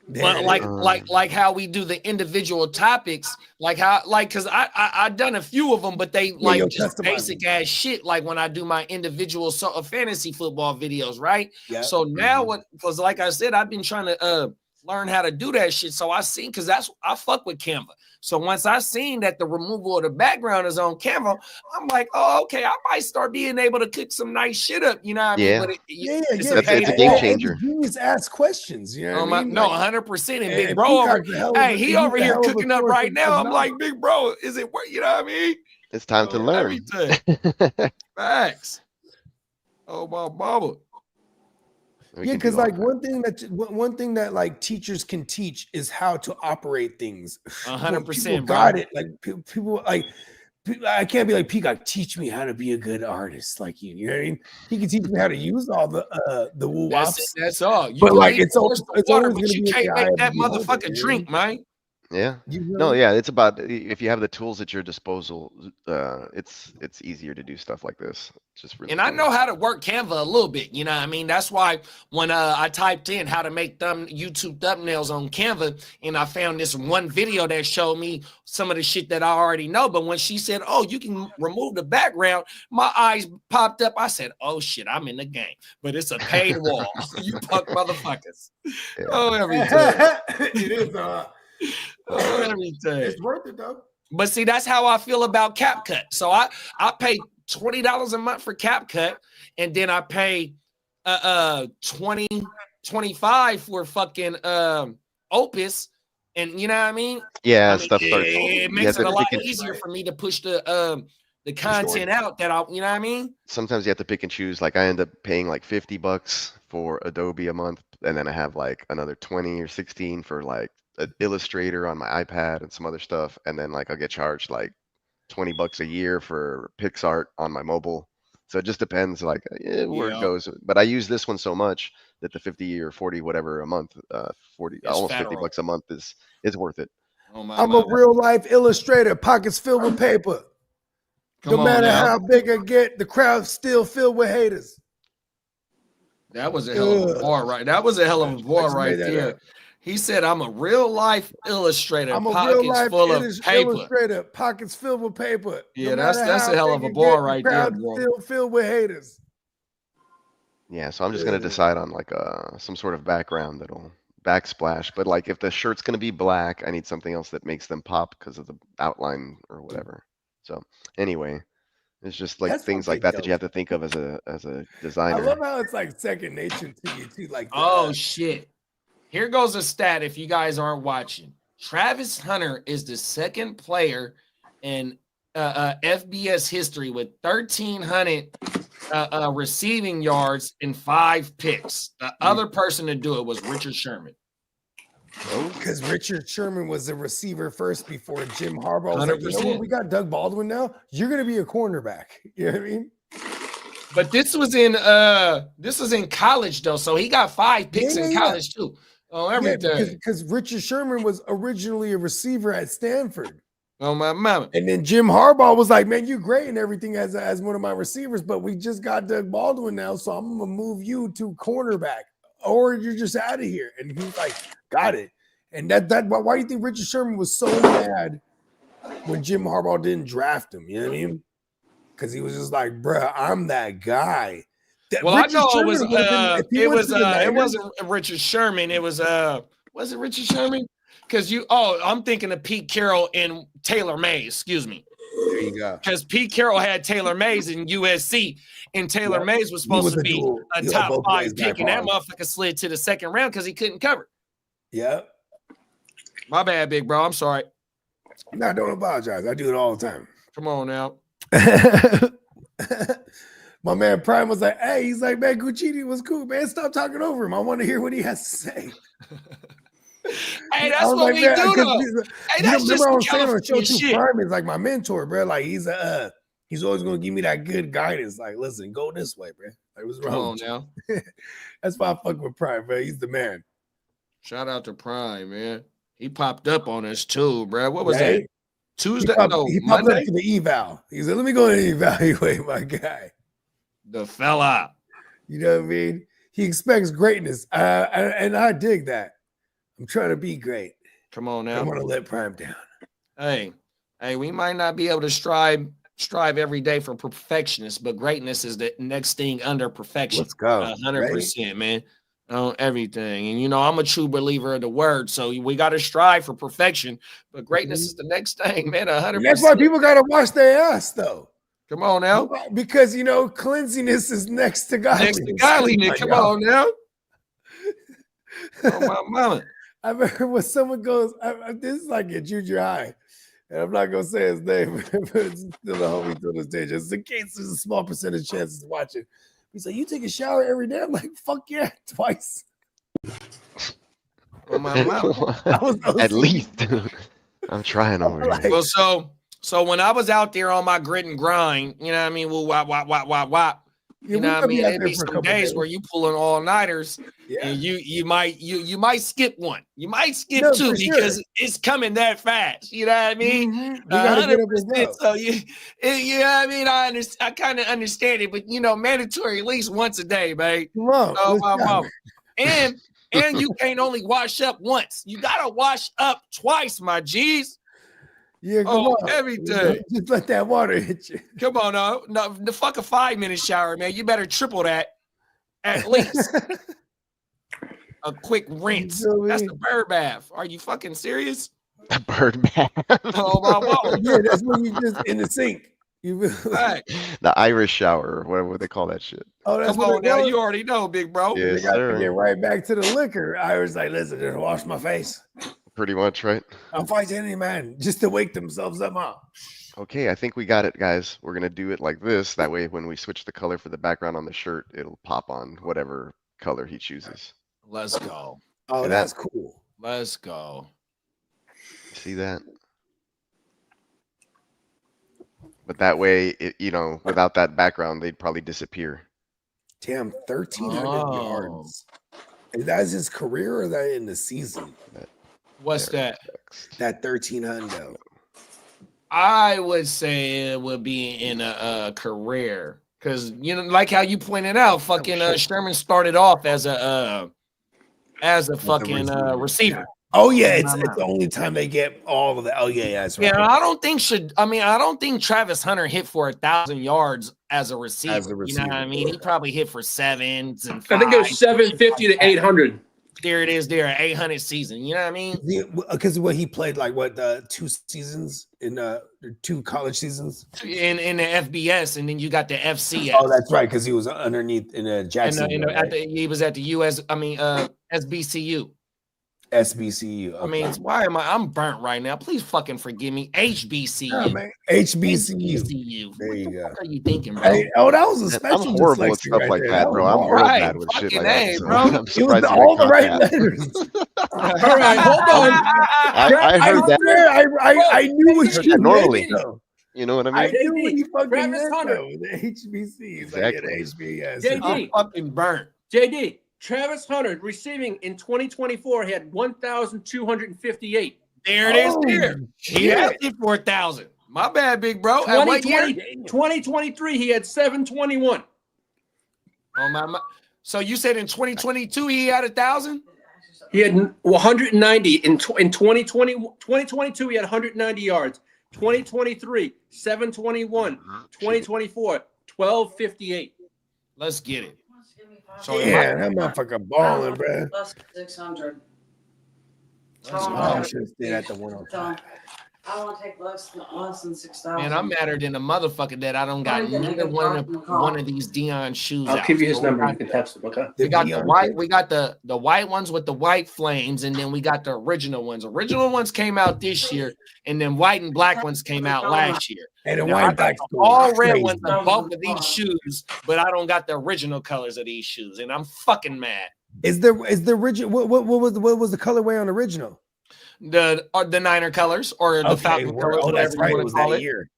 Speaker 2: There
Speaker 6: But
Speaker 2: it is.
Speaker 6: like how we do the individual topics, because I done a few of them, but they like
Speaker 2: you'll
Speaker 6: just
Speaker 2: customize
Speaker 6: basic ass shit. Like when I do my individual fantasy football videos, right?
Speaker 2: Yeah.
Speaker 6: So now what? Because like I said, I've been trying to learn how to do that shit. So I seen, because I fuck with Canva. So once I seen that the removal of the background is on Canva, I'm like, oh, okay, I might start being able to cook some nice shit up. You know what I mean?
Speaker 4: Yeah.
Speaker 6: But
Speaker 4: It's a
Speaker 2: And
Speaker 4: game
Speaker 2: the
Speaker 4: changer.
Speaker 2: genius ask questions. You know what I mean?
Speaker 6: No,
Speaker 2: Like,
Speaker 6: 100%. And
Speaker 2: and
Speaker 6: Big Bro
Speaker 2: Peacock's a hell of
Speaker 6: hey,
Speaker 2: a-
Speaker 6: he
Speaker 2: he's
Speaker 6: over
Speaker 2: a
Speaker 6: here
Speaker 2: hell of a
Speaker 6: cooking up
Speaker 2: source
Speaker 6: right
Speaker 2: of
Speaker 6: now. I'm like,
Speaker 2: knowledge.
Speaker 6: Big Bro, is it work? You know what I mean?
Speaker 4: It's time to learn.
Speaker 6: Everything. Facts. Oh, my mama.
Speaker 4: We
Speaker 2: Yeah,
Speaker 4: can
Speaker 2: because
Speaker 4: do all
Speaker 2: like
Speaker 4: that.
Speaker 2: one thing that like teachers can teach is how to operate things.
Speaker 6: 100%,
Speaker 2: People
Speaker 6: bro.
Speaker 2: got it. Like people like I can't be like Peacock. Teach me how to be a good artist, like you. You know what I mean? He can teach me how to use all the woo
Speaker 6: That's
Speaker 2: wops.
Speaker 6: it. That's all. You
Speaker 2: But,
Speaker 6: can
Speaker 2: like,
Speaker 6: leave
Speaker 2: it's
Speaker 6: the
Speaker 2: always-
Speaker 6: horse to
Speaker 2: it's
Speaker 6: water,
Speaker 2: always
Speaker 6: but
Speaker 2: gonna
Speaker 6: you
Speaker 2: be in
Speaker 6: can't
Speaker 2: the eye
Speaker 6: make
Speaker 2: of
Speaker 6: that
Speaker 2: the beholder,
Speaker 6: motherfucker
Speaker 2: you know?
Speaker 6: drink, man.
Speaker 4: Yeah.
Speaker 2: You feel
Speaker 4: No,
Speaker 2: me?
Speaker 4: yeah, it's about if you have the tools at your disposal, it's easier to do stuff like this. It's just really
Speaker 6: And I
Speaker 4: cool.
Speaker 6: know how to work Canva a little bit, you know what I mean? That's why when I typed in how to make YouTube thumbnails on Canva, and I found this one video that showed me some of the shit that I already know. But when she said, oh, you can remove the background, my eyes popped up. I said, oh shit, I'm in the game. But it's a paid wall. You punk motherfuckers.
Speaker 4: Yeah.
Speaker 6: Oh, every time.
Speaker 2: It is.
Speaker 6: Oh, every time.
Speaker 2: It's worth it though.
Speaker 6: But see, that's how I feel about CapCut. So I pay $20 a month for CapCut, and then I pay 20, 25 for fucking Opus. And you know what I mean?
Speaker 4: Yeah,
Speaker 6: I mean,
Speaker 4: stuff starts.
Speaker 6: it
Speaker 4: you
Speaker 6: makes
Speaker 4: have
Speaker 6: it
Speaker 4: to
Speaker 6: a lot
Speaker 4: pick and-
Speaker 6: easier for me to push the content out that I, you know what I mean?
Speaker 4: Sometimes you have to pick and choose. Like I end up paying like $50 for Adobe a month, and then I have like another 20 or 16 for like an Illustrator on my iPad and some other stuff, and then like I'll get charged like $20 a year for PixArt on my mobile. So it just depends, like where
Speaker 6: Yeah.
Speaker 4: it goes. But I use this one so much that the 50 or 40 whatever a month, 40
Speaker 6: It's
Speaker 4: almost
Speaker 6: federal.
Speaker 4: $50 a month is worth it.
Speaker 6: Oh my,
Speaker 2: I'm a real life illustrator, pockets filled with paper.
Speaker 6: Come
Speaker 2: No
Speaker 6: on
Speaker 2: matter
Speaker 6: now.
Speaker 2: how big I get, the crowd's still filled with haters.
Speaker 6: That was a hell of a bar, right? That was a hell of a bar
Speaker 2: just
Speaker 6: right
Speaker 2: made that
Speaker 6: there.
Speaker 2: up.
Speaker 6: He said, I'm a real life illustrator,
Speaker 2: I'm a real
Speaker 6: pockets
Speaker 2: life
Speaker 6: full of paper.
Speaker 2: illustrator, pockets filled with paper.
Speaker 6: Yeah, that's a
Speaker 2: matter
Speaker 6: hell
Speaker 2: how
Speaker 6: of a
Speaker 2: big
Speaker 6: bar
Speaker 2: it get, the
Speaker 6: right there,
Speaker 2: crowd's
Speaker 6: bro.
Speaker 2: Still filled with haters.
Speaker 4: Yeah, so I'm just gonna decide on like some sort of background that'll backsplash. But like if the shirt's gonna be black, I need something else that makes them pop because of the outline or whatever. So anyway, it's just like
Speaker 2: That's
Speaker 4: things like
Speaker 2: fucking
Speaker 4: that you have to think of as a
Speaker 2: I
Speaker 4: designer.
Speaker 2: love how it's like second nature to you too. Like
Speaker 6: Oh shit. Here goes a stat if you guys aren't watching. Travis Hunter is the second player in FBS history with 1,300 receiving yards and 5 picks. The other person to do it was Richard Sherman.
Speaker 2: because Richard Sherman was a receiver first before Jim Harbaugh was like, you know
Speaker 6: 100%.
Speaker 2: what? We got Doug Baldwin now. You're gonna be a cornerback. You know what I mean?
Speaker 6: But this was in college though, so he got 5 picks
Speaker 2: Yeah,
Speaker 6: in
Speaker 2: yeah,
Speaker 6: college too. Oh, everything.
Speaker 2: because Richard Sherman was originally a receiver at Stanford.
Speaker 6: Oh my mama.
Speaker 2: And then Jim Harbaugh was like, man, you're great and everything as one of my receivers, but we just got Doug Baldwin now, so I'm gonna move you to cornerback, or you're just out of here. And he's like, got it. And why do you think Richard Sherman was so mad when Jim Harbaugh didn't draft him? You know what I mean? Because he was just like, bruh, I'm that guy.
Speaker 6: Well, I know it was
Speaker 2: Sherman would've been- if he
Speaker 6: it
Speaker 2: went
Speaker 6: was
Speaker 2: to the
Speaker 6: it
Speaker 2: Niners-
Speaker 6: wasn't Richard Sherman. It was it Richard Sherman? Because I'm thinking of Pete Carroll and Taylor Mays, excuse me.
Speaker 2: There you go.
Speaker 6: Because Pete Carroll had Taylor Mays in USC, and Taylor
Speaker 2: Yeah.
Speaker 6: Mays was
Speaker 2: He was
Speaker 6: supposed to
Speaker 2: a
Speaker 6: be
Speaker 2: dual-
Speaker 6: a
Speaker 2: he was
Speaker 6: top
Speaker 2: both
Speaker 6: 5
Speaker 2: ways guy
Speaker 6: pick, and that
Speaker 2: for him.
Speaker 6: motherfucker slid to the second round because he couldn't cover.
Speaker 2: Yeah.
Speaker 6: My bad, big bro. I'm sorry.
Speaker 2: No, don't apologize. I do it all the time.
Speaker 6: Come on now.
Speaker 2: My man Prime was like, hey, he's like, man, Guccini was cool, man. Stop talking over him. I want to hear what he has to say.
Speaker 6: Hey,
Speaker 2: I
Speaker 6: that's
Speaker 2: was
Speaker 6: what
Speaker 2: like,
Speaker 6: we
Speaker 2: man,
Speaker 6: do
Speaker 2: 'cause
Speaker 6: though.
Speaker 2: he's-
Speaker 6: Hey,
Speaker 2: you
Speaker 6: that's just
Speaker 2: remember I was saying on the show
Speaker 6: California
Speaker 2: too,
Speaker 6: shit.
Speaker 2: Prime is like my mentor, bro. Like he's always gonna give me that good guidance. Like, listen, go this way, bro. Like, what's
Speaker 6: Come
Speaker 2: wrong?
Speaker 6: on
Speaker 2: with you?
Speaker 6: now.
Speaker 2: That's why I fuck with Prime, bro. He's the man.
Speaker 6: Shout out to Prime, man. He popped up on us too, bro. What was
Speaker 2: Right?
Speaker 6: that? Tuesday?
Speaker 2: He popped
Speaker 6: Monday?
Speaker 2: up to the eval. He said, let me go and evaluate my guy.
Speaker 6: The fella.
Speaker 2: You know what I mean? He expects greatness. And I dig that. I'm trying to be great.
Speaker 6: Come on
Speaker 2: I
Speaker 6: now.
Speaker 2: want to let Prime down.
Speaker 6: Hey, we might not be able to strive every day for perfectionist, but greatness is the next thing under perfection.
Speaker 2: Let's go.
Speaker 6: 100%, man. on everything. And you know, I'm a true believer of the word, so we got to strive for perfection. But greatness is the next thing, man. 100%.
Speaker 2: That's why people gotta wash their ass though.
Speaker 6: Come on now.
Speaker 2: Because you know, cleanliness is next to godliness.
Speaker 6: Next to godliness. Come on now. Oh my mama.
Speaker 2: I remember when someone goes, this is like at junior high, and I'm not gonna say his name, but it's still a homie to this day, just in case there's a small percentage chances to watch it. He's like, "You take a shower every day?" I'm like, "Fuck yeah, twice."
Speaker 6: Oh my mama.
Speaker 4: At least. I'm trying over here.
Speaker 6: Well, so when I was out there on my grit and grind, you know what I mean? Well, wop. You know what I mean? There'd be some days where you pulling all-nighters, and you might skip one. You might skip two because it's coming that fast. You know what I mean?
Speaker 2: You gotta get up and go.
Speaker 6: So you know what I mean? I kind of understand it, but you know, mandatory at least once a day, babe.
Speaker 2: Come on,
Speaker 6: Oh my mama. And you can't only wash up once. You gotta wash up twice, my G's.
Speaker 2: Yeah, come on.
Speaker 6: Everything.
Speaker 2: Just let that water hit you.
Speaker 6: Come on, no, the fuck a 5-minute shower, man. You better triple that at least. A quick rinse. That's the bird bath. Are you fucking serious?
Speaker 4: The bird bath.
Speaker 6: Oh my mama.
Speaker 2: Yeah, that's when you just in the sink.
Speaker 6: Right.
Speaker 4: The Irish shower, or whatever they call that shit.
Speaker 2: Oh, that's
Speaker 6: Come on now, you already know, big bro.
Speaker 4: Yes,
Speaker 2: They got to
Speaker 4: sir.
Speaker 2: get right back to the liquor. I was like, listen, just wash my face.
Speaker 4: Pretty much, right?
Speaker 2: I'll fight any man just to wake themselves up.
Speaker 4: Okay, I think we got it, guys. We're gonna do it like this. That way, when we switch the color for the background on the shirt, it'll pop on whatever color he chooses.
Speaker 6: Let's go.
Speaker 2: Oh,
Speaker 4: And
Speaker 2: that's cool.
Speaker 6: Let's go.
Speaker 4: See that? But that way, you know, without that background, they'd probably disappear.
Speaker 2: Damn, 1,300
Speaker 6: Oh.
Speaker 2: yards. Is that his career or that in the season?
Speaker 6: What's that?
Speaker 2: That 1,300.
Speaker 6: I would say it would be in a career because you know, like how you pointed out, fucking Sherman started off as a fucking receiver.
Speaker 2: Oh yeah, it's the only time they get all of the. Oh yeah, that's right.
Speaker 6: Yeah, I don't think Travis Hunter hit for 1,000 yards as a receiver. You know what I mean? He probably hit for 7s and 5s.
Speaker 3: I think it was 750 to 800.
Speaker 6: There it is. There, 800 season. You know what I mean?
Speaker 2: Because when he played like what 2 seasons in 2 college seasons
Speaker 6: In the FBS, and then you got the FCS.
Speaker 2: Oh, that's right, because he was underneath in Jackson.
Speaker 6: He was at the SBCU.
Speaker 2: SBCU.
Speaker 6: I mean, why am I'm burnt right now? Please fucking forgive me. HBCU.
Speaker 2: Oh, man. HBCU.
Speaker 6: HBCU.
Speaker 2: There you go.
Speaker 6: What are you thinking, bro?
Speaker 2: Hey, that was a special.
Speaker 4: I'm horrible at
Speaker 2: dyslexia
Speaker 4: stuff
Speaker 2: right
Speaker 4: like
Speaker 2: there.
Speaker 4: that, bro. I'm real
Speaker 6: right.
Speaker 4: bad with shit
Speaker 6: Fucking
Speaker 4: like
Speaker 6: A,
Speaker 4: that. So
Speaker 6: bro.
Speaker 4: I'm
Speaker 2: It was
Speaker 4: surprised you
Speaker 2: all the
Speaker 4: caught
Speaker 2: right
Speaker 4: that.
Speaker 2: letters.
Speaker 3: All right, hold on.
Speaker 4: I heard that.
Speaker 2: I knew what
Speaker 4: heard
Speaker 2: you
Speaker 4: that normally.
Speaker 2: meant, though.
Speaker 4: You know what I
Speaker 2: I
Speaker 4: mean?
Speaker 2: knew what you fucking
Speaker 3: Travis
Speaker 2: meant,
Speaker 3: Hunter.
Speaker 2: though. The HBC.
Speaker 4: Exactly.
Speaker 2: Like HBS.
Speaker 3: JD.
Speaker 6: I'm fucking burnt.
Speaker 3: JD, Travis Hunter receiving in 2024 he had 1,258.
Speaker 6: There it is.
Speaker 2: Oh,
Speaker 6: There. He
Speaker 2: shit.
Speaker 6: had it for 1,000. My bad, big bro. At what year?
Speaker 3: 2023 he had 721.
Speaker 6: Oh my. So you said in 2022 he had 1,000?
Speaker 3: He had 190 in 2022 he had 190 yards. 2023 721. 2024 1258.
Speaker 6: Let's get it.
Speaker 9: So
Speaker 2: Yeah, that motherfucker balling, bro.
Speaker 9: Plus 600.
Speaker 2: Oh, I should have stayed at the 105.
Speaker 9: I want to take less than 6,000.
Speaker 6: Man, I'm madder than a motherfucker that I don't got
Speaker 9: I'm gonna
Speaker 6: neither
Speaker 9: get
Speaker 6: one of these Dion shoes.
Speaker 3: I'll
Speaker 6: out.
Speaker 3: give you his
Speaker 6: So
Speaker 3: number. You can text him. Okay.
Speaker 6: We got the white. We got the white ones with the white flames, and then we got the original ones. Original ones came out this year, and then white and black ones came out last year.
Speaker 2: And the
Speaker 6: Now, I
Speaker 2: white
Speaker 6: got
Speaker 2: back
Speaker 6: the all red ones of both of these shoes, but I don't got the original colors of these shoes, and I'm fucking mad.
Speaker 2: Is the original? What was the colorway on original?
Speaker 6: The Niner colors or the Falcon colors,
Speaker 2: Oh,
Speaker 6: whatever
Speaker 2: that's right.
Speaker 6: you
Speaker 2: It
Speaker 6: want
Speaker 2: was
Speaker 6: to call
Speaker 2: that
Speaker 6: it.
Speaker 2: year.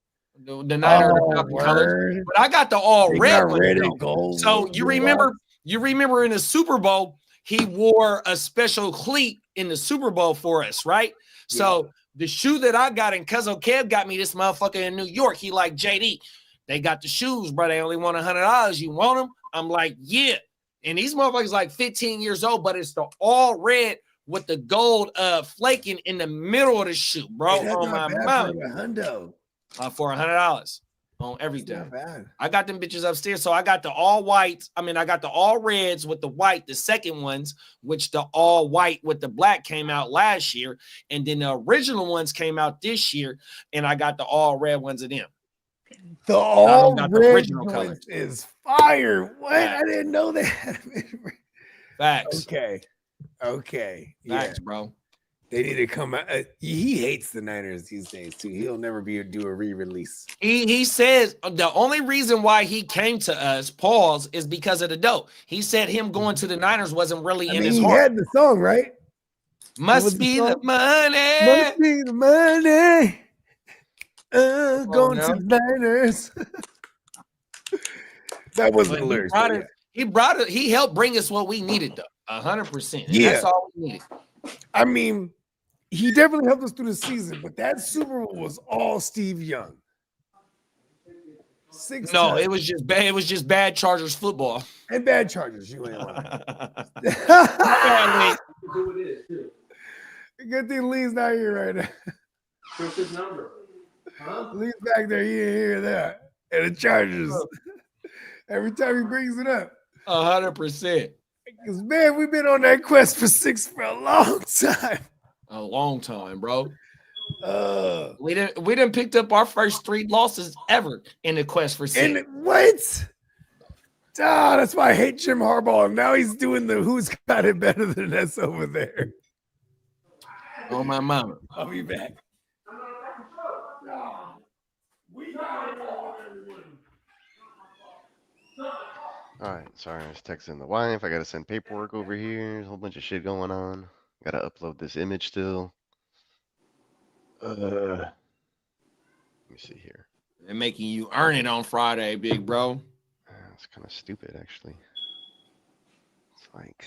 Speaker 6: The Niner or the Falcon colors,
Speaker 2: word.
Speaker 6: but I got the all
Speaker 2: They
Speaker 6: red
Speaker 2: got
Speaker 6: ones.
Speaker 2: red
Speaker 6: though.
Speaker 2: and gold.
Speaker 6: So you remember in the Super Bowl, he wore a special cleat in the Super Bowl for us, right? So the shoe that I got, and Cuzzo Kev got me this motherfucker in New York. He like, JD, they got the shoes, bro. They only want $100. You want them? I'm like, yeah. And these motherfuckers like 15 years old, but it's the all red with the gold flaking in the middle of the shoe, bro.
Speaker 2: That's
Speaker 6: Oh
Speaker 2: not
Speaker 6: my
Speaker 2: bad
Speaker 6: mama.
Speaker 2: for a hundo.
Speaker 6: For $100. on everything.
Speaker 2: Not bad.
Speaker 6: I got them bitches upstairs. So I got the all whites. I mean, I got the all reds with the white, the second ones, which the all white with the black came out last year. And then the original ones came out this year. And I got the all red ones of them.
Speaker 2: The all
Speaker 6: got the
Speaker 2: red
Speaker 6: original color.
Speaker 2: joint is fire. What?
Speaker 6: Facts.
Speaker 2: I didn't know that.
Speaker 6: Facts.
Speaker 2: Okay.
Speaker 6: Facts, bro.
Speaker 2: They need to come out. He hates the Niners these days too. He'll never do a re-release.
Speaker 6: He says the only reason why he came to us, pause, is because of the dough. He said him going to the Niners wasn't really in his
Speaker 2: he
Speaker 6: heart.
Speaker 2: had the song, right?
Speaker 6: Must be the money.
Speaker 2: Must be the money. Going
Speaker 6: no.
Speaker 2: to the Niners. That wasn't the lyrics.
Speaker 6: He helped bring us what we needed, though. 100%.
Speaker 2: Yeah.
Speaker 6: That's all we needed.
Speaker 2: I mean, he definitely helped us through the season, but that Super Bowl was all Steve Young.
Speaker 6: No, it was just bad. It was just bad Chargers football.
Speaker 2: And bad Chargers. You ain't lying. Good thing Lee's not here right now.
Speaker 3: What's his number? Huh?
Speaker 2: Lee's back there. You didn't hear that. And the Chargers. Every time he brings it up.
Speaker 6: 100%.
Speaker 2: Because, man, we've been on that quest for a long time.
Speaker 6: A long time, bro.
Speaker 2: Uh,
Speaker 6: We didn't picked up our first 3 losses ever in the quest for 6.
Speaker 2: and what? Ah, that's why I hate Jim Harbaugh. Now he's doing the who's got it better than us over there.
Speaker 6: Oh my mama.
Speaker 2: I'll be back.
Speaker 4: All right, sorry, I was texting the wife. I gotta send paperwork over here. There's a whole bunch of shit going on. Gotta upload this image still. Let me see here.
Speaker 6: They're making you earn it on Friday, big bro.
Speaker 4: It's kind of stupid, actually. It's like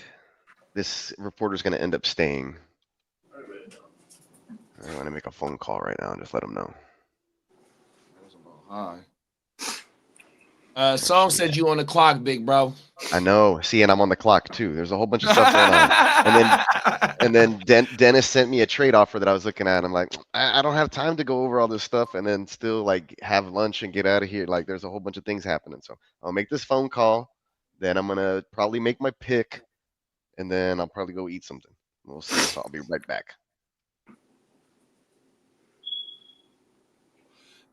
Speaker 4: this reporter's gonna end up staying. I want to make a phone call right now and just let him know.
Speaker 6: Hi. Song said you on the clock, big bro.
Speaker 4: I know. See, and I'm on the clock too. There's a whole bunch of stuff going on. And then Dennis sent me a trade offer that I was looking at. I'm like, I don't have time to go over all this stuff and then still like have lunch and get out of here. Like there's a whole bunch of things happening. So I'll make this phone call. Then I'm gonna probably make my pick, and then I'll probably go eat something. We'll see. So I'll be right back.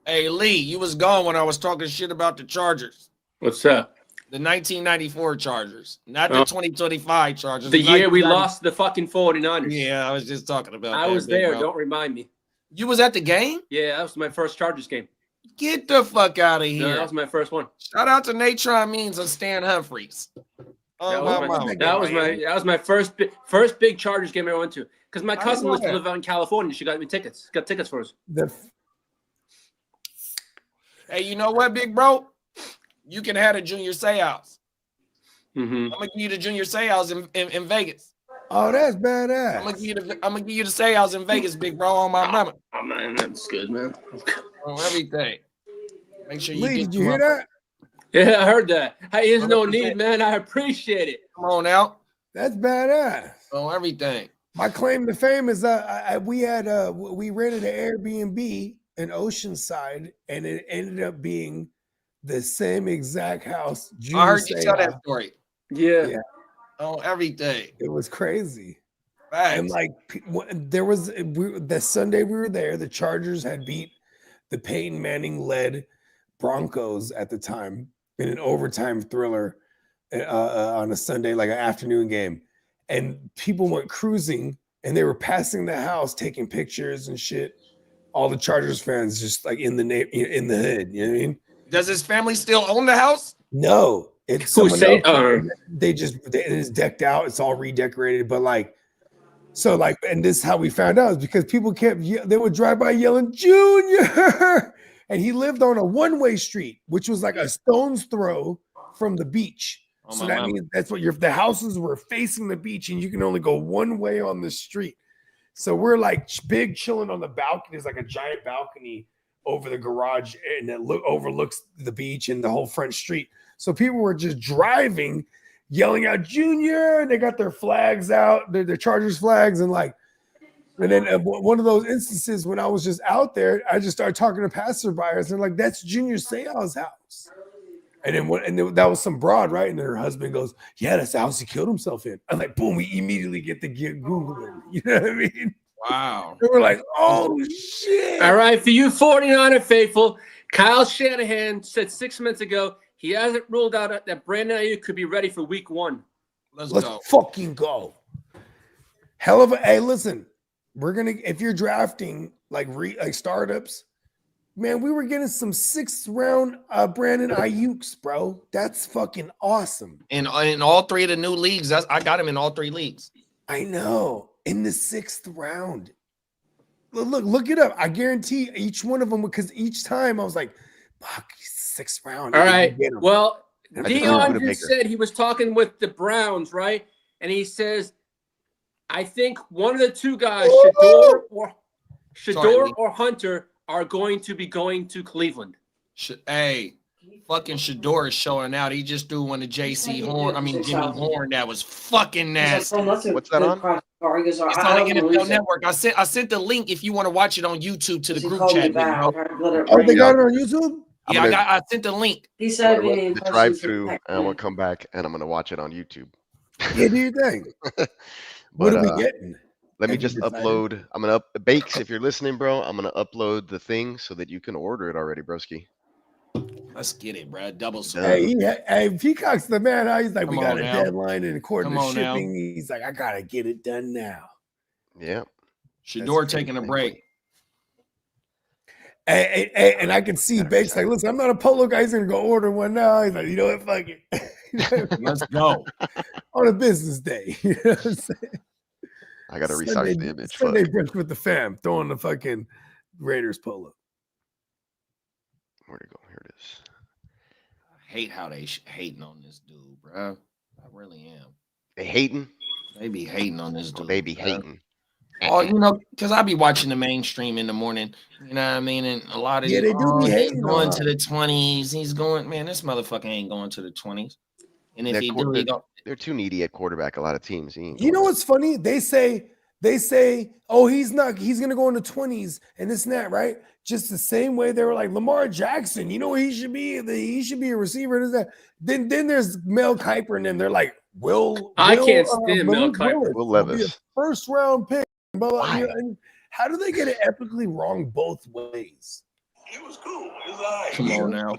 Speaker 6: Hey Lee, you was gone when I was talking shit about the Chargers.
Speaker 3: What's up?
Speaker 6: The 1994 Chargers, not the 2025 Chargers.
Speaker 3: The year we
Speaker 6: 1990
Speaker 3: lost the fucking 49ers.
Speaker 6: Yeah, I was just talking about
Speaker 3: I
Speaker 6: that,
Speaker 3: was
Speaker 6: big
Speaker 3: there.
Speaker 6: bro.
Speaker 3: Don't remind me.
Speaker 6: You was at the game?
Speaker 3: Yeah, that was my first Chargers game.
Speaker 6: Get the fuck out of
Speaker 3: No,
Speaker 6: here.
Speaker 3: that was my first one.
Speaker 6: Shout out to Natron Means and Stan Humphreys. Oh,
Speaker 3: That
Speaker 6: my
Speaker 3: was
Speaker 6: mama.
Speaker 3: my, that was my first big Chargers game I went to. Because my cousin used to live out in California. She got me tickets. Got tickets for us.
Speaker 6: Hey, you know what, big bro? You can have the Junior Seance.
Speaker 3: Mm-hmm.
Speaker 6: I'm gonna give you the Junior Seance in Vegas.
Speaker 2: Oh, that's badass.
Speaker 6: I'm gonna give you the Seance in Vegas, big bro, on my mama.
Speaker 3: Oh man, that's good, man.
Speaker 6: On everything. Make sure you
Speaker 2: Lee,
Speaker 6: get
Speaker 2: did you hear that?
Speaker 3: Yeah, I heard that. Hey, there's no need, man. I appreciate it.
Speaker 6: Come on out.
Speaker 2: That's badass.
Speaker 6: On everything.
Speaker 2: My claim to fame is we rented an Airbnb in Oceanside, and it ended up being the same exact house.
Speaker 6: I heard you tell that story.
Speaker 3: Yeah.
Speaker 6: On everything.
Speaker 2: It was crazy.
Speaker 6: Facts.
Speaker 2: And like there was the Sunday we were there, the Chargers had beat the Peyton Manning led Broncos at the time in an overtime thriller on a Sunday, like an afternoon game. And people went cruising and they were passing the house, taking pictures and shit. All the Chargers fans just like in the hood, you know what I mean?
Speaker 6: Does his family still own the house?
Speaker 2: No, it's
Speaker 3: Who
Speaker 2: someone
Speaker 3: say-
Speaker 2: else. It is decked out. It's all redecorated, but and this is how we found out is because people they would drive by yelling Junior, and he lived on a one-way street, which was like a stone's throw from the beach.
Speaker 6: Oh,
Speaker 2: So
Speaker 6: my
Speaker 2: that
Speaker 6: mama.
Speaker 2: means that's what the houses were facing the beach, and you can only go one way on the street. So we're like big chilling on the balcony. There's like a giant balcony over the garage, and it overlooks the beach and the whole front street. So people were just driving, yelling out Junior, and they got their flags out, their Chargers flags, and like And then one of those instances when I was just out there, I just started talking to passerbyers and they're like, that's Junior Seau's house. And then that was some broad, right? And then her husband goes, yeah, that's the house he killed himself in. I'm like, boom, we immediately get Googling. You know what I mean?
Speaker 6: Wow.
Speaker 2: And we're like, oh shit.
Speaker 3: All right, for you 49er faithful, Kyle Shanahan said 6 minutes ago he hasn't ruled out that Brandon Ayuk could be ready for week 1.
Speaker 6: Let's
Speaker 2: Let's
Speaker 6: go.
Speaker 2: fucking go. Hell of a hey, listen, we're gonna if you're drafting like startups, man, we were getting some 6th round Brandon Ayuk's, bro. That's fucking awesome.
Speaker 6: In all 3 of the new leagues, I got him in all 3 leagues.
Speaker 2: I know. In the 6th round. Look it up. I guarantee each one of them because each time I was like, fuck, he's 6th round.
Speaker 3: All right. Well,
Speaker 4: I just
Speaker 3: Dion
Speaker 4: Buda
Speaker 3: just
Speaker 4: Baker.
Speaker 3: said he was talking with the Browns, right? And he says, I think one of the two guys, Shador or Hunter, are going to be going to Cleveland.
Speaker 6: Hey, fucking Shador is showing out. He just threw one to Jimmy Horn that was fucking nasty.
Speaker 4: What's that on?
Speaker 6: It's on the NFL Network. I sent the link if you want to watch it on YouTube to the group chat, bro.
Speaker 2: Oh, they got it on YouTube?
Speaker 6: Yeah, I sent the link.
Speaker 9: He said
Speaker 4: The drive-through, and I'm gonna come back and I'm gonna watch it on YouTube.
Speaker 2: Yeah, do you think? What are we getting?
Speaker 4: Let me
Speaker 2: Have you
Speaker 4: just
Speaker 2: decided?
Speaker 4: upload. I'm gonna Bakes, if you're listening, bro. I'm gonna upload the thing so that you can order it already, broski.
Speaker 6: Let's get it, bro. Double
Speaker 4: Done.
Speaker 2: Hey, Peacock's the man. He's like,
Speaker 6: Come
Speaker 2: we got
Speaker 6: on
Speaker 2: a
Speaker 6: now.
Speaker 2: deadline and according
Speaker 6: Come
Speaker 2: to
Speaker 6: on now.
Speaker 2: shipping, he's like, I gotta get it done now.
Speaker 4: Yeah.
Speaker 6: Shador
Speaker 2: That's
Speaker 6: taking a break.
Speaker 2: And I can see Bakes like, listen, I'm not a polo guy. He's gonna go order one now. He's like, you know what, fuck it.
Speaker 6: Let's go.
Speaker 2: On a business day. You know what I'm saying?
Speaker 4: I gotta resize the image. Fuck.
Speaker 2: Sunday brunch with the fam, throwing the fucking Raiders polo.
Speaker 4: Where'd it go? Here it is.
Speaker 6: I hate how they hating on this dude, bro. I really am.
Speaker 4: They hating?
Speaker 6: They be hating on this
Speaker 4: Oh,
Speaker 6: dude.
Speaker 4: they be
Speaker 6: bruh.
Speaker 4: hating.
Speaker 6: Oh, you know, because I be watching the mainstream in the morning. You know what I mean? And a lot of
Speaker 2: Yeah, they do be
Speaker 6: he's
Speaker 2: hating
Speaker 6: going
Speaker 2: on
Speaker 6: to the 20s. He's going, man, this motherfucker ain't going to the 20s. And if
Speaker 4: They're
Speaker 6: he
Speaker 4: quar-
Speaker 6: do, he go.
Speaker 4: They're too needy at quarterback. A lot of teams. He ain't
Speaker 2: You know
Speaker 4: going.
Speaker 2: what's funny? They say, oh, he's gonna go in the 20s and this and that, right? Just the same way they were like Lamar Jackson, you know what he should be? He should be a receiver. This, that. Then there's Mel Kiper and them. They're like,
Speaker 3: I can't stand Mel
Speaker 2: Malik
Speaker 3: Kiper.
Speaker 2: Willis
Speaker 4: Will
Speaker 2: will be a
Speaker 4: Levis.
Speaker 2: first round pick. Blah, blah,
Speaker 4: Why?
Speaker 2: you know, and how do they get it epically wrong both ways?
Speaker 10: It was cool. It was all right.
Speaker 6: Come on now.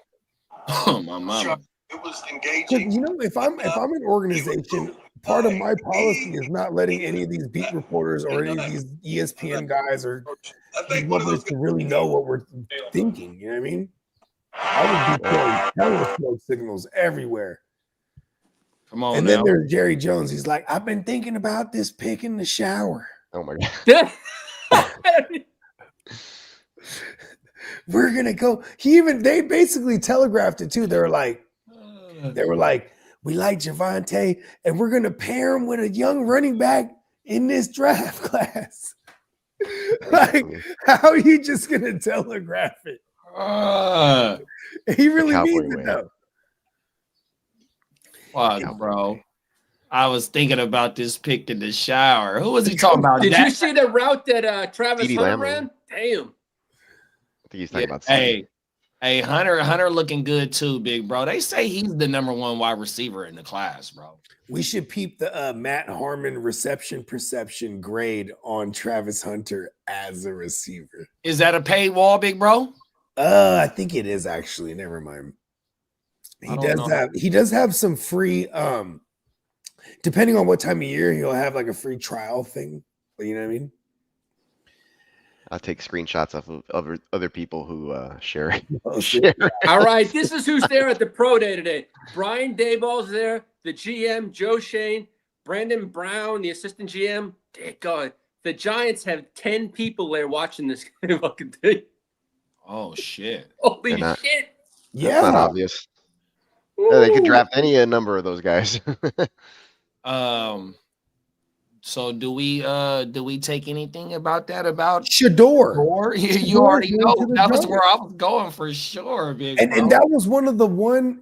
Speaker 6: Oh, my mama.
Speaker 10: It was
Speaker 2: 'Cause,
Speaker 10: engaging.
Speaker 2: you know, if I'm an organization, part of my policy is not letting any of these beat reporters or any of these ESPN guys or
Speaker 10: I think one of those
Speaker 2: to really know what we're thinking. You know what I mean? I would be throwing hella smoke signals everywhere.
Speaker 6: Come on
Speaker 2: And
Speaker 6: now.
Speaker 2: then there's Jerry Jones. He's like, I've been thinking about this pick in the shower.
Speaker 4: Oh my god.
Speaker 2: We're gonna go. They basically telegraphed it too. They were like, we like Javante, and we're gonna pair him with a young running back in this draft class. Like, how are you just gonna telegraph it? He really
Speaker 4: Cowboy
Speaker 2: means it
Speaker 4: way.
Speaker 2: though.
Speaker 6: Fuck, bro. I was thinking about this pick in the shower. Who was he talking about?
Speaker 3: Did
Speaker 6: That-
Speaker 3: you see the route that Travis
Speaker 4: CeeDee
Speaker 3: Hunter
Speaker 4: Lamb
Speaker 3: ran? Damn.
Speaker 4: I think he's talking about.
Speaker 6: Hey, Hunter looking good too, big bro. They say he's the number 1 wide receiver in the class, bro.
Speaker 2: We should peep the Matt Harmon reception perception grade on Travis Hunter as a receiver.
Speaker 6: Is that a paywall, big bro?
Speaker 2: I think it is actually. Never mind.
Speaker 6: I don't know.
Speaker 2: He does have some free depending on what time of year, he'll have like a free trial thing. You know what I mean?
Speaker 4: I'll take screenshots of other people who share it.
Speaker 2: Oh,
Speaker 4: Share it.
Speaker 3: All right, this is who's there at the pro day today. Brian Dayball's there, the GM, Joe Shane, Brandon Brown, the assistant GM. Dear God, the Giants have 10 people there watching this fucking thing.
Speaker 6: Oh shit.
Speaker 3: Holy
Speaker 4: They're not-
Speaker 3: shit.
Speaker 4: That's not
Speaker 2: Yeah.
Speaker 4: obvious. Yeah, they could draft any number of those guys.
Speaker 6: So do we take anything about that about
Speaker 2: Shador.
Speaker 6: Shador? You
Speaker 2: Shador
Speaker 6: already
Speaker 2: going
Speaker 6: know
Speaker 2: to the
Speaker 6: that was
Speaker 2: Giants.
Speaker 6: where I was going for sure, big
Speaker 2: And
Speaker 6: bro.
Speaker 2: that was one of the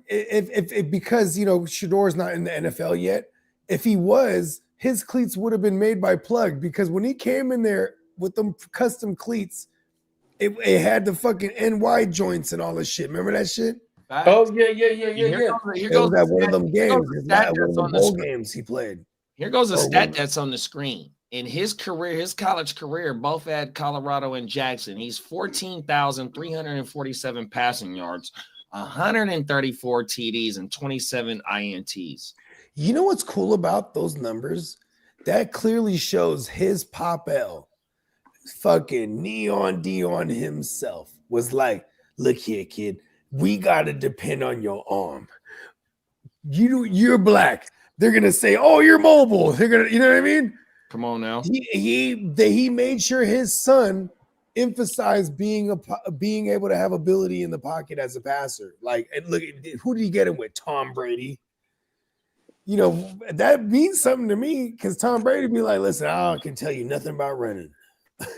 Speaker 2: if because you know Shador's not in the NFL yet. If he was, his cleats would have been made by Plug because when he came in there with them custom cleats. It had the fucking NY joints and all this shit. Remember that shit?
Speaker 3: Oh yeah.
Speaker 2: It was at one of them games. It's not one of the bowl games he played.
Speaker 6: Here goes a
Speaker 2: Or
Speaker 6: stat
Speaker 2: one.
Speaker 6: that's on the screen. In his career, his college career, both at Colorado and Jackson, he's 14,347 passing yards, 134 TDs, and 27 INTs.
Speaker 2: You know what's cool about those numbers? That clearly shows his Pop L, fucking Neon Dion himself, was like, look here, kid, we gotta depend on your arm. You're black. They're gonna say, oh, you're mobile. They're gonna, you know what I mean?
Speaker 6: Come on now.
Speaker 2: He made sure his son emphasized being able to have ability in the pocket as a passer. Like, and look, who did he get him with? Tom Brady. You know, that means something to me because Tom Brady be like, listen, I can tell you nothing about running.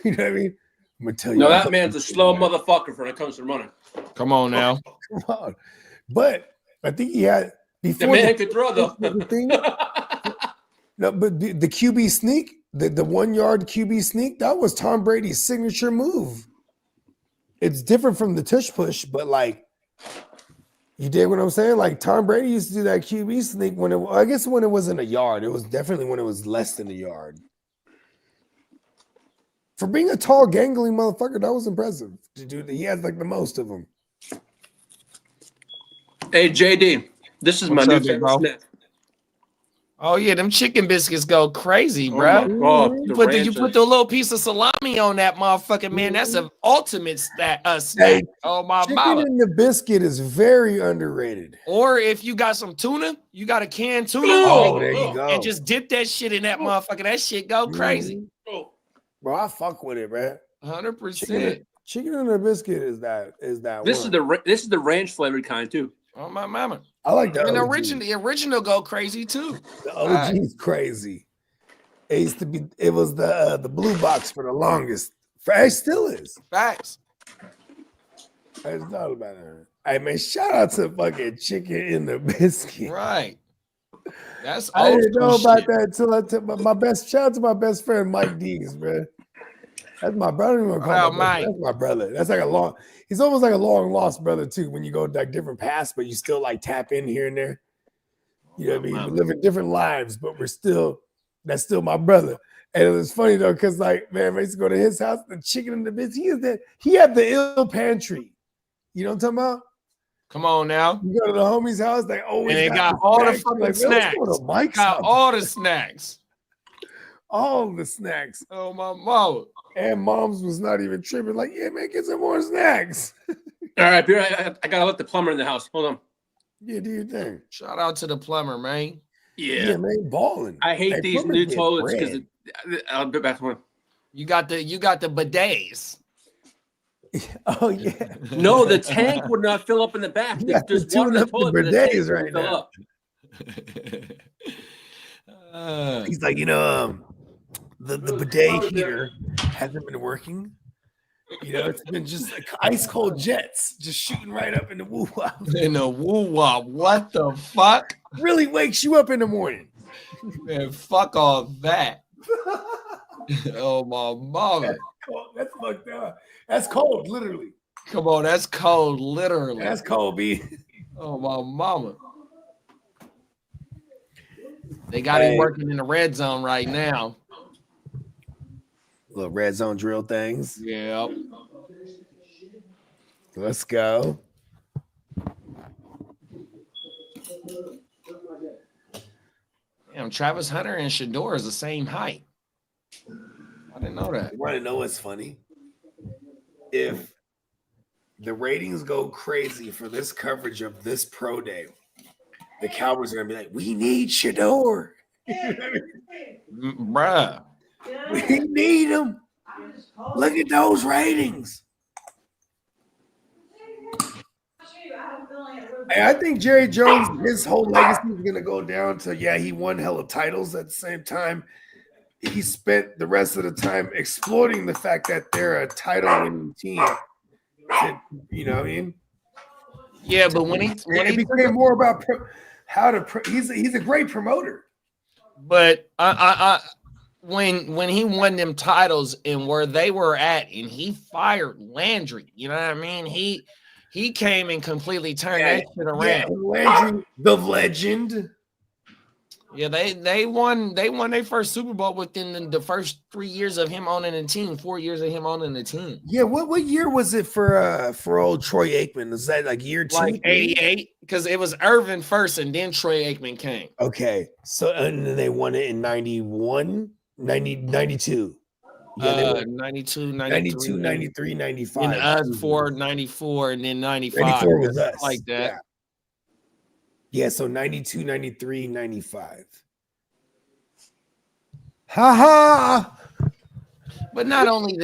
Speaker 2: You know what I mean? I'm gonna tell you.
Speaker 3: No, that man's a slow motherfucker when it comes to running.
Speaker 6: Come on now.
Speaker 2: Come on. But I think he had before
Speaker 3: The man could throw though.
Speaker 2: No, but the QB sneak, the 1 yard QB sneak, that was Tom Brady's signature move. It's different from the tush push, but like, you dig what I'm saying? Like Tom Brady used to do that QB sneak when I guess when it wasn't a yard. It was definitely when it was less than a yard. For being a tall, gangly motherfucker, that was impressive. Dude, he has like the most of them.
Speaker 3: Hey JD, this is
Speaker 6: What's
Speaker 3: my
Speaker 6: up,
Speaker 3: new
Speaker 6: big
Speaker 3: favorite
Speaker 6: bro?
Speaker 3: snack.
Speaker 6: Oh yeah, them chicken biscuits go crazy,
Speaker 3: Oh
Speaker 6: bro.
Speaker 3: my God, the
Speaker 6: You
Speaker 3: ranch
Speaker 6: put
Speaker 3: is-
Speaker 6: the little piece of salami on that motherfucker, man. That's an ultimate snack.
Speaker 2: Hey,
Speaker 6: Oh my
Speaker 2: chicken
Speaker 6: mama.
Speaker 2: in the biscuit is very underrated.
Speaker 6: Or if you got some tuna, you got a canned tuna.
Speaker 2: Oh, there you go.
Speaker 6: And just dip that shit in that motherfucker. That shit go crazy.
Speaker 3: Oh,
Speaker 2: Bro, I fuck with it, man.
Speaker 6: 100%.
Speaker 2: Chicken in the biscuit is that
Speaker 3: this
Speaker 2: one.
Speaker 3: is the ranch flavored kind too.
Speaker 6: Oh my mama.
Speaker 2: I like the
Speaker 6: And the
Speaker 2: OG.
Speaker 6: original go crazy too.
Speaker 2: The OG is crazy. It used to be. It was the blue box for the longest. It still is.
Speaker 6: Facts.
Speaker 2: It's not about it. Hey man, shout out to fucking chicken in the biscuit.
Speaker 6: Right. That's
Speaker 2: I
Speaker 6: old
Speaker 2: didn't know
Speaker 6: school
Speaker 2: about
Speaker 6: shit.
Speaker 2: that until I took my best. Shout out to my best friend Mike Dees, man. That's my brother. I don't even call
Speaker 6: Wow,
Speaker 2: him my
Speaker 6: Mike.
Speaker 2: brother. That's my brother. That's like a long. He's almost like a long lost brother too. When you go like different paths, but you still like tap in here and there. You know what I mean? We live in different lives, but we're still. That's still my brother. And it was funny though, because like man, I used to go to his house. The chicken in the biscuit. He had the ill pantry. You know what I'm talking about?
Speaker 6: Come on now.
Speaker 2: You go to the homie's house, they always
Speaker 6: And they got all the
Speaker 2: snacks.
Speaker 6: fucking
Speaker 2: Like, man, let's
Speaker 6: snacks.
Speaker 2: go to Mike's
Speaker 6: Got
Speaker 2: house.
Speaker 6: all the snacks.
Speaker 2: All the snacks.
Speaker 6: Oh my mama.
Speaker 2: And mom's was not even tripping. Like, yeah, man, get some more snacks.
Speaker 3: All right, be right. I gotta let the plumber in the house. Hold on.
Speaker 2: Yeah, do your thing.
Speaker 6: Shout out to the plumber, man.
Speaker 2: Yeah, man, balling.
Speaker 3: I hate
Speaker 2: Hey,
Speaker 3: these
Speaker 2: plumbers
Speaker 3: new
Speaker 2: get
Speaker 3: toilets
Speaker 2: bread.
Speaker 3: because I'll be back to one.
Speaker 6: You got the bidets.
Speaker 2: Oh yeah.
Speaker 3: No, the tank would not fill up in the back.
Speaker 2: You got to
Speaker 3: There's water in
Speaker 2: tune
Speaker 3: the
Speaker 2: up the
Speaker 3: toilet, but the tank
Speaker 2: bidets
Speaker 3: wouldn't
Speaker 2: right
Speaker 3: fill
Speaker 2: now.
Speaker 3: up.
Speaker 2: He's like, the bidet heater hasn't been working. You know, it's been just like ice cold jets just shooting right up in the woo wop.
Speaker 6: In the woo wop. What the fuck?
Speaker 2: Really wakes you up in the morning.
Speaker 6: Man, fuck all that. Oh my mama.
Speaker 2: That's fucked up. That's cold, literally.
Speaker 6: Come on, that's cold, literally.
Speaker 2: That's cold, B.
Speaker 6: Oh my mama. They got him working in the red zone right now.
Speaker 2: Little red zone drill things.
Speaker 6: Yeah.
Speaker 2: Let's go.
Speaker 6: Damn, Travis Hunter and Shador is the same height. I didn't know that.
Speaker 2: You want to know what's funny? If the ratings go crazy for this coverage of this pro day, the Cowboys are gonna be like, "We need Shador.
Speaker 6: Bruh.
Speaker 2: We need him. Look at those ratings." Hey, I think Jerry Jones, his whole legacy is gonna go down to he won hella titles. At the same time, he spent the rest of the time exploiting the fact that they're a title-winning team. You know what I mean?
Speaker 6: Yeah, but when
Speaker 2: It
Speaker 6: he
Speaker 2: became more about he's a great promoter.
Speaker 6: but when he won them titles and where they were at, and he fired Landry. You know what I mean? He came and completely turned that shit around.
Speaker 2: Yeah, Landry, the legend.
Speaker 6: Yeah, they won their first Super Bowl within the first 3 years of him owning the team, 4 years of him owning the team.
Speaker 2: Yeah, what year was it for old Troy Aikman? Was that like year 2?
Speaker 6: Like 88, because it was Irvin first and then Troy Aikman came.
Speaker 2: Okay, so and then they won it in 91, 92. Yeah, they were
Speaker 6: 92,
Speaker 2: 92, 93, 95.
Speaker 6: And us for 94 and then 95.
Speaker 2: 94 was us.
Speaker 6: Like that.
Speaker 2: Yeah, so 92, 93, 95. Ha ha.
Speaker 6: But not only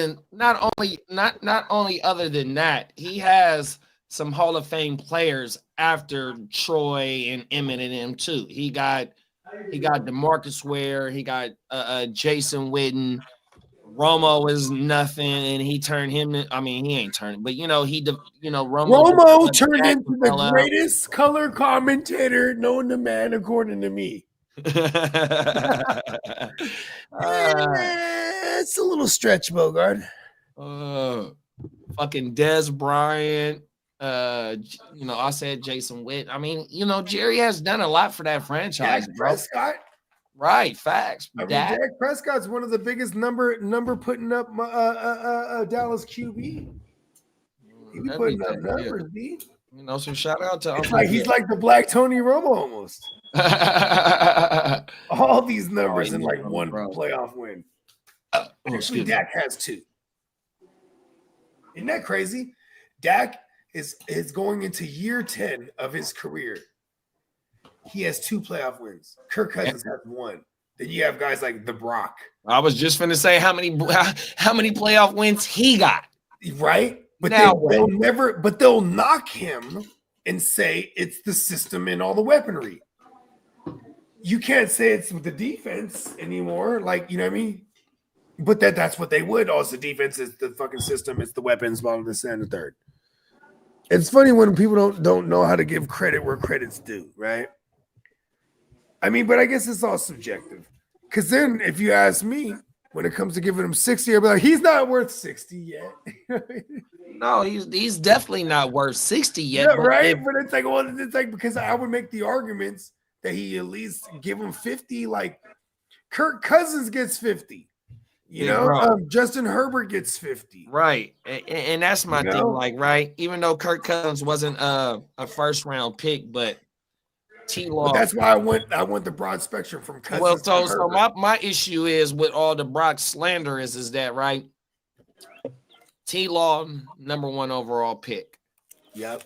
Speaker 6: other than that, he has some Hall of Fame players after Troy and Emmett and him too. He got DeMarcus Ware, he got Jason Witten. Romo is nothing, and he turned him. I mean, he ain't turning, but Romo
Speaker 2: turned into the greatest color commentator known to man, according to me. It's a little stretch, Bogart.
Speaker 6: Fucking Des Bryant. I said Jason Witt. I mean, Jerry has done a lot for that franchise.
Speaker 2: Dak Prescott.
Speaker 6: Right, facts.
Speaker 2: I mean, Dak Prescott's one of the biggest number putting up Dallas QB. He be putting up numbers, B.
Speaker 6: So shout out to
Speaker 2: he's like the Black Tony Romo almost. All these numbers in like one playoff win. Actually, Dak has 2. Isn't that crazy? Dak is going into year 10 of his career. He has 2 playoff wins. Kirk Cousins has 1. Then you have guys like the Brock.
Speaker 6: I was just going to say how many playoff wins he got.
Speaker 2: Right? But they'll knock him and say it's the system and all the weaponry. You can't say it's the defense anymore. Like, you know what I mean? But that's what they would. Also, defense is the fucking system. It's the weapons, ball, this, and the third. It's funny when people don't know how to give credit where credit's due, right? I mean, but I guess it's all subjective. Because then, if you ask me, when it comes to giving him 60, I'll be like, he's not worth 60 yet.
Speaker 6: No, he's definitely not worth 60 yet.
Speaker 2: Yeah, right? But it's like because I would make the arguments that he at least give him 50. Like Kirk Cousins gets 50. Justin Herbert gets 50.
Speaker 6: Right. And that's my thing. Like, right. Even though Kirk Cousins wasn't a first round pick, but T-Law.
Speaker 2: That's why I went the broad spectrum from Cousins.
Speaker 6: Well, so my issue is with all the Brock slander is that right? T-Law, number 1 overall pick.
Speaker 2: Yep.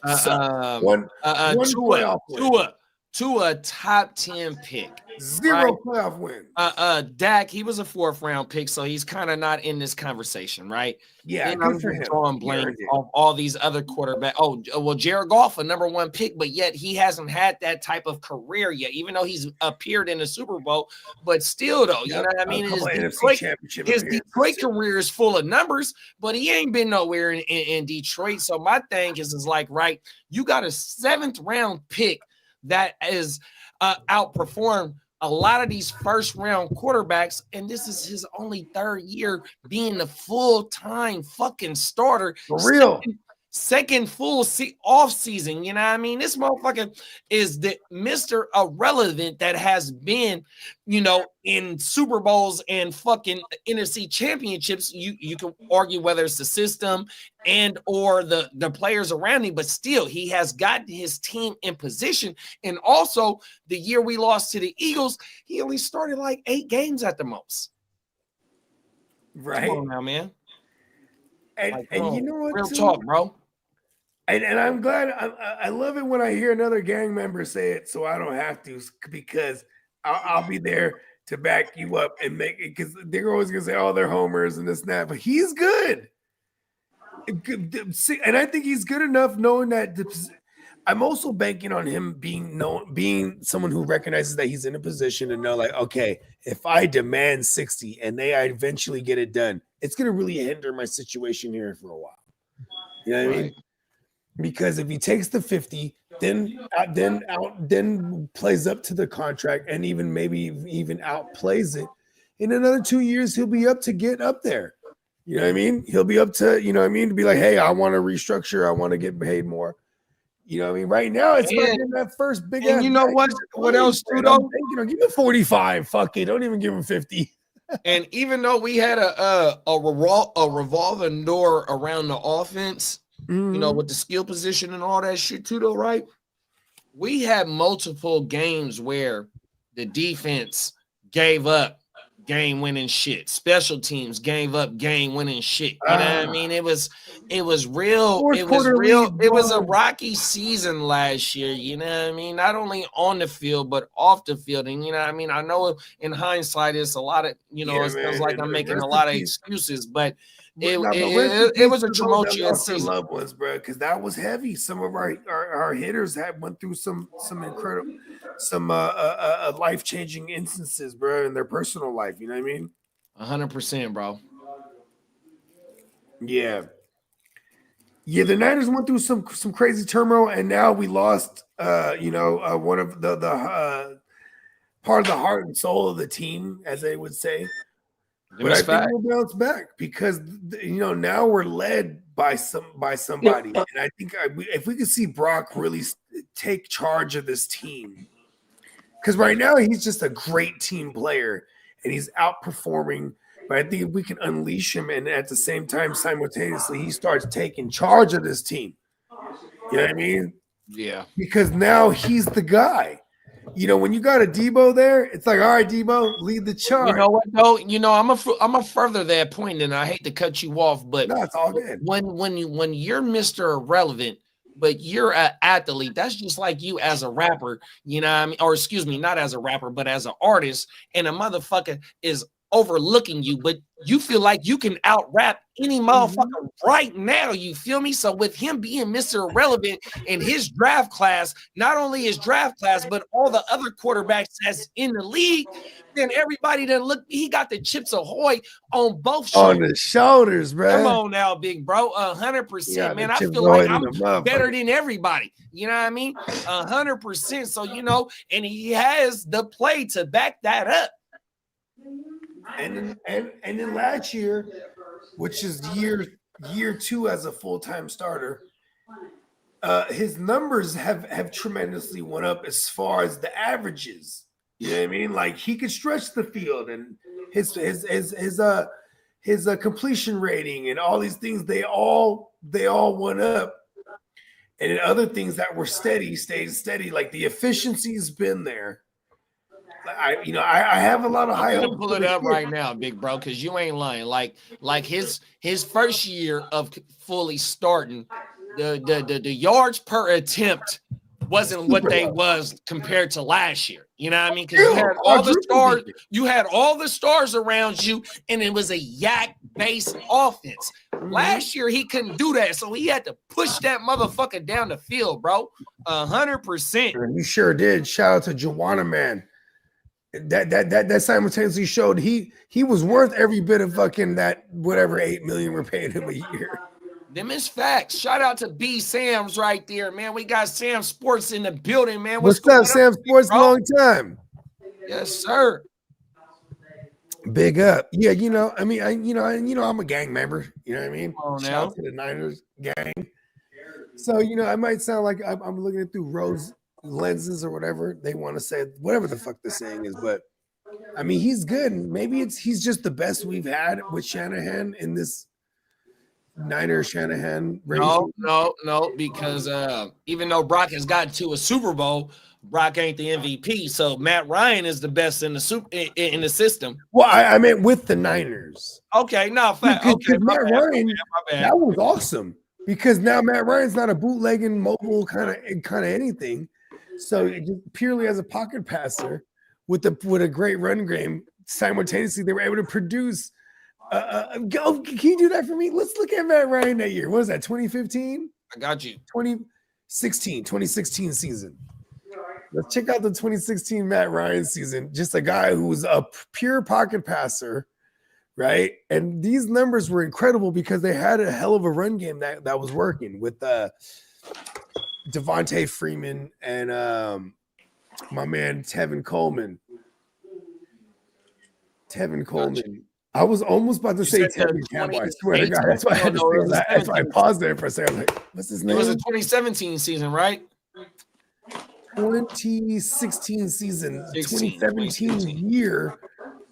Speaker 6: Tua, top 10 pick.
Speaker 2: 0 playoff win.
Speaker 6: Dak, he was a 4th round pick, so he's kind of not in this conversation, right?
Speaker 2: Yeah,
Speaker 6: and
Speaker 2: good
Speaker 6: I'm
Speaker 2: for him.
Speaker 6: Drawing blank off all these other quarterbacks. Oh, well, Jared Goff, a number 1 pick, but yet he hasn't had that type of career yet, even though he's appeared in the Super Bowl. But still, though, you know what I mean? His Detroit career is full of numbers, but he ain't been nowhere in Detroit. So my thing is like, right, you got a 7th round pick that is outperformed a lot of these first round quarterbacks, and this is his only 3rd year being the full-time fucking starter.
Speaker 2: For real.
Speaker 6: Second full off season, you know what I mean? This motherfucker is the Mr. Irrelevant that has been, in Super Bowls and fucking NFC championships. You can argue whether it's the system and or the players around him, but still he has gotten his team in position. And also the year we lost to the Eagles, he only started like 8 games at the most.
Speaker 2: Right.
Speaker 6: Come on now, man.
Speaker 2: And you know what?
Speaker 6: Real talk, bro.
Speaker 2: And I'm glad. I love it when I hear another gang member say it, so I don't have to, because I'll be there to back you up and make it, because they're always gonna say, "Oh, they're homers and this and that," but he's good. And I think he's good enough, knowing that. I'm also banking on him being someone who recognizes that he's in a position to know, like, okay, if I demand 60 and I eventually get it done, it's gonna really hinder my situation here for a while. You know what I mean? Because if he takes the 50, then plays up to the contract and even outplays it, in another 2 years, he'll be up to get up there. You know what I mean? He'll be up to, you know what I mean, to be like, hey, I want to restructure. I want to get paid more. You know what I mean? Right now, it's about getting that first big
Speaker 6: And
Speaker 2: ass.
Speaker 6: you know what? What else, too, though?
Speaker 2: Give him 45. Fuck it. Don't even give him 50.
Speaker 6: And even though we had a revolving door around the offense, you know, with the skill position and all that shit too, though, right? We had multiple games where the defense gave up game-winning shit. Special teams gave up game-winning shit. You know what I mean? It was real. It was real. It was a rocky season last year. You know what I mean? Not only on the field but off the field. And you know what I mean? I know in hindsight, it's a lot of, you know, it feels like I'm making a lot of excuses, but it was a tumultuous season.
Speaker 2: Loved ones, bro, because that was heavy. Some of our hitters went through some incredible, some life-changing instances, bro, in their personal life. You know what I mean?
Speaker 6: 100%, bro.
Speaker 2: Yeah. The Niners went through some crazy turmoil, and now we lost, one of the part of the heart and soul of the team, as they would say. But I think we'll bounce back because now we're led by somebody, and I think if we could see Brock really take charge of this team, because right now he's just a great team player and he's outperforming. But I think if we can unleash him, and at the same time, simultaneously, he starts taking charge of this team. You know what I mean?
Speaker 6: Yeah.
Speaker 2: Because now he's the guy. You know, when you got a Debo there, it's like, all right, Debo, lead the charge.
Speaker 6: You know what, though? You know, I'm a further that point, and I hate to cut you off, but
Speaker 2: no, it's all good.
Speaker 6: When you're Mr. Irrelevant, but you're an athlete, that's just like you as a rapper, you know what I mean? Or excuse me, not as a rapper, but as an artist, and a motherfucker is overlooking you, but you feel like you can out rap any motherfucker right now. You feel me? So with him being Mr. Irrelevant in his draft class, not only his draft class, but all the other quarterbacks that's in the league, then everybody that look, he got the Chips Ahoy on both shoulders.
Speaker 2: On the shoulders, bro.
Speaker 6: Come on now, big bro. 100%, man. I feel like I'm better than everybody. You know what I mean? 100%. So, you know, and he has the play to back that up.
Speaker 2: And then last year, which is year 2 as a full-time starter, his numbers have tremendously went up as far as the averages. You know what I mean? Like he could stretch the field, and his completion rating and all these things, they all went up. And then other things that were stayed steady. Like the efficiency's been there. I have a lot of high hopes.
Speaker 6: Pull it up right now, big bro, because you ain't lying. Like his first year of fully starting, the yards per attempt wasn't what they was compared to last year. You know what I mean? Because you had all the stars around you, and it was a yak-based offense. Last year he couldn't do that, so he had to push that motherfucker down the field, bro. 100%.
Speaker 2: He sure did. Shout out to Joanna, man. That simultaneously showed he was worth every bit of fucking that whatever $8 million we're paying him a year.
Speaker 6: Them is facts. Shout out to B Sam's right there, man. We got Sam Sports in the building, man.
Speaker 2: What's up, Sam Sports? Long time.
Speaker 6: Yes, sir.
Speaker 2: Big up. Yeah, I'm a gang member. You know what I mean? Shout out to the Niners gang. So, I might sound like I'm looking at through rose lenses or whatever they want to say, whatever the fuck the saying is, but I mean he's good. Maybe he's just the best we've had with Shanahan in this Shanahan race.
Speaker 6: No, because even though Brock has gotten to a Super Bowl, Brock ain't the MVP. So Matt Ryan is the best in the in the system.
Speaker 2: Well, I meant with the Niners.
Speaker 6: Okay, no,
Speaker 2: okay, Matt Ryan, that was awesome because now Matt Ryan's not a bootlegging mobile kind of anything. So just purely as a pocket passer with a great run game, simultaneously they were able to produce. Can you do that for me? Let's look at Matt Ryan that year. What was that? 2015?
Speaker 6: I got you.
Speaker 2: 2016 season. Let's check out the 2016 Matt Ryan season. Just a guy who was a pure pocket passer, right? And these numbers were incredible because they had a hell of a run game that was working with Devontae Freeman and my man Tevin Coleman. Tevin Coleman. I was almost about to say
Speaker 6: said the
Speaker 2: Tevin Campbell. I swear to
Speaker 6: 2018
Speaker 2: God, that's why I had to
Speaker 6: no, it
Speaker 2: say
Speaker 6: was
Speaker 2: that. That's why I
Speaker 6: 17.
Speaker 2: paused there for a second. I'm like, what's his
Speaker 6: It was a
Speaker 2: name?
Speaker 6: 2017 season, right?
Speaker 2: 2016 season,
Speaker 6: 16,
Speaker 2: 2017 year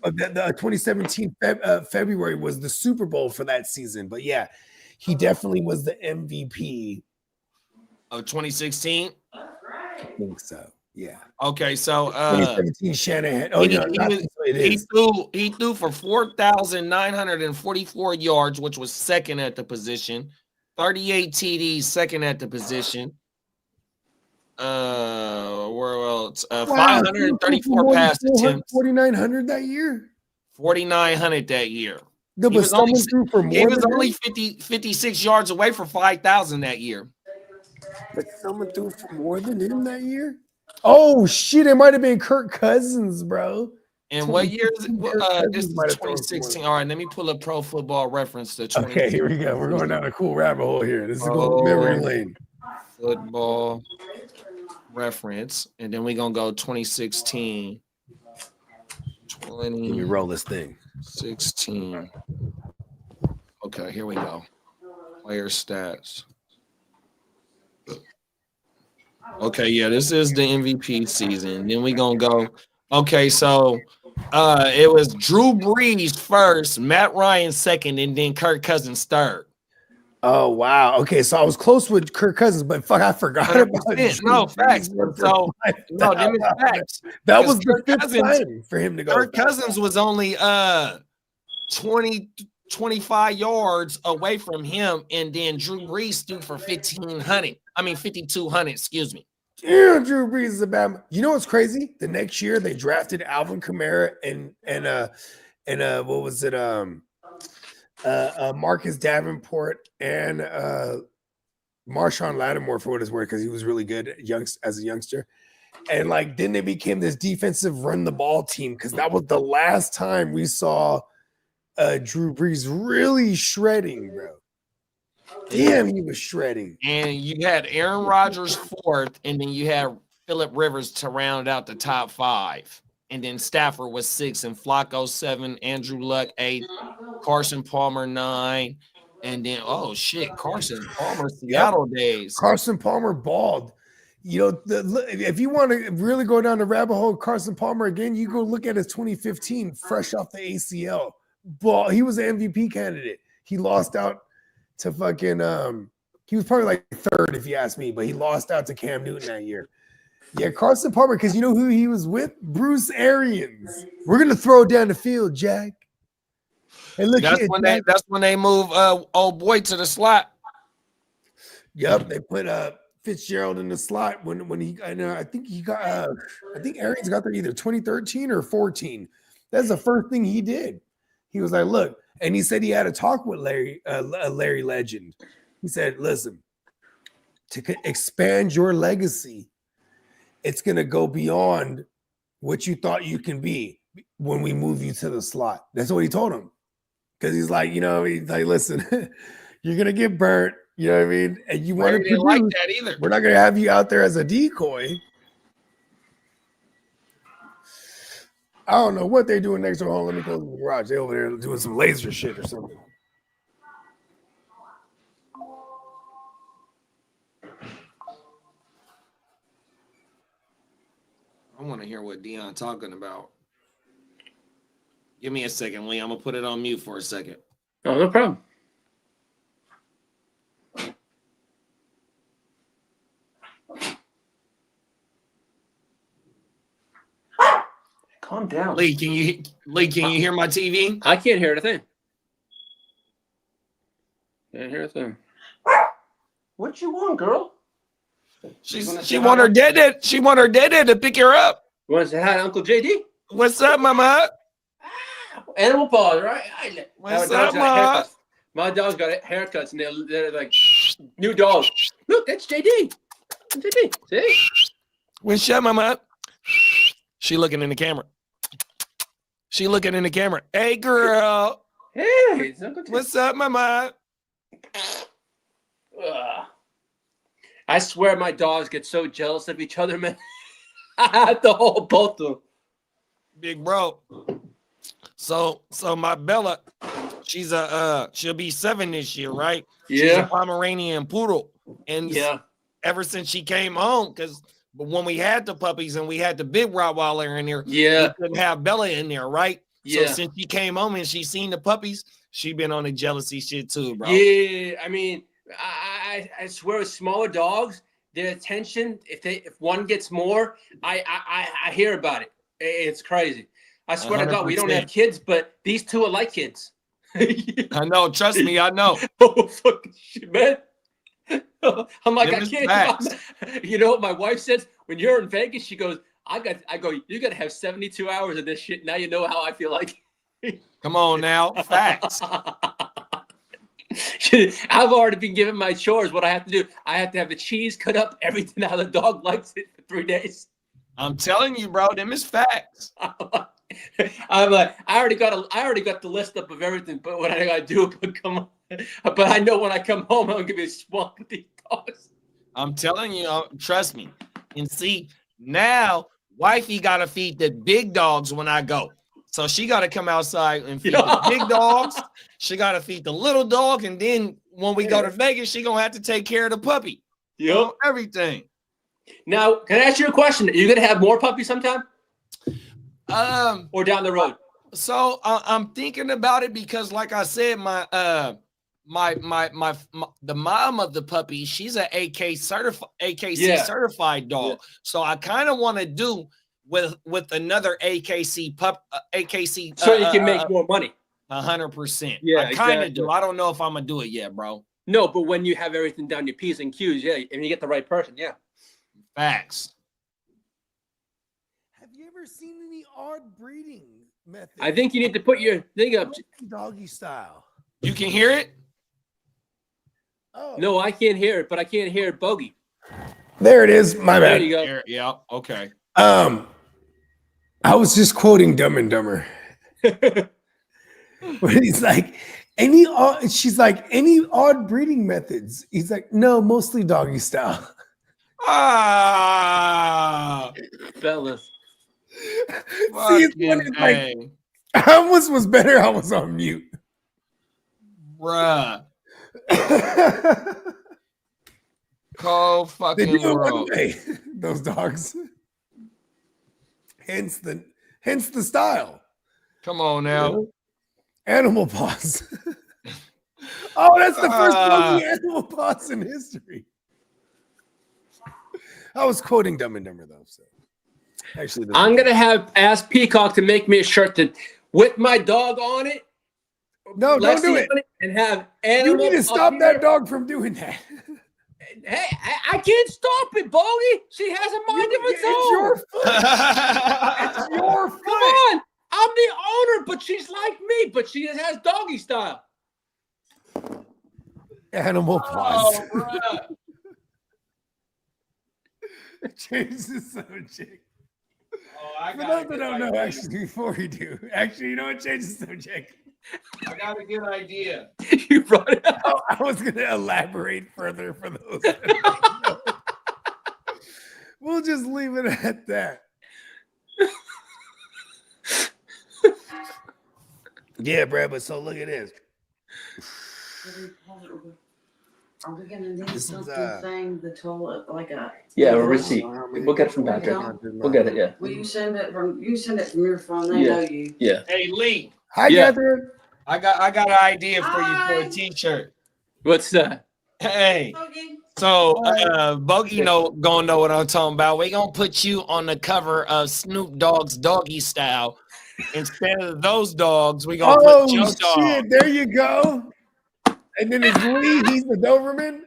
Speaker 2: of the 2017 February was the Super Bowl for that season. But yeah, he definitely was the MVP.
Speaker 6: Of 2016.
Speaker 2: I think so. Yeah.
Speaker 6: Okay, so
Speaker 2: 2017 Shanahan. Oh,
Speaker 6: he,
Speaker 2: no,
Speaker 6: he,
Speaker 2: not
Speaker 6: was-
Speaker 2: it
Speaker 6: he
Speaker 2: is.
Speaker 6: threw for 4,944 yards, which was second at the position. 38 TDs, second at the position. Where else? 534 pass attempts,
Speaker 2: 4,900 that year.
Speaker 6: 4,900 that year.
Speaker 2: No,
Speaker 6: He
Speaker 2: but
Speaker 6: was only
Speaker 2: someone threw for
Speaker 6: He
Speaker 2: more
Speaker 6: was
Speaker 2: than
Speaker 6: only
Speaker 2: him?
Speaker 6: 56 yards away for 5,000 that year.
Speaker 2: But someone threw for more than him that year? Oh, shit. It might have been Kirk Cousins, bro.
Speaker 6: And what year is it?
Speaker 2: 2016
Speaker 6: This is
Speaker 2: might have thrown for
Speaker 6: 2016. All right, let me pull up Pro Football Reference to 20.
Speaker 2: Okay, here we go. We're going down a cool rabbit hole here. This is going memory lane.
Speaker 6: Football Reference, and then we're gonna go 2016.
Speaker 2: Let me roll this thing.
Speaker 6: 2016. Okay, here we go. Player stats. Okay, yeah, this is the MVP season. Then we gonna go. Okay, so it was Drew Brees first, Matt Ryan second, and then Kirk Cousins third.
Speaker 2: Oh, wow. Okay, so I was close with Kirk Cousins, but fuck, I forgot about
Speaker 6: 100%.
Speaker 2: Drew
Speaker 6: No
Speaker 2: Brees
Speaker 6: facts.
Speaker 2: went for
Speaker 6: So no, them is
Speaker 2: 5,000.
Speaker 6: facts.
Speaker 2: That
Speaker 6: Because
Speaker 2: was the
Speaker 6: Kirk
Speaker 2: fifth
Speaker 6: Cousins-
Speaker 2: time for him to go.
Speaker 6: Kirk Cousins was only 25 yards away from him, and then Drew Brees threw for 1,500. I mean 5,200. Excuse me.
Speaker 2: Yeah, Drew Brees is a bad. You know what's crazy? The next year they drafted Alvin Kamara and what was it? Marcus Davenport and Marshawn Lattimore for what it's worth because he was really good as a youngster. And like then they became this defensive run the ball team because that was the last time we saw Drew Brees really shredding, bro. Damn, he was shredding.
Speaker 6: And you had Aaron Rodgers fourth, and then you had Phillip Rivers to round out the top five. And then Stafford was 6, and Flacco 7, Andrew Luck 8, Carson Palmer 9, and then oh shit, Carson Palmer Seattle days.
Speaker 2: Carson Palmer balled. You know, if you want to really go down the rabbit hole, Carson Palmer again, you go look at his 2015 fresh off the ACL ball. He was an MVP candidate. He lost out to fucking he was probably like third if you ask me, but he lost out to Cam Newton that year. Yeah, Carson Palmer, because you know who he was with? Bruce Arians. We're gonna throw down the field, Jack. And look,
Speaker 6: That's when they move old boy to the slot.
Speaker 2: Yep, they put Fitzgerald in the slot when he. I think he got. I think Arians got there either 2013 or 14. That's the first thing he did. He was like, "Look," and he said he had a talk with Larry Legend. He said, "Listen, to expand your legacy, it's gonna go beyond what you thought you can be when we move you to the slot." That's what he told him. Because he's like, he's like, listen, you're gonna get burnt. You know what I mean? And you want to
Speaker 6: didn't like that either.
Speaker 2: We're not gonna have you out there as a decoy. I don't know what they're doing next door. Let me go to the garage. They're over there doing some laser shit or something.
Speaker 6: I want to hear what Dion talking about. Give me a second, Lee. I'm gonna put it on mute for a second.
Speaker 3: Oh, no problem.
Speaker 5: Calm down.
Speaker 6: Lee, can you hear my TV?
Speaker 3: I can't hear a thing. Can't hear a thing.
Speaker 5: What you want, girl?
Speaker 6: She want her dad. She want her dad to pick her up.
Speaker 3: You want to say hi to Uncle JD?
Speaker 6: What's up, Mama?
Speaker 3: Animal paws, right?
Speaker 6: What's
Speaker 3: My
Speaker 6: up,
Speaker 3: dog's got
Speaker 6: Ma?
Speaker 3: haircuts. My dog's got haircuts, and they're like new dogs. Look, that's JD. That's JD. See?
Speaker 6: What's up, Mama? She looking in the camera. She looking in the camera. Hey, girl.
Speaker 3: Hey, it's Uncle JD.
Speaker 6: What's up, Mama?
Speaker 3: Ugh. I swear my dogs get so jealous of each other, man. I have to hold both of them.
Speaker 6: Big bro. So my Bella, she's she'll be 7 this year, right? She's a
Speaker 3: Yeah.
Speaker 6: Pomeranian poodle. And
Speaker 3: Yeah.
Speaker 6: ever since she came home, because when we had the puppies and we had the big Rottweiler in there,
Speaker 3: Yeah.
Speaker 6: we couldn't have Bella in there, right?
Speaker 3: Yeah.
Speaker 6: So since she came home and she seen the puppies, she been on the jealousy shit too, bro.
Speaker 3: Yeah. I mean, I swear with smaller dogs, their attention, if one gets more, I hear about it. It's crazy. I swear to God, we don't have
Speaker 6: 100%.
Speaker 3: kids, but these two are like kids.
Speaker 6: I know, trust me, I know.
Speaker 3: Oh, fucking shit, man. I'm like,
Speaker 6: Them
Speaker 3: I
Speaker 6: is
Speaker 3: can't.
Speaker 6: facts.
Speaker 3: You know what my wife says? When you're in Vegas, she goes, I go, you got to have 72 hours of this shit. Now you know how I feel like.
Speaker 6: Come on now, facts.
Speaker 3: I've already been given my chores. What I have to do, I have to have the cheese cut up, everything how the dog likes it for 3 days.
Speaker 6: I'm telling you, bro, them is facts.
Speaker 3: I'm like, I already got the list up of everything, but what I gotta do, but come on. But I know when I come home, I'm gonna be swamped with these dogs.
Speaker 6: I'm telling you, trust me. And see, now wifey gotta feed the big dogs when I go. So she gotta come outside and feed the big dogs. She gotta feed the little dog, and then when we go to Vegas, she gonna have to take care of the puppy.
Speaker 3: Yep.
Speaker 6: Everything.
Speaker 3: Now, can I ask you a question? Are you gonna have more puppies sometime? Or down the road?
Speaker 6: So I'm thinking about it because, like I said, the mom of the puppy, she's an AKC certified dog.
Speaker 3: Yeah.
Speaker 6: So I kind of want to do with another AKC pup, AKC.
Speaker 3: So you can make more money.
Speaker 6: 100%.
Speaker 3: Yeah,
Speaker 6: I kind of
Speaker 3: exactly.
Speaker 6: do. I don't know if I'm gonna do it yet, bro.
Speaker 3: No, but when you have everything down your P's and Q's, yeah, and you get the right person, yeah.
Speaker 6: Facts.
Speaker 2: Have you ever seen any odd breeding methods?
Speaker 3: I think you need to put your thing up.
Speaker 2: Doggy style.
Speaker 6: You can hear it?
Speaker 2: Oh,
Speaker 3: No, I can't hear it, but I can't hear it bogey.
Speaker 2: there it is. My
Speaker 3: There
Speaker 2: bad.
Speaker 3: you go.
Speaker 6: Yeah. Okay.
Speaker 2: I was just quoting Dumb and Dumber. But he's like, she's like, any odd breeding methods? He's like, no, mostly doggy style.
Speaker 6: Ah,
Speaker 3: Fellas.
Speaker 2: See, it's funny,
Speaker 6: fucking
Speaker 2: like,
Speaker 6: A,
Speaker 2: I almost was better. I was on mute.
Speaker 6: bruh. Cold
Speaker 2: They
Speaker 6: fucking
Speaker 2: do it one
Speaker 6: world.
Speaker 2: way, those dogs. Hence the style.
Speaker 6: Come on now.
Speaker 2: Animal paws. Oh, that's the first doggy animal paws in history. I was quoting Dumb and Dumber though. So actually,
Speaker 3: I'm gonna ask Peacock to make me a shirt that with my dog on it.
Speaker 2: No, don't do
Speaker 3: Lexi
Speaker 2: it.
Speaker 3: on and have
Speaker 2: You
Speaker 3: animals.
Speaker 2: need to
Speaker 3: up
Speaker 2: stop
Speaker 3: here.
Speaker 2: that dog from doing that.
Speaker 3: Hey, I can't stop it, Bogey. She has a mind of its
Speaker 2: It's
Speaker 3: own.
Speaker 2: your foot. It's your
Speaker 3: Come
Speaker 2: foot.
Speaker 3: on. I'm the owner, but she's like me, but she has doggy style.
Speaker 2: Animal paws.
Speaker 6: Oh, bruh.
Speaker 2: Change the subject.
Speaker 6: Oh, I
Speaker 2: For
Speaker 6: got
Speaker 2: those
Speaker 6: a
Speaker 2: that
Speaker 6: good
Speaker 2: don't know,
Speaker 6: idea.
Speaker 2: actually, before you do, actually, you know what? Change the subject.
Speaker 6: I got a good idea.
Speaker 3: You brought it up.
Speaker 2: I was going to elaborate further for those. That don't know. We'll just leave it at that. Yeah, Brad, but so look at this.
Speaker 9: Are we gonna need
Speaker 2: This is,
Speaker 9: something saying the toilet like a?
Speaker 3: Yeah, a receipt. We'll get it from Patrick. We'll get it, yeah.
Speaker 9: Will you send it from your phone? They
Speaker 3: Yeah.
Speaker 9: know you.
Speaker 3: Yeah.
Speaker 6: Hey Lee,
Speaker 2: Hi,
Speaker 3: Yeah.
Speaker 2: Catherine.
Speaker 6: I got an idea for you for
Speaker 9: Hi.
Speaker 6: a t-shirt.
Speaker 3: What's that?
Speaker 6: Hey,
Speaker 9: Okay.
Speaker 6: so Bogey gonna know what I'm talking about. We're gonna put you on the cover of Snoop Dogg's Doggy Style. Instead of those dogs, we're gonna
Speaker 2: Oh,
Speaker 6: put your dog.
Speaker 2: shit. There you go. And then it's Lee. He's the Doberman.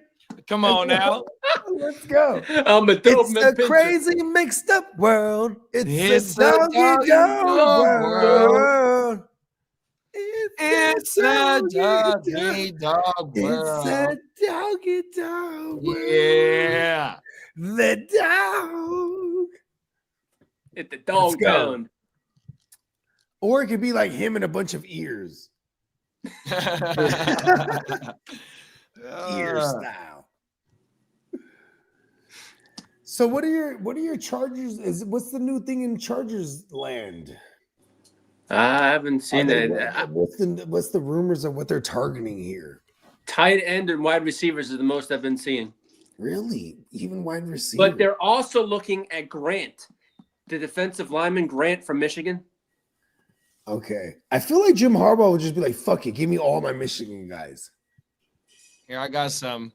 Speaker 6: Come on now.
Speaker 2: Let's go.
Speaker 3: I'm a dope
Speaker 2: It's a crazy mixed up world. It's a doggy dog world.
Speaker 6: It's a doggy dog
Speaker 2: It's
Speaker 6: world.
Speaker 2: a doggy dog world.
Speaker 6: Yeah.
Speaker 2: The dog.
Speaker 3: Hit the dog
Speaker 2: Let's go.
Speaker 3: down.
Speaker 2: Or it could be like him and a bunch of ears. Ear style. So what are your Chargers? What's the new thing in Chargers land?
Speaker 3: I haven't seen that.
Speaker 2: What's the rumors of what they're targeting here?
Speaker 3: Tight end and wide receivers is the most I've been seeing.
Speaker 2: Really? Even wide receiver?
Speaker 3: But they're also looking at Grant, the defensive lineman Grant from Michigan.
Speaker 2: Okay. I feel like Jim Harbaugh would just be like, fuck it, give me all my Michigan guys.
Speaker 6: Here, I got some.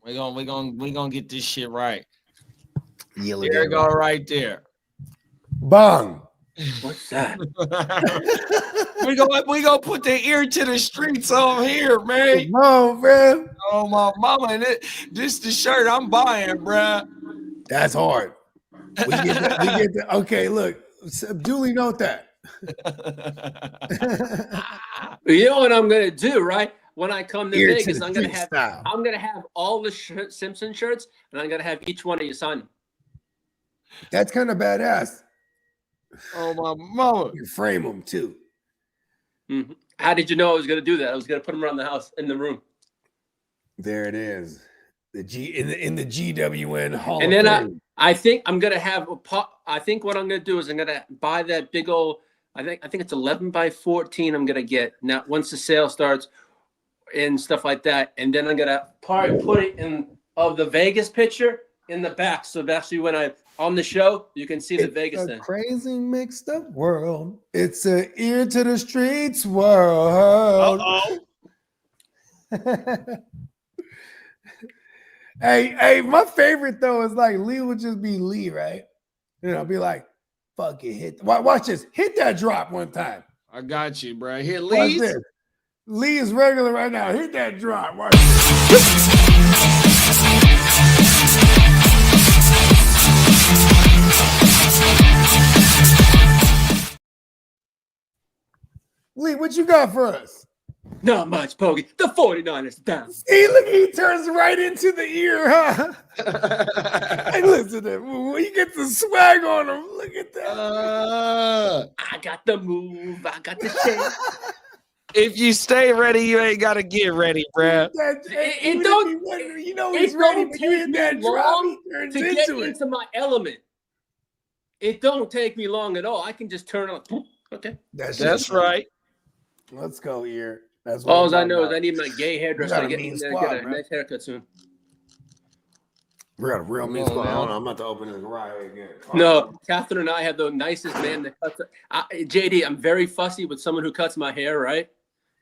Speaker 6: We gonna get this shit right.
Speaker 2: Yeah,
Speaker 6: There you go, right there.
Speaker 2: Bong.
Speaker 3: What's that?
Speaker 6: we gonna put the ear to the streets on here, man.
Speaker 2: Come on, man.
Speaker 6: Oh my mama, and this the shirt I'm buying, bruh.
Speaker 2: That's hard. We get the okay, look, duly note that.
Speaker 3: You know what I'm gonna do, right? When I come to
Speaker 2: Ear to
Speaker 3: Vegas,
Speaker 2: the
Speaker 3: I'm gonna
Speaker 2: street
Speaker 3: have
Speaker 2: style.
Speaker 3: all the Simpson shirts, and I'm gonna have each one of you sign them.
Speaker 2: That's kind of badass.
Speaker 6: Oh my mama.
Speaker 2: You frame them too.
Speaker 3: Mm-hmm. How did you know I was gonna do that? I was gonna put them around the house in the room.
Speaker 2: There it is. The G in the GWN Hall.
Speaker 3: And
Speaker 2: of
Speaker 3: then
Speaker 2: Fame.
Speaker 3: I think I'm gonna have a pot. I think what I'm gonna do is I'm gonna buy that big old. I think it's 11 by 14. I'm gonna get now once the sale starts and stuff like that, and then I'm gonna probably put it in of the Vegas picture in the back. So actually, when I'm on the show, you can see the Vegas
Speaker 2: a
Speaker 3: thing.
Speaker 2: crazy mixed up world. It's a ear to the streets world. Hey, my favorite though is like Lee would just be Lee, right? You know, be like, fuck it, hit. Watch this, hit that drop one time.
Speaker 6: I got you, bro. Hit
Speaker 2: Watch
Speaker 6: Lee's.
Speaker 2: this. Lee is regular right now. Hit that drop. Watch this. Lee, what you got for us?
Speaker 3: Not much, Poggy. The 49ers down.
Speaker 2: See, look, he turns right into the ear, huh? Hey, listen to him. He gets the swag on him. Look at that.
Speaker 3: I got the move. I got the shape.
Speaker 6: If you stay ready, you ain't gotta get ready, bro.
Speaker 3: It don't.
Speaker 2: You know he's ready, but you hit that drop, he turns
Speaker 3: to get
Speaker 2: into it.
Speaker 3: into my element. It don't take me long at all. I can just turn on. Okay.
Speaker 6: That's right.
Speaker 2: Let's go, ear. That's
Speaker 3: All I
Speaker 2: I'm
Speaker 3: know
Speaker 2: talking
Speaker 3: is I need my gay hairdresser
Speaker 2: got
Speaker 3: to
Speaker 2: a
Speaker 3: get
Speaker 2: mean
Speaker 3: me
Speaker 2: squad,
Speaker 3: get a
Speaker 2: man.
Speaker 3: nice haircut soon.
Speaker 2: We got a real mean
Speaker 6: Come
Speaker 2: spot.
Speaker 6: on,
Speaker 2: Hold
Speaker 6: now.
Speaker 2: on, I'm about to open the garage again.
Speaker 3: No, Catherine and I have the nicest man that cuts. JD, I'm very fussy with someone who cuts my hair, right?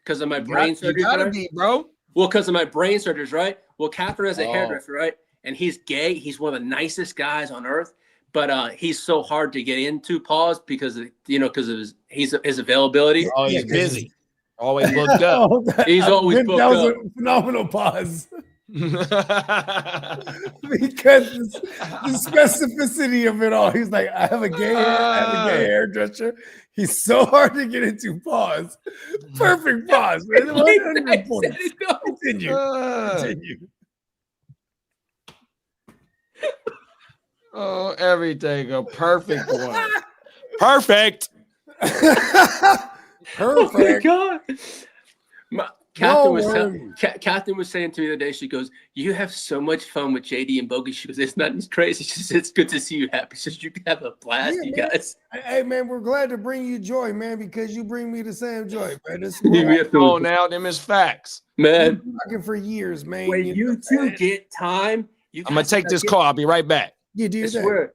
Speaker 3: Because of my brain
Speaker 6: You
Speaker 3: surgery.
Speaker 6: gotta be, bro.
Speaker 3: Well, because of my brain surgeries, right? Well, Catherine has a
Speaker 6: Oh.
Speaker 3: hairdresser, right? And he's gay. He's one of the nicest guys on earth, but he's so hard to get into. Pause because of, because of his availability.
Speaker 6: Oh, he's
Speaker 2: Yeah, 'cause
Speaker 6: busy. Always booked up.
Speaker 3: He's always booked
Speaker 2: That was
Speaker 3: up.
Speaker 2: a phenomenal pause
Speaker 6: Oh,
Speaker 2: because the specificity of it all. He's like, I have a gay hairdresser. He's so hard to get into. Pause. Perfect pause. Man. 100 points. Continue. Continue.
Speaker 6: Oh, everything a perfect one. Perfect.
Speaker 3: Oh my
Speaker 2: Perfect.
Speaker 3: God.
Speaker 2: worry.
Speaker 3: Catherine was saying to me the other day, she goes, "You have so much fun with JD and Bogey." She goes, "It's not as crazy." She says, "It's good to see you happy." She says, "You can have a blast,
Speaker 2: Yeah,
Speaker 3: you
Speaker 2: man.
Speaker 3: guys."
Speaker 2: Hey, man, we're glad to bring you joy, man, because you bring me the same joy, man. This
Speaker 3: We
Speaker 2: we're
Speaker 3: have to-
Speaker 6: Oh, now them is facts.
Speaker 3: Man,
Speaker 2: talking for years, man.
Speaker 3: when you two get time,
Speaker 6: I'm gonna take this call. I'll be right back.
Speaker 2: You do
Speaker 3: I
Speaker 2: that.
Speaker 3: swear,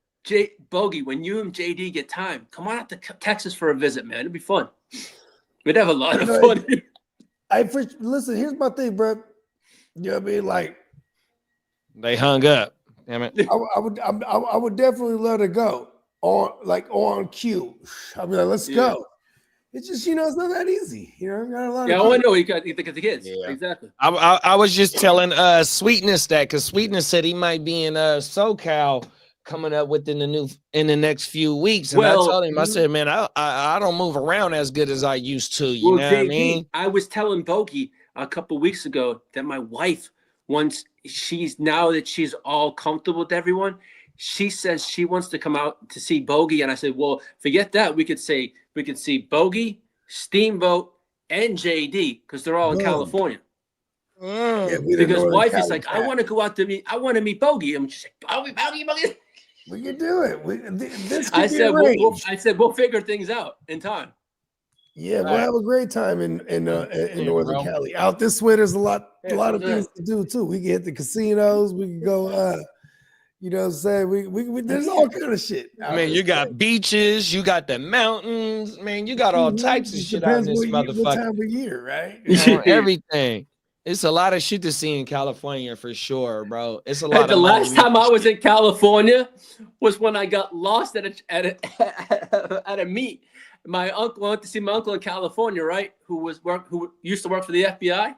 Speaker 3: Bogey, when you and JD get time, come on out to Texas for a visit, man. It'd be fun. We'd have a lot of fun.
Speaker 2: Listen, here's my thing, bro. You know what I mean? Like,
Speaker 6: They hung up. Damn it.
Speaker 2: I would definitely let it go on cue. I'll be like, let's go. It's just, it's not that easy. I got a lot
Speaker 3: Yeah,
Speaker 2: of
Speaker 3: I know you got the kids.
Speaker 6: Yeah.
Speaker 3: Exactly.
Speaker 6: I was just telling Sweetness that because Sweetness said he might be in SoCal coming up within the next few weeks. And I told him, I said, man, I don't move around as good as I used to. You know what I mean?
Speaker 3: I was telling Bogey a couple weeks ago that my wife, now that she's all comfortable with everyone, she says she wants to come out to see Bogey. And I said, well, forget that. We could see Bogey, Steamboat, and JD because they're all in California.
Speaker 2: Yeah, we the
Speaker 3: Because
Speaker 2: Northern
Speaker 3: wife is
Speaker 2: Cali
Speaker 3: like, I
Speaker 2: cat.
Speaker 3: want to go out to meet. I want to meet Bogey. I'm just like, Bogey.
Speaker 2: We can do it. This
Speaker 3: I
Speaker 2: could be
Speaker 3: said,
Speaker 2: arranged.
Speaker 3: we'll figure things out in time.
Speaker 2: Yeah, we'll
Speaker 6: Right.
Speaker 2: have a great time in
Speaker 6: Yeah,
Speaker 2: Northern
Speaker 6: bro.
Speaker 2: Cali. Out this way, there's a lot
Speaker 3: Yeah,
Speaker 2: of
Speaker 3: yeah.
Speaker 2: things to do too. We can hit the casinos. We can go. You know what I'm saying? We there's all kind of shit.
Speaker 6: I
Speaker 2: out
Speaker 6: mean,
Speaker 2: this
Speaker 6: you
Speaker 2: way.
Speaker 6: got beaches, you got the mountains, man. You got all types of
Speaker 2: It
Speaker 6: shit out in
Speaker 2: depends
Speaker 6: this
Speaker 2: what
Speaker 6: motherfucker.
Speaker 2: time of year, right?
Speaker 6: On everything. It's a lot of shit to see in California for sure, bro. It's a
Speaker 3: Hey,
Speaker 6: lot
Speaker 3: the
Speaker 6: of
Speaker 3: last
Speaker 6: money.
Speaker 3: time I was in California was when I got lost at a meet. My uncle, I went to see my uncle in California, right? Who used to work for the FBI,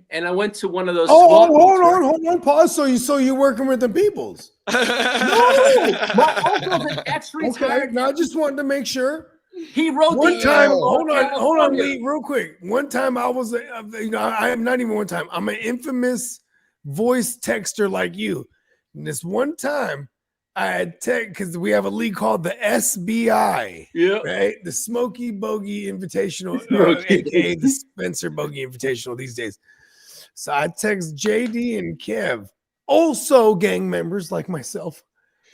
Speaker 3: and I went to one of those.
Speaker 2: Oh,
Speaker 3: SWAT meets, right?
Speaker 2: hold on, pause. So you're working with the peoples?
Speaker 3: No, my uncle's an ex-retired.
Speaker 2: Okay, now I just wanted to make sure.
Speaker 3: He wrote
Speaker 2: One
Speaker 3: the
Speaker 2: time,
Speaker 3: Amber Law
Speaker 2: hold
Speaker 3: of
Speaker 2: on,
Speaker 3: California.
Speaker 2: Lee, real quick. One time I was, I am not even one time. I'm an infamous voice texter like you. And this one time, I had because we have a league called the SBI,
Speaker 3: Yeah.
Speaker 2: right? The Smoky Bogey Invitational,
Speaker 3: Smokey
Speaker 2: aka the Spencer Bogey Invitational these days. So I text JD and Kev, also gang members like myself.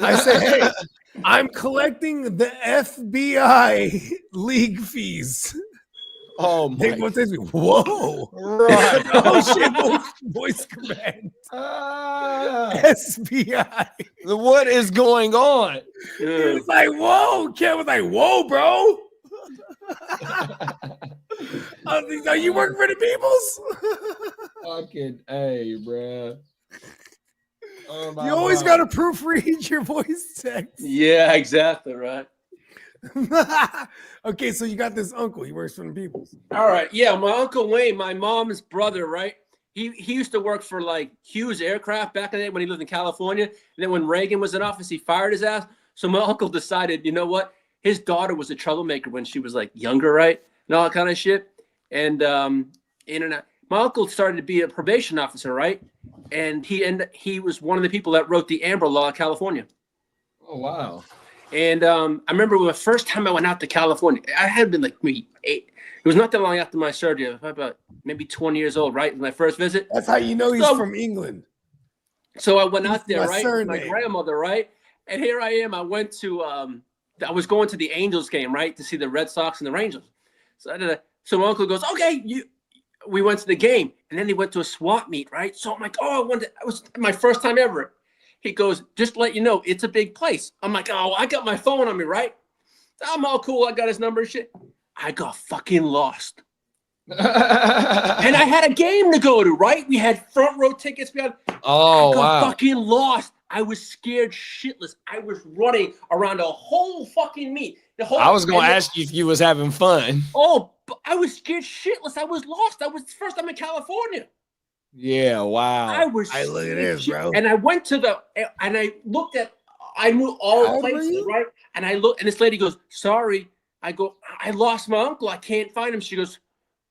Speaker 2: I say, hey, I'm collecting the FBI league fees.
Speaker 6: Oh
Speaker 2: They
Speaker 6: my
Speaker 2: both text me, whoa.
Speaker 6: right.
Speaker 2: Oh shit, voice command. SBI.
Speaker 6: What is going on?
Speaker 2: He was like, whoa. Kev was like, whoa, bro. I was like, are you working for the peoples?
Speaker 6: Fucking A, bro. Oh my
Speaker 2: You always
Speaker 6: God.
Speaker 2: got to proofread your voice text.
Speaker 3: Yeah, exactly right.
Speaker 2: Okay, so you got this uncle. He works for the peoples.
Speaker 3: All right. Yeah, my Uncle Wayne, my mom's brother, right? He used to work for like Hughes Aircraft back in the day when he lived in California. And then when Reagan was in office, he fired his ass. So my uncle decided, you know what? His daughter was a troublemaker when she was like younger, right? And all that kind of shit. And my uncle started to be a probation officer, right? And he was one of the people that wrote the Amber Law of California.
Speaker 6: Oh wow.
Speaker 3: And I remember the first time I went out to California, I had been like maybe 8. It was not that long after my surgery. I was about maybe 20 years old, right? My first visit.
Speaker 2: That's how you know he's from England.
Speaker 3: So I went out there,
Speaker 2: My
Speaker 3: right? With my
Speaker 2: surname.
Speaker 3: grandmother, right? And here I am. I went to, I was going to the Angels game, right? To see the Red Sox and the Rangers. So my uncle goes, okay, we went to the game. And then he went to a SWAT meet, right? So I'm like, oh, it was my first time ever. He goes, just to let you know, it's a big place. I'm like, oh, I got my phone on me, right? I'm all cool. I got his number and shit. I got fucking lost. And I had a game to go to, right? We had front row tickets. I got fucking lost. I was scared shitless. I was running around a whole fucking meet.
Speaker 6: I was going to ask you if you was having fun.
Speaker 3: Oh, but I was scared shitless. I was lost. That was the first time in California.
Speaker 6: Yeah, wow.
Speaker 3: I was.
Speaker 2: Hey, look at this, bro.
Speaker 3: And I went to I looked at, I knew all the places, right? And I looked, and this lady goes, sorry. I go, I lost my uncle. I can't find him. She goes,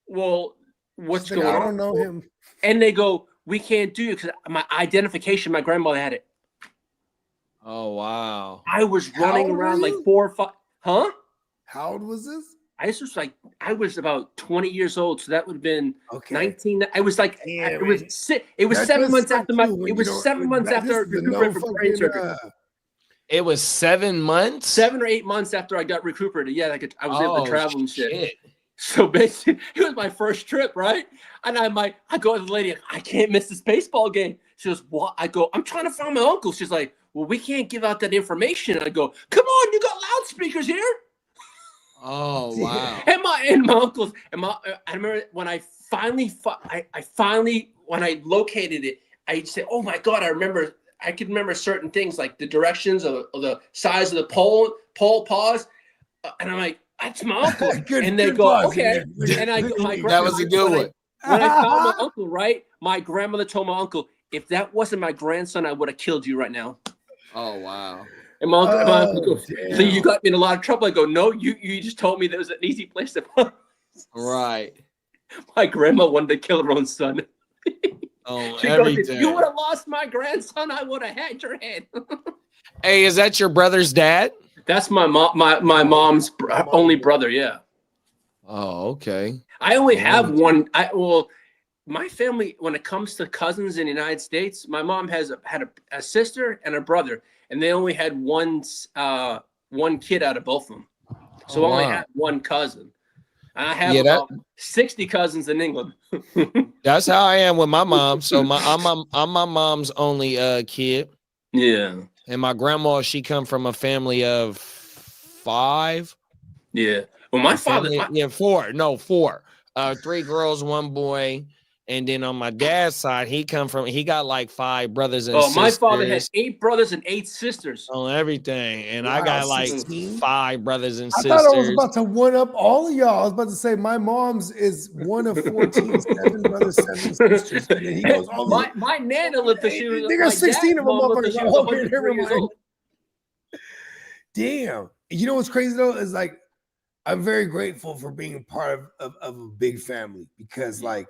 Speaker 3: well, what's going on?
Speaker 2: I don't know him.
Speaker 3: And they go, we can't do it because my identification, my grandmother had it.
Speaker 6: Oh, wow.
Speaker 3: I was running around like 4 or 5. Huh?
Speaker 2: How old was this?
Speaker 3: I was about 20 years old. So that would have been
Speaker 2: Okay.
Speaker 3: 19. I was like,
Speaker 2: Yeah,
Speaker 3: it was
Speaker 2: That
Speaker 3: 7
Speaker 2: does
Speaker 3: months
Speaker 2: suck
Speaker 3: after
Speaker 2: too, when
Speaker 3: it
Speaker 2: you
Speaker 3: was
Speaker 2: don't-
Speaker 3: 7 months
Speaker 2: that-
Speaker 3: after I
Speaker 2: this is the
Speaker 3: recuperated
Speaker 2: no
Speaker 3: from brain
Speaker 2: fucking,
Speaker 3: surgery.
Speaker 6: It was 7 months?
Speaker 3: 7 or 8 months after I got recuperated. Yeah, I was able to travel and shit.
Speaker 6: shit.
Speaker 3: So basically, it was my first trip, right? And I go to the lady, I can't miss this baseball game. She goes, what? I go, I'm trying to find my uncle. She's like, well, we can't give out that information. I go, come on, you got loudspeakers here.
Speaker 6: Oh, wow.
Speaker 3: And my uncles, I remember when I finally when I located it, I said, oh my God, I could remember certain things like the directions of the size of the pole pause. And I'm like, that's my uncle. And they go,
Speaker 2: pause.
Speaker 3: okay. And I go,
Speaker 6: That was a good one.
Speaker 3: When I found my uncle, right? My grandmother told my uncle, if that wasn't my grandson, I would have killed you right now.
Speaker 6: Oh, wow.
Speaker 3: And my uncle goes, so
Speaker 2: damn.
Speaker 3: you got me in a lot of trouble. I go, no, you just told me there was an easy place to find.
Speaker 6: Right.
Speaker 3: My grandma wanted to kill her own son.
Speaker 6: Oh,
Speaker 3: She
Speaker 6: every
Speaker 3: goes,
Speaker 6: day.
Speaker 3: if you would have lost my grandson, I would have had your head.
Speaker 6: Hey, is that your brother's dad?
Speaker 3: That's my mom, my mom's only brother. Yeah,
Speaker 6: Oh, okay.
Speaker 3: I only have one. My family, when it comes to cousins in the United States, my mom had a sister and a brother, and they only had one kid out of both of them. So I only had one cousin. I have
Speaker 6: Yeah, that-
Speaker 3: about 60 cousins in England.
Speaker 6: That's how I am with my mom. So I'm my mom's only kid,
Speaker 3: Yeah.
Speaker 6: and my grandma, she come from a family of 5.
Speaker 3: Yeah. Well, my father,
Speaker 6: Family, yeah, 4. No, 4. 3 girls, 1 boy. And then on my dad's side, he got like 5 brothers and sisters.
Speaker 3: my father had 8 brothers and 8 sisters.
Speaker 6: On everything. And
Speaker 2: Wow,
Speaker 6: I got like
Speaker 2: 16?
Speaker 6: 5 brothers and
Speaker 2: I
Speaker 6: sisters.
Speaker 2: thought I was about to one up all of y'all. I was about to say my mom's is one of 14, 7 brothers, 7 sisters. And then he goes, oh,
Speaker 3: My nana lived till she was.
Speaker 2: they got
Speaker 3: my
Speaker 2: 16
Speaker 3: dad's
Speaker 2: of them
Speaker 3: mom lived till
Speaker 2: motherfuckers.
Speaker 3: she was
Speaker 2: Okay,
Speaker 3: 103
Speaker 2: never
Speaker 3: years
Speaker 2: mind.
Speaker 3: old.
Speaker 2: Damn. You know what's crazy though is like I'm very grateful for being a part of a big family because like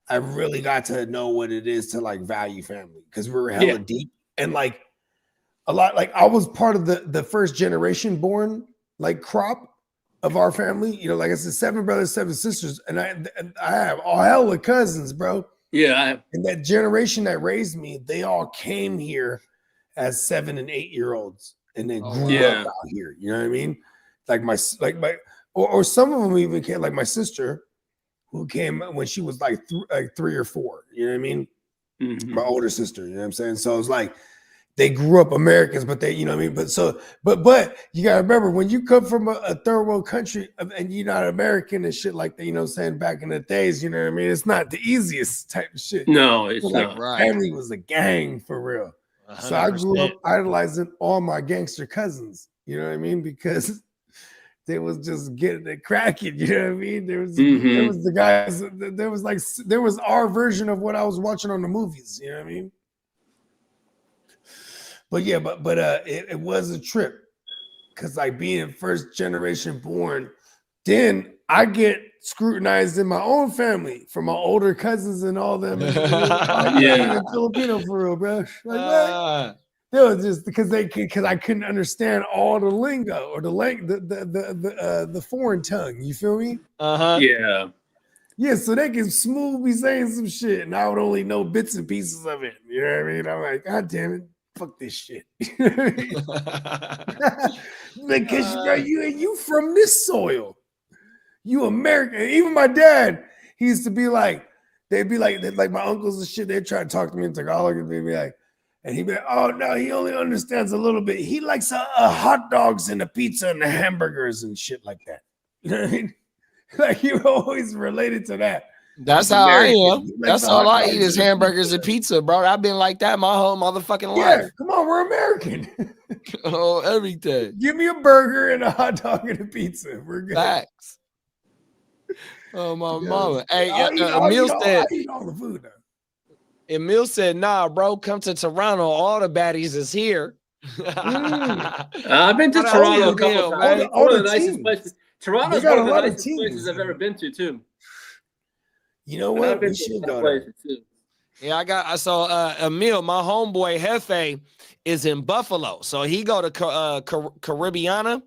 Speaker 2: I really got to know what it is to like value family because we were hella deep and like a lot like I was part of the first generation born like crop of our family. You know, like I said, 7 brothers, 7 sisters, and I have all hella cousins, bro.
Speaker 3: Yeah.
Speaker 2: And that generation that raised me, they all came here as 7 and 8 year olds, and they grew up out here. You know what I mean? Like my or some of them even came, like my sister, who came when she was like 3 or 4. You know what I mean?
Speaker 3: Mm-hmm.
Speaker 2: My older sister. You know what I'm saying? So it's like they grew up Americans, but they, you know what I mean? But you gotta remember when you come from a third world country and you're not American and shit like that, you know what I'm saying? Back in the days, you know what I mean? It's not the easiest type of shit.
Speaker 3: No, it's
Speaker 2: like,
Speaker 3: not.
Speaker 6: Right.
Speaker 2: Family was a gang for real.
Speaker 6: 100%.
Speaker 2: So I grew up idolizing all my gangster cousins. You know what I mean? Because they was just getting it cracking. You know what I mean? There was the guys. There was our version of what I was watching on the movies. You know what I mean? But yeah, but it was a trip because like being first generation born, then I get scrutinized in my own family from my older cousins and all them. And,
Speaker 3: Yeah.
Speaker 2: Filipino for real, bro. Like what? They was just because I couldn't understand all the lingo or the foreign tongue. You feel me?
Speaker 3: Yeah.
Speaker 2: Yeah, so they can smooth me saying some shit, and I would only know bits and pieces of it. You know what I mean? I'm like, God damn it, fuck this shit. Because bro, you from this soil, you American. Even my dad, he used to be like, they'd be like my uncles and shit. They'd try to talk to me in Tagalog, and they'd be like. And he'd be like, oh, no, he only understands a little bit. He likes hot dogs and a pizza and the hamburgers and shit like that. You know what I mean? Like, you always related to that.
Speaker 6: That's how I am. That's all I eat is hamburgers and pizza, bro. I've been like that my whole motherfucking life.
Speaker 2: Yeah, come on, we're American.
Speaker 6: Oh, everything.
Speaker 2: Give me a burger and a hot dog and a pizza. We're good.
Speaker 6: Facts. Oh, my mama. Hey,
Speaker 2: I'll
Speaker 6: Emil said,
Speaker 2: eat all the food now.
Speaker 6: Emil said, nah, bro, come to Toronto. All the baddies is here.
Speaker 3: I've been to Toronto a couple times. One of the nicest places. Toronto's one of the nicest places I've ever been to, too.
Speaker 2: You know what? We should go there.
Speaker 6: Yeah, I saw Emil, my homeboy Hefe, is in Buffalo. So he go to Caribbeana.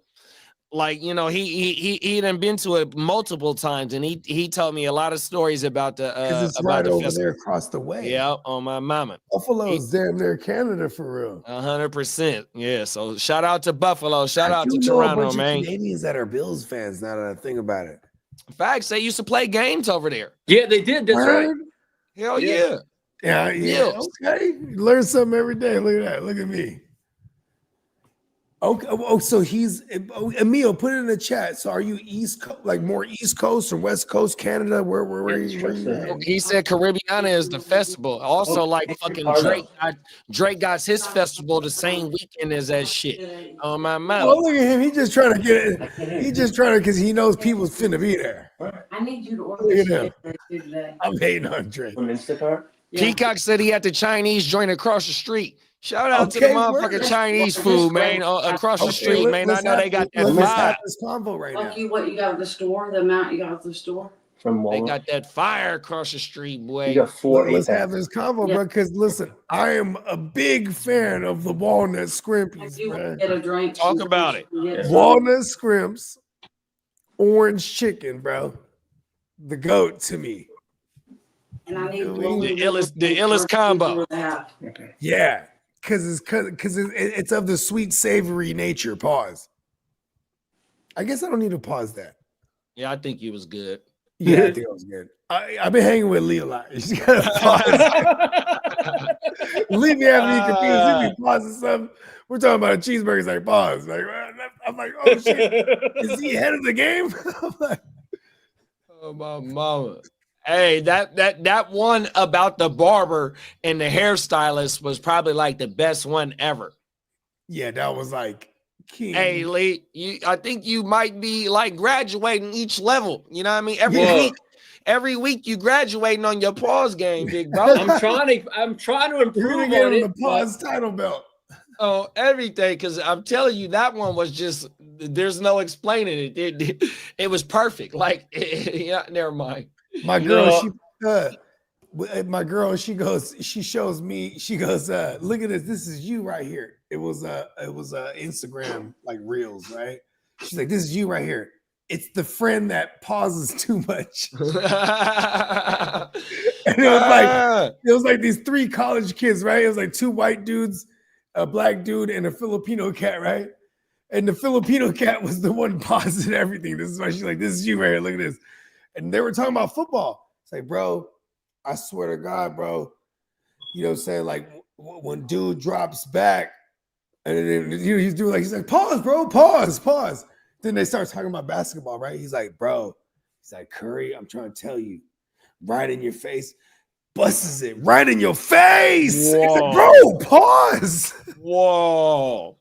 Speaker 6: Like, you know, he done been to it multiple times, and he told me a lot of stories about the
Speaker 2: it's
Speaker 6: about
Speaker 2: right
Speaker 6: the
Speaker 2: over
Speaker 6: festival.
Speaker 2: there across the way.
Speaker 6: Yeah, on my mama.
Speaker 2: Buffalo's damn near Canada for real.
Speaker 6: 100%. Yeah. So shout out to Buffalo. Shout
Speaker 2: I
Speaker 6: out
Speaker 2: do
Speaker 6: to
Speaker 2: know a
Speaker 6: Toronto,
Speaker 2: bunch
Speaker 6: man.
Speaker 2: of Canadians that are Bills fans. Now that I think about it.
Speaker 6: Facts, they used to play games over there.
Speaker 3: Yeah, they did. That's right.
Speaker 6: Hell yeah.
Speaker 2: Yeah. Okay. You learn something every day. Look at that. Look at me. Okay. Oh, so he's Emil. Put it in the chat. So are you East Coast, like more East Coast or West Coast Canada? Where are you at?
Speaker 6: He said Caribbeana is the festival. Also, like fucking Drake got his festival the same weekend as that shit. On my mouth.
Speaker 2: Oh, look at him. He's just trying to get it. He's just trying to because he knows people's finna be there.
Speaker 9: I need you to order
Speaker 2: Look at
Speaker 9: shit
Speaker 2: him.
Speaker 9: today.
Speaker 2: I'm hating on Drake.
Speaker 6: Peacock said he had the Chinese joint across the street. Shout out to the motherfucking Chinese food, man, across the street, man. I know they got that
Speaker 2: Let's
Speaker 6: vibe.
Speaker 2: have this convo right now.
Speaker 9: Like what you got at the store, the amount you got at the store.
Speaker 6: They got that fire across the street, boy.
Speaker 2: Let's have this convo, bro. Because listen, I am a big fan of the walnut scrimpies, bro.
Speaker 9: Get a drink.
Speaker 6: Talk about it.
Speaker 2: Walnut scrimps, orange chicken, bro. The goat to me.
Speaker 9: And I need
Speaker 6: the illest combo.
Speaker 2: Yeah, because it's of the sweet savory nature. Pause. I guess I don't need to pause that.
Speaker 6: Yeah, I think he was good.
Speaker 2: Yeah, I think it was good. I've been hanging with Lee a lot. She's got to pause. Leave me after you confused. Leave me pausing something. We're talking about a cheeseburger. It's like pause. Like I'm like, oh shit, is he ahead of the game? I'm like,
Speaker 6: Oh my mama. Hey, that one about the barber and the hairstylist was probably like the best one ever.
Speaker 2: yeah, that was like king.
Speaker 6: Hey, Lee, I think you might be like graduating each level. You know what I mean?
Speaker 3: Yeah.
Speaker 6: Every week you graduating on your pause game, big bro.
Speaker 3: I'm trying to
Speaker 2: You're
Speaker 3: improve
Speaker 2: gonna
Speaker 3: on
Speaker 2: get him
Speaker 3: it.
Speaker 2: the
Speaker 3: but-
Speaker 2: pause title belt.
Speaker 6: Oh, everything, because I'm telling you, that one was just there's no explaining it. It was perfect. Like, yeah, never mind.
Speaker 2: My girl,
Speaker 3: No.
Speaker 2: my girl, she shows me, she goes, look at this. This is you right here. It was Instagram like reels, right? She's like, this is you right here. It's the friend that pauses too much. And it was like these 3 college kids, right? It was like 2 white dudes, a black dude, and a Filipino cat, right? And the Filipino cat was the one pausing everything. This is why she's like, this is you right here. Look at this. And they were talking about football. It's like, bro, I swear to God, bro. You know what I'm saying? Like when dude drops back, and then he's doing like, he's like, pause, bro, pause. Then they start talking about basketball, right? He's like, bro, he's like, Curry, I'm trying to tell you, right in your face, busts it right in your face. He's like, bro, pause.
Speaker 6: Whoa.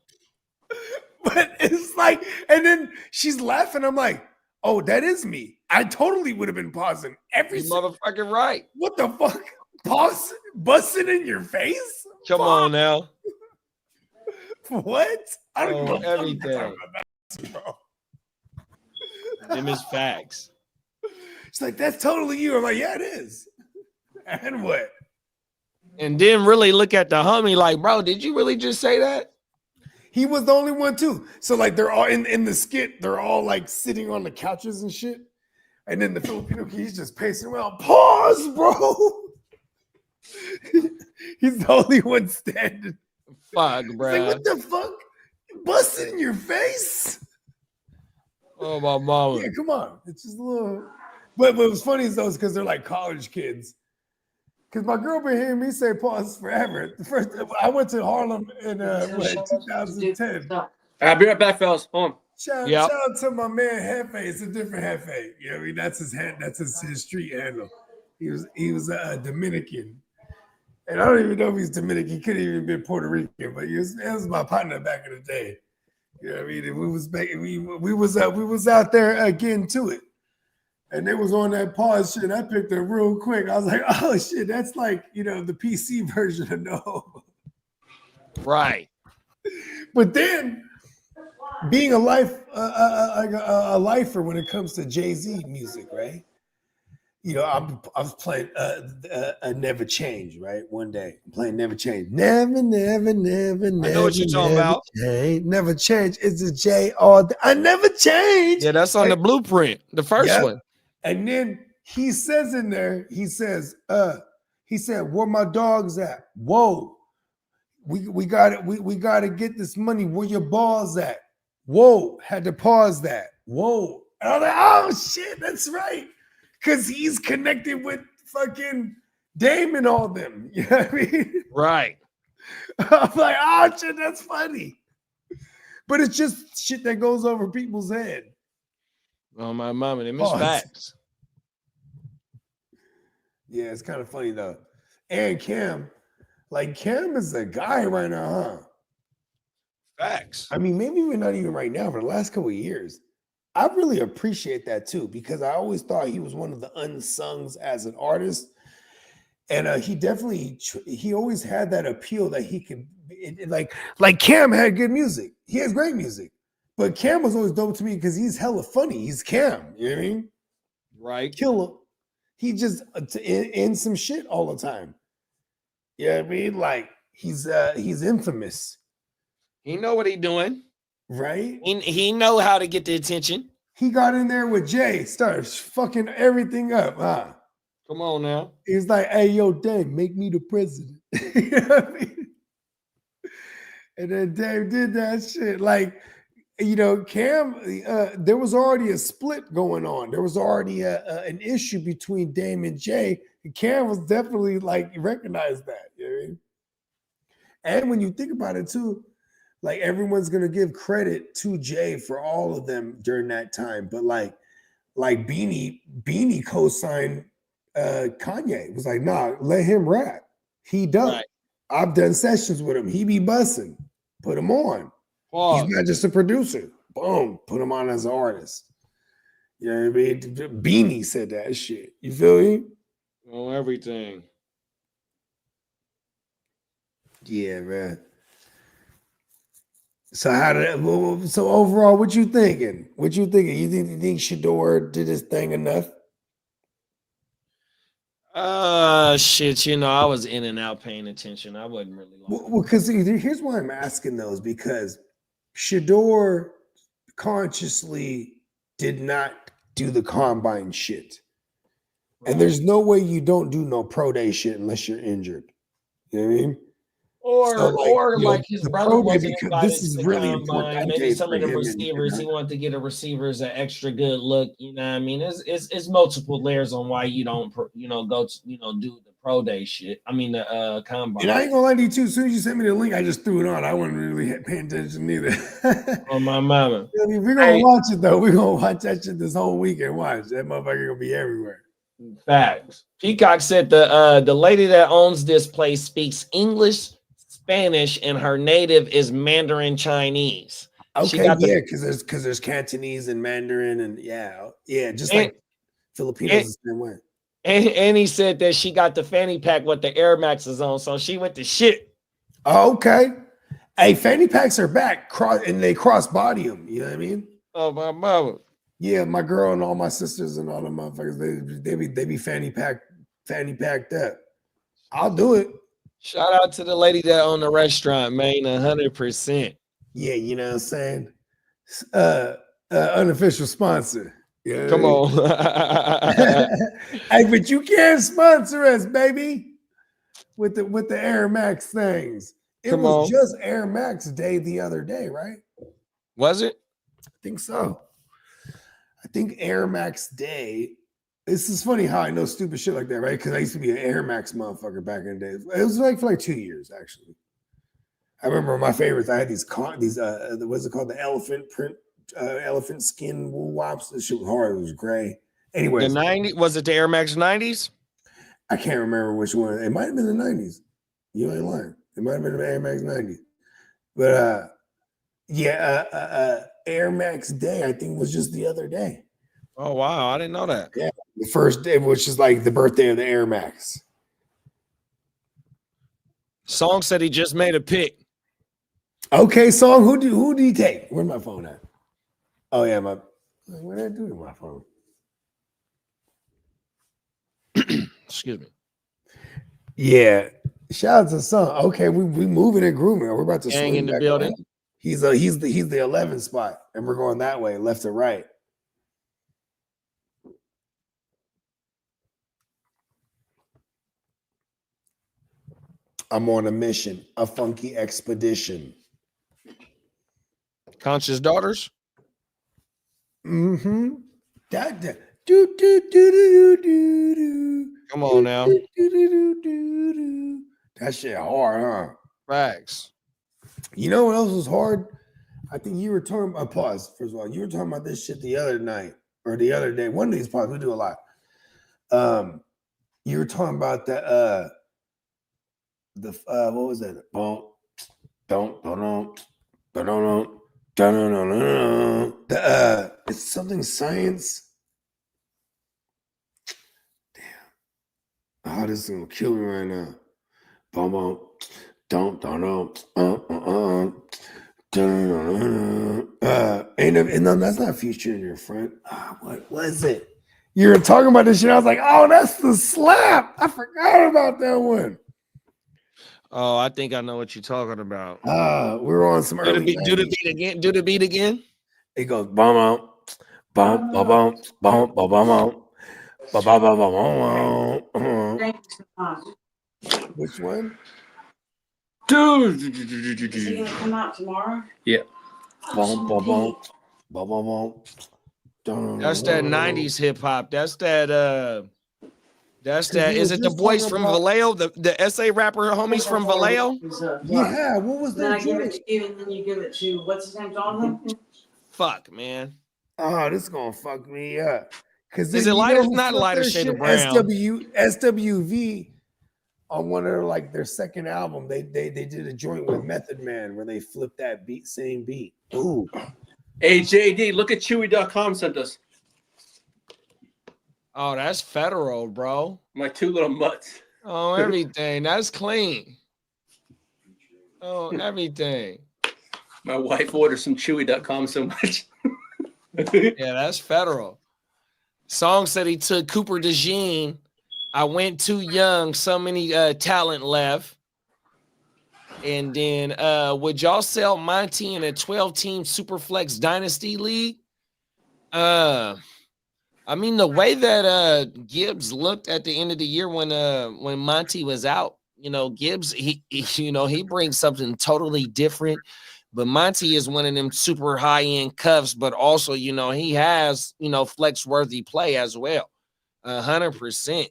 Speaker 2: But it's like, and then she's laughing. I'm like, oh, that is me. I totally would have been pausing every
Speaker 6: You motherfucking right.
Speaker 2: What the fuck? Pause, busting in your face?
Speaker 6: Come on now.
Speaker 2: What? I don't
Speaker 6: Oh,
Speaker 2: give a fuck
Speaker 6: everything.
Speaker 2: about basketball.
Speaker 6: Them is facts.
Speaker 2: She's like, that's totally you. I'm like, yeah, it is. And what?
Speaker 6: And then really look at the homie like, bro, did you really just say that?
Speaker 2: He was the only one too. So like they're all in the skit, they're all like sitting on the couches and shit. And then the Filipino kid, he's just pacing around. Pause, bro. He's the only one standing.
Speaker 6: Fuck,
Speaker 2: He's
Speaker 6: bro.
Speaker 2: like, what the fuck? Busted in your face?
Speaker 6: Oh, my mama.
Speaker 2: Yeah, come on. It's just a little. But what was funny is those because they're like college kids. Because my girl been hearing me say pause forever. The first I went to Harlem in 2010.
Speaker 3: I'll be right back, fellas. Hold on.
Speaker 2: Shout out to my man Hefe. It's a different Hefe. You know what I mean? That's his street handle. He was a Dominican. And I don't even know if he's Dominican. He could have even been Puerto Rican, but he was my partner back in the day. You know what I mean? And we was out there getting to it. And they was on that pause shit. I picked it real quick. I was like, oh shit, that's like, you know, the PC version of no.
Speaker 6: Right.
Speaker 2: But then being a lifer when it comes to Jay-Z music, right? You know, I was playing Never Change, right? One day I'm playing Never Change. Never.
Speaker 6: I know what you're talking about.
Speaker 2: Change. Never change. It's a J all day. I never change.
Speaker 6: Yeah, that's on the blueprint, the first one.
Speaker 2: And then he says in there, he said, where my dogs at? Whoa. We got it. We got to get this money. Where your balls at? Whoa. Had to pause that. Whoa. And I was like, oh shit, that's right. Because he's connected with fucking Dame and all them. You know what I mean?
Speaker 6: Right.
Speaker 2: I'm like, oh shit, that's funny. But it's just shit that goes over people's head.
Speaker 6: Oh, my mama, they miss
Speaker 2: Pause.
Speaker 6: facts.
Speaker 2: Yeah, it's kind of funny though. And Cam is a guy right now, huh?
Speaker 6: Facts.
Speaker 2: I mean, maybe even not even right now, for the last couple of years. I really appreciate that too, because I always thought he was one of the unsungs as an artist. And he always had that appeal that he could, like Cam had good music. He has great music. But Cam was always dope to me because he's hella funny. He's Cam, you know what I mean?
Speaker 6: Right.
Speaker 2: Killer. He just in some shit all the time. You know what I mean? Like he's infamous.
Speaker 6: He know what he doing.
Speaker 2: Right?
Speaker 6: He know how to get the attention.
Speaker 2: He got in there with Jay, starts fucking everything up, huh?
Speaker 6: Come on now.
Speaker 2: He's like, hey, yo, Dave, make me the president. You know what I mean? And then Dave did that shit. Like, you know, Cam, there was already a split going on. There was already an issue between Dame and Jay. And Cam was definitely like recognized that. You know what I mean? And when you think about it too, like everyone's gonna give credit to Jay for all of them during that time, but like Beanie co-signed Kanye. It was like, nah, let him rap. He does.
Speaker 6: Right.
Speaker 2: I've done sessions with him. He be bussing. Put him on.
Speaker 7: Pause.
Speaker 2: He's not just a producer. Boom, put him on as an artist. You know what I mean? Beanie said that shit. You feel me?
Speaker 7: Oh, everything.
Speaker 2: Yeah, man. So so overall, what you thinking? What you thinking? You think Shador did his thing enough?
Speaker 7: Shit, you know, I was in and out paying attention. I wasn't really like
Speaker 2: Well, because here's why I'm asking those, because Shador consciously did not do the combine shit. And there's no way you don't do no pro day shit unless you're injured. You know what I mean?
Speaker 7: Or
Speaker 2: So, like,
Speaker 7: or
Speaker 2: you know,
Speaker 7: like his
Speaker 2: the
Speaker 7: brother
Speaker 2: pro day,
Speaker 7: wasn't
Speaker 2: because
Speaker 7: invited
Speaker 2: this
Speaker 7: to
Speaker 2: is
Speaker 7: the
Speaker 2: really
Speaker 7: combine.
Speaker 2: important.
Speaker 7: Maybe some
Speaker 2: for
Speaker 7: of the
Speaker 2: him
Speaker 7: receivers, he wanted to get the receivers an extra good look. You know what I mean? It's multiple layers on why you don't go to do the pro day shit. I mean the combine.
Speaker 2: And I ain't gonna lie to you too. As soon as you sent me the link, I just threw it on. I wasn't really paying attention either.
Speaker 7: On my mama.
Speaker 2: I mean, we're gonna watch it though. We're gonna watch that shit this whole weekend. Watch that motherfucker gonna be everywhere.
Speaker 7: Facts. Peacock said the lady that owns this place speaks English, Spanish, and her native is Mandarin Chinese.
Speaker 2: Okay, yeah, because there's Cantonese and Mandarin and just like Filipinos the same way.
Speaker 7: And he said that she got the fanny pack with the Air Maxes on, so she went to shit.
Speaker 2: Oh, okay. Hey, fanny packs are back, and they cross body them. You know what I mean?
Speaker 7: Oh my mama.
Speaker 2: Yeah, my girl and all my sisters and all the motherfuckers, they be fanny packed up. I'll do it.
Speaker 7: Shout out to the lady that owned the restaurant, man. 100%.
Speaker 2: Yeah, you know what I'm saying? Unofficial sponsor. Yeah.
Speaker 7: Come on.
Speaker 2: Hey, but you can't sponsor us, baby. With the Air Max things. It was just Air Max Day the other day, right?
Speaker 7: Was it?
Speaker 2: I think so. I think Air Max Day. This is funny how I know stupid shit like that, right? Because I used to be an Air Max motherfucker back in the day. It was like for like 2 years, actually. I remember my favorites. I had these what's it called? The elephant print, elephant skin wool wops. This shit was hard. It was gray. Anyway,
Speaker 7: the 90s, was it the Air Max 90s?
Speaker 2: I can't remember which one. It might have been the 90s. You ain't lying. It might have been the Air Max 90s. But Air Max Day, I think, was just the other day.
Speaker 7: Oh wow, I didn't know that.
Speaker 2: Yeah, the first day, which is like the birthday of the Air Max.
Speaker 7: Song said he just made a pick.
Speaker 2: Okay, Song, who did he take? Where's my phone at? Oh yeah, what did I do to my phone?
Speaker 7: Excuse me.
Speaker 2: Yeah, shout out to Song. Okay, we moving and grooming. We're about to
Speaker 7: Gang in the building.
Speaker 2: Around. He's the 11th spot, and we're going that way, left to right. I'm on a mission, a funky expedition.
Speaker 7: Conscious Daughters.
Speaker 2: Mm-hmm. That do do do do do do.
Speaker 7: Come on now.
Speaker 2: That shit hard, huh?
Speaker 7: Facts.
Speaker 2: You know what else was hard? I think you were talking about pause. First of all, you were talking about this shit the other night or the other day. One of these pods, we do a lot. You were talking about that what was that? It's something science. Damn. Oh, this is gonna kill me right now. And no, that's not Future in Your Front. What was it? You were talking about this shit. I was like, oh, that's the slap. I forgot about that one.
Speaker 7: Oh, I think I know what you're talking about.
Speaker 2: We were on some early.
Speaker 7: Do the beat again. Do the beat again.
Speaker 2: It goes bum bum bum bum bum bum bum bum bum. Which one?
Speaker 9: Is he gonna come out tomorrow?
Speaker 3: Yeah.
Speaker 2: Bum, bum, bum. Bum, bum, bum.
Speaker 6: That's that 90s hip hop. That's that
Speaker 2: we
Speaker 6: is
Speaker 2: were
Speaker 6: it the
Speaker 2: just
Speaker 6: boys
Speaker 2: talking
Speaker 6: from
Speaker 2: about-
Speaker 6: Vallejo? The SA rapper homies from Vallejo?
Speaker 2: Yeah, what was
Speaker 9: Then
Speaker 2: that
Speaker 9: I give it
Speaker 2: joint?
Speaker 9: to you, and then you give it to what's his name, Jonathan?
Speaker 6: Fuck, man.
Speaker 2: Oh, this is gonna fuck me up. Cause
Speaker 6: Is
Speaker 2: then
Speaker 6: it
Speaker 2: you
Speaker 6: lighter?
Speaker 2: know who
Speaker 6: Not
Speaker 2: flipped
Speaker 6: lighter
Speaker 2: their
Speaker 6: shade of
Speaker 2: shit?
Speaker 6: brown.
Speaker 2: SWV on one of their like their second album. They did a joint with Method Man where they flipped that same beat. Ooh.
Speaker 3: Hey, JD, look at Chewy.com sent us.
Speaker 6: Oh, that's federal, bro.
Speaker 3: My two little mutts.
Speaker 6: Oh, everything. That's clean. Oh, everything.
Speaker 3: My wife orders some Chewy.com so much.
Speaker 6: Yeah, that's federal. Song said he took Cooper DeJean. I went too young. So many talent left. And then would y'all sell Monty in a 12-team Superflex Dynasty League? I mean, the way that Gibbs looked at the end of the year when Monty was out, you know, Gibbs he brings something totally different. But Monty is one of them super high-end cuffs, but also, you know, he has, you know, flex-worthy play as well. 100%.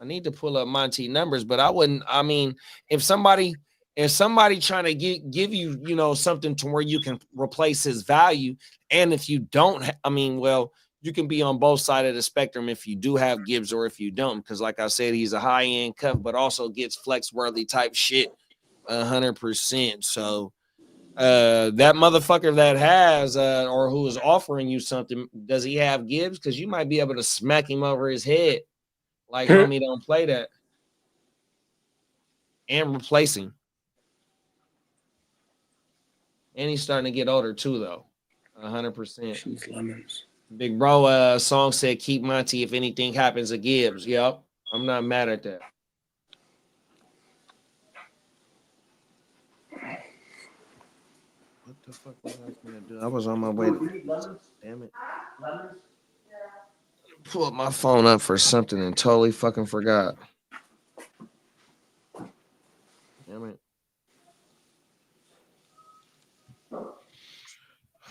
Speaker 6: I need to pull up Monty numbers, but I wouldn't. I mean, if somebody trying to give you, you know, something to where you can replace his value, and if you don't, I mean, well, you can be on both sides of the spectrum if you do have Gibbs or if you don't, because like I said, he's a high-end cuff, but also gets flex-worthy type shit 100%. So that motherfucker that has or who is offering you something, does he have Gibbs? Because you might be able to smack him over his head. Like, homie, don't play that. And replace him. And he's starting to get older too, though. 100%.
Speaker 3: Choose lemons.
Speaker 6: Big bro, song said, keep Monty if anything happens to Gibbs. Yep. I'm not mad at that. What the fuck was I gonna do? I was on my way to damn it. Pull up my phone up for something and totally fucking forgot. Damn it.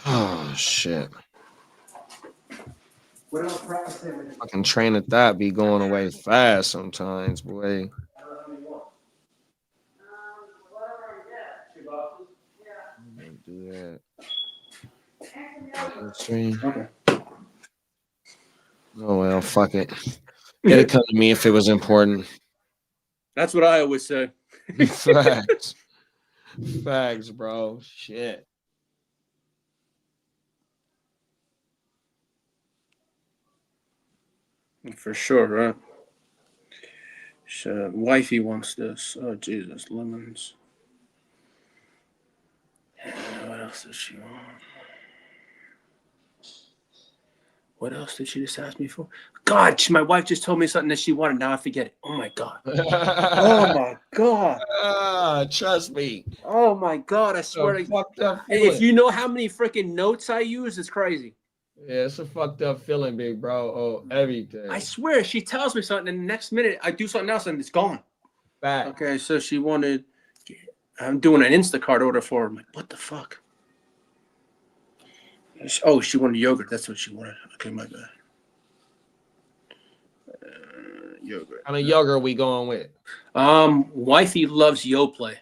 Speaker 6: Oh shit. Fucking train of thought be going away fast sometimes, boy. Do that.
Speaker 3: Okay.
Speaker 6: Oh well, fuck it. It'd come to me if it was important.
Speaker 3: That's what I always say.
Speaker 6: Facts. Facts, bro. Shit.
Speaker 3: For sure, right? So, wifey wants this. Oh, Jesus. Lemons. What else does she want? What else did she just ask me for? God, my wife just told me something that she wanted. Now I forget it. Oh, my God. Oh, my God.
Speaker 6: Trust me.
Speaker 3: Oh, my God. I swear to
Speaker 6: fucked up
Speaker 3: Hey,
Speaker 6: feeling.
Speaker 3: if you know how many freaking notes I use, it's crazy.
Speaker 6: Yeah, it's a fucked up feeling, big bro. Oh, everything.
Speaker 3: I swear, she tells me something, and the next minute I do something else, and it's gone.
Speaker 6: Back.
Speaker 3: Okay, so she wanted. I'm doing an Instacart order for her. I'm like, what the fuck? Oh, she wanted yogurt. That's what she wanted. Okay, my bad. Yogurt.
Speaker 6: How many yogurt we going with?
Speaker 3: Wifey loves Yoplait.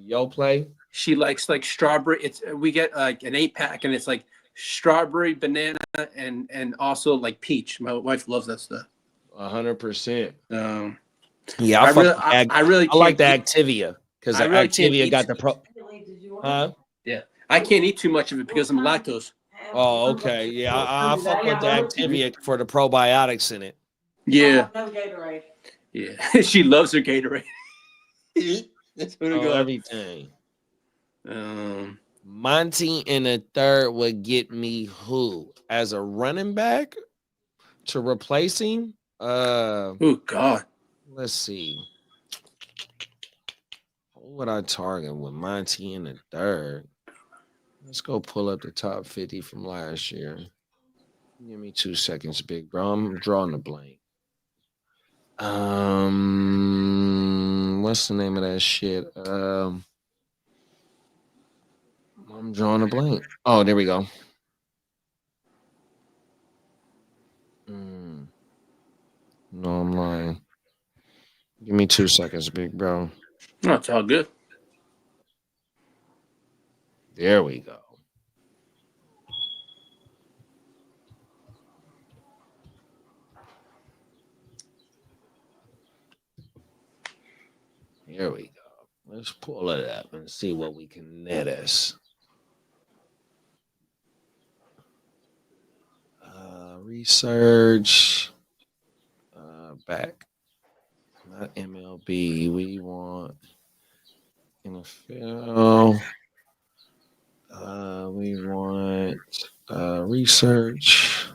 Speaker 6: Yoplait?
Speaker 3: She likes like strawberry. We get like an 8-pack, and it's like strawberry, banana, and also like peach. My wife loves that stuff.
Speaker 6: 100%.
Speaker 3: Yeah,
Speaker 6: I like the Activia because the Activia got the pro. Huh?
Speaker 3: Yeah, I can't eat too much of it because I'm lactose.
Speaker 6: Oh, okay. Yeah, I fuck with the Activia for the probiotics in it.
Speaker 3: Yeah.
Speaker 9: No Gatorade.
Speaker 3: Yeah, she loves her Gatorade. That's what it goes.
Speaker 6: Everything. Monty in the third would get me who as a running back to replace him.
Speaker 3: Oh God.
Speaker 6: Let's see. Who would I target with Monty in the third? Let's go pull up the top 50 from last year. Give me 2 seconds, big bro. I'm drawing a blank. What's the name of that shit? I'm
Speaker 7: I'm drawing a blank. Oh, there we go. No, I'm lying. Give me 2 seconds, big bro.
Speaker 3: No, it's all good.
Speaker 7: There we go. Here we go. Let's pull it up and see what we can net us. Research. Back. Not MLB. We want NFL. We want research.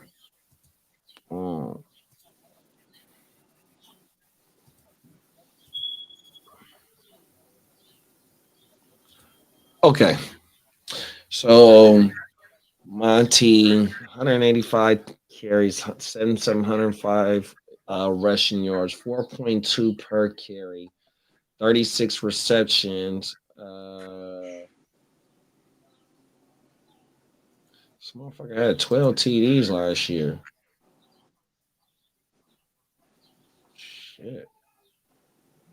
Speaker 7: Okay. So Monty, 185 carries, 705 rushing yards, 4.2 per carry, 36 receptions. This motherfucker had 12 TDs last year. Shit.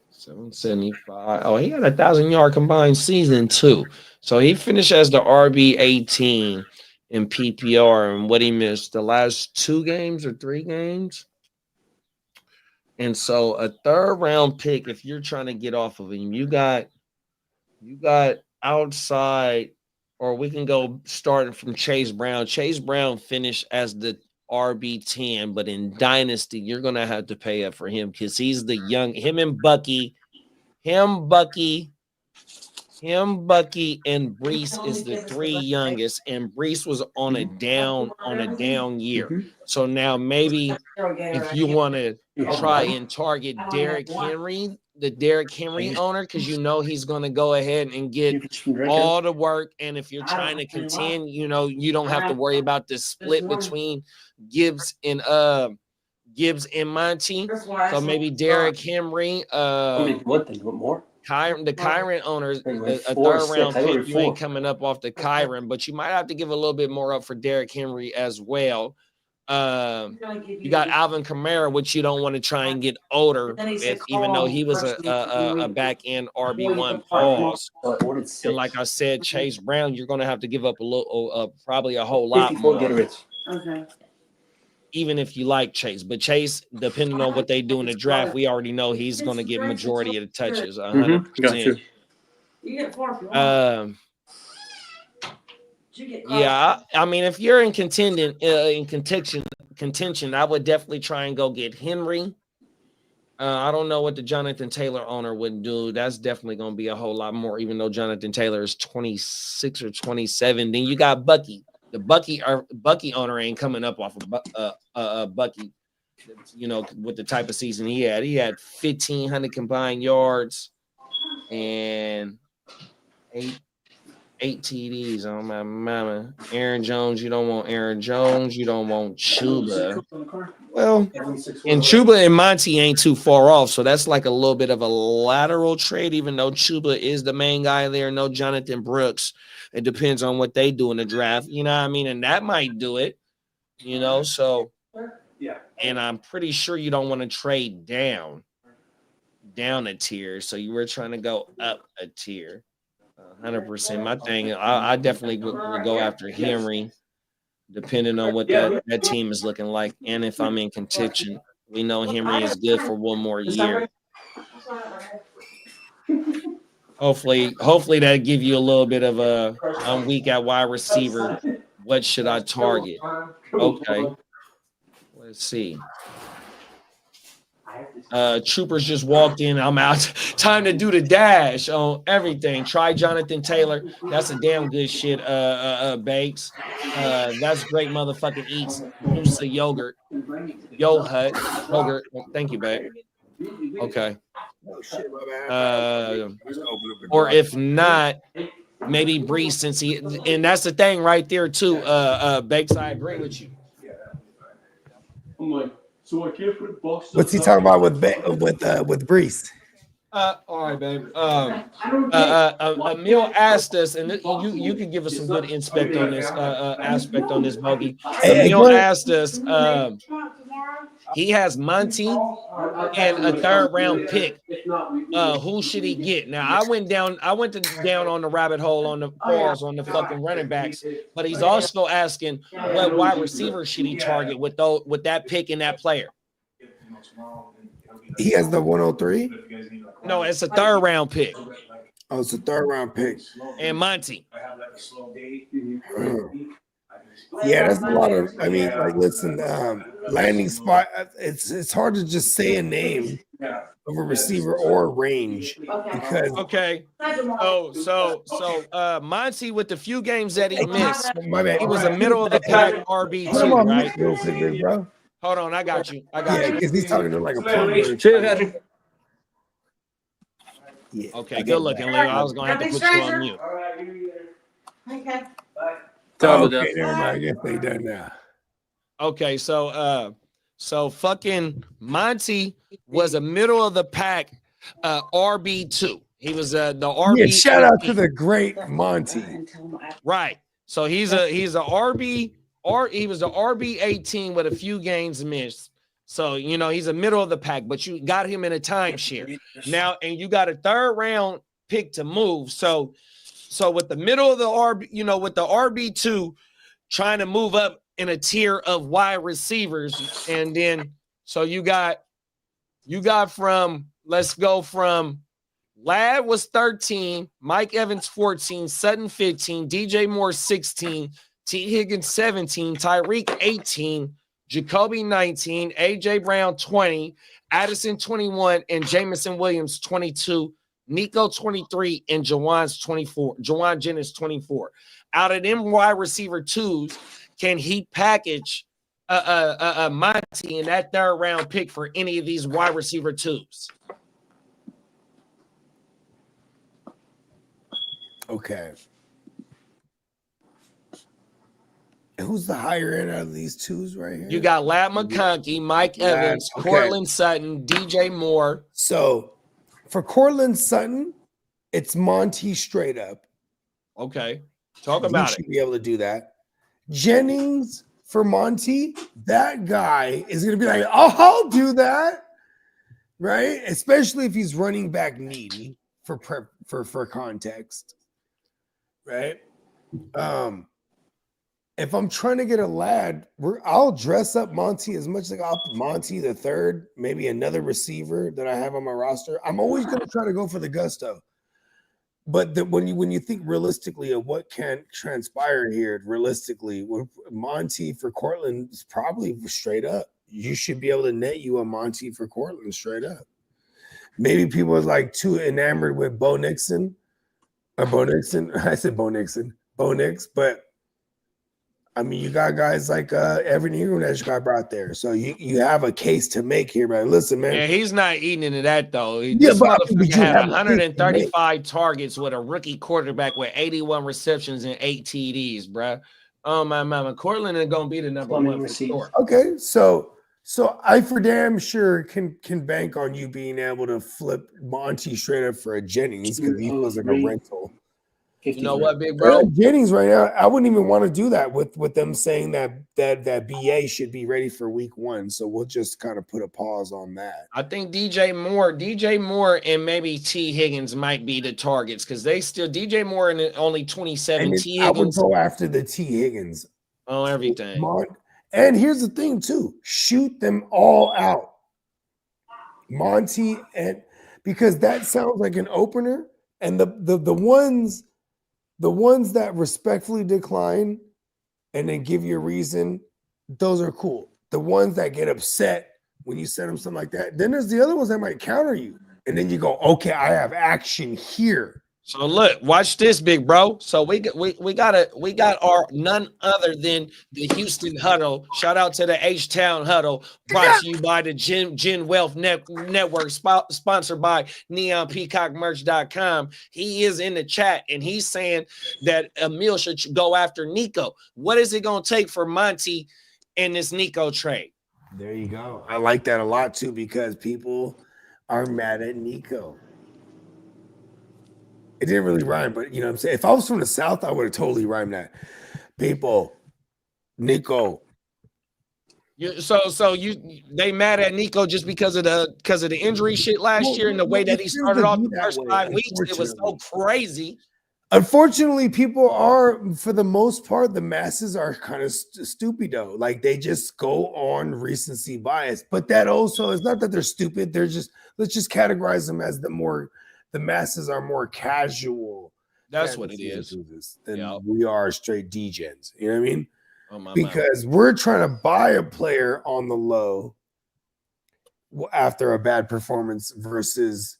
Speaker 7: 775. Oh, he had a 1,000-yard combined season too. So he finished as the RB18 in PPR, and what he missed the last 2 games or 3 games. And so a 3rd round pick, if you're trying to get off of him, you got outside, or we can go starting from Chase Brown. Chase Brown finished as the RB10, but in Dynasty, you're gonna have to pay up for him because he's the young. Him, Bucky, and Brees is the 3 youngest, and Brees was on a down year.
Speaker 3: Mm-hmm.
Speaker 7: So now maybe if you want to try and target Derrick Henry, the Derrick Henry owner, because you know he's going to go ahead and get all the work. And if you're trying to contend, you know, you don't have to worry about the split between Gibbs and Monty. So maybe Derrick Henry.
Speaker 3: What more?
Speaker 7: The Kyron owners, a 3rd round pick, you ain't coming up off the Kyron, but you might have to give a little bit more up for Derrick Henry as well. You got Alvin Kamara, which you don't want to try and get older, even though he was a back end RB1 pause. And like I said, Chase Brown, you're going to have to give up a little, probably a whole lot more.
Speaker 9: Okay.
Speaker 7: Even if you like Chase, but Chase, depending on what they do in the draft, we already know he's going to get majority of the touches. 100%.
Speaker 9: You get 4 if you want.
Speaker 7: Yeah, I mean, if you're in contention, I would definitely try and go get Henry. I don't know what the Jonathan Taylor owner would do. That's definitely going to be a whole lot more, even though Jonathan Taylor is 26 or 27. Then you got Bucky. The Bucky owner ain't coming up off of Bucky, you know, with the type of season he had. He had 1,500 combined yards and eight TDs on my mama. Aaron Jones, you don't want Aaron Jones. You don't want Chuba. Well, and Chuba and Monty ain't too far off, so that's like a little bit of a lateral trade, even though Chuba is the main guy there. No Jonathan Brooks. It depends on what they do in the draft, you know what I mean? And that might do it, you know? So, yeah. And I'm pretty sure you don't want to trade down a tier. So you were trying to go up a tier. 100%. My thing, I definitely would go after Henry, depending on what that team is looking like. And if I'm in contention, we know Henry is good for 1 more year. Hopefully that give you a little bit of I'm weak at wide receiver. What should I target? Okay. Let's see. Troopers just walked in. I'm out. Time to do the dash on everything. Try Jonathan Taylor. That's a damn good shit. Bakes. That's great motherfucking eats. Noosa yogurt. Yogurt. Thank you, babe. Okay. Or if not, maybe Brees, since he, and that's the thing right there too. Bakes, I agree with you.
Speaker 2: So I can't put box. What's he talking about with Brees?
Speaker 7: All right, babe. Emil asked us, and you can give us some good aspect on this aspect on this, Bogey.
Speaker 2: Hey,
Speaker 7: Emil
Speaker 2: go ahead.
Speaker 7: asked us, he has Monty and a third round pick. Who should he get? Now I went down on the rabbit hole on the pause on the fucking running backs, but he's also asking what wide receiver should he target with that pick and that player.
Speaker 2: He has the 103.
Speaker 7: No, it's a third round pick.
Speaker 2: Oh, it's a third round pick.
Speaker 7: And Monty.
Speaker 2: Yeah, that's a lot of. I mean, like, listen, landing spot. It's hard to just say a name of a receiver or a range because
Speaker 7: Okay. So Monty with the few games that he missed,
Speaker 2: my bad.
Speaker 7: he was a middle of the pack RB2, right?
Speaker 2: Real quick, big bro.
Speaker 7: Hold on, I got you.
Speaker 2: Yeah, because he's talking to like a plumber. Yeah.
Speaker 7: Okay, good looking, Leo. I was gonna have to put you on mute.
Speaker 9: Okay.
Speaker 2: Okay, never mind. I guess they done now.
Speaker 7: Okay, so fucking Monty was a middle of the pack RB2. He was the RB.
Speaker 2: Yeah, shout out to the great Monty.
Speaker 7: Right. So he's a RB or he was the RB 18 with a few games missed. So he's a middle of the pack, but you got him in a timeshare now, and you got a third round pick to move. So with the middle of the RB, with the RB2 trying to move up in a tier of wide receivers, and then so you got from, let's go from Ladd was 13, Mike Evans 14, Sutton 15, DJ Moore 16, T. Higgins 17, Tyreek 18, Jacoby 19, AJ Brown 20, Addison 21, and Jamison Williams 22, Nico 23, and Jawan Jennings 24. Out of them wide receiver twos, can he package a Monty in that third round pick for any of these wide receiver twos?
Speaker 2: Okay. Who's the higher end out of these twos right here?
Speaker 7: You got Ladd McConkey, Mike Evans,
Speaker 2: okay.
Speaker 7: Cortland Sutton, DJ Moore.
Speaker 2: So for Cortland Sutton, it's Monty straight up.
Speaker 7: Okay. Talk about
Speaker 2: you should
Speaker 7: it.
Speaker 2: be able to do that. Jennings for Monty, that guy is going to be like, oh, I'll do that. Right? Especially if he's running back needy for context. Right? If I'm trying to get a lad, I'll dress up Monty as much as I'll put Monty the third, maybe another receiver that I have on my roster. I'm always going to try to go for the gusto. But when you think realistically of what can transpire here, realistically, with Monty for Cortland is probably straight up. You should be able to net you a Monty for Cortland straight up. Maybe people are like too enamored with Bo Nixon. I said Bo Nixon. Bo Nix, but I mean, you got guys like Evan Ingram that you got brought there. So you have a case to make here, man. Listen, man.
Speaker 7: Yeah, he's not eating into that, though.
Speaker 2: Yeah, but you
Speaker 7: had
Speaker 2: have
Speaker 7: 135 targets with a rookie quarterback with 81 receptions and 8 TDs, bruh. Oh, my mama. Cortland is going to be the number one receiver.
Speaker 2: Okay, so I for damn sure can bank on you being able to flip Monty straight up for a Jennings because he was like a rental.
Speaker 7: You know what, big bro?
Speaker 2: Jennings right now, I wouldn't even want to do that with them saying that BA should be ready for week 1. So we'll just kind of put a pause on that.
Speaker 7: I think DJ Moore and maybe T. Higgins might be the targets because they still DJ Moore and only 27.
Speaker 2: And
Speaker 7: T.
Speaker 2: I would
Speaker 7: Higgins
Speaker 2: go after the T. Higgins.
Speaker 7: on everything.
Speaker 2: And here's the thing too: shoot them all out, Monty, and because that sounds like an opener, and the ones that respectfully decline and then give you a reason, those are cool. The ones that get upset when you send them something like that, then there's the other ones that might counter you. And then you go, okay, I have action here.
Speaker 7: So look, watch this, big bro. So we got our none other than the Houston Huddle. Shout out to the H-Town Huddle, brought to you by the Gen Wealth Network, sponsored by NeonPeacockMerch.com. He is in the chat and he's saying that Emil should go after Nico. What is it going to take for Monty in this Nico trade?
Speaker 2: There you go. I like that a lot too because people are mad at Nico. It didn't really rhyme, but you know what I'm saying? If I was from the South, I would have totally rhymed that. People, Nico.
Speaker 7: They mad at Nico just because of the injury shit last year and the way that he started off the first 5 weeks. It was so crazy.
Speaker 2: Unfortunately, people are, for the most part, the masses are kind of stupid though. Like they just go on recency bias. But that also is not that they're stupid. They're just, let's just categorize them as the masses are more casual.
Speaker 7: That's what it is.
Speaker 2: Than we are straight degens. You know what I mean?
Speaker 7: Oh, my
Speaker 2: Because we're trying to buy a player on the low after a bad performance versus,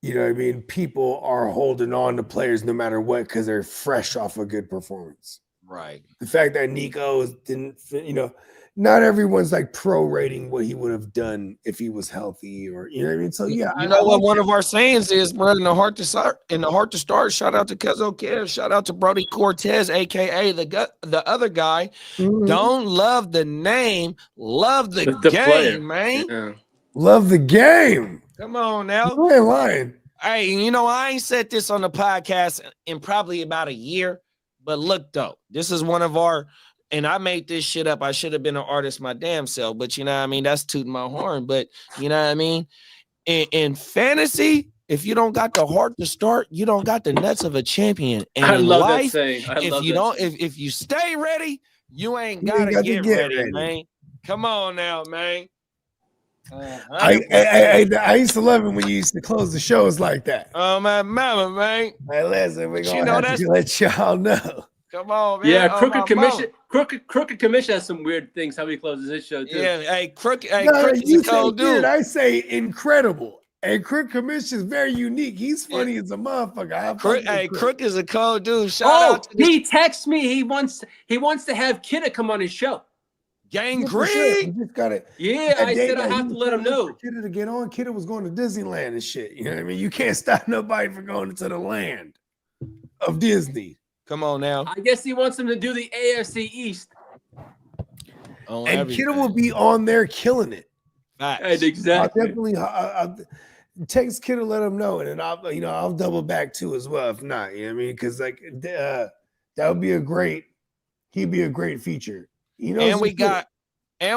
Speaker 2: you know what I mean? People are holding on to players no matter what because they're fresh off a good performance.
Speaker 7: Right.
Speaker 2: The fact that Nico didn't, you know, not everyone's like prorating what he would have done if he was healthy or, you know what I mean? So, yeah.
Speaker 7: You know what one of our sayings is, bro, in the heart to start, shout out to Kezo Kev, shout out to Brody Cortez, a.k.a. the other guy.
Speaker 2: Mhm.
Speaker 7: Don't love the name, love the game,
Speaker 3: player.
Speaker 7: man.
Speaker 3: Yeah.
Speaker 2: Love the game.
Speaker 7: Come on now.
Speaker 2: You ain't lying.
Speaker 7: Hey, you know, I ain't said this on the podcast in probably about a year, but look, though, this is one of our, and I made this shit up. I should have been an artist my damn self, but you know what I mean? That's tooting my horn, but you know what I mean? In fantasy, if you don't got the heart to start, you don't got the nuts of a champion. And
Speaker 3: I
Speaker 7: in
Speaker 3: love
Speaker 7: life,
Speaker 3: that saying.
Speaker 7: if you stay ready, you ain't gotta get ready, man. Come on now, man.
Speaker 2: I used to love it when you used to close the shows like that.
Speaker 7: Oh my mama, man.
Speaker 2: Hey, listen, we're
Speaker 7: You
Speaker 2: gonna
Speaker 7: know
Speaker 2: have
Speaker 7: that's-
Speaker 2: to let y'all know.
Speaker 7: Come on, man.
Speaker 3: Yeah,
Speaker 7: Oh,
Speaker 3: Crooked
Speaker 7: my
Speaker 3: Commission.
Speaker 7: mama.
Speaker 3: Crooked Commission has some weird things how he closes his show too.
Speaker 7: Yeah, hey, Crooked. Hey,
Speaker 2: No,
Speaker 7: Crooked is
Speaker 2: you
Speaker 7: a
Speaker 2: say
Speaker 7: cold
Speaker 2: weird,
Speaker 7: dude.
Speaker 2: I say incredible. And Crook Commission is very unique. He's funny as a motherfucker. I fuck with Crook.
Speaker 7: Crook is a cold dude. Shout
Speaker 3: Oh,
Speaker 7: out to this
Speaker 3: he texts me. He wants to have Kidda come on his show.
Speaker 7: Gang
Speaker 2: Yeah, for sure.
Speaker 7: Green.
Speaker 2: You just gotta.
Speaker 3: Yeah,
Speaker 2: that
Speaker 3: I
Speaker 2: day
Speaker 3: said I
Speaker 2: that
Speaker 3: have
Speaker 2: he
Speaker 3: to let him
Speaker 2: was
Speaker 3: know.
Speaker 2: for Kidda to get on. Kidda was going to Disneyland and shit. You know what I mean? You can't stop nobody from going into the land of Disney.
Speaker 7: Come on now.
Speaker 3: I guess he wants him to do the AFC East.
Speaker 7: On
Speaker 2: And
Speaker 7: everything.
Speaker 2: Kidda will be on there killing it.
Speaker 7: Facts.
Speaker 3: And exactly.
Speaker 2: I'll definitely I'll text Kidda, let him know, and then I'll double back too as well if not. You know what I mean? Because like that would be he'd be a great feature. You know,
Speaker 7: And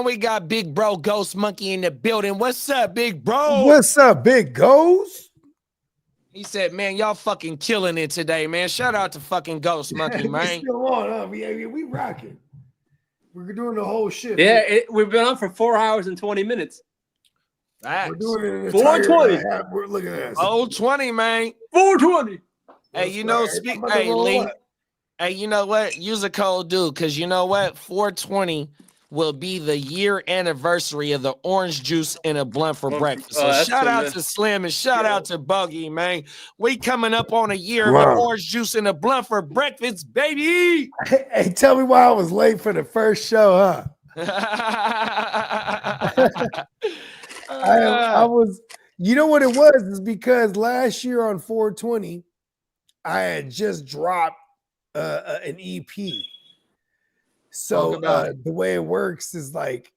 Speaker 7: we got Big Bro Ghost Monkey in the building. What's up, Big Bro?
Speaker 2: What's up, Big Ghost?
Speaker 7: He said, man, y'all fucking killing it today, man. Shout out to fucking Ghost Monkey, man.
Speaker 2: Still on, huh? We rocking. We're doing the whole shit.
Speaker 3: Yeah, we've been on for 4 hours and 20 minutes.
Speaker 7: Facts.
Speaker 2: We're doing it in
Speaker 3: 420.
Speaker 2: We're looking at us.
Speaker 7: Oh, 20, man.
Speaker 3: 420.
Speaker 7: Hey, you know, hey, Lee. Hey, you know what? Use a cold dude, because you know what? 420 will be the year anniversary of the orange juice in a blunt for breakfast. So
Speaker 3: that's
Speaker 7: shout out
Speaker 3: tremendous.
Speaker 7: to Slim and shout out to Buggy, man. We coming up on a year of
Speaker 2: Wow.
Speaker 7: the orange juice in a blunt for breakfast, baby.
Speaker 2: Hey, tell me why I was late for the first show, huh? I was, you know what it was? Is because last year on 420, I had just dropped an EP. So the way it works is like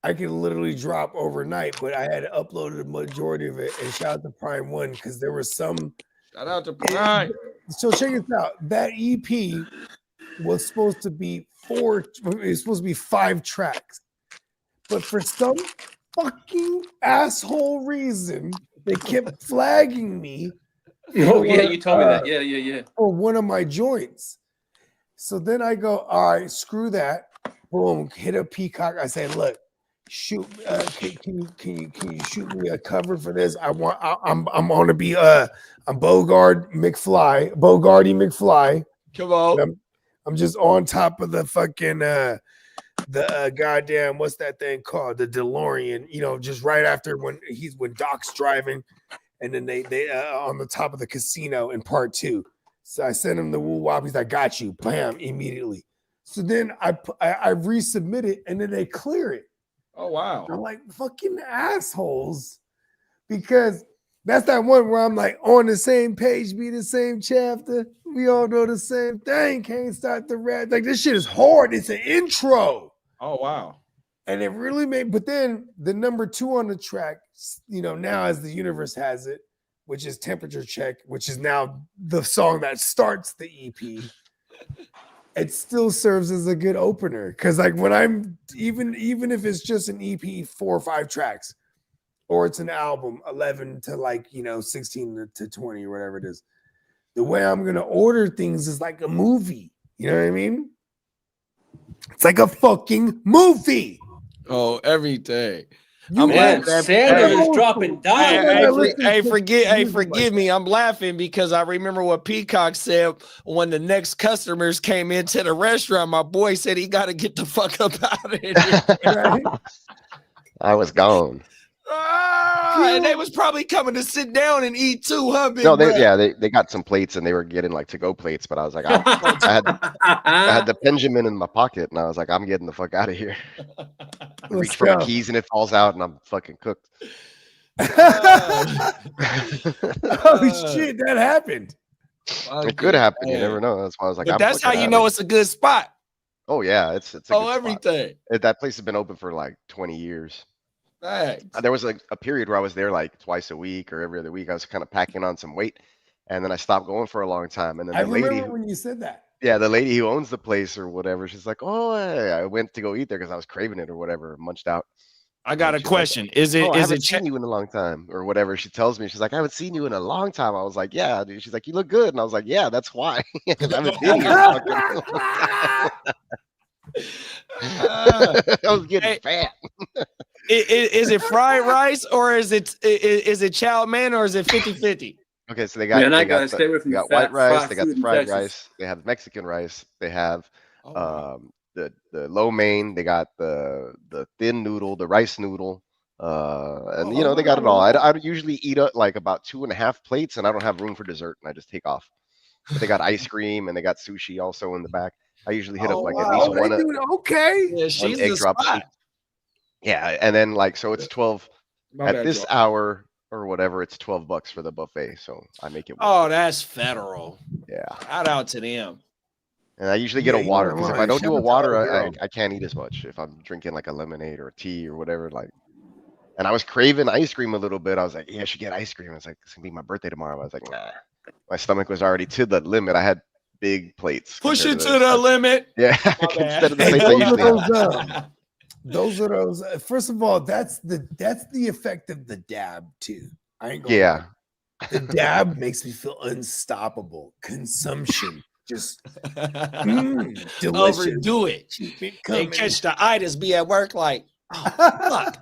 Speaker 2: I can literally drop overnight, but I had uploaded the majority of it. And shout out to Prime One because there was some.
Speaker 7: Shout out to Prime.
Speaker 2: So check this out. That EP was supposed to be it's supposed to be 5 tracks, but for some fucking asshole reason, they kept flagging me.
Speaker 3: Oh, yeah, you told me that. Yeah.
Speaker 2: For one of my joints. So then I go, all right, screw that. Boom, hit a Peacock. I say, look, shoot, can you shoot me a cover for this? I'm gonna be I'm Bogarty McFly.
Speaker 7: Come on.
Speaker 2: I'm just on top of the fucking goddamn, what's that thing called? The DeLorean, you know, just right after when Doc's driving, and then they on the top of the casino in part 2. So I sent him the woo wop. He's like, got you, bam, immediately. So then I resubmit it, and then they clear it.
Speaker 7: Oh wow.
Speaker 2: I'm like, fucking assholes, because that's that one where I'm like, on the same page, be the same chapter. We all know the same thing. Can't start the rap. Like, this shit is hard. It's an intro.
Speaker 7: Oh wow.
Speaker 2: And it really made, but then the number 2 on the track, you know, now as the universe has it, which is Temperature Check, which is now the song that starts the EP, it still serves as a good opener. Because like when I'm even if it's just an EP 4 or 5 tracks, or it's an album 11 to like 16 to 20 or whatever it is, the way I'm gonna order things is like a movie. You know what I mean? It's like a fucking movie.
Speaker 7: Oh, everything.
Speaker 2: You
Speaker 3: Man,
Speaker 2: have-
Speaker 3: Sanders
Speaker 2: Hey,
Speaker 3: is dropping
Speaker 2: hey,
Speaker 3: dimes.
Speaker 7: Forgive me. I'm laughing because I remember what Peacock said when the next customers came into the restaurant. My boy said he got to get the fuck up out of here.
Speaker 2: Right?
Speaker 4: I was gone.
Speaker 7: And they was probably coming to sit down and eat too, huh, big
Speaker 4: No,
Speaker 7: bro?
Speaker 4: they got some plates and they were getting like to-go plates, but I was like, I had the Benjamin in my pocket, and I was like, I'm getting the fuck out of here. I reach for my keys and it falls out, and I'm fucking cooked.
Speaker 2: Oh shit, that happened.
Speaker 4: It could happen. You never know. That's why I was like,
Speaker 7: But that's how you know it's a good spot.
Speaker 4: Oh yeah, it's a good spot.
Speaker 7: Everything.
Speaker 4: That place has been open for like 20 years.
Speaker 7: Thanks.
Speaker 4: There was like a period where I was there like twice a week or every other week. I was kind of packing on some weight, and then I stopped going for a long time. And then
Speaker 2: I
Speaker 4: the lady,
Speaker 2: remember when you said that.
Speaker 4: yeah, the lady who owns the place or whatever, she's like, "Oh, hey, I went to go eat there because I was craving it or whatever, munched out."
Speaker 7: I got a
Speaker 4: She's like,
Speaker 7: question. Is it
Speaker 4: "Oh, I
Speaker 7: is
Speaker 4: haven't
Speaker 7: it
Speaker 4: seen you in a long time or whatever?" She tells me, she's like, "I haven't seen you in a long time." I was like, "Yeah, dude." She's like, "You look good," and I was like, "Yeah, that's why." Because I haven't been here. I was getting fat.
Speaker 7: Is it fried rice or is it chow mein or is it 50-50?
Speaker 4: Okay, so they got,
Speaker 3: Man, I
Speaker 4: they got,
Speaker 3: gotta stay away from
Speaker 4: they got
Speaker 3: fat
Speaker 4: white rice,
Speaker 3: fried
Speaker 4: they got
Speaker 3: food
Speaker 4: the
Speaker 3: in
Speaker 4: fried
Speaker 3: Texas.
Speaker 4: rice, they have Mexican rice, they have the lo mein, they got the thin noodle, the rice noodle, and they got it all. I usually eat up like about 2.5 plates, and I don't have room for dessert, and I just take off. But they got ice cream and they got sushi also in the back. I usually hit up like at least one
Speaker 2: okay.
Speaker 7: Yeah, she's
Speaker 4: egg
Speaker 7: the
Speaker 4: drop
Speaker 7: spot.
Speaker 4: soup. Yeah, and then like so it's 12
Speaker 7: My
Speaker 4: at
Speaker 7: bad,
Speaker 4: this
Speaker 7: Joe.
Speaker 4: hour or whatever. It's $12 for the buffet, so I make it work.
Speaker 7: Oh, that's federal.
Speaker 4: Yeah.
Speaker 7: Shout out to them.
Speaker 4: And I usually get a
Speaker 2: you
Speaker 4: water
Speaker 2: know
Speaker 4: because if
Speaker 2: what?
Speaker 4: I don't
Speaker 2: Shout
Speaker 4: do a
Speaker 2: out to
Speaker 4: water,
Speaker 2: our girl.
Speaker 4: I can't eat as much if I'm drinking like a lemonade or a tea or whatever. Like, and I was craving ice cream a little bit. I was like, yeah, I should get ice cream. I was like, it's gonna be my birthday tomorrow. I was like, nah. My stomach was already to the limit. I had big plates.
Speaker 7: Push it
Speaker 4: compared
Speaker 7: to the limit.
Speaker 4: Yeah,
Speaker 7: My bad.
Speaker 4: instead of the
Speaker 2: Hey,
Speaker 4: plates I
Speaker 2: those
Speaker 4: usually
Speaker 2: are
Speaker 4: have.
Speaker 2: those are those. First of all, that's the effect of the dab too. I ain't gonna
Speaker 4: Yeah.
Speaker 2: lie. The dab makes me feel unstoppable. Consumption, just delicious.
Speaker 7: Overdo it.
Speaker 2: Keep it
Speaker 7: They
Speaker 2: coming.
Speaker 7: catch the itis be at work like, oh, fuck.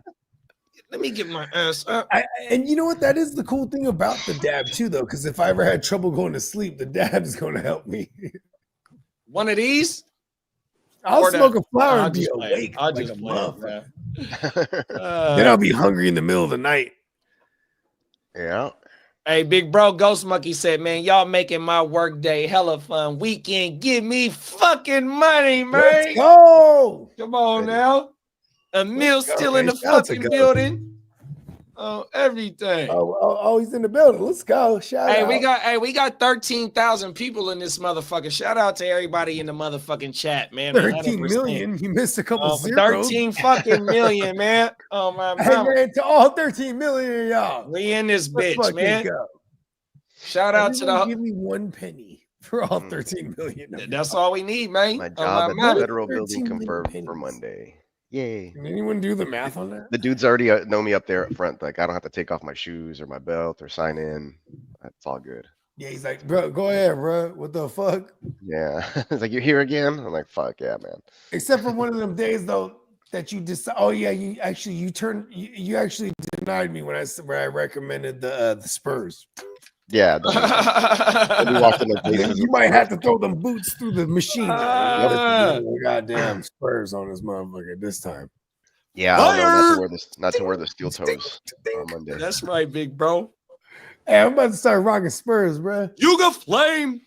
Speaker 7: Let me get my ass up.
Speaker 2: And you know what? That is the cool thing about the dab too, though, because if I ever had trouble going to sleep, the dab is going to help me.
Speaker 7: One of these?
Speaker 2: I'll
Speaker 7: Or the-
Speaker 2: smoke a flower
Speaker 7: I'll
Speaker 2: and be
Speaker 7: just play it.
Speaker 2: awake
Speaker 7: I'll
Speaker 2: like
Speaker 7: just
Speaker 2: a
Speaker 7: play it,
Speaker 2: motherfucker.
Speaker 7: bro.
Speaker 2: Then I'll be hungry in the middle of the night.
Speaker 4: Yeah.
Speaker 7: Hey, big bro, Ghost Monkey said, man, y'all making my work day hella fun. Weekend, give me fucking money, man.
Speaker 2: Let's go.
Speaker 7: Come on now. Emil's
Speaker 2: go,
Speaker 7: still in
Speaker 2: man.
Speaker 7: the
Speaker 2: Shout out to
Speaker 7: fucking
Speaker 2: Ghost.
Speaker 7: building. Oh, everything.
Speaker 2: Oh, he's in the building. Let's go. Shout
Speaker 7: Hey,
Speaker 2: out.
Speaker 7: we got 13,000 people in this motherfucker. Shout out to everybody in the motherfucking chat, man.
Speaker 2: 13
Speaker 7: 100%.
Speaker 2: million. You missed a couple zeros.
Speaker 7: 13 fucking million, man. Oh my
Speaker 2: Hey,
Speaker 7: mama.
Speaker 2: man, to all 13 million of y'all.
Speaker 7: We in this
Speaker 2: Let's
Speaker 7: bitch,
Speaker 2: fucking
Speaker 7: man.
Speaker 2: go.
Speaker 7: Shout out to
Speaker 2: Everyone
Speaker 7: the
Speaker 2: give me 1 penny for all 13 million. of
Speaker 7: That's
Speaker 2: y'all.
Speaker 7: all we need, man.
Speaker 4: My
Speaker 7: Oh,
Speaker 4: job at
Speaker 7: mama.
Speaker 4: the federal
Speaker 2: 13
Speaker 4: building
Speaker 2: million
Speaker 4: confirmed
Speaker 2: pennies.
Speaker 4: for Monday. Yay.
Speaker 2: Can anyone do the math on that?
Speaker 4: The dudes already know me up there up front. Like I don't have to take off my shoes or my belt or sign in. It's all good.
Speaker 2: Yeah, he's like, bro, go ahead, bro. What the fuck?
Speaker 4: Yeah. It's like, you're here again? I'm like, fuck yeah, man.
Speaker 2: Except for one of them days though that you just oh yeah, you actually denied me when I recommended the Spurs.
Speaker 4: Yeah. We walked in the places.
Speaker 2: You might have to throw them boots through the machine.
Speaker 7: Ah.
Speaker 2: Goddamn Spurs on this motherfucker this time.
Speaker 4: Yeah, I don't know,
Speaker 7: Fire!
Speaker 4: not to wear the steel toes on Monday.
Speaker 7: That's right, big bro.
Speaker 2: Hey, I'm about to start rocking Spurs, bro.
Speaker 7: Yuga Flame.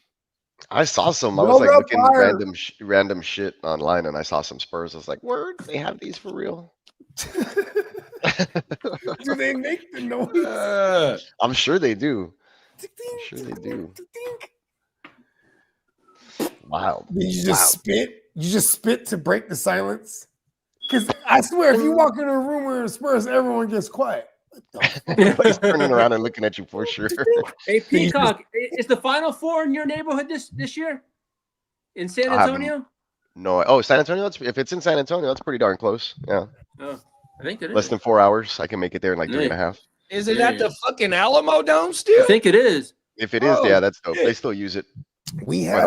Speaker 4: I saw some. I
Speaker 2: Yoga
Speaker 4: was like looking
Speaker 2: fire.
Speaker 4: random shit online, and I saw some Spurs. I was like, "Word, they have these for real?"
Speaker 2: Do they make the noise?
Speaker 4: I'm sure they do. I'm sure they do. Wild.
Speaker 2: Did you just spit? You just spit to break the silence? Because I swear, if you walk into a room where it's Spurs, everyone gets quiet.
Speaker 4: Everybody's turning around and looking at you for sure.
Speaker 3: Hey, Peacock, is the Final Four in your neighborhood this year? In San
Speaker 4: I haven't-
Speaker 3: Antonio?
Speaker 4: No, oh, San Antonio. If it's in San Antonio, that's pretty darn close. Yeah,
Speaker 3: Oh, I think it is.
Speaker 4: less than 4 hours. I can make it there in like 3.5.
Speaker 6: Is it at the fucking Alamo Dome still?
Speaker 3: I think it is.
Speaker 4: If it is,
Speaker 6: Oh,
Speaker 4: yeah, that's dope. They still use it.
Speaker 2: We
Speaker 4: Quite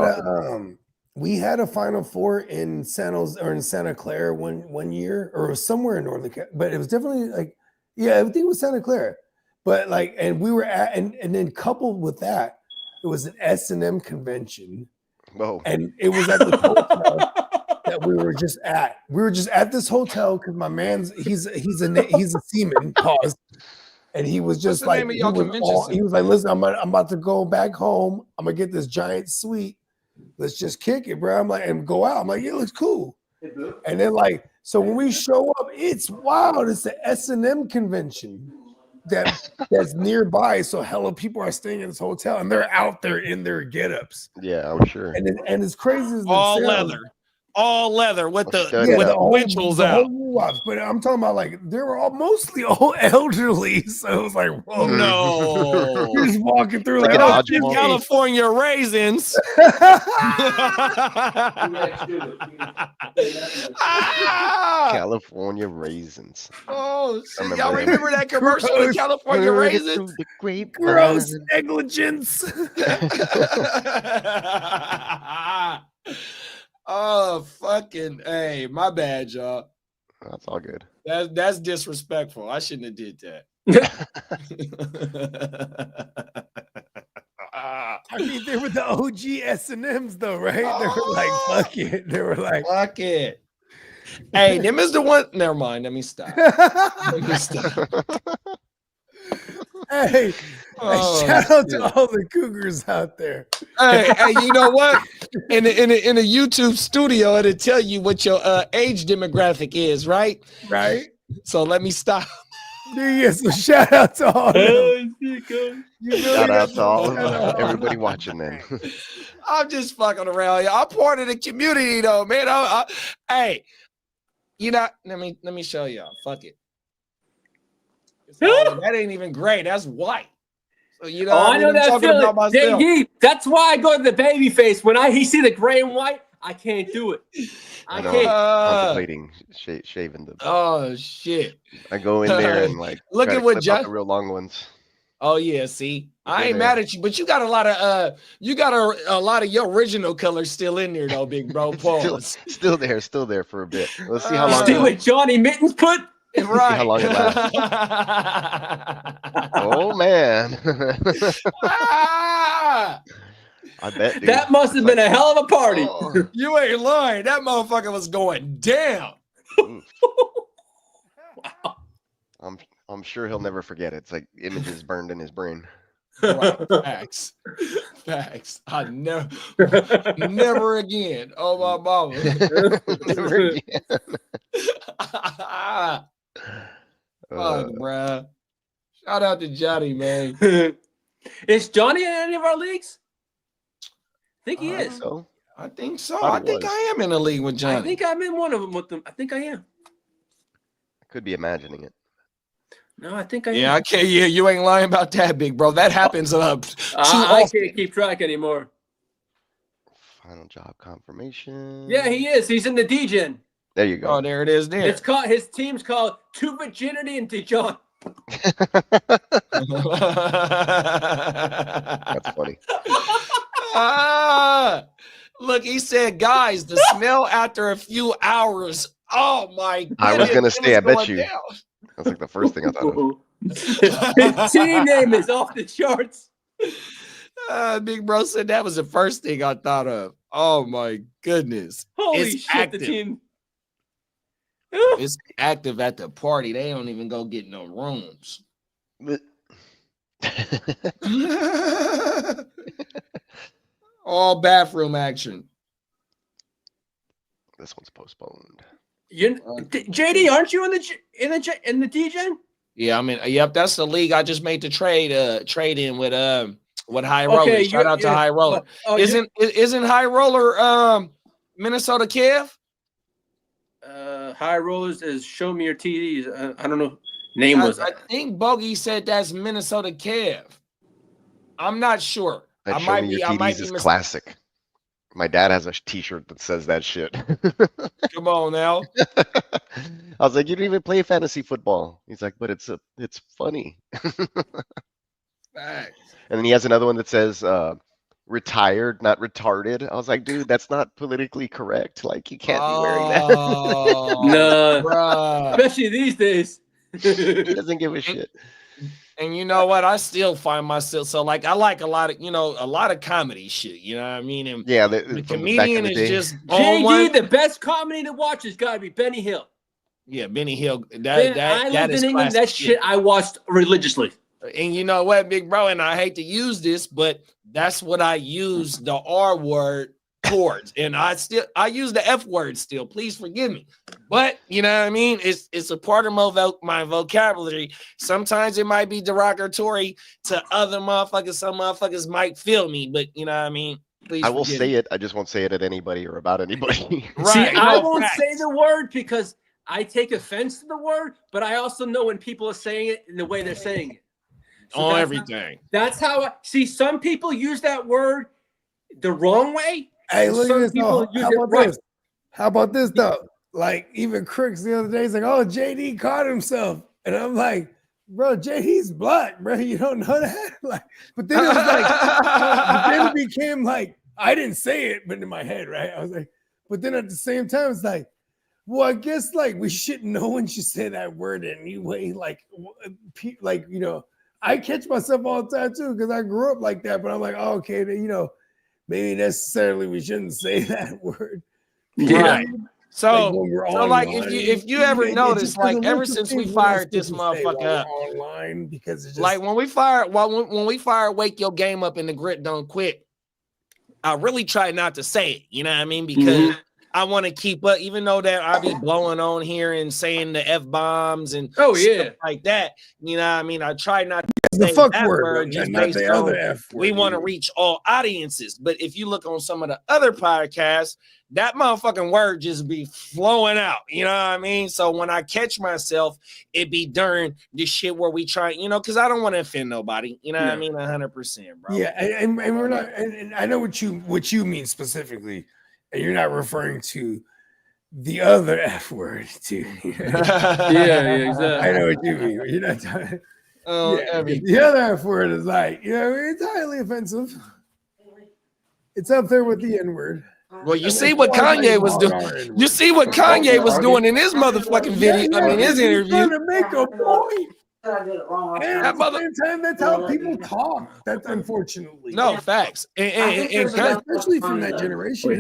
Speaker 2: had a Final Four in in Santa Clara one year, or it was somewhere in Northern California, but it was definitely like, yeah, I think it was Santa Clara. But like, and we were at, and then coupled with that, it was an S&M convention,
Speaker 4: Whoa.
Speaker 2: and it was at the hotel that we were just at. We were just at this hotel because my man's he's a seaman. Pause. And he was just
Speaker 6: the
Speaker 2: like,
Speaker 6: name of your convention center?
Speaker 2: he was like, listen, I'm about to go back home. I'm gonna get this giant suite. Let's just kick it, bro. I'm like, and go out. I'm like, yeah, it looks cool. And then like, so when we show up, it's wild. It's the S&M convention that's nearby. So hella people are staying in this hotel, and they're out there in their get-ups.
Speaker 4: Yeah, I'm sure.
Speaker 2: And as crazy as it
Speaker 6: All
Speaker 2: sounds,
Speaker 6: leather with the
Speaker 4: Yeah,
Speaker 6: with
Speaker 2: the
Speaker 6: the
Speaker 2: whole-
Speaker 6: winchels
Speaker 2: the whole
Speaker 6: out.
Speaker 2: watch. But I'm talking about like they were all mostly all elderly. So it was like, whoa,
Speaker 6: No.
Speaker 2: you're just walking through
Speaker 4: Like
Speaker 2: like,
Speaker 4: a
Speaker 2: oh,
Speaker 4: dodgeball.
Speaker 6: California raisins. Ah!
Speaker 4: California raisins.
Speaker 6: Oh, shit.
Speaker 4: remember
Speaker 6: Y'all
Speaker 4: that.
Speaker 6: remember that commercial with California raisins?
Speaker 4: The great
Speaker 2: gross negligence.
Speaker 6: Oh, fucking, hey, my bad, y'all.
Speaker 4: That's all good.
Speaker 6: That's disrespectful. I shouldn't have did that.
Speaker 2: I mean, they were the OG S&Ms though, right? They were like, fuck it. They were like,
Speaker 6: Fuck it. Hey, them is the one. Never mind. Let me stop. Let me stop.
Speaker 2: hey,
Speaker 6: Oh,
Speaker 2: shout out
Speaker 6: shit.
Speaker 2: to all the cougars out there.
Speaker 6: Hey, you know what? In the YouTube studio, it'll tell you what your age demographic is, right?
Speaker 2: Right?
Speaker 6: So let me stop.
Speaker 2: Yeah, so shout out to all of them. You really
Speaker 4: Shout out
Speaker 2: got
Speaker 4: to all
Speaker 2: shout out.
Speaker 4: of everybody watching then.
Speaker 6: I'm just fucking around. I'm part of the community, though, man. Hey, you know, let me show y'all. Fuck it. That ain't even gray. That's white. So you know,
Speaker 3: I know
Speaker 6: I'm
Speaker 3: that
Speaker 6: talking
Speaker 3: feeling.
Speaker 6: about myself.
Speaker 3: JD, that's why I go to the baby face. When he see the gray and white, I can't do it. I
Speaker 4: know,
Speaker 3: can't.
Speaker 4: Contemplating shaving the.
Speaker 6: Oh shit!
Speaker 4: I go in there and like
Speaker 6: Look
Speaker 4: try
Speaker 6: at
Speaker 4: to
Speaker 6: what
Speaker 4: clip out
Speaker 6: John-
Speaker 4: the real long ones.
Speaker 6: Oh yeah, see, I ain't
Speaker 4: there.
Speaker 6: mad at you, but you got a lot of a lot of your original colors still in there though, big bro. Pause.
Speaker 4: Still there for a bit. Let's see how long.
Speaker 3: See what Johnny Mittens put?
Speaker 6: Right.
Speaker 4: how long it Oh man,
Speaker 6: Ah!
Speaker 4: I bet. Dude.
Speaker 3: That must have been a hell of a party.
Speaker 4: Oh,
Speaker 6: You ain't lying. That motherfucker was going down.
Speaker 4: I'm sure he'll never forget it. It's like images burned in his brain.
Speaker 6: Right. Facts. I never again. Oh my mama.
Speaker 4: Never again.
Speaker 6: Fuck, bruh. Shout out to Johnny, man.
Speaker 3: Is Johnny in any of our leagues? I think he is.
Speaker 4: So
Speaker 6: I think so.
Speaker 4: Thought
Speaker 6: I
Speaker 4: he
Speaker 6: think
Speaker 4: was.
Speaker 6: I am in a league with
Speaker 3: I
Speaker 6: Johnny.
Speaker 3: think I'm in one of them with them. I think I am.
Speaker 4: I could be imagining it.
Speaker 3: No, I think I
Speaker 6: Yeah,
Speaker 3: am.
Speaker 6: I can't. Yeah, you ain't lying about that, big bro. That happens too
Speaker 3: I
Speaker 6: often.
Speaker 3: can't keep track anymore.
Speaker 4: Final job confirmation.
Speaker 3: Yeah, he is. He's in the DGen.
Speaker 4: There you
Speaker 6: Oh,
Speaker 4: go.
Speaker 6: there it is. There.
Speaker 3: It's called his team's called To Virginity and Dijon.
Speaker 4: That's funny.
Speaker 6: Ah, look, he said, guys, the smell after a few hours. Oh my god.
Speaker 4: I was gonna say, I bet you. That's like the first thing I thought of.
Speaker 3: His team name is off the charts.
Speaker 6: Big bro said that was the first thing I thought of. Oh my goodness.
Speaker 3: Holy
Speaker 6: It's
Speaker 3: shit,
Speaker 6: active.
Speaker 3: the team.
Speaker 6: It's active at the party. They don't even go get no rooms. All bathroom action.
Speaker 4: This one's postponed.
Speaker 3: JD, aren't you in the DGen?
Speaker 6: Yeah, I mean, yep, that's the league I just made the trade in with High Roller. Shout out to High Roller. Isn't High Roller Minnesota Kev?
Speaker 3: High Rollers is Show Me Your TDs. I don't know. Name was
Speaker 7: I think Bogey said that's Minnesota Kev. I'm not sure.
Speaker 4: That
Speaker 7: I
Speaker 4: show
Speaker 7: might
Speaker 4: me
Speaker 7: be.
Speaker 4: your
Speaker 7: I might
Speaker 4: TDs
Speaker 7: be
Speaker 4: is
Speaker 7: mis-
Speaker 4: classic. My dad has a T-shirt that says that shit.
Speaker 7: Come on now.
Speaker 4: I was like, you don't even play fantasy football. He's like, but it's funny.
Speaker 7: Facts.
Speaker 4: And then he has another one that says retired, not retarded. I was like, dude, that's not politically correct. Like, you can't be wearing that.
Speaker 7: Oh,
Speaker 3: no,
Speaker 7: bruh.
Speaker 3: especially these days.
Speaker 4: He doesn't give a shit.
Speaker 7: And you know what? I still find myself so like I like a lot of comedy shit. You know what I mean? And
Speaker 4: Yeah,
Speaker 7: the
Speaker 4: from back in
Speaker 7: comedian
Speaker 4: the
Speaker 7: is
Speaker 4: day.
Speaker 7: just on
Speaker 3: JD,
Speaker 7: one.
Speaker 3: the best comedy to watch has got to be Benny Hill.
Speaker 7: Yeah, Benny Hill.
Speaker 3: Man,
Speaker 7: That
Speaker 3: I lived
Speaker 7: is
Speaker 3: in England.
Speaker 7: classic
Speaker 3: That shit I watched religiously.
Speaker 7: And you know what, big bro? And I hate to use this, but that's what I use the R word towards. And I use the F word still. Please forgive me. But you know what I mean? It's a part of my vocabulary. Sometimes it might be derogatory to other motherfuckers. Some motherfuckers might feel me, but you know what I mean? Please
Speaker 4: I will
Speaker 7: forgive
Speaker 4: say
Speaker 7: me.
Speaker 4: it. I just won't say it at anybody or about anybody.
Speaker 7: Right.
Speaker 3: See, I
Speaker 7: no,
Speaker 3: won't
Speaker 7: facts.
Speaker 3: say the word because I take offense to the word, but I also know when people are saying it in the way they're saying it. So
Speaker 7: On
Speaker 3: that's
Speaker 7: everything.
Speaker 3: That's how I see. Some people use that word the wrong way.
Speaker 2: Hey,
Speaker 3: and
Speaker 2: look
Speaker 3: some
Speaker 2: at this.
Speaker 3: people
Speaker 2: Though.
Speaker 3: use
Speaker 2: How
Speaker 3: it
Speaker 2: about
Speaker 3: right.
Speaker 2: this? How about this though? Like even Crooks the other day, he's like, "Oh, JD caught himself," and I'm like, "Bro, JD's black, bro. You don't know that." Like, but then it was like, but then it became like I didn't say it, but in my head, right? I was like, but then at the same time, it's like, well, I guess like we should know when you say that word anyway. Like, like you know, I catch myself all the time too because I grew up like that. But I'm like, oh, okay, then, you know, maybe necessarily we shouldn't say that word.
Speaker 7: Right. So,
Speaker 2: when we're
Speaker 7: like
Speaker 2: online,
Speaker 7: if you ever
Speaker 2: it
Speaker 7: notice,
Speaker 2: just
Speaker 7: like
Speaker 2: doesn't
Speaker 7: ever
Speaker 2: look the
Speaker 7: since
Speaker 2: same
Speaker 7: we
Speaker 2: as what I'm
Speaker 7: fired this
Speaker 2: supposed to say
Speaker 7: motherfucker
Speaker 2: while
Speaker 7: up,
Speaker 2: we're online because it's just
Speaker 7: like when we fire Wake Your Game Up and the Grit Don't Quit, I really try not to say it, you know what I mean? Because I want to keep up, even though that I be blowing on here and saying the F-bombs and stuff like that, you know what I mean? I try not to
Speaker 2: the
Speaker 7: say
Speaker 2: fuck
Speaker 7: that
Speaker 2: word,
Speaker 7: just
Speaker 2: not
Speaker 7: based
Speaker 2: the
Speaker 7: on
Speaker 2: other F word.
Speaker 7: we want to reach all audiences. But if you look on some of the other podcasts, that motherfucking word just be flowing out, you know what I mean? So when I catch myself, it be during this shit where we try, you know, because I don't want to offend nobody, you know what I mean? 100%, bro.
Speaker 2: Yeah, and we're not, and I know what you mean specifically, and you're not referring to the other F word too.
Speaker 3: yeah, exactly.
Speaker 2: I know what you mean. You're not talking.
Speaker 7: Yeah,
Speaker 2: the other F word is like, you know, it's highly offensive. It's up there with the N word.
Speaker 7: Well, you see what Kanye was doing. You see what Kanye was doing in his motherfucking video. I mean, his interview.
Speaker 2: Trying to make a point.
Speaker 9: I did it wrong.
Speaker 2: And at the same time, that's how people talk. That's unfortunately
Speaker 7: No facts. And
Speaker 2: especially from that generation.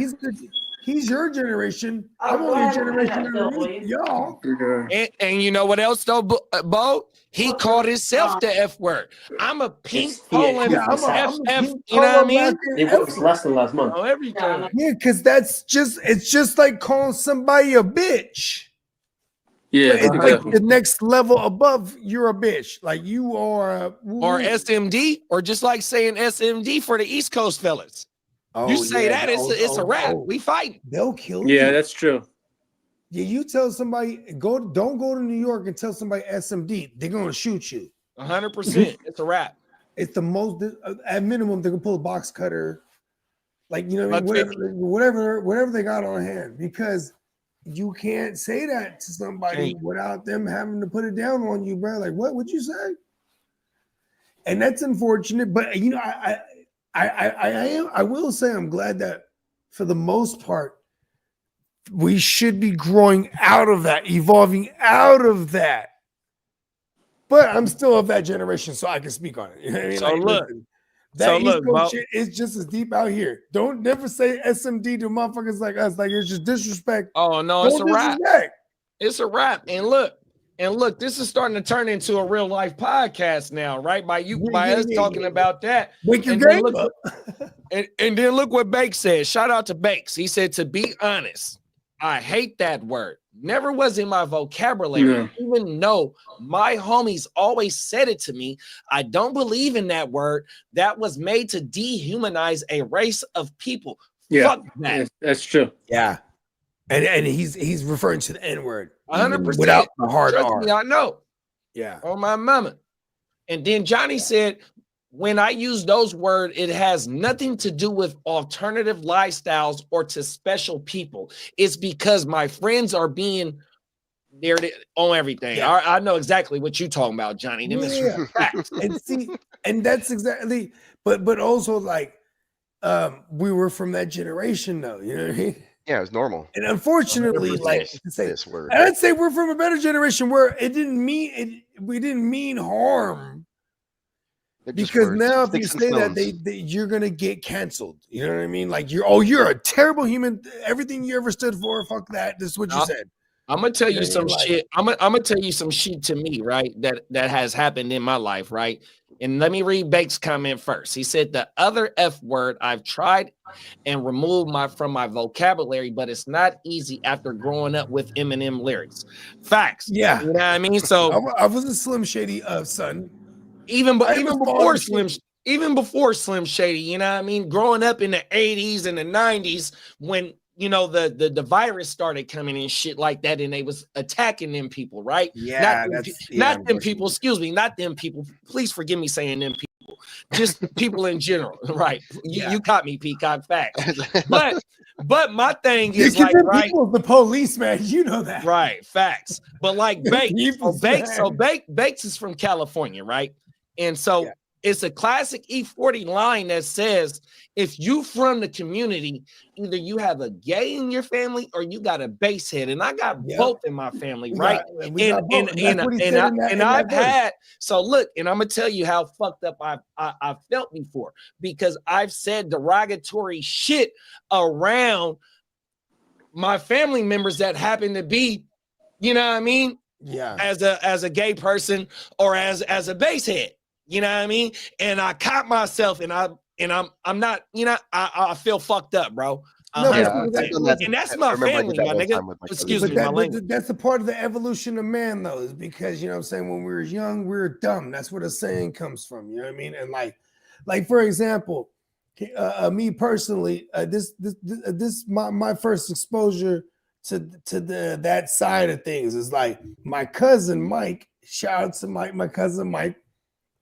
Speaker 2: He's your generation. I'm only a generation underneath y'all.
Speaker 7: And you know what else though, Bo? He called himself the F word. I'm a pink colon FF. You know what I mean?
Speaker 3: It was less than last month.
Speaker 7: Oh, everything.
Speaker 2: Yeah, because it's just like calling somebody a bitch.
Speaker 3: Yeah,
Speaker 2: It's like the next level above. You're a bitch. Like you are,
Speaker 7: or SMD, or just like saying SMD for the East Coast fellas.
Speaker 2: Oh,
Speaker 7: you say that it's a rap. We fight.
Speaker 2: They'll kill you.
Speaker 3: Yeah, that's true.
Speaker 2: Yeah, you tell somebody don't go to New York and tell somebody SMD, they're gonna shoot you.
Speaker 7: 100%. It's a rap.
Speaker 2: It's the most at minimum they can pull a box cutter, like you know what I mean, whatever they got on hand, because you can't say that to somebody without them having to put it down on you, bro. Like what would you say? And that's unfortunate, but you know, I will say I'm glad that for the most part we should be growing out of that, evolving out of that. But I'm still of that generation, so I can speak on it. You know what I mean?
Speaker 7: So
Speaker 2: like,
Speaker 7: look,
Speaker 2: listen, that East Coast shit is just as deep out here. Don't never say SMD to motherfuckers like us. Like it's just disrespect.
Speaker 7: Oh no, it's a rap.
Speaker 2: Disrespect.
Speaker 7: It's a rap. And look, this is starting to turn into a real life podcast now, right? By us talking about that.
Speaker 2: Wake your
Speaker 7: and
Speaker 2: game
Speaker 7: then
Speaker 2: up.
Speaker 7: and then look what Bakes said. Shout out to Bakes. He said, to be honest, I hate that word. Never was in my vocabulary, even though my homies always said it to me. I don't believe in that word. That was made to dehumanize a race of people.
Speaker 3: Yeah,
Speaker 7: fuck that.
Speaker 3: That's true.
Speaker 2: Yeah. And he's referring to the N-word
Speaker 7: 100%
Speaker 2: without the hard
Speaker 7: Trust
Speaker 2: R.
Speaker 7: me, I know.
Speaker 2: Yeah.
Speaker 7: on my mama. And then Johnny said, when I use those words, it has nothing to do with alternative lifestyles or to special people. It's because my friends are being there on everything.
Speaker 2: Yeah.
Speaker 7: I know exactly what you're talking about, Johnny. Them is
Speaker 2: Yeah.
Speaker 7: facts.
Speaker 2: And see, and that's exactly, but also like we were from that generation though, you know what I mean?
Speaker 4: Yeah, it's normal.
Speaker 2: And unfortunately,
Speaker 4: 100%
Speaker 2: like to say,
Speaker 4: this word.
Speaker 2: and I'd say we're from a better generation where it didn't mean it, we didn't mean harm.
Speaker 4: They're just
Speaker 2: Because
Speaker 4: words,
Speaker 2: now if you
Speaker 4: sticks and
Speaker 2: say that,
Speaker 4: stones.
Speaker 2: you're gonna get canceled. You know what I mean? Like you're a terrible human. Everything you ever stood for, fuck that. This is what you said.
Speaker 7: I'm gonna tell
Speaker 2: You know
Speaker 7: you
Speaker 2: what I
Speaker 7: some
Speaker 2: mean? Like-
Speaker 7: shit. I'm gonna tell you some shit to me, right? That has happened in my life, right? And let me read Bake's comment first. He said the other F word I've tried and removed from my vocabulary, but it's not easy after growing up with Eminem lyrics. Facts.
Speaker 2: Yeah.
Speaker 7: You know what I mean? So
Speaker 2: I was a Slim Shady son.
Speaker 7: even
Speaker 2: I
Speaker 7: even
Speaker 2: was
Speaker 7: before
Speaker 2: falling
Speaker 7: Slim Shady, you know what I mean? Growing up in the 80s and the 90s when you know the virus started coming and shit like that, and they was attacking them people, right?
Speaker 2: Yeah,
Speaker 7: not them people, excuse me, not them people. Please forgive me saying them people, just people in general, right? You caught me, Peacock, facts. But my thing is like, right,
Speaker 2: people, the police, man, you know that,
Speaker 7: right? Facts. But like Bakes,
Speaker 2: People's
Speaker 7: Bakes is from California, right? And so it's a classic E40 line that says, if you from the community, either you have a gay in your family or you got a base head. And I got both in my family, right? And I've had, so look, and I'm gonna tell you how fucked up I felt before, because I've said derogatory shit around my family members that happen to be, you know what I mean?
Speaker 2: Yeah.
Speaker 7: As a gay person or as a base head. You know what I mean? And I caught myself, and I'm not, you know, I feel fucked up, bro.
Speaker 2: No,
Speaker 7: and that's my family, my nigga. Excuse me, my language.
Speaker 2: That's the part of the evolution of man, though, is because, you know what I'm saying, when we were young, we were dumb. That's where the saying comes from. You know what I mean? And like for example, me personally, this my first exposure to that side of things is like my cousin Mike. Shout out to my cousin Mike.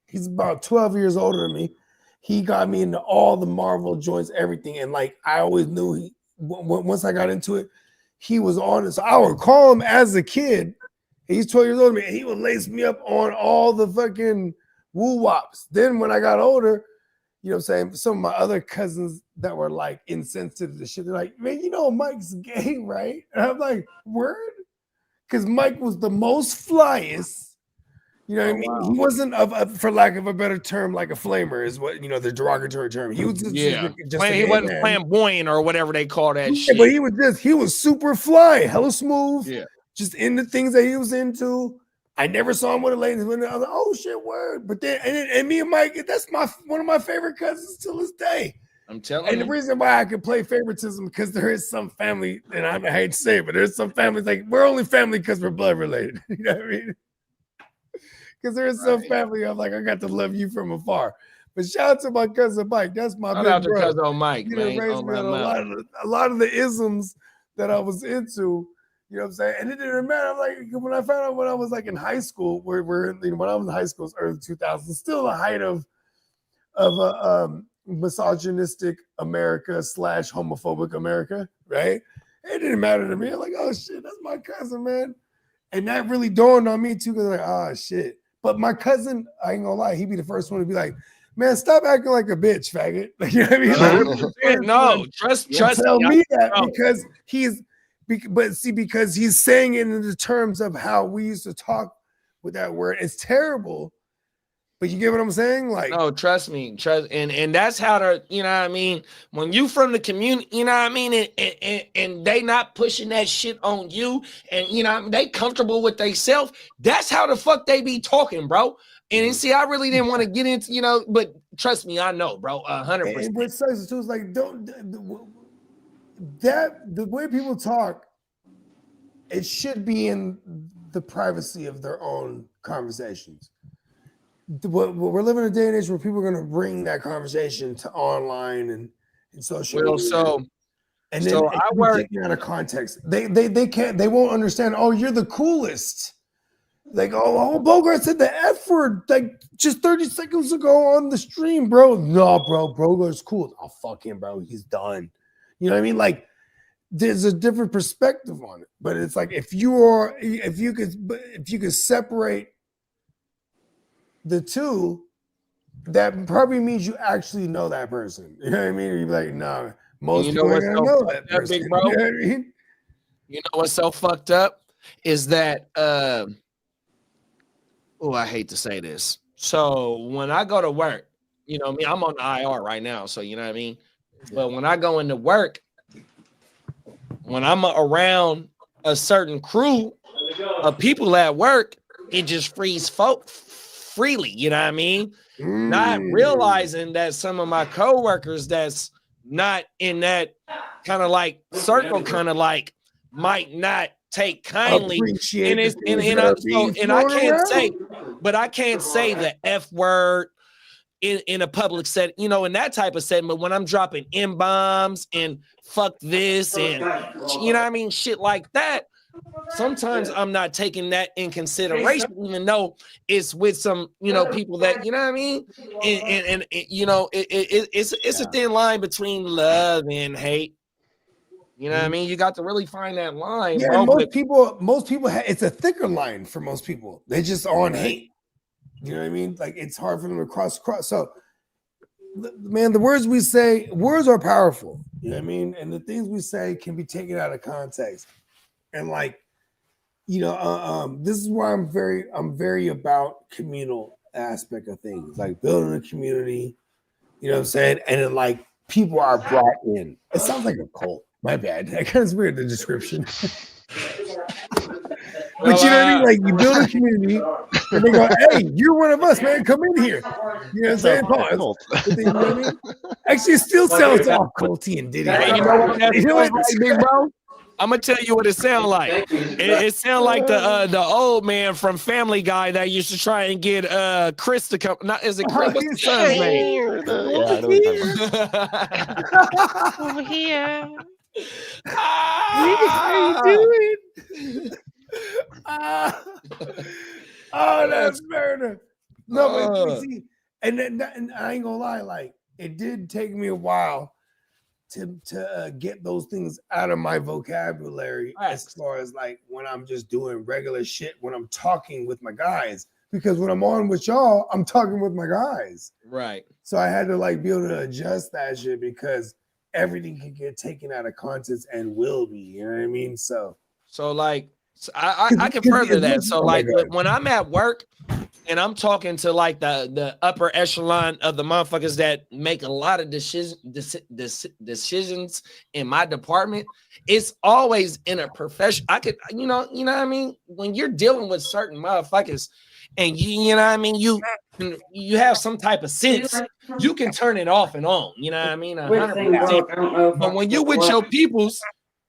Speaker 2: He's about 12 years older than me. He got me into all the Marvel joints, everything. And like, I always knew once I got into it, he was on it. So I would call him as a kid. He's 12 years older than me. And he would lace me up on all the fucking woo-wops. Then when I got older, you know what I'm saying? Some of my other cousins that were like insensitive to shit, they're like, man, you know, Mike's gay, right? And I'm like, word? Because Mike was the most flyest. You know what I mean? Wow. He wasn't, for lack of a better term, like a flamer is what, you know, the derogatory term. He was just
Speaker 7: he wasn't flamboyant or whatever they call that shit.
Speaker 2: But he was super fly, hella smooth. Yeah. Just in the things that he was into. I never saw him with a lady. I was like, oh shit, word. But then, and me and Mike, that's one of my favorite cousins till this day.
Speaker 7: I'm telling you.
Speaker 2: And the reason why I can play favoritism, because there is some family, and I hate to say it, but there's some families like we're only family because we're blood related. You know what I mean? Because there's some family I'm like, I got to love you from afar. But shout out to my cousin Mike. That's my big brother.
Speaker 7: Cousin Mike, man.
Speaker 2: Raised me on a lot of the isms that I was into. You know what I'm saying? And it didn't matter. Like when I found out when I was like in high school, when I was in high school, it's early 2000s, still the height of a misogynistic America / homophobic America, right? It didn't matter to me. I'm like, oh shit, that's my cousin, man. And that really dawned on me too, because like, oh shit. But my cousin, I ain't gonna lie, he'd be the first one to be like, man, stop acting like a bitch, faggot. Like, you know what I mean? Like,
Speaker 7: no, trust
Speaker 2: tell me that because because he's saying it in the terms of how we used to talk with that word. It's terrible. But you get what I'm saying? Like,
Speaker 7: no, trust me, and that's how to, you know what I mean? When you from the community, you know what I mean, and they not pushing that shit on you, and you know, they comfortable with themselves, that's how the fuck they be talking, bro. And see, I really didn't want to get into, you know, but trust me, I know, bro, 100%.
Speaker 2: And what sucks too is like, the way people talk, it should be in the privacy of their own conversations. We're living in a day and age where people are going to bring that conversation to online and social media. And I work out of context. They won't understand. Oh, you're the coolest. Like, oh, Bogart said the F word like just 30 seconds ago on the stream, bro. No, bro, Bogart's cool. Oh, fuck him, bro. He's done. You know what I mean? Like, there's a different perspective on it. But it's like if you could separate the two, that probably means you actually know that person. You know what I mean? Or you'd be like, no, most people ain't gonna know that person.
Speaker 7: Big bro?
Speaker 2: You know what I mean?
Speaker 7: You know what's so fucked up is that I hate to say this. So when I go to work, you know me, I'm on the IR right now, so you know what I mean? But when I go into work, when I'm around a certain crew of people at work, it just frees folk freely, you know what I mean? Not realizing that some of my coworkers that's not in that kind of like circle, kind of like might not take kindly, and it's and I can't say, but I can't say the F word in a public set, you know, in that type of setting. But when I'm dropping M-bombs and fuck this and you know what I mean, shit like that, sometimes I'm not taking that in consideration, even though it's with some, you know, people that, you know what I mean, and you know, it's a thin line between love and hate. You know what I mean? You got to really find that line.
Speaker 2: Yeah,
Speaker 7: bro,
Speaker 2: and most people it's a thicker line for most people. They just on hate. You know what I mean? Like it's hard for them to cross. So, man, the words we say, words are powerful. You know what I mean? And the things we say can be taken out of context. And like, you know, this is why I'm very about communal aspect of things, like building a community. You know what I'm saying? And then like people are brought in. It sounds like a cult. My bad. That kind of weird, the description. But you know what I mean? Like you build a community and they go, hey, you're one of us, man. Come in here. You know what I'm saying? Pause. But then, you know what I mean? Actually, it still sounds all culty and ditty.
Speaker 7: You know what, big bro? I'm gonna tell you what it sounds like. It sounds like the old man from Family Guy that used to try and get Chris to come. Not is it Chris? What's the son's name?
Speaker 11: Over here.
Speaker 2: How you doing? Oh, that's murder. No, but see, and I ain't gonna lie, like it did take me a while to get those things out of my vocabulary as far as like when I'm just doing regular shit when I'm talking with my guys, because when I'm on with y'all, I'm talking with my guys.
Speaker 7: Right.
Speaker 2: So I had to like be able to adjust that shit because everything can get taken out of context and will be, you know what I mean? So
Speaker 7: like I can further that. So like when I'm at work and I'm talking to like the upper echelon of the motherfuckers that make a lot of decisions in my department, it's always in a profession. I could, you know what I mean? When you're dealing with certain motherfuckers and you know what I mean, you have some type of sense, you can turn it off and on, you know what I mean? 100%. But when you with your peoples,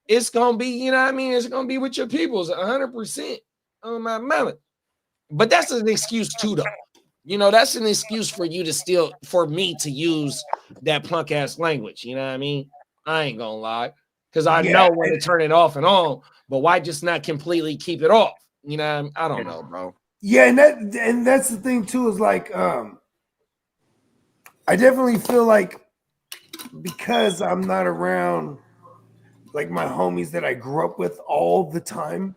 Speaker 7: it's gonna be, you know what I mean? It's gonna be with your peoples 100% on my mama. But that's an excuse too, though. You know, that's an excuse for you to for me to use that punk ass language. You know what I mean? I ain't gonna lie, because I know when to turn it off and on. But why just not completely keep it off? You know, what I mean? I don't know, bro.
Speaker 2: Yeah, and that's the thing too. Is like, I definitely feel like because I'm not around like my homies that I grew up with all the time.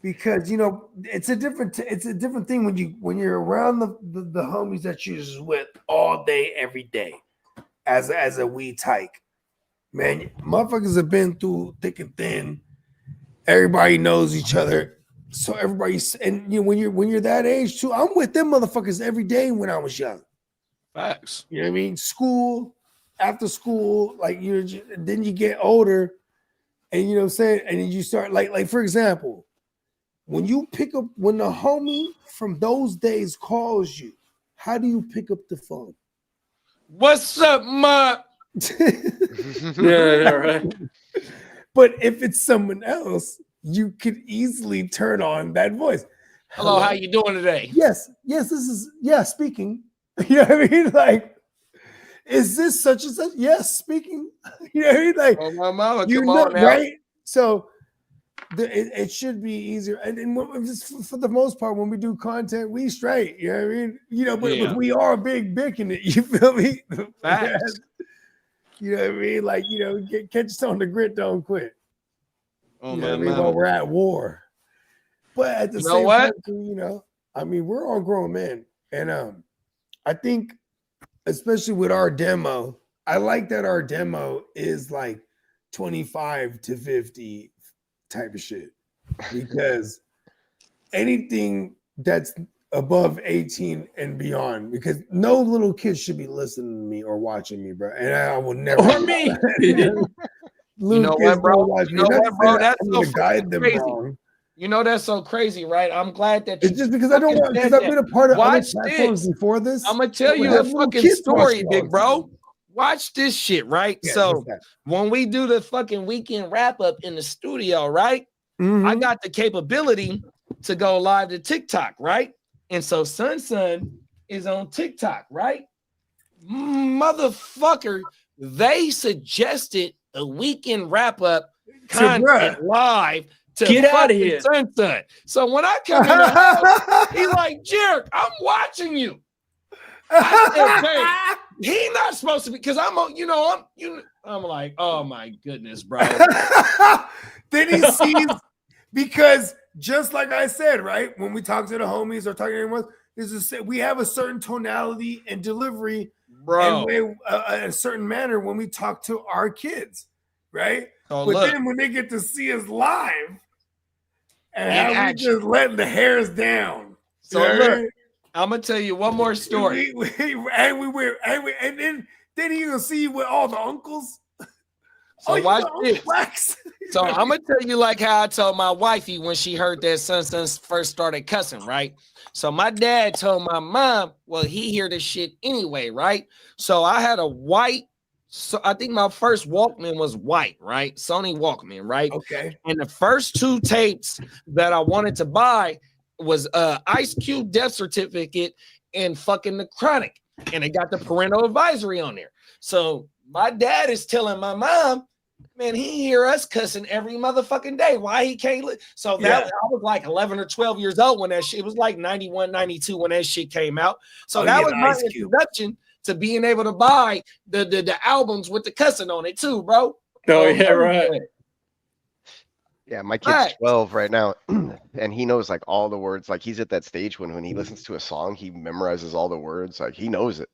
Speaker 2: Because you know it's a different thing when you're around the homies that you're just with all day every day as a wee tyke, man. Motherfuckers have been through thick and thin. Everybody knows each other, so everybody's, and you know when you're that age too. I'm with them motherfuckers every day when I was young.
Speaker 7: Facts.
Speaker 2: You know what I mean? School, after school, like then you get older, and you know what I'm saying, and then you start like for example. When the homie from those days calls you, how do you pick up the phone?
Speaker 7: What's up, ma?
Speaker 3: Yeah, right.
Speaker 2: But if it's someone else, you could easily turn on that voice.
Speaker 7: Hello, how you doing today?
Speaker 2: Yes, this is speaking. You know what I mean? Like, is this such and such? Yes, speaking. You know what I mean? Like,
Speaker 7: oh, my mama,
Speaker 2: you
Speaker 7: come
Speaker 2: know,
Speaker 7: on now.
Speaker 2: right? So it should be easier. And just for the most part, when we do content, we straight. You know what I mean? You know, but we are big in it. You feel me?
Speaker 6: Facts.
Speaker 2: You know what I mean? Like, you know, catch us on the grit, don't quit.
Speaker 6: Oh,
Speaker 2: You know what I
Speaker 6: man,
Speaker 2: mean?
Speaker 6: man.
Speaker 2: While we're at war. But at the
Speaker 6: You know
Speaker 2: same
Speaker 6: what?
Speaker 2: time, too, you know, I mean, we're all grown men. And I think, especially with our demo, I like that our demo is like 25 to 50 type of shit. Because anything that's above 18 and beyond, because no little kid should be listening to me or watching me, bro. And I will never.
Speaker 3: Or me.
Speaker 6: You know what, bro? You know what, bro? That's so
Speaker 2: guide them
Speaker 6: crazy.
Speaker 2: wrong.
Speaker 6: You know that's so crazy, right? I'm glad that you
Speaker 2: It's just because I don't want, because I've been a part of other
Speaker 6: Watch
Speaker 2: platforms
Speaker 6: this.
Speaker 2: before this.
Speaker 6: I'm gonna tell
Speaker 2: that would
Speaker 6: you a
Speaker 2: have little
Speaker 6: fucking
Speaker 2: kids
Speaker 6: story,
Speaker 2: watching all
Speaker 6: big
Speaker 2: the
Speaker 6: bro.
Speaker 2: time.
Speaker 6: Watch this shit, right?
Speaker 2: Yeah,
Speaker 6: So
Speaker 2: what's that?
Speaker 6: when we do the fucking weekend wrap up in the studio, right?
Speaker 2: Mhm.
Speaker 6: I got the capability to go live to TikTok, right? And so Sun is on TikTok, right? Motherfucker, they suggested a weekend wrap up content live to
Speaker 3: Get outta
Speaker 6: fucking
Speaker 3: here.
Speaker 6: Sun. So when I come in the house, he's like, Jerk, I'm watching you. I said, babe, he not supposed to be, because I'm like, oh my goodness, bro.
Speaker 2: Then he sees, because just like I said, right, when we talk to the homies or talk to anyone, we have a certain tonality and delivery,
Speaker 6: Bro.
Speaker 2: and way, a certain manner when we talk to our kids, right?
Speaker 6: So
Speaker 2: but
Speaker 6: look,
Speaker 2: then when they get to see us live, and
Speaker 6: In
Speaker 2: how we
Speaker 6: action.
Speaker 2: just letting the hairs down.
Speaker 6: so
Speaker 2: You know what I
Speaker 6: look,
Speaker 2: mean?
Speaker 6: I'm gonna tell you one more story.
Speaker 2: And then he gonna see you with all the uncles.
Speaker 6: So
Speaker 2: you
Speaker 6: watch
Speaker 2: got Uncle
Speaker 6: this.
Speaker 2: Wax.
Speaker 6: So I'm gonna tell you like how I told my wifey when she heard that Sun first started cussing, right? So my dad told my mom, well, he hear this shit anyway, right? So I had a white, so I think my first Walkman was white, right? Sony Walkman, right?
Speaker 2: Okay.
Speaker 6: And the first two tapes that I wanted to buy was Ice Cube Death Certificate and fucking The Chronic, and it got the parental advisory on there. So my dad is telling my mom, man, he hear us cussing every motherfucking day. Why he can't? So that I was like 11 or 12 years old when that shit, it was like 91, 92 when that shit came out. So that was my introduction to being able to buy the albums with the cussing on it too, bro.
Speaker 3: Oh, yeah, right.
Speaker 4: Yeah, my kid's 12 right now, and he knows like all the words. Like he's at that stage when he listens to a song, he memorizes all the words. Like he knows it.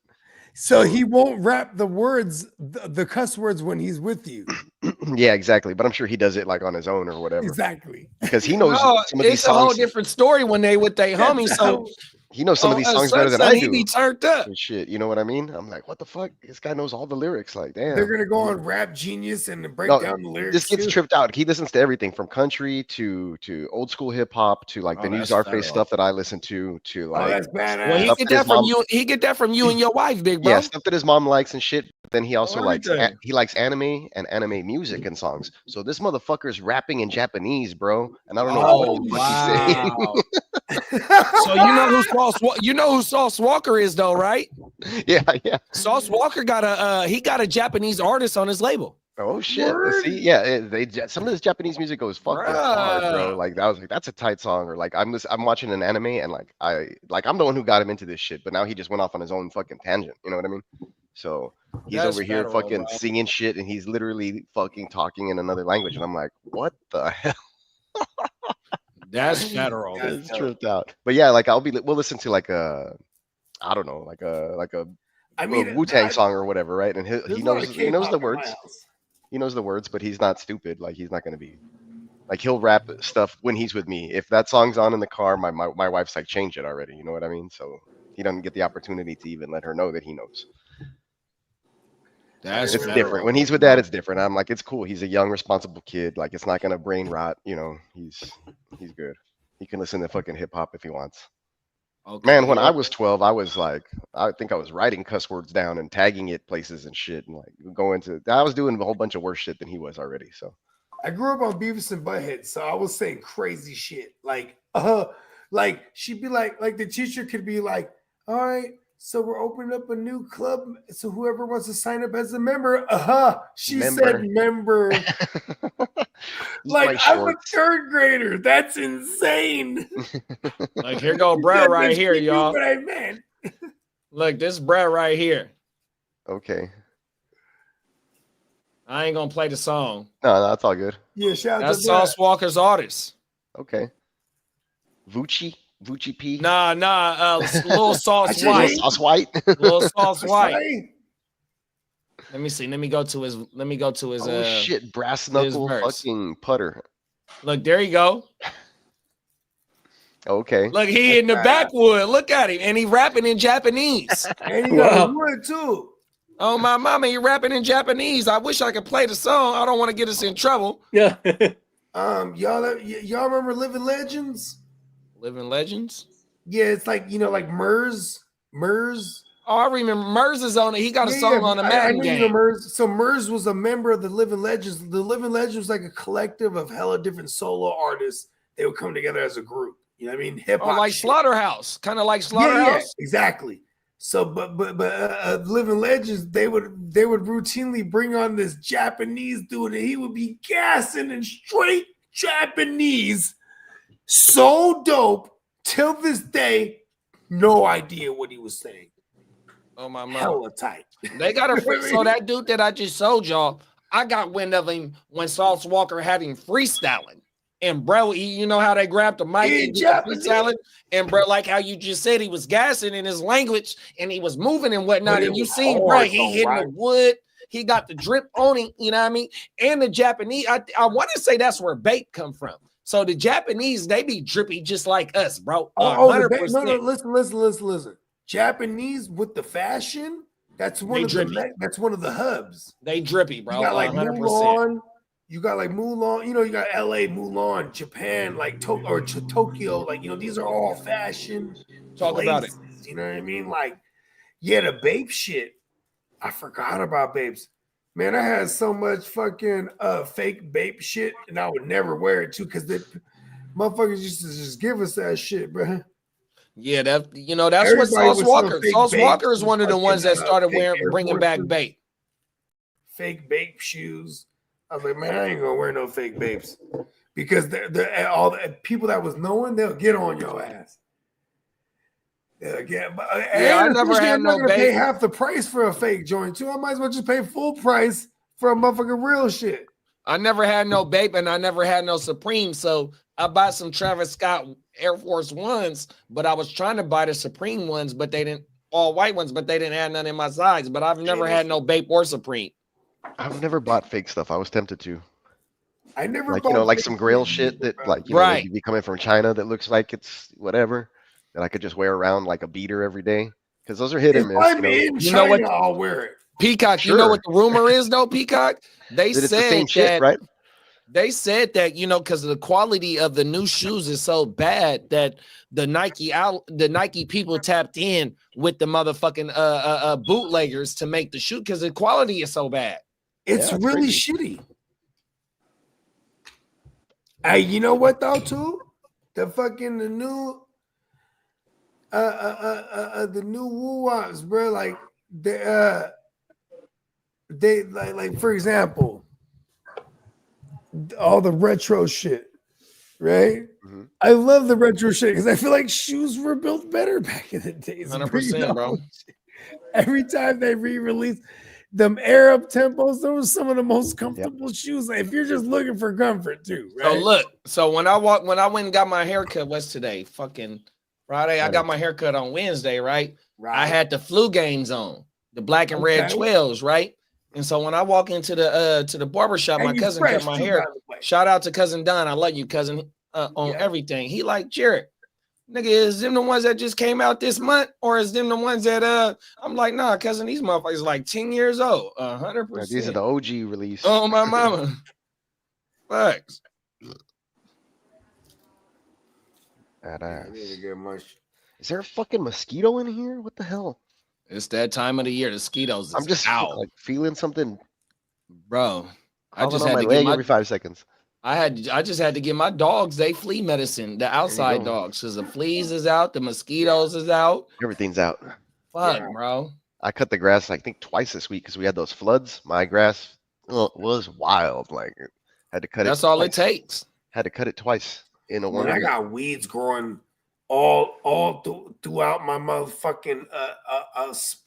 Speaker 2: So he won't rap the words, the cuss words when he's with you.
Speaker 4: Yeah, exactly. But I'm sure he does it like on his own or whatever.
Speaker 2: Exactly.
Speaker 4: Because he knows
Speaker 6: No,
Speaker 4: some of these
Speaker 6: it's a whole
Speaker 4: songs.
Speaker 6: different story when they with their homies. So
Speaker 4: He knows some of these songs better than
Speaker 6: Sun,
Speaker 4: I
Speaker 6: he
Speaker 4: do.
Speaker 6: be turned up.
Speaker 4: And shit, you know what I mean? I'm like, what the fuck? This guy knows all the lyrics. Like, damn.
Speaker 2: They're gonna go on Rap Genius and break
Speaker 4: No,
Speaker 2: down the lyrics.
Speaker 4: this gets
Speaker 2: too.
Speaker 4: tripped out. He listens to everything from country to old school hip hop to like the new
Speaker 2: that's
Speaker 4: Czarface
Speaker 2: federal.
Speaker 4: stuff that I listen to like
Speaker 2: that's badass.
Speaker 6: Well, he
Speaker 4: stuff
Speaker 6: get
Speaker 4: that his
Speaker 6: that from
Speaker 4: mom-
Speaker 6: you. He get that from you and your wife, big bro.
Speaker 4: yeah, stuff that his mom likes and shit. Then he also likes
Speaker 6: everything.
Speaker 4: he likes anime and anime music and songs. So this motherfucker's rapping in Japanese, bro. And I don't know what the fuck he's saying.
Speaker 6: So you know who Sauce Walker is though, right?
Speaker 4: Yeah.
Speaker 6: Sauce Walker got a Japanese artist on his label.
Speaker 4: Oh shit! See, yeah, some of this Japanese music goes fucking hard, bro. Like I was like, that's a tight song. Or like I'm watching an anime and like I'm the one who got him into this shit, but now he just went off on his own fucking tangent. You know what I mean? So he's
Speaker 6: That's
Speaker 4: over here
Speaker 6: federal,
Speaker 4: fucking
Speaker 6: bro.
Speaker 4: singing shit, and he's literally fucking talking in another language, and I'm like, what the hell?
Speaker 6: That's federal.
Speaker 4: It's tripped out. But yeah, like we'll listen to like a, I don't know, like a Wu-Tang song or whatever, right? And he knows the words. He knows the words, but he's not stupid. Like he's not gonna be like he'll rap stuff when he's with me. If that song's on in the car, my wife's like, change it already. You know what I mean? So he doesn't get the opportunity to even let her know that he knows.
Speaker 6: That's
Speaker 4: It's
Speaker 6: federal.
Speaker 4: different. When he's with dad, it's different. I'm like, it's cool. He's a young, responsible kid. Like it's not gonna brain rot. You know, he's good. He can listen to fucking hip hop if he wants.
Speaker 6: Okay,
Speaker 4: Man, when
Speaker 6: yeah.
Speaker 4: I was 12, I was like, I think I was writing cuss words down and tagging it places and shit, and like I was doing a whole bunch of worse shit than he was already. So
Speaker 2: I grew up on Beavis and Butthead, so I was saying crazy shit. Like she'd be like the teacher could be like, all right, so we're opening up a new club. So whoever wants to sign up as a member, she said member. Like,
Speaker 4: my
Speaker 2: I'm a
Speaker 4: shorts.
Speaker 2: third grader. That's insane.
Speaker 7: Like, here go Brad right here,
Speaker 2: You knew
Speaker 7: y'all.
Speaker 2: what I meant.
Speaker 7: Look, this Brad right here.
Speaker 4: Okay.
Speaker 7: I ain't gonna play the song.
Speaker 4: No, that's all good.
Speaker 2: Yeah, shout out
Speaker 7: That's
Speaker 2: to Brad.
Speaker 7: Sauce Walker's artist.
Speaker 4: Okay. Vucci P.
Speaker 7: Little Sauce
Speaker 2: I
Speaker 7: White.
Speaker 2: should-
Speaker 4: Sauce White.
Speaker 7: Little Sauce White.
Speaker 2: Right?
Speaker 7: Let me see. Let me go to his.
Speaker 4: Oh shit, brass
Speaker 7: his
Speaker 4: knuckle
Speaker 7: verse.
Speaker 4: fucking putter.
Speaker 7: Look, there you go.
Speaker 4: Okay.
Speaker 7: Look, he in the backwood. Look at him, and he rapping in Japanese.
Speaker 2: And he got a wood too.
Speaker 7: Oh my mama, he rapping in Japanese. I wish I could play the song. I don't want to get us in trouble.
Speaker 3: Yeah.
Speaker 2: Y'all remember Living Legends?
Speaker 7: Living Legends.
Speaker 2: Yeah, it's like like Murs.
Speaker 7: Oh, I remember Murs is on it. He got a song on the
Speaker 2: I
Speaker 7: Madden
Speaker 2: know you know
Speaker 7: game.
Speaker 2: Murs. So Murs was a member of the Living Legends. The Living Legends was like a collective of hella different solo artists. They would come together as a group. You know what I mean? Hip
Speaker 7: Oh,
Speaker 2: hop.
Speaker 7: like
Speaker 2: shit.
Speaker 7: Slaughterhouse, kind of like Slaughterhouse.
Speaker 2: Yeah, exactly. So, but Living Legends, they would routinely bring on this Japanese dude, and he would be gassing in straight Japanese, so dope. Till this day, no idea what he was saying.
Speaker 7: Oh my mama.
Speaker 2: Hella tight.
Speaker 7: They got a so that dude that I just sold y'all, I got wind of him when Sauce Walker had him freestyling. And bro, you know how they grabbed the mic and freestyling? And bro, like how you just said, he was gassing in his language and he was moving and whatnot.
Speaker 2: But it
Speaker 7: And you
Speaker 2: was
Speaker 7: seen,
Speaker 2: hard,
Speaker 7: bro, he
Speaker 2: though,
Speaker 7: hitting
Speaker 2: right?
Speaker 7: the wood. He got the drip on him, you know what I mean? And the Japanese, I want to say that's where Bape come from. So the Japanese, they be drippy just like us, bro.
Speaker 2: No,
Speaker 7: 100%.
Speaker 2: listen. Japanese with the fashion, that's one of the hubs.
Speaker 7: They drippy, bro.
Speaker 2: You got like
Speaker 7: 100%.
Speaker 2: Mulan. You got like Mulan. You got LA, Mulan, Japan, like Tokyo. Like these are all fashion.
Speaker 7: Talk about it.
Speaker 2: You know what I mean? Like, yeah, the Bape shit. I forgot about Bapes. Man, I had so much fucking fake Bape shit, and I would never wear it too, because the motherfuckers used to just give us that shit, bro.
Speaker 7: Yeah, that's
Speaker 2: Everybody
Speaker 7: what Sauce
Speaker 2: was
Speaker 7: Walker.
Speaker 2: so
Speaker 7: Sauce
Speaker 2: fake
Speaker 7: Walker is
Speaker 2: Bapes
Speaker 7: one of the
Speaker 2: and
Speaker 7: ones that
Speaker 2: fucking,
Speaker 7: started
Speaker 2: fake Air
Speaker 7: bringing back
Speaker 2: Forces.
Speaker 7: Bape.
Speaker 2: Fake Bape shoes. I was like, man, I ain't gonna wear no fake Bapes, because all the people that was knowing, they'll get on your ass.
Speaker 7: I never had
Speaker 2: I'm not
Speaker 7: no
Speaker 2: gonna pay
Speaker 7: Bape.
Speaker 2: half the price for a fake joint too. I might as well just pay full price for a motherfucking real shit.
Speaker 7: I never had no Bape and I never had no Supreme. So I bought some Travis Scott Air Force Ones, but I was trying to buy the Supreme ones, but they didn't, all white ones, but they didn't have none in my size. But I've never had no Bape or Supreme.
Speaker 4: I've never bought fake stuff. I was tempted to.
Speaker 2: I never
Speaker 4: Like,
Speaker 2: bought
Speaker 4: like
Speaker 2: fake
Speaker 4: some Grail
Speaker 2: shit,
Speaker 4: shit that,
Speaker 2: bro.
Speaker 4: like,
Speaker 7: Right.
Speaker 4: maybe coming from China that looks like it's whatever, that I could just wear around like a beater every day. Because those are hit
Speaker 2: If
Speaker 4: and miss.
Speaker 2: I'm in
Speaker 7: You know
Speaker 2: China,
Speaker 7: what-
Speaker 2: I'll wear it.
Speaker 7: Peacock, you know what the rumor is though, Peacock? They
Speaker 4: That it's the
Speaker 7: said
Speaker 4: same shit,
Speaker 7: that
Speaker 4: right?
Speaker 7: they said that, because the quality of the new shoes is so bad that the Nike people tapped in with the motherfucking bootleggers to make the shoe because the quality is so bad.
Speaker 2: It's
Speaker 4: Yeah, it's
Speaker 2: really
Speaker 4: crazy.
Speaker 2: shitty. Hey, you know what though, too? The new woo-wops, bro. Like they like for example, all the retro shit, right?
Speaker 4: Mhm.
Speaker 2: I love the retro shit because I feel like shoes were built better back in the days.
Speaker 7: 100%, bro.
Speaker 2: Every time they re-release them Air Up Tempos, those were some of the most comfortable shoes. Like, if you're just looking for comfort too, right?
Speaker 7: So look, so when I went and got my haircut, what's today? Fucking Friday. I got my haircut on Wednesday, right? I had the flu games on, the black and red
Speaker 2: Okay.
Speaker 7: 12s, right? And so when I walk into the barber shop,
Speaker 2: And
Speaker 7: my
Speaker 2: you
Speaker 7: cousin
Speaker 2: fresh,
Speaker 7: cut my
Speaker 2: too,
Speaker 7: hair.
Speaker 2: by the way.
Speaker 7: Shout out to cousin Don. I love you, cousin, on
Speaker 2: Yeah.
Speaker 7: everything. He like, Jared, nigga, is them the ones that just came out this month, or is them the ones that I'm like, nah, cousin, these motherfuckers like 10 years old, 100%.
Speaker 4: Yeah, these are the OG release.
Speaker 7: Oh my mama. Facts.
Speaker 4: Badass.
Speaker 2: Didn't get much.
Speaker 4: Is there a fucking mosquito in here? What the hell?
Speaker 7: It's that time of the year. The mosquitoes is
Speaker 4: I'm just
Speaker 7: out,
Speaker 4: like feeling something
Speaker 7: bro. I
Speaker 4: crawling
Speaker 7: just
Speaker 4: on
Speaker 7: had
Speaker 4: my
Speaker 7: to
Speaker 4: leg
Speaker 7: get my
Speaker 4: every 5 seconds.
Speaker 7: I just had to give my dogs they flea medicine, the outside
Speaker 4: go.
Speaker 7: dogs, because the fleas is out, the mosquitoes is out.
Speaker 4: Everything's out.
Speaker 7: Fuck,
Speaker 2: Yeah.
Speaker 7: bro.
Speaker 4: I cut the grass, I think, twice this week because we had those floods. My grass was wild. Like, Had to cut
Speaker 7: That's
Speaker 4: it.
Speaker 7: all
Speaker 4: twice.
Speaker 7: it takes.
Speaker 4: Had to cut it twice in a
Speaker 2: Man,
Speaker 4: 1
Speaker 2: I
Speaker 4: week.
Speaker 2: got weeds growing all throughout my motherfucking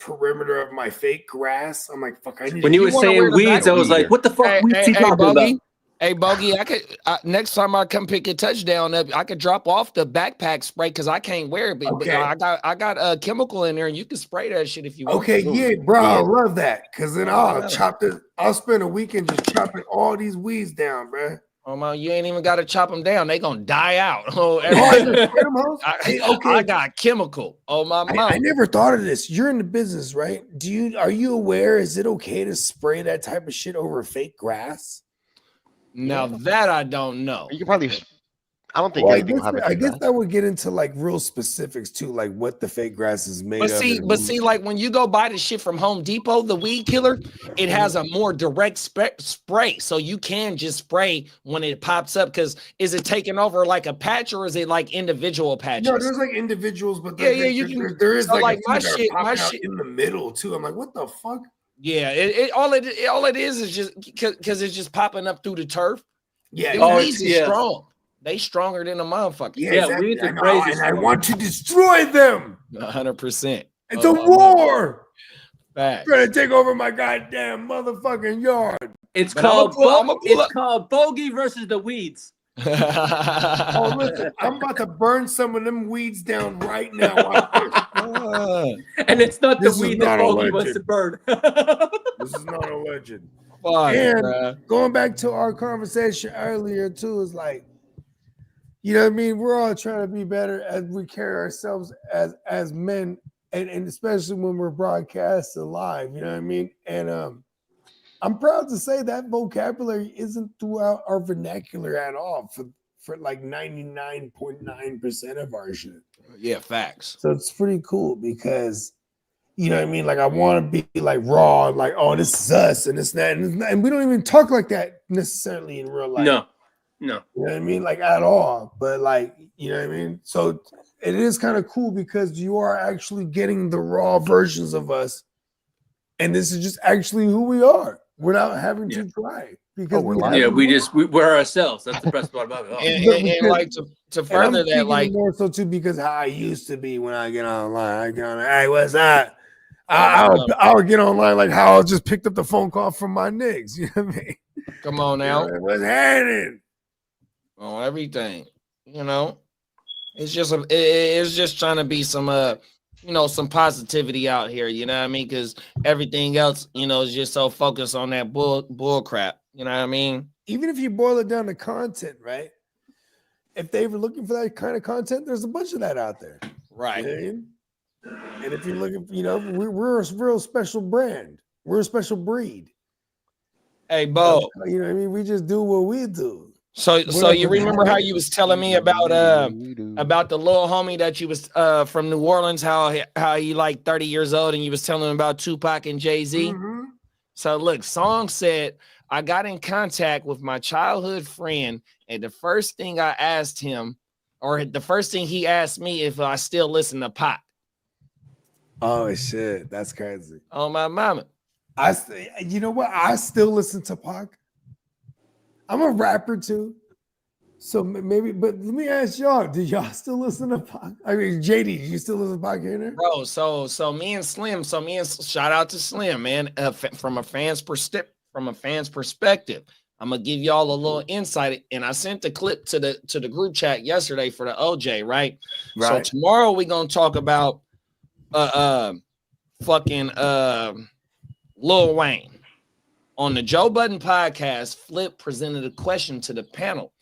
Speaker 2: perimeter of my fake grass. I'm like, fuck, I need
Speaker 3: When
Speaker 2: to
Speaker 3: you were
Speaker 7: wanna wear
Speaker 3: saying
Speaker 7: the
Speaker 3: weeds, I was like, what the fuck
Speaker 7: Hey,
Speaker 3: weeds
Speaker 7: hey,
Speaker 3: he
Speaker 7: hey,
Speaker 3: talking
Speaker 7: Bogey.
Speaker 3: about?
Speaker 7: Hey, Bogey, next time I come pick a touchdown up, I could drop off the backpack spray because I can't wear it. But
Speaker 2: Okay.
Speaker 7: I got a chemical in there, and you can spray that shit if you want.
Speaker 2: Okay,
Speaker 7: to.
Speaker 2: yeah, bro, I
Speaker 7: Yeah.
Speaker 2: love that. Cause then I'll
Speaker 7: Yeah.
Speaker 2: chop this. I'll spend a weekend just chopping all these weeds down, bro.
Speaker 7: Oh man, you ain't even got to chop them down; they gonna die out. Oh,
Speaker 2: Oh, I just spray them, hoes?
Speaker 7: I,
Speaker 2: Hey, okay.
Speaker 7: I got chemical. Oh my
Speaker 2: I
Speaker 7: mom.
Speaker 2: never thought of this. You're in the business, right? Are you aware? Is it okay to spray that type of shit over fake grass?
Speaker 7: Now that I don't know.
Speaker 4: You can probably. I don't think
Speaker 2: Well,
Speaker 4: anything will happen.
Speaker 2: I
Speaker 4: to
Speaker 2: guess
Speaker 4: that.
Speaker 2: that would get into like real specifics too, like what the fake grass is made
Speaker 7: But
Speaker 2: of.
Speaker 7: see, like when you go buy the shit from Home Depot, the weed killer, it has a more direct spray, so you can just spray when it pops up. Because is it taking over like a patch or is it like individual patches?
Speaker 2: No, there's like individuals, but
Speaker 7: Yeah, you can.
Speaker 2: there is
Speaker 7: so
Speaker 2: like,
Speaker 7: my
Speaker 2: a few that are
Speaker 7: shit,
Speaker 2: popping out in the middle too. I'm like, what the fuck?
Speaker 7: Yeah, all it is just because it's just popping up through the turf.
Speaker 2: Yeah,
Speaker 7: Them
Speaker 3: Oh,
Speaker 7: weeds is
Speaker 3: yeah.
Speaker 7: strong. They stronger than a motherfucker.
Speaker 2: Yeah,
Speaker 3: Yeah,
Speaker 2: exactly.
Speaker 3: weeds are
Speaker 2: I know,
Speaker 3: crazy
Speaker 2: and I
Speaker 3: strong.
Speaker 2: want to destroy them.
Speaker 7: 100%.
Speaker 2: It's a war.
Speaker 7: Facts.
Speaker 2: Trying to take over my goddamn motherfucking yard.
Speaker 3: It's
Speaker 7: But I'ma pull
Speaker 3: it's
Speaker 7: up.
Speaker 3: called Bogey versus the weeds.
Speaker 2: Oh, listen, I'm about to burn some of them weeds down right now. Watch this.
Speaker 3: And it's not the
Speaker 2: This is
Speaker 3: weed
Speaker 2: not
Speaker 3: that
Speaker 2: a
Speaker 3: Bogey wants
Speaker 2: legend.
Speaker 3: to burn.
Speaker 2: This is not a legend.
Speaker 7: Fuck,
Speaker 2: And
Speaker 7: bruh.
Speaker 2: going back to our conversation earlier too, is like, you know what I mean? We're all trying to be better as we carry ourselves as men, and especially when we're broadcasting live, you know what I mean? And I'm proud to say that vocabulary isn't throughout our vernacular at all for like 99.9% of our shit.
Speaker 7: Yeah, facts.
Speaker 2: So it's pretty cool because, you know what I mean? Like, I want to be like raw, like, oh, this is us and this, that, and we don't even talk like that necessarily in real life.
Speaker 3: No.
Speaker 2: You know what I mean? Like, at all. But, like, you know what I mean? So it is kind of cool because you are actually getting the raw versions of us. And this is just actually who we are without having to try. Because
Speaker 4: we're live.
Speaker 3: Yeah, we're ourselves. That's the best part about it.
Speaker 7: And like to
Speaker 2: And I'm
Speaker 7: further that,
Speaker 2: thinking
Speaker 7: like
Speaker 2: more so too because how I used to be when I get online. I get on, hey, what's that? I'll get online like how I just picked up the phone call from my niggas. You know what I mean?
Speaker 7: come on now.
Speaker 2: What's happening?
Speaker 7: On everything, you know, it's just trying to be some some positivity out here, you know what I mean? Because everything else, is just so focused on that bull crap, you know what I mean?
Speaker 2: Even if you boil it down to content, right? If they were looking for that kind of content, there's a bunch of that out there.
Speaker 7: Right.
Speaker 2: You know what I mean? And if you're looking, we're a real special brand. We're a special breed.
Speaker 7: Hey, Bo.
Speaker 2: You know what I mean? We just do what we do.
Speaker 7: So you remember how you was telling me about the little homie that you was from New Orleans, how he like 30 years old, and you was telling him about Tupac and Jay-Z?
Speaker 2: Mm-hmm.
Speaker 7: So look, Song said, I got in contact with my childhood friend, and the first thing I asked him, or the first thing he asked me, if I still listen to Pac.
Speaker 2: Oh shit, that's crazy.
Speaker 7: Oh my mama.
Speaker 2: You know what? I still listen to Pac. I'm a rapper too. So maybe, but let me ask y'all, do y'all still listen to Pac? I mean, JD, do you still listen to Pac here there?
Speaker 7: Bro, so me and Slim, shout out to Slim, man. From a fan's perspective, I'm gonna give y'all a little insight. And I sent the clip to the group chat yesterday for the OJ, right? So tomorrow we're gonna talk about fucking Lil Wayne. On the Joe Budden podcast, Flip presented a question to the panel.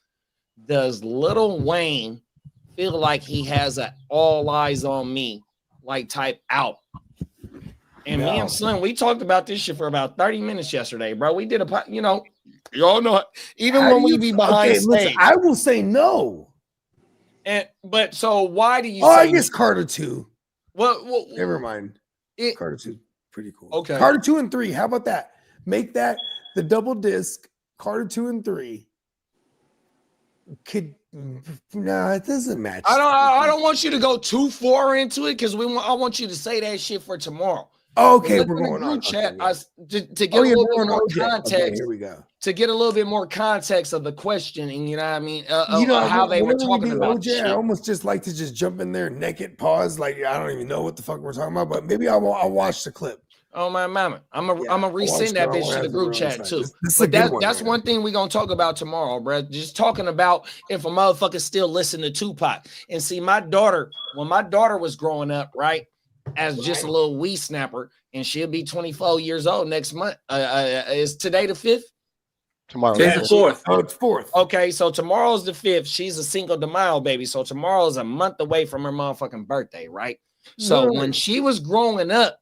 Speaker 7: Does Lil Wayne feel like he has an all eyes on me like type out? And me and Slim, we talked about this shit for about 30 minutes yesterday, bro. We did y'all know, even when we be behind stage.
Speaker 2: Listen, I will say no.
Speaker 7: But so why do you say
Speaker 2: I guess Carter 2.
Speaker 7: Well,
Speaker 2: never mind. Carter 2, pretty cool.
Speaker 7: Okay.
Speaker 2: Carter 2 and 3. How about that? Make that the double disc. Carter 2 and 3. It doesn't match.
Speaker 7: I don't want you to go too far into it because I want you to say that shit for tomorrow.
Speaker 2: Oh, okay,
Speaker 6: Look
Speaker 2: we're
Speaker 6: in the
Speaker 2: going
Speaker 6: group
Speaker 2: on.
Speaker 6: chat.
Speaker 2: Okay, yeah.
Speaker 6: To get
Speaker 2: Oh,
Speaker 6: a
Speaker 2: yeah,
Speaker 6: little
Speaker 2: we're
Speaker 6: bit
Speaker 2: on
Speaker 6: more
Speaker 2: OJ. Okay,
Speaker 6: context,
Speaker 2: here we go.
Speaker 6: to get a little bit more context of the question, and you know what I mean,
Speaker 2: You know,
Speaker 6: how they were
Speaker 2: whenever we
Speaker 6: talking
Speaker 2: do
Speaker 6: about the
Speaker 2: OJ, I
Speaker 6: shit.
Speaker 2: almost just like to just jump in there, naked, pause, like I don't even know what the fuck we're talking about, but maybe I'll watch the clip.
Speaker 6: Oh my mama, I'm
Speaker 2: Yeah,
Speaker 6: gonna
Speaker 2: I'll watch
Speaker 6: resend that
Speaker 2: the- I
Speaker 6: bitch
Speaker 2: wanna
Speaker 6: to the
Speaker 2: have
Speaker 6: group
Speaker 2: real
Speaker 6: chat
Speaker 2: insight.
Speaker 6: too.
Speaker 2: This is a
Speaker 6: But
Speaker 2: good one.
Speaker 6: that's
Speaker 2: man.
Speaker 6: one thing we're gonna talk about tomorrow, bro. Just talking about if a motherfucker still listen to Tupac. And see, my daughter, when my daughter was growing up, right, as just a little wee snapper, and she'll be 24 years old next month. Is today the 5th?
Speaker 4: Tomorrow.
Speaker 3: Today's the 4th.
Speaker 2: Oh, it's 4th.
Speaker 6: Okay, so tomorrow's the 5th. She's a Cinco de Mayo baby. So tomorrow is a month away from her motherfucking birthday, right? So when she was growing up,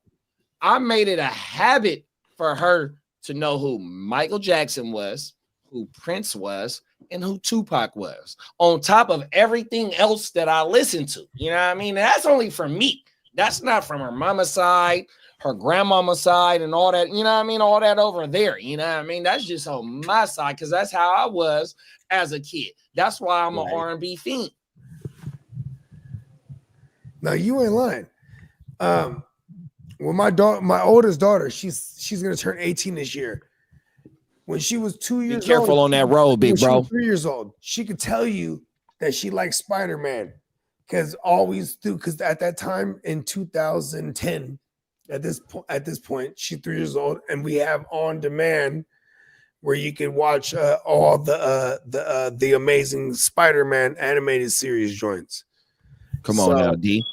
Speaker 6: I made it a habit for her to know who Michael Jackson was, who Prince was, and who Tupac was, on top of everything else that I listened to. You know what I mean? That's only for me. That's not from her mama's side, her grandmama's side, and all that. You know what I mean? All that over there. You know what I mean? That's just on my side, because that's how I was as a kid. That's why I'm an R&B fiend.
Speaker 2: No, you ain't lying. Well, my oldest daughter, she's gonna turn 18 this year. When she was 2 years old,
Speaker 6: Be careful on that road, big
Speaker 2: when she
Speaker 6: bro.
Speaker 2: was 3 years old, she could tell you that she likes Spider-Man because because at that time in 2010, at this point, she's 3 years old, and we have on demand where you can watch all the Amazing Spider-Man animated series joints.
Speaker 6: Come on now, D.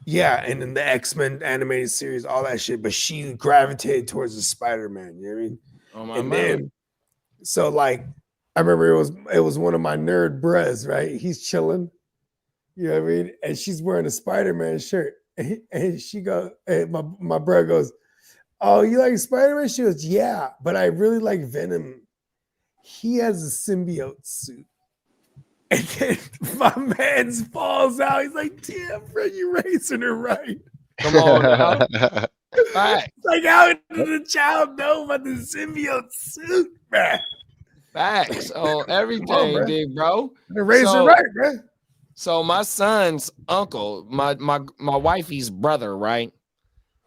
Speaker 2: Yeah, and then the X-Men animated series, all that shit. But she gravitated towards the Spider-Man. You know what I mean?
Speaker 6: Oh my
Speaker 2: And
Speaker 6: mama.
Speaker 2: then, so like, I remember it was one of my nerd bros, right? He's chilling. You know what I mean? And she's wearing a Spider-Man shirt. And she goes, and my bro goes, "Oh, you like Spider-Man?" She goes, "Yeah, but I really like Venom. He has a symbiote suit." And then my man falls out. He's like, "Damn, bro, you raising her right."
Speaker 6: Come on now. Facts.
Speaker 2: Like, how did the child know about the symbiote suit, man?
Speaker 6: Facts. Oh,
Speaker 2: Come
Speaker 6: everything,
Speaker 2: on, bro.
Speaker 6: big bro.
Speaker 2: The razor
Speaker 6: So-
Speaker 2: right, man.
Speaker 6: So my son's uncle, my wifey's brother, right?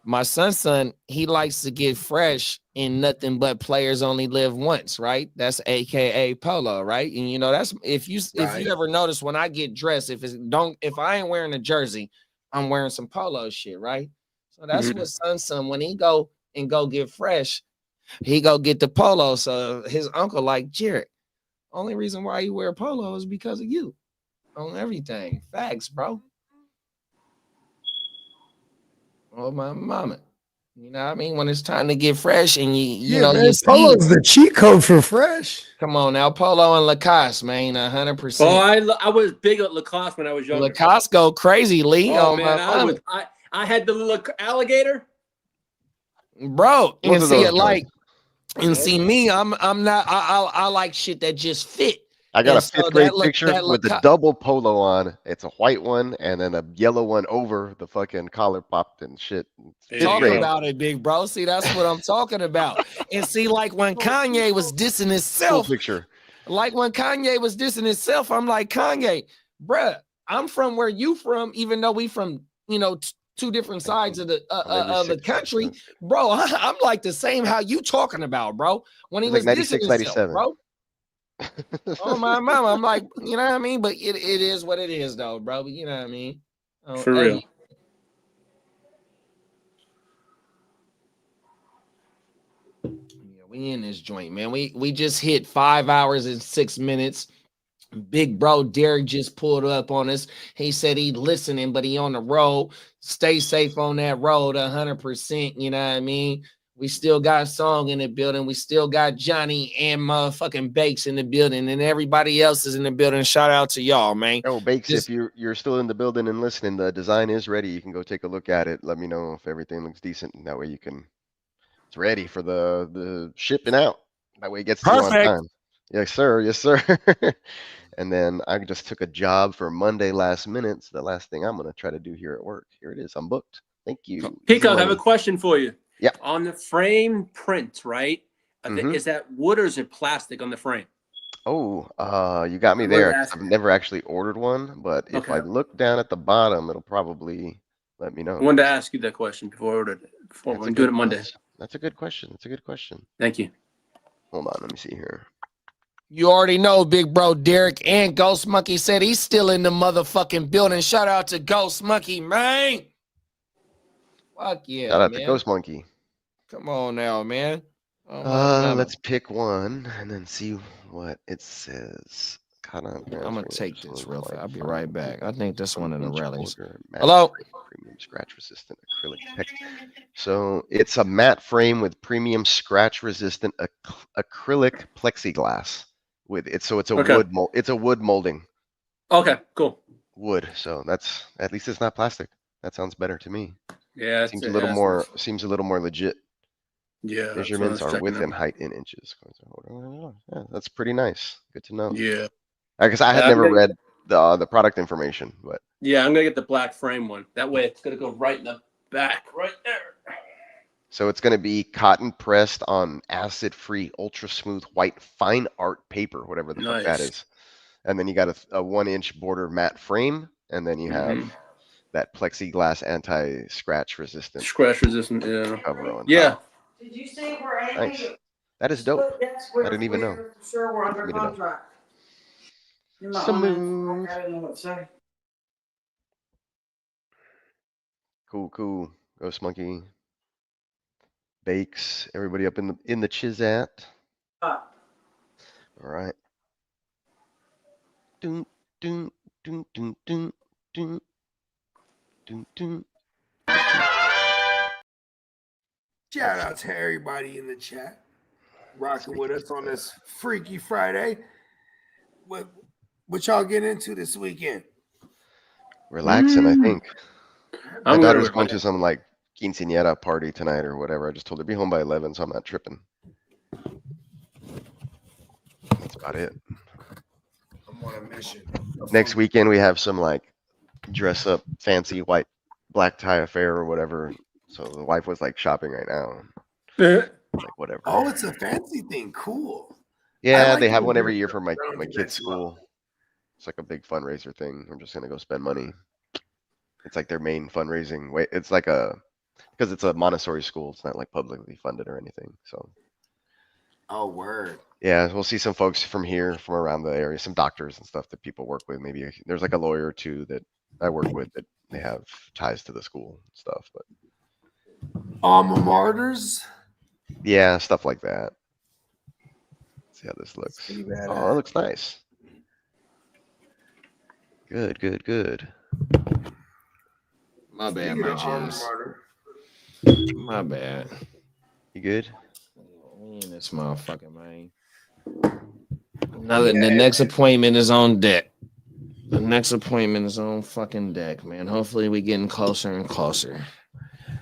Speaker 6: My son's son, he likes to get fresh in Nothing But Players Only Live Once, right? That's AKA Polo, right? And you know, that's if you ever notice when I get dressed, if I ain't wearing a jersey, I'm wearing some polo shit, right? So that's what son when he go get fresh, he go get the polo. So his uncle like, "Jared, only reason why you wear polo is because of you." On everything. Facts, bro. Oh my mama. You know what I mean? When it's time to get fresh and you know,
Speaker 2: man,
Speaker 6: you see,
Speaker 2: Polo's the cheat code for fresh.
Speaker 6: come on now, Polo and Lacoste, man, 100%.
Speaker 3: Oh, I was big at Lacoste when I was younger.
Speaker 6: Lacoste go crazy, Lee.
Speaker 3: Oh
Speaker 6: Oh,
Speaker 3: man,
Speaker 6: my mama.
Speaker 3: I had the little alligator.
Speaker 6: Bro, and
Speaker 4: Both of
Speaker 6: see
Speaker 4: those
Speaker 6: it like, and see me, I'm not, I like shit that just fit.
Speaker 4: I got
Speaker 6: And
Speaker 4: a
Speaker 6: so
Speaker 4: fifth grade
Speaker 6: that
Speaker 4: picture with the
Speaker 6: Lacoste-
Speaker 4: double polo on. It's a white one and then a yellow one over the fucking collar popped and shit.
Speaker 3: There you
Speaker 6: Talk
Speaker 3: go.
Speaker 6: about it, big bro. See, that's what I'm talking about. And see, like when Kanye was dissing
Speaker 4: Full
Speaker 6: himself,
Speaker 4: picture.
Speaker 6: like when Kanye was dissing himself, I'm like, Kanye, bruh, I'm from where you from, even though we from, you know, two different sides of the country, bro. I'm like the same how you talking about, bro. When he
Speaker 4: It's
Speaker 6: was
Speaker 4: like
Speaker 6: dissing
Speaker 4: 96,
Speaker 6: himself,
Speaker 4: 97.
Speaker 6: bro. Oh my mama, I'm like, you know what I mean? But it is what it is, though, bro. But you know what I mean? Oh,
Speaker 3: For real.
Speaker 6: Yeah, we in this joint, man. We just hit 5 hours and 6 minutes. Big bro Derek just pulled up on us. He said he listening, but he on the road. Stay safe on that road, 100%. You know what I mean? We still got Song in the building. We still got Johnny and motherfucking Bakes in the building, and everybody else is in the building. Shout out to y'all, man.
Speaker 4: Oh, Bakes,
Speaker 6: Just-
Speaker 4: if you're still in the building and listening, the design is ready. You can go take a look at it. Let me know if everything looks decent. And that way it's ready for the shipping out. That way it gets to you on
Speaker 8: Perfect.
Speaker 4: time. Yes, sir. Yes, sir. And then I just took a job for Monday last minute. So the last thing I'm gonna try to do here at work. Here it is. I'm booked. Thank you.
Speaker 3: Pico, I
Speaker 4: Easy
Speaker 3: have a
Speaker 4: money.
Speaker 3: question for you.
Speaker 4: Yeah.
Speaker 3: On the frame print, right? Is that wood or is it plastic on the frame?
Speaker 4: Oh, you got me
Speaker 3: I wanted
Speaker 4: there.
Speaker 3: to
Speaker 4: 'Cause
Speaker 3: ask
Speaker 4: I've never actually ordered one, but if I
Speaker 3: Okay.
Speaker 4: look down at the bottom, it'll probably let me know.
Speaker 3: I wanted to ask you that question before we do it Monday.
Speaker 4: That's a good question. That's a good question.
Speaker 3: Thank you.
Speaker 4: Hold on, let me see here.
Speaker 7: You already know, big bro Derek and Ghost Monkey said he's still in the motherfucking building. Shout out to Ghost Monkey, man. Fuck yeah,
Speaker 4: Shout out
Speaker 7: man.
Speaker 4: to Ghost Monkey.
Speaker 7: Come on now, man. Oh, my God.
Speaker 4: Let's pick one and then see what it says.
Speaker 7: I'm gonna take this real fast. I'll be right back. I think this one in the rallies.
Speaker 4: Matte
Speaker 7: Hello?
Speaker 4: frame, premium scratch resistant acrylic text. So it's a matte frame with premium scratch resistant acrylic plexiglass with it. So it's a
Speaker 3: Okay.
Speaker 4: wood mold. It's a wood molding.
Speaker 3: Okay, cool.
Speaker 4: Wood. So that's, at least it's not plastic. That sounds better to me.
Speaker 3: Yeah,
Speaker 4: Seems a little more legit.
Speaker 3: Yeah,
Speaker 4: Measurements are width and height in inches. Yeah, that's pretty nice. Good to know.
Speaker 3: Yeah,
Speaker 4: Because I had
Speaker 3: I'm
Speaker 4: never
Speaker 3: gonna-
Speaker 4: read the product information, but
Speaker 3: yeah. I'm gonna get the black frame one. That way, it's gonna go right in the back, right there.
Speaker 4: so it's going to be cotton pressed on acid-free, ultra smooth white fine art paper, whatever the fuck that
Speaker 3: Nice.
Speaker 4: is. And then you got a 1-inch border matte frame, and then you have
Speaker 3: Mhm.
Speaker 4: that plexiglass anti-scratch resistant
Speaker 3: Scratch resistant. Yeah.
Speaker 4: cover on
Speaker 3: Yeah.
Speaker 4: top.
Speaker 9: Did you say we're
Speaker 4: Nice.
Speaker 9: anything?
Speaker 4: That is dope.
Speaker 9: That's
Speaker 4: I didn't even know.
Speaker 9: we're for sure we're under
Speaker 4: Me to know.
Speaker 9: contract. You're not
Speaker 4: Smooth.
Speaker 9: I don't know what to say.
Speaker 4: Cool. Ghost Monkey. Bakes. Everybody up in the chizat. All right. Doom, doom, doom, doom, doom, doom, doom, doom.
Speaker 2: Shout out to everybody in the chat rocking with us on this Freaky Friday. What y'all get into this weekend?
Speaker 4: Relaxing, I think. My
Speaker 3: I'm
Speaker 4: daughter's
Speaker 3: gonna
Speaker 4: going to some like quinceañera party tonight or whatever. I just told her be home by 11, so I'm not tripping. That's about it.
Speaker 2: I'm on a mission.
Speaker 4: Next weekend we have some like dress up fancy white black tie affair or whatever. So the wife was like shopping right now. Like whatever.
Speaker 2: Oh, it's a fancy thing. Cool.
Speaker 4: Yeah,
Speaker 2: like
Speaker 4: they have
Speaker 2: the
Speaker 4: one every
Speaker 2: dress
Speaker 4: year
Speaker 2: up.
Speaker 4: for my
Speaker 2: I don't do
Speaker 4: kids'
Speaker 2: that too well.
Speaker 4: school. It's like a big fundraiser thing. I'm just gonna go spend money. It's like their main fundraising way. It's like because it's a Montessori school. It's not like publicly funded or anything. So
Speaker 2: Oh, word.
Speaker 4: yeah, we'll see some folks from here, from around the area, some doctors and stuff that people work with. Maybe there's like a lawyer or two that I work with that they have ties to the school and stuff. But
Speaker 2: Alma Martyrs.
Speaker 4: yeah, stuff like that. Let's see how this looks.
Speaker 2: Pretty badass.
Speaker 4: Oh, it looks nice. Good.
Speaker 7: My bad,
Speaker 2: Speaking
Speaker 7: my
Speaker 2: of Alma
Speaker 7: G's.
Speaker 2: Mater,
Speaker 7: My bad.
Speaker 4: You good?
Speaker 7: We in this motherfucker, man. The next appointment is on deck. The next appointment is on fucking deck, man. Hopefully we getting closer and closer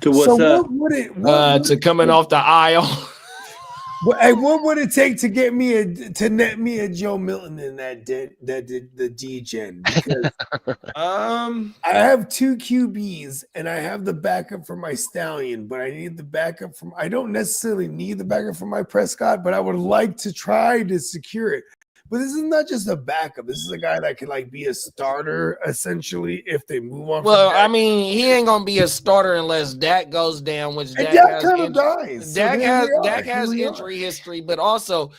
Speaker 3: To what's
Speaker 2: so
Speaker 3: up?
Speaker 2: what would it?
Speaker 7: to coming off the aisle.
Speaker 2: What would it take to get me to net me a Joe Milton in that the D-Gen? Because I have 2 QBs and I have the backup for my Stallion, but I need the backup from. I don't necessarily need the backup for my Prescott, but I would like to try to secure it. But this is not just a backup. This is a guy that can like be a starter essentially if they move on.
Speaker 7: Well,
Speaker 2: from
Speaker 7: I
Speaker 2: Dak.
Speaker 7: mean, he ain't gonna be a starter unless Dak goes down, which
Speaker 2: And
Speaker 7: Dak
Speaker 2: Dak
Speaker 7: has
Speaker 2: kind of
Speaker 7: injury.
Speaker 2: dies. So
Speaker 7: Dak
Speaker 2: there
Speaker 7: has
Speaker 2: we are.
Speaker 7: Dak
Speaker 2: Here
Speaker 7: has
Speaker 2: we are.
Speaker 7: injury history, but also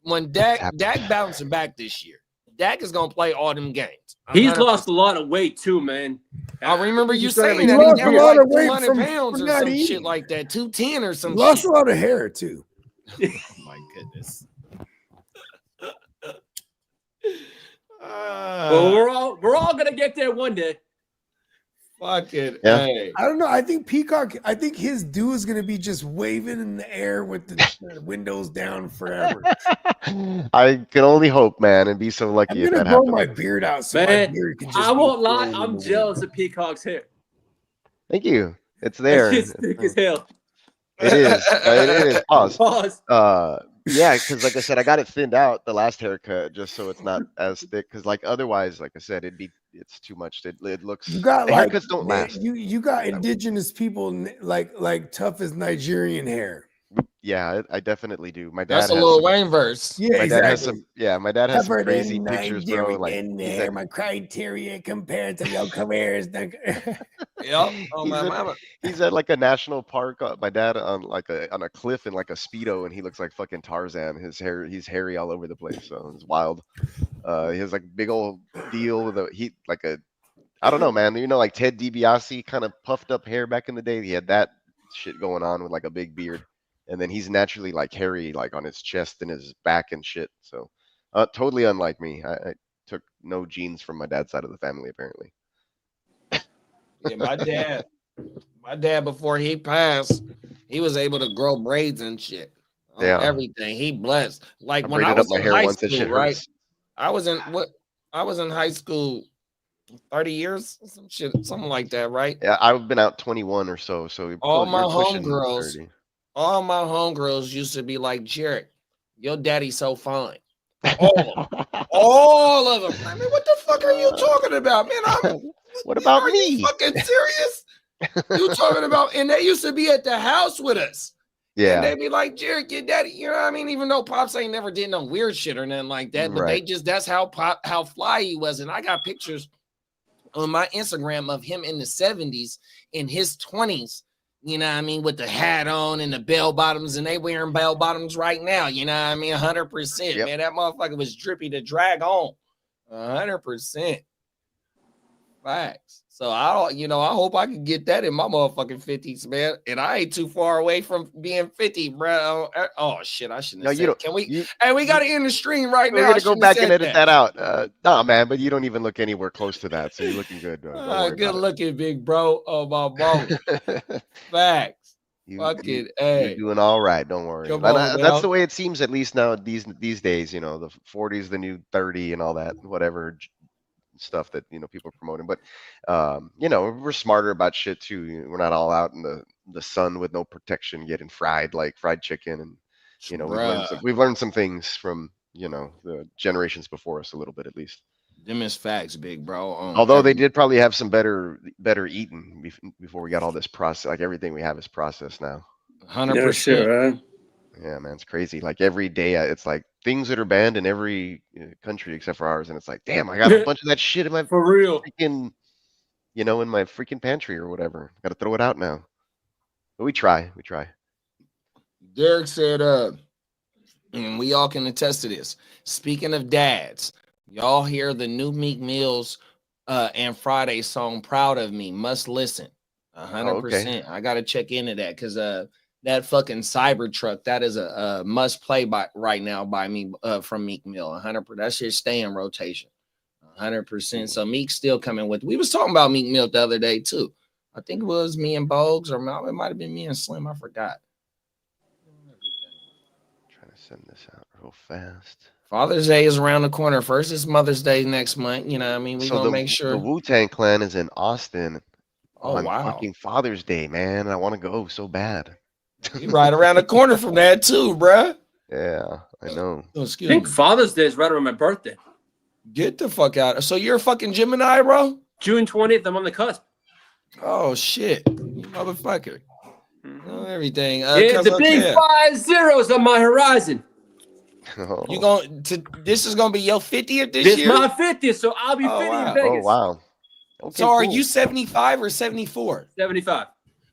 Speaker 7: when Dak bouncing back this year, Dak is gonna play all them games.
Speaker 3: He's
Speaker 7: 100%.
Speaker 3: lost a lot of weight too, man.
Speaker 7: I remember you
Speaker 3: He's starting
Speaker 7: saying
Speaker 3: to
Speaker 7: that
Speaker 2: He
Speaker 7: he
Speaker 2: lost
Speaker 7: down
Speaker 2: a lot
Speaker 7: like
Speaker 2: of weight
Speaker 7: 200
Speaker 2: from
Speaker 7: pounds or
Speaker 2: not
Speaker 7: some
Speaker 2: eating.
Speaker 7: shit like that, 210 or some
Speaker 2: He lost
Speaker 7: shit.
Speaker 2: a lot of hair too.
Speaker 7: Oh my goodness.
Speaker 3: Well, we're all gonna get there one day.
Speaker 7: Fuck it.
Speaker 4: Yeah.
Speaker 7: Hey.
Speaker 2: I don't know. I think Peacock. I think his due is going to be just waving in the air with the windows down forever.
Speaker 4: I can only hope, man, and be so
Speaker 2: I'm
Speaker 4: lucky if
Speaker 2: going to
Speaker 4: that
Speaker 2: grow
Speaker 4: happens.
Speaker 2: my beard out so my
Speaker 3: Man,
Speaker 2: beard can just.
Speaker 3: I
Speaker 2: be
Speaker 3: won't lie.
Speaker 2: flowing in
Speaker 3: I'm
Speaker 2: the
Speaker 3: jealous
Speaker 2: wind.
Speaker 3: of Peacock's hair.
Speaker 4: Thank you. It's there.
Speaker 3: That shit's thick as hell.
Speaker 4: It is. It is. Pause.
Speaker 3: Pause.
Speaker 4: Yeah, because like I said, I got it thinned out the last haircut just so it's not as thick. Because like otherwise, like I said, it's too much. It looks.
Speaker 2: You got
Speaker 4: the
Speaker 2: like
Speaker 4: haircuts don't last.
Speaker 2: You got indigenous people like tough as Nigerian hair.
Speaker 4: Yeah, I definitely do. My dad
Speaker 7: That's a
Speaker 4: has
Speaker 7: Lil
Speaker 4: some.
Speaker 7: Wayne verse.
Speaker 2: Yeah,
Speaker 4: My dad has
Speaker 2: exactly.
Speaker 4: some. Yeah, my dad has some
Speaker 2: Covered
Speaker 4: crazy
Speaker 2: in
Speaker 4: pictures, bro. Like
Speaker 2: in
Speaker 4: he's
Speaker 2: there,
Speaker 4: at
Speaker 2: my criteria compared to your careers.
Speaker 7: Yep. Oh
Speaker 4: he's
Speaker 7: my
Speaker 4: at
Speaker 7: mama.
Speaker 4: he's at like a national park. My dad on like on a cliff in like a speedo, and he looks like fucking Tarzan. He's hairy all over the place. So it's wild. He has like big old deal with I don't know, man. You know, like Ted DiBiase, kind of puffed up hair back in the day. He had that shit going on with like a big beard, and then he's naturally like hairy, like on his chest and his back and shit. So, totally unlike me. I took no genes from my dad's side of the family, apparently.
Speaker 7: Yeah, my dad before he passed, he was able to grow braids and shit. On
Speaker 4: Yeah.
Speaker 7: everything. He blessed. Like
Speaker 4: I
Speaker 7: when I
Speaker 4: braided up
Speaker 7: was
Speaker 4: my
Speaker 7: in
Speaker 4: hair
Speaker 7: high
Speaker 4: once. That
Speaker 7: school,
Speaker 4: shit
Speaker 7: right?
Speaker 4: hurts.
Speaker 7: I was in high school 30 years, some shit, something like that, right?
Speaker 4: Yeah, I've been out 21 or so. So you're
Speaker 7: All my
Speaker 4: pushing
Speaker 7: homegirls,
Speaker 4: 30.
Speaker 7: all my homegirls used to be like, Jared, your daddy's so fine. All of them. I mean, what the fuck are you talking about, man?
Speaker 4: What about
Speaker 7: Are
Speaker 4: me?
Speaker 7: you fucking serious? You talking about? And they used to be at the house with us. And
Speaker 4: Yeah,
Speaker 7: they'd be like, Jared, your daddy, you know what I mean? Even though Pops ain't never did no weird shit or nothing like that, but
Speaker 4: right.
Speaker 7: that's how fly he was. And I got pictures on my Instagram of him in the 70s, in his 20s, you know what I mean, with the hat on and the bell bottoms, and they wearing bell bottoms right now, you know what I mean? 100%,
Speaker 4: Yep.
Speaker 7: man. That motherfucker was drippy to drag on. 100%. Facts. So I hope I can get that in my motherfucking 50s, man. And I ain't too far away from being 50, bro. Oh shit, I shouldn't have
Speaker 4: No, you
Speaker 7: said.
Speaker 4: don't.
Speaker 7: Can we?
Speaker 4: You,
Speaker 7: Hey, we got to end the stream right
Speaker 4: we're
Speaker 7: now. I
Speaker 4: gonna go
Speaker 7: shouldn't
Speaker 4: back
Speaker 7: have
Speaker 4: and
Speaker 7: said
Speaker 4: edit that out. Nah, man, but you don't even look anywhere close to that. So you're looking good. Don't worry
Speaker 7: Good
Speaker 4: about
Speaker 7: looking, big bro. Oh my mom.
Speaker 4: it.
Speaker 7: Facts.
Speaker 4: You're
Speaker 7: Hey.
Speaker 4: doing all right. Don't worry.
Speaker 7: Come
Speaker 4: And
Speaker 7: on,
Speaker 4: that's
Speaker 7: now.
Speaker 4: the way it seems, at least now these days. You know, the 40 is the new 30 and all that, whatever stuff that people are promoting. But we're smarter about shit too. We're not all out in the sun with no protection, getting fried like fried chicken, and we've learned some things from the generations before us, a little bit at least.
Speaker 7: Them is facts, big bro.
Speaker 4: Although they did probably have some better eating before we got all this process. Like everything we have is processed now.
Speaker 7: 100%.
Speaker 3: Right?
Speaker 4: Yeah, man, it's crazy. Like every day, it's like things that are banned in every country except for ours, and it's like, damn, I got a bunch of that shit in my
Speaker 3: For real.
Speaker 4: freaking, in my freaking pantry or whatever. Got to throw it out now. But we try.
Speaker 7: Derek said, and we all can attest to this. Speaking of dads, y'all hear the new Meek Mills and Friday song, Proud of Me. Must listen. 100%.
Speaker 4: Okay.
Speaker 7: I got to check into that because that fucking Cybertruck, that is a must play by right now by me from Meek Mill. 100%. That shit stay in rotation. 100%. So Meek's still coming with. We was talking about Meek Mill the other day too. I think it was me and Bogues, or it might have been me and Slim. I forgot.
Speaker 4: Trying to send this out real fast.
Speaker 7: Father's Day is around the corner. First is Mother's Day next month. You know what I mean? We're going to make sure.
Speaker 4: The Wu-Tang Clan is in Austin on
Speaker 7: wow.
Speaker 4: fucking Father's Day, man. I want to go so bad.
Speaker 7: You right around the corner from that too, bruh.
Speaker 4: Yeah, I know.
Speaker 7: Oh,
Speaker 3: I
Speaker 7: excuse
Speaker 3: think
Speaker 7: me.
Speaker 3: Father's Day is right around my birthday.
Speaker 7: Get the fuck out. So you're a fucking Gemini, bro?
Speaker 3: June 20th, I'm on the cusp.
Speaker 7: Oh, shit. You motherfucker. Oh, everything.
Speaker 3: Yeah, the big 5-0 on my horizon.
Speaker 4: Oh.
Speaker 7: This is gonna be your 50th this
Speaker 3: This
Speaker 7: year?
Speaker 3: my 50th, so I'll be 50
Speaker 7: wow.
Speaker 3: in Vegas.
Speaker 4: Oh, wow. Okay,
Speaker 7: So are
Speaker 4: cool.
Speaker 7: you 75 or 74?
Speaker 3: 75.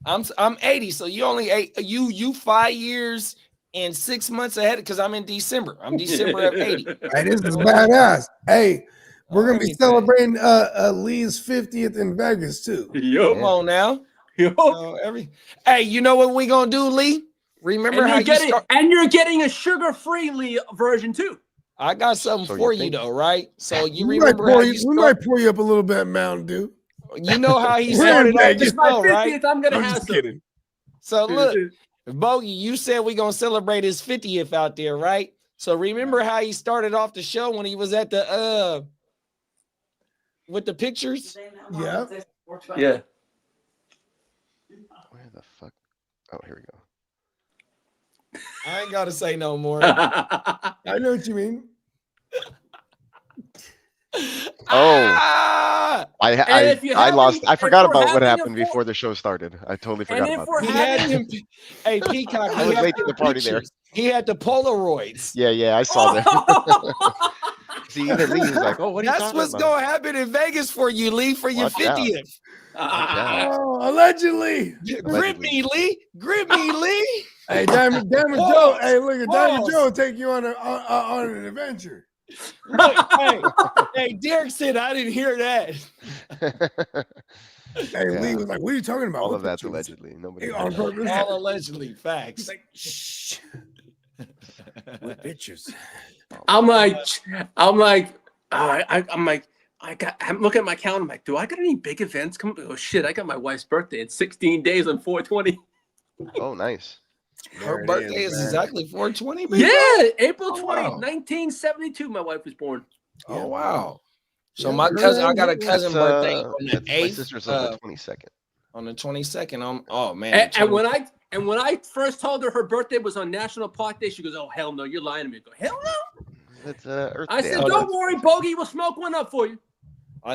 Speaker 7: I'm 80, so you only you 5 years and 6 months ahead because I'm in December. I'm December of 80.
Speaker 2: Hey, this is badass. Hey, we're gonna be
Speaker 7: Everything.
Speaker 2: celebrating Lee's 50th in Vegas too.
Speaker 3: Yo.
Speaker 7: Come on now.
Speaker 3: Yo.
Speaker 7: Hey, you know what we gonna do, Lee? Remember
Speaker 3: And
Speaker 7: how
Speaker 3: you're getting a sugar-free Lee version too.
Speaker 7: I got something
Speaker 4: So
Speaker 7: for
Speaker 4: you
Speaker 7: you
Speaker 4: think-
Speaker 7: though, right? So you
Speaker 2: We
Speaker 7: remember
Speaker 2: might
Speaker 7: how
Speaker 2: pour
Speaker 7: you
Speaker 2: we might pour you up a little bit of Mountain Dew.
Speaker 7: you know how he
Speaker 2: We're
Speaker 7: started
Speaker 2: in
Speaker 7: off
Speaker 2: Vegas.
Speaker 7: the
Speaker 3: It's my
Speaker 7: show,
Speaker 3: 50th.
Speaker 7: right?
Speaker 3: I'm gonna
Speaker 2: I'm
Speaker 3: have
Speaker 2: just
Speaker 3: some.
Speaker 2: kidding.
Speaker 7: So look, Bogey, you said we're gonna celebrate his 50th out there, right? So remember how he started off the show when he was at the with the pictures?
Speaker 2: Yeah.
Speaker 3: Yeah.
Speaker 4: Where the fuck? Oh, here we go.
Speaker 7: I ain't gotta say no more.
Speaker 2: I know what you mean.
Speaker 6: Ah!
Speaker 4: I forgot about what happened before the show started. I totally forgot about that.
Speaker 6: He had him. Hey, Peacock.
Speaker 4: I was late to the party there.
Speaker 6: He had the Polaroids.
Speaker 4: Yeah, I saw that. See, even Lee was like, "Oh, what are you
Speaker 6: That's
Speaker 4: talking
Speaker 6: what's
Speaker 4: about?"
Speaker 6: gonna happen in Vegas for you, Lee, for your
Speaker 4: Watch out.
Speaker 6: 50th.
Speaker 2: Oh, allegedly.
Speaker 6: Grip me, Lee. Grip me, Lee.
Speaker 2: Hey, Diamond
Speaker 6: Pause.
Speaker 2: Joe. Hey, look at Diamond
Speaker 6: Pause.
Speaker 2: Joe will take you on an adventure.
Speaker 6: Look, hey, Derek said I didn't hear that.
Speaker 2: Hey,
Speaker 4: Yeah.
Speaker 2: Lee was like, "What are you talking about?"
Speaker 4: All
Speaker 2: What
Speaker 4: of that's
Speaker 2: picture was
Speaker 4: allegedly.
Speaker 2: it?
Speaker 4: Nobody.
Speaker 2: Hey,
Speaker 4: knows.
Speaker 2: on purpose.
Speaker 6: All allegedly facts.
Speaker 2: He's like, "Shh." What pictures?
Speaker 3: I'm like, I'm looking at my calendar. I'm like, do I got any big events coming? Oh shit, I got my wife's birthday in 16 days on 420.
Speaker 4: Oh, nice.
Speaker 6: Her
Speaker 2: There it
Speaker 6: birthday is
Speaker 2: man.
Speaker 6: exactly 420. big
Speaker 3: Yeah, April
Speaker 6: Oh,
Speaker 3: 20th,
Speaker 6: wow.
Speaker 3: 1972. My wife was born.
Speaker 6: bro? Oh wow. So
Speaker 2: Yeah,
Speaker 6: my cousin, I got a
Speaker 2: that's,
Speaker 6: cousin birthday on the
Speaker 4: My
Speaker 6: 8th.
Speaker 4: sister's on the 22nd.
Speaker 6: On the 22nd. Oh man.
Speaker 3: And when I first told her birthday was on National Park Day, she goes, "Oh hell no, you're lying to me." I go, "Hell no."
Speaker 4: It's Earth
Speaker 3: I
Speaker 4: Day.
Speaker 3: said, "Don't worry, Bogey, we'll smoke one up for you."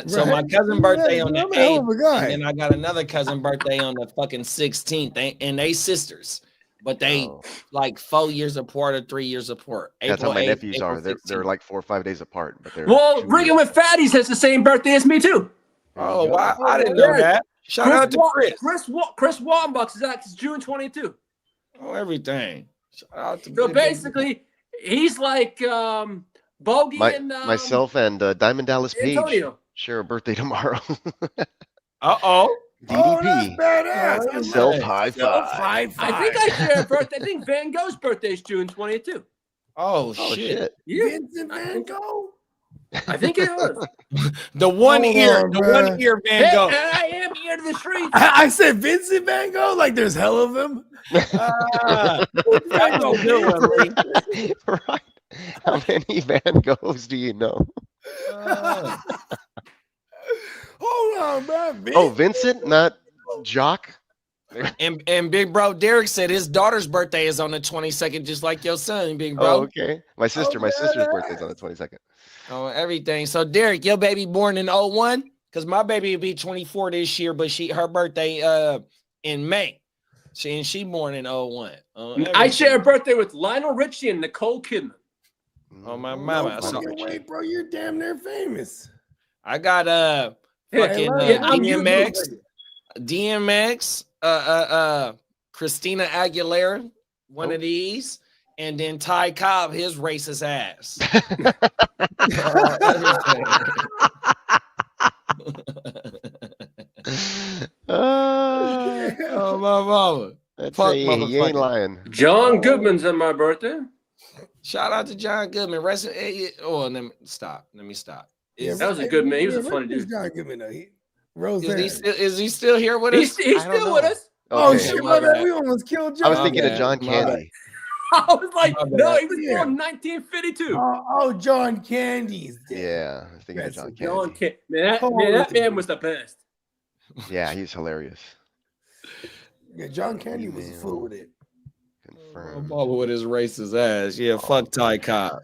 Speaker 6: So my cousin birthday on the
Speaker 2: I'm a hell of
Speaker 6: 8th,
Speaker 2: a guy.
Speaker 6: and then I got another cousin birthday on the fucking 16th, and they sisters, but they
Speaker 4: Oh.
Speaker 6: like 4 years apart or 3 years apart.
Speaker 4: That's how
Speaker 6: April
Speaker 4: my
Speaker 6: 8th,
Speaker 4: nephews
Speaker 6: April
Speaker 4: are. They're
Speaker 6: 16th.
Speaker 4: like 4 or 5 days apart, but they're
Speaker 3: Well,
Speaker 4: 2
Speaker 3: Rigging
Speaker 4: years.
Speaker 3: with Fatties has the same birthday as me too.
Speaker 6: Oh wow, I didn't know that. Shout out to Chris.
Speaker 3: Chris Wallenbucks is June 22.
Speaker 6: Oh, everything. Shout out to
Speaker 3: So
Speaker 6: Big
Speaker 3: basically, he's like Bogey and
Speaker 4: Myself and Diamond Dallas Page
Speaker 3: Antonio.
Speaker 4: share a birthday tomorrow.
Speaker 6: Uh-oh.
Speaker 2: Oh, that's
Speaker 4: DDP.
Speaker 2: badass. I
Speaker 4: Self
Speaker 2: love it.
Speaker 4: high five.
Speaker 3: I think I share a birthday. I think Van Gogh's birthday is June 22.
Speaker 6: Oh,
Speaker 4: Oh
Speaker 6: shit.
Speaker 4: shit.
Speaker 3: Yeah,
Speaker 2: Vincent Van Gogh.
Speaker 3: I think it was.
Speaker 6: The one
Speaker 2: Hold
Speaker 6: ear,
Speaker 2: on,
Speaker 6: the
Speaker 2: bruh.
Speaker 6: one ear Van
Speaker 3: Hey,
Speaker 6: Gogh.
Speaker 3: and I am ear to the streets.
Speaker 2: I said Vincent Van Gogh, like there's hell of them.
Speaker 6: Ah, that's a good one, Lee.
Speaker 4: Right. How many Van Goghs do you know?
Speaker 6: Ah.
Speaker 2: Hold on, bro.
Speaker 4: Oh, Vincent, not Jock.
Speaker 6: And Big Bro Derek said his daughter's birthday is on the 22nd, just like your son, Big
Speaker 4: Oh,
Speaker 6: Bro.
Speaker 4: okay. My sister's birthday's on the 22nd.
Speaker 6: Oh, everything. So Derek, your baby born in 01? Because my baby will be 24 this year, but her birthday in May. She born in 01.
Speaker 3: I share a birthday with Lionel Richie and Nicole Kidman.
Speaker 6: Oh my
Speaker 2: No
Speaker 6: mama. So
Speaker 2: fucking way, bro. You're damn near famous.
Speaker 6: I got fucking
Speaker 3: I'm
Speaker 6: DMX, Christina Aguilera, one of these, and then Ty Cobb, his racist ass. Oh my mama.
Speaker 4: That's
Speaker 6: Fuck
Speaker 4: he ain't
Speaker 6: motherfucker.
Speaker 4: lying.
Speaker 3: John Goodman's on my birthday.
Speaker 6: Shout out to John Goodman. Let me stop.
Speaker 2: Yeah,
Speaker 3: That was a good man. He was a
Speaker 2: yeah,
Speaker 3: funny
Speaker 2: where's
Speaker 3: dude.
Speaker 2: John Goodman, though? Rose.
Speaker 6: Is he still here with
Speaker 3: He's
Speaker 6: us?
Speaker 3: still
Speaker 4: I don't
Speaker 3: with
Speaker 4: know.
Speaker 3: us.
Speaker 2: Oh
Speaker 4: Okay.
Speaker 2: shit,
Speaker 6: my
Speaker 2: my bad.
Speaker 6: bad.
Speaker 2: We almost killed John.
Speaker 4: I was thinking
Speaker 6: bad,
Speaker 4: of John
Speaker 6: my bad.
Speaker 4: Candy.
Speaker 3: I was like,
Speaker 6: My bad.
Speaker 3: no, he was
Speaker 2: Yeah.
Speaker 3: born in 1952.
Speaker 2: Oh, John Candy's dead.
Speaker 4: Yeah, I was thinking of
Speaker 2: That's
Speaker 4: John
Speaker 3: John
Speaker 4: Candy.
Speaker 3: Kid. Man,
Speaker 2: Come on
Speaker 3: that
Speaker 2: with it.
Speaker 3: man was the best.
Speaker 4: Yeah, he's hilarious.
Speaker 2: Yeah, John Candy was a
Speaker 4: Email.
Speaker 2: fool with it.
Speaker 4: Confirmed.
Speaker 6: Baba with his racist ass. Yeah, fuck Ty Cobb.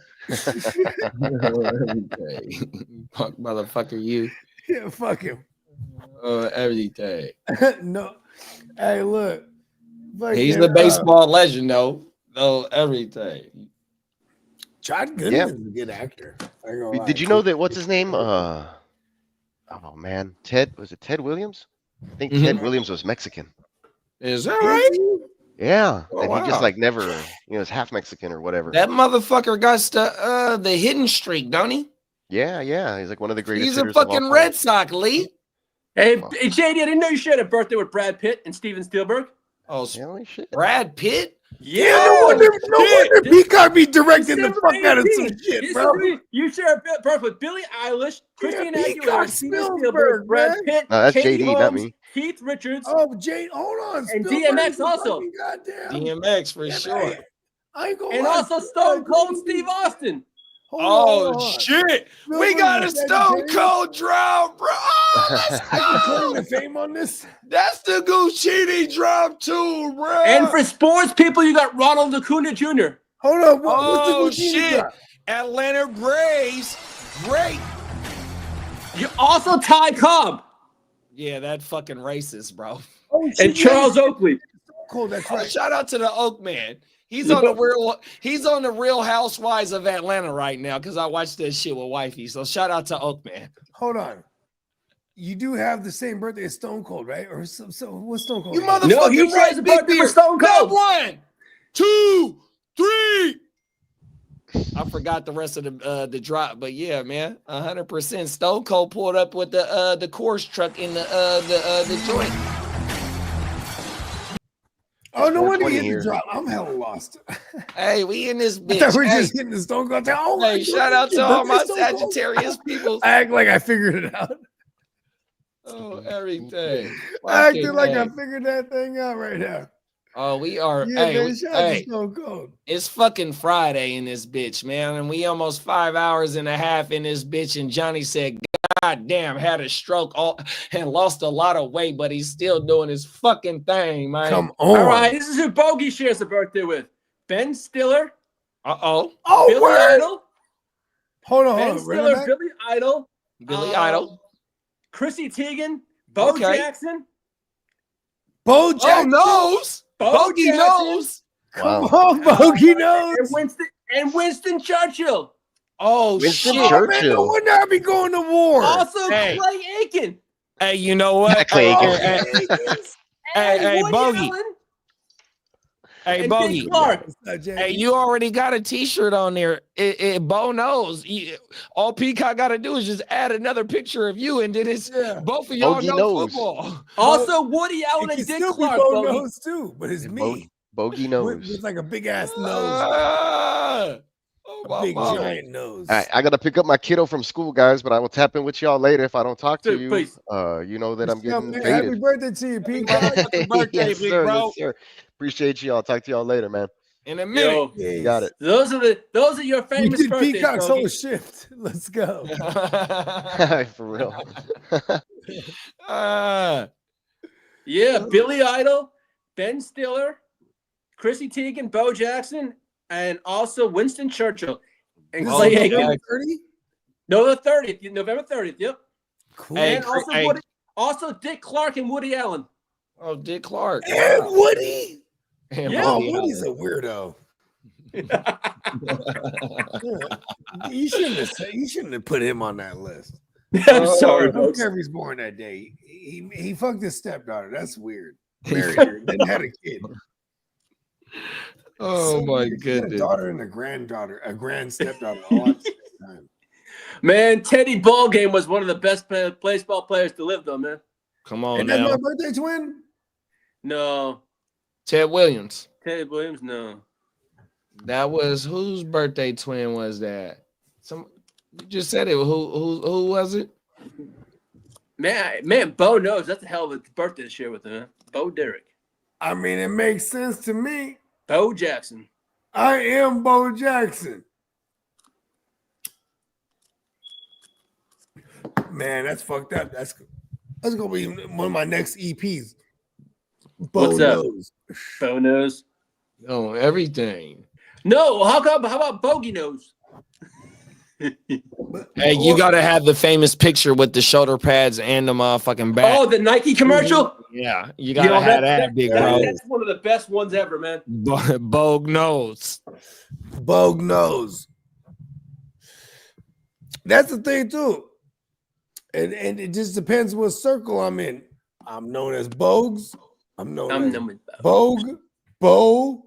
Speaker 6: Fuck motherfucker you.
Speaker 2: Yeah, fuck him.
Speaker 6: Everything.
Speaker 2: No. Hey, look.
Speaker 6: He's
Speaker 2: Fucking,
Speaker 6: the baseball legend though. Oh, everything.
Speaker 2: John Goodman
Speaker 4: Yeah.
Speaker 2: is a good actor. I ain't gonna lie.
Speaker 4: Did you know that? What's his name? Oh man, Ted. Was it Ted Williams? I think
Speaker 6: Mhm.
Speaker 4: Ted Williams was Mexican.
Speaker 6: Is that right?
Speaker 4: Yeah,
Speaker 6: Oh,
Speaker 4: and he
Speaker 6: wow.
Speaker 4: just like never, is half Mexican or whatever.
Speaker 6: That motherfucker got the hidden streak, don't he?
Speaker 4: Yeah, he's like one of the greatest.
Speaker 6: He's a
Speaker 4: hitters of all
Speaker 6: fucking
Speaker 4: time.
Speaker 6: Red Sox, Lee.
Speaker 3: Hey,
Speaker 4: Wow.
Speaker 3: hey, JD, I didn't know you shared a birthday with Brad Pitt and Steven Spielberg.
Speaker 6: Oh,
Speaker 4: Holy shit!
Speaker 6: Brad Pitt.
Speaker 2: Yeah, no wonder Peacock be directing the
Speaker 3: December
Speaker 2: fuck out of
Speaker 3: 18th.
Speaker 2: some shit,
Speaker 3: This
Speaker 2: bro.
Speaker 3: is- You share a birthday with Billie Eilish, Christina
Speaker 2: Peacock
Speaker 3: Aguilera, Steven
Speaker 2: Spielberg,
Speaker 3: Spielberg, Brad
Speaker 2: man.
Speaker 3: Pitt,
Speaker 4: No, that's
Speaker 3: Katie
Speaker 4: JD, not
Speaker 3: Holmes,
Speaker 4: me.
Speaker 3: Keith Richards.
Speaker 2: Oh, Jade, hold on.
Speaker 3: And
Speaker 2: Spielberg
Speaker 3: DMX
Speaker 2: is a
Speaker 3: also.
Speaker 2: fucking Goddamn.
Speaker 6: DMX for
Speaker 2: Yeah,
Speaker 6: sure.
Speaker 2: man. I ain't gonna
Speaker 3: And
Speaker 2: lie,
Speaker 3: also
Speaker 2: Spielberg,
Speaker 3: Stone Cold
Speaker 2: he-
Speaker 3: Steve Austin.
Speaker 2: Hold
Speaker 6: Oh
Speaker 2: on.
Speaker 6: shit! We
Speaker 2: Spielberg
Speaker 6: got a
Speaker 2: is
Speaker 6: Stone
Speaker 2: Sagittarius.
Speaker 6: Cold drop, bro. Oh,
Speaker 2: I can claim the fame on this.
Speaker 6: that's the Guccini drop too, bro.
Speaker 3: And for sports people, you got Ronald Acuna Jr.
Speaker 2: Hold on. What's
Speaker 6: oh
Speaker 2: the Guccini
Speaker 6: shit!
Speaker 2: drop?
Speaker 6: Atlanta Braves, great
Speaker 3: You also Ty Cobb
Speaker 7: Yeah, that fucking racist, bro.
Speaker 2: Oh,
Speaker 3: and
Speaker 2: shit,
Speaker 3: Charles Oakley.
Speaker 2: Cool, that's
Speaker 7: Oh,
Speaker 2: right.
Speaker 7: shout out to the Oak Man. He's on the Real Housewives of Atlanta right now because I watched that shit with wifey. So shout out to Oak Man.
Speaker 2: Hold on. You do have the same birthday as Stone Cold, right? Or so what's Stone Cold?
Speaker 7: You
Speaker 2: name?
Speaker 7: motherfucking
Speaker 3: No, he shares
Speaker 7: right,
Speaker 3: a
Speaker 7: Big
Speaker 3: birthday
Speaker 7: Beard.
Speaker 3: with Stone Cold.
Speaker 7: 1, 2, 3. I forgot the rest of the drop, but yeah, man, 100%. Stone Cold pulled up with the Course truck in the joint.
Speaker 2: Oh, no wonder
Speaker 4: 420
Speaker 2: you hit
Speaker 4: here.
Speaker 2: the drop. I'm hella lost.
Speaker 7: Hey, we in this
Speaker 2: I
Speaker 7: bitch.
Speaker 2: thought we were
Speaker 7: Hey,
Speaker 2: just hitting the Stone Cold. Oh,
Speaker 7: hey, shout out to all my
Speaker 2: birthday, Stone Cold?
Speaker 7: Sagittarius people.
Speaker 2: I act like I figured it out.
Speaker 7: Oh, everything.
Speaker 2: I acted
Speaker 7: Fucking
Speaker 2: like
Speaker 7: A.
Speaker 2: I figured that thing out right now.
Speaker 7: Oh, we are.
Speaker 2: Yeah,
Speaker 7: hey,
Speaker 2: man, shout out
Speaker 7: hey,
Speaker 2: to Stone Cold.
Speaker 7: it's fucking Friday in this bitch, man. And we almost 5 hours and a half in this bitch. And Johnny said, God damn, had a stroke and lost a lot of weight, but he's still doing his fucking thing, man.
Speaker 2: Come on.
Speaker 3: All right, this is who Bogey shares a birthday with. Ben Stiller,
Speaker 7: Uh-oh.
Speaker 2: Oh,
Speaker 3: Billy
Speaker 2: word.
Speaker 3: Idol,
Speaker 2: Hold on,
Speaker 3: Ben
Speaker 2: hold on. Run it
Speaker 3: Stiller,
Speaker 2: back.
Speaker 3: Billy Idol,
Speaker 7: Billy Idol.
Speaker 3: Chrissy Teigen, Bo
Speaker 7: Okay.
Speaker 3: Jackson,
Speaker 2: Bo
Speaker 7: Oh,
Speaker 2: Jackson.
Speaker 7: knows.
Speaker 3: Bo
Speaker 7: Bogey
Speaker 3: Jackson,
Speaker 7: knows.
Speaker 2: Come
Speaker 4: Wow.
Speaker 2: on, Bogey knows.
Speaker 3: and Winston Churchill.
Speaker 7: Oh,
Speaker 4: Winston
Speaker 7: shit.
Speaker 2: Oh, man, no
Speaker 4: Churchill.
Speaker 2: wonder I be going to war.
Speaker 3: Also
Speaker 7: Hey.
Speaker 3: Clay Aiken.
Speaker 7: Hey, you know what?
Speaker 4: Clay
Speaker 7: Hey,
Speaker 4: Aiken.
Speaker 7: hey,
Speaker 3: And
Speaker 7: hey,
Speaker 3: Woody
Speaker 7: Bogey.
Speaker 3: Allen
Speaker 7: hey,
Speaker 3: and
Speaker 7: Bogey.
Speaker 3: Dick Clark.
Speaker 7: Hey, you already got a T-shirt on there. Bo knows. All Peacock got to do is just add another picture of you, and then it's both of y'all
Speaker 4: Bogey
Speaker 7: know
Speaker 4: knows.
Speaker 7: football.
Speaker 3: Also Woody
Speaker 2: It
Speaker 3: Allen
Speaker 2: can
Speaker 3: and Dick
Speaker 2: still be
Speaker 3: Clark.
Speaker 2: Bo
Speaker 3: Bogey.
Speaker 2: knows too, but it's me.
Speaker 4: Bogey
Speaker 2: With,
Speaker 4: knows.
Speaker 2: with like a big ass nose.
Speaker 7: Ah. Oh,
Speaker 2: A
Speaker 7: my
Speaker 2: big
Speaker 7: mama.
Speaker 2: giant nose.
Speaker 4: All right, I gotta pick up my kiddo from school, guys, but I will tap in with y'all later if I don't talk to
Speaker 3: Dude,
Speaker 4: you.
Speaker 3: please.
Speaker 4: You know that I'm getting
Speaker 2: Happy
Speaker 4: faded.
Speaker 2: birthday to you, Peacock.
Speaker 7: Happy birthday,
Speaker 4: Yes,
Speaker 7: big
Speaker 4: sir.
Speaker 7: bro.
Speaker 4: Yes, sir. Appreciate y'all. Talk to y'all later, man.
Speaker 7: In a minute.
Speaker 3: Yo,
Speaker 4: You got it.
Speaker 3: those are your
Speaker 2: We
Speaker 3: famous
Speaker 2: did
Speaker 3: birthdays.
Speaker 2: Peacock's
Speaker 3: Bogey.
Speaker 2: whole shift. Let's go.
Speaker 4: For real.
Speaker 3: Yeah, Billy Idol, Ben Stiller, Chrissy Teigen, Bo Jackson, and also Winston Churchill. And
Speaker 2: This
Speaker 3: Clay
Speaker 2: is
Speaker 3: Aiken.
Speaker 2: November 30?
Speaker 3: November 30th. Yep.
Speaker 2: Cool.
Speaker 7: Hey,
Speaker 3: And also
Speaker 7: hey.
Speaker 3: also Dick Clark and Woody Allen.
Speaker 7: Oh, Dick Clark.
Speaker 2: And Woody.
Speaker 7: And
Speaker 3: Yeah.
Speaker 2: Oh,
Speaker 7: Woody
Speaker 2: Woody's
Speaker 7: Allen.
Speaker 2: a weirdo. Yeah. You shouldn't have put him on that list.
Speaker 3: I'm sorry,
Speaker 2: I don't
Speaker 3: folks.
Speaker 2: care if he's born that day. He fucked his stepdaughter. That's weird. Married her, then had a kid.
Speaker 7: Oh
Speaker 2: So
Speaker 7: my
Speaker 2: weird. He had a
Speaker 7: goodness.
Speaker 2: daughter and a granddaughter, a grand stepdaughter all at the same time.
Speaker 3: Man, Teddy Ballgame was one of the best baseball players to live, though, man.
Speaker 7: Come on
Speaker 2: And that's
Speaker 7: now.
Speaker 2: my birthday twin.
Speaker 3: No,
Speaker 7: Ted Williams.
Speaker 3: Teddy Williams, no.
Speaker 7: That was whose birthday twin was that? You just said it. Who was it?
Speaker 3: Man, Bo knows. That's a hell of a birthday to share with him, man. Bo Derek.
Speaker 2: I mean, it makes sense to me.
Speaker 3: Bo Jackson.
Speaker 2: I am Bo Jackson. Man, that's fucked up. That's gonna be one of my next EPs. Bo
Speaker 3: What's up?
Speaker 2: knows.
Speaker 3: Bo knows.
Speaker 7: Oh, everything.
Speaker 3: No, how about Bogey knows?
Speaker 7: Hey, you gotta have the famous picture with the shoulder pads and the motherfucking back.
Speaker 3: Oh, the Nike commercial?
Speaker 7: Yeah, you gotta have that, big bro.
Speaker 3: That's one of the best ones ever, man.
Speaker 7: Bogue knows.
Speaker 2: Bogue knows. That's the thing too. And it just depends what circle I'm in. I'm known as Bogues. I'm known as Bogue, Bo.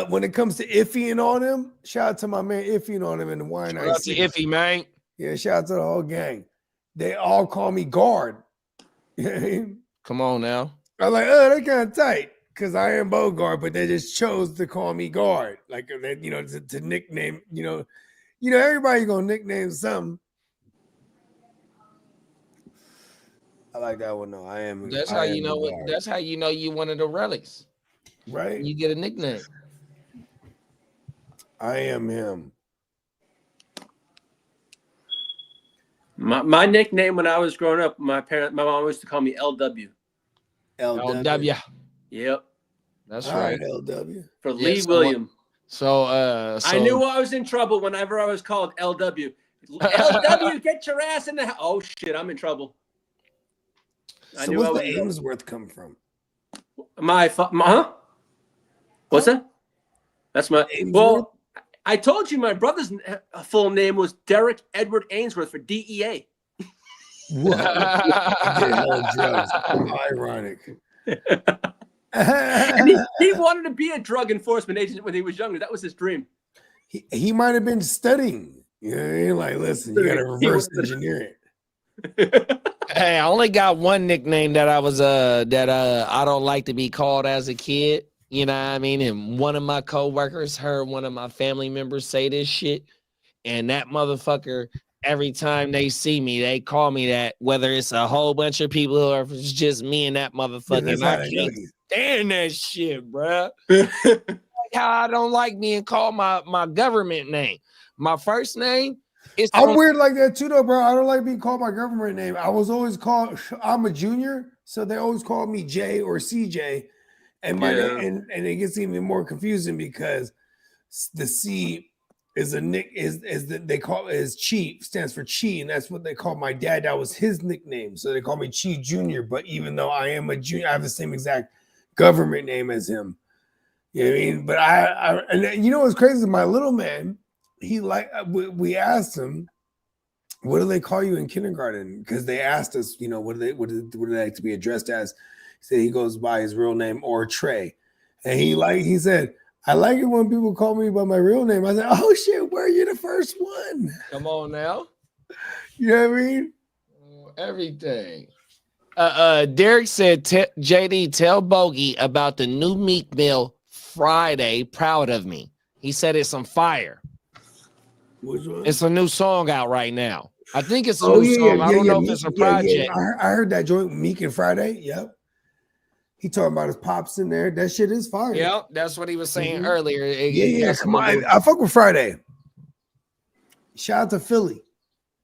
Speaker 2: When it comes to Iffy and all them, shout out to my man Iffy and all them in the wine.
Speaker 7: Shout out to Iffy, man.
Speaker 2: Yeah, shout out to the whole gang. They all call me guard.
Speaker 7: Come on now.
Speaker 2: I'm like, oh, they're kind of tight because I am Bogart, but they just chose to call me guard, like that, to nickname. Everybody gonna nickname something. I like that one though. I am.
Speaker 7: That's
Speaker 2: I
Speaker 7: how
Speaker 2: am
Speaker 7: you know
Speaker 2: the
Speaker 7: what.
Speaker 2: guard,
Speaker 7: That's how you know you one of the relics.
Speaker 2: right?
Speaker 7: You get a nickname.
Speaker 2: I am him.
Speaker 3: My nickname when I was growing up, my mom used to call me LW.
Speaker 7: LW.
Speaker 3: Yep.
Speaker 7: That's
Speaker 2: All
Speaker 7: right.
Speaker 2: right, LW.
Speaker 3: For
Speaker 7: Yeah,
Speaker 3: Lee
Speaker 7: so
Speaker 3: William.
Speaker 7: So
Speaker 3: I knew I was in trouble whenever I was called LW LW, get your ass in the house. Oh shit, I'm in trouble.
Speaker 2: So where's the Ainsworth come from?
Speaker 3: Huh? What's that? That's my
Speaker 2: Ainsworth?
Speaker 3: Well, I told you my brother's full name was Derek Edward Ainsworth for DEA.
Speaker 2: Whoa. He did hella drugs. How ironic.
Speaker 3: And he wanted to be a drug enforcement agent when he was younger. That was his dream.
Speaker 2: He might have been studying. You know what I mean? Like, listen, you gotta reverse engineer it.
Speaker 7: Hey, I only got one nickname that I was I don't like to be called as a kid. You know what I mean? And one of my coworkers heard one of my family members say this shit, and that motherfucker, every time they see me, they call me that, whether it's a whole bunch of people or if it's just me and that motherfucker. And I can't stand that shit, bruh. Like how I don't like being called my government name. My first name is
Speaker 2: I'm weird like that too, though, bro. I don't like being called my government name. I was always called, I'm a junior, so they always call me J or CJ. And my name, and it gets even more confusing because the C is they call it is Chi, stands for Chi, and that's what they call my dad. That was his nickname, so they call me Chi Junior. But even though I am a junior, I have the same exact government name as him. You know what I mean? But I and you know what's crazy? My little man, he we asked him, what do they call you in kindergarten? Because they asked us, you know, what do they like to be addressed as? He said he goes by his real name or Trey. And he said, I like it when people call me by my real name. I said, oh shit, where are you the first one?
Speaker 7: Come on now.
Speaker 2: You know what I mean?
Speaker 7: Everything. Derek said, JD, tell Bogey about the new Meek Mill Friday, Proud of Me. He said it's on fire.
Speaker 2: Which one?
Speaker 7: It's a new song out right now. I think it's a new song. I don't know if it's a project.
Speaker 2: I heard that joint, Meek and Friday. Yep. He talking about his pops in there. That shit is fire.
Speaker 7: Yep, that's what he was saying earlier.
Speaker 2: Come on. I fuck with Friday. Shout out to Philly.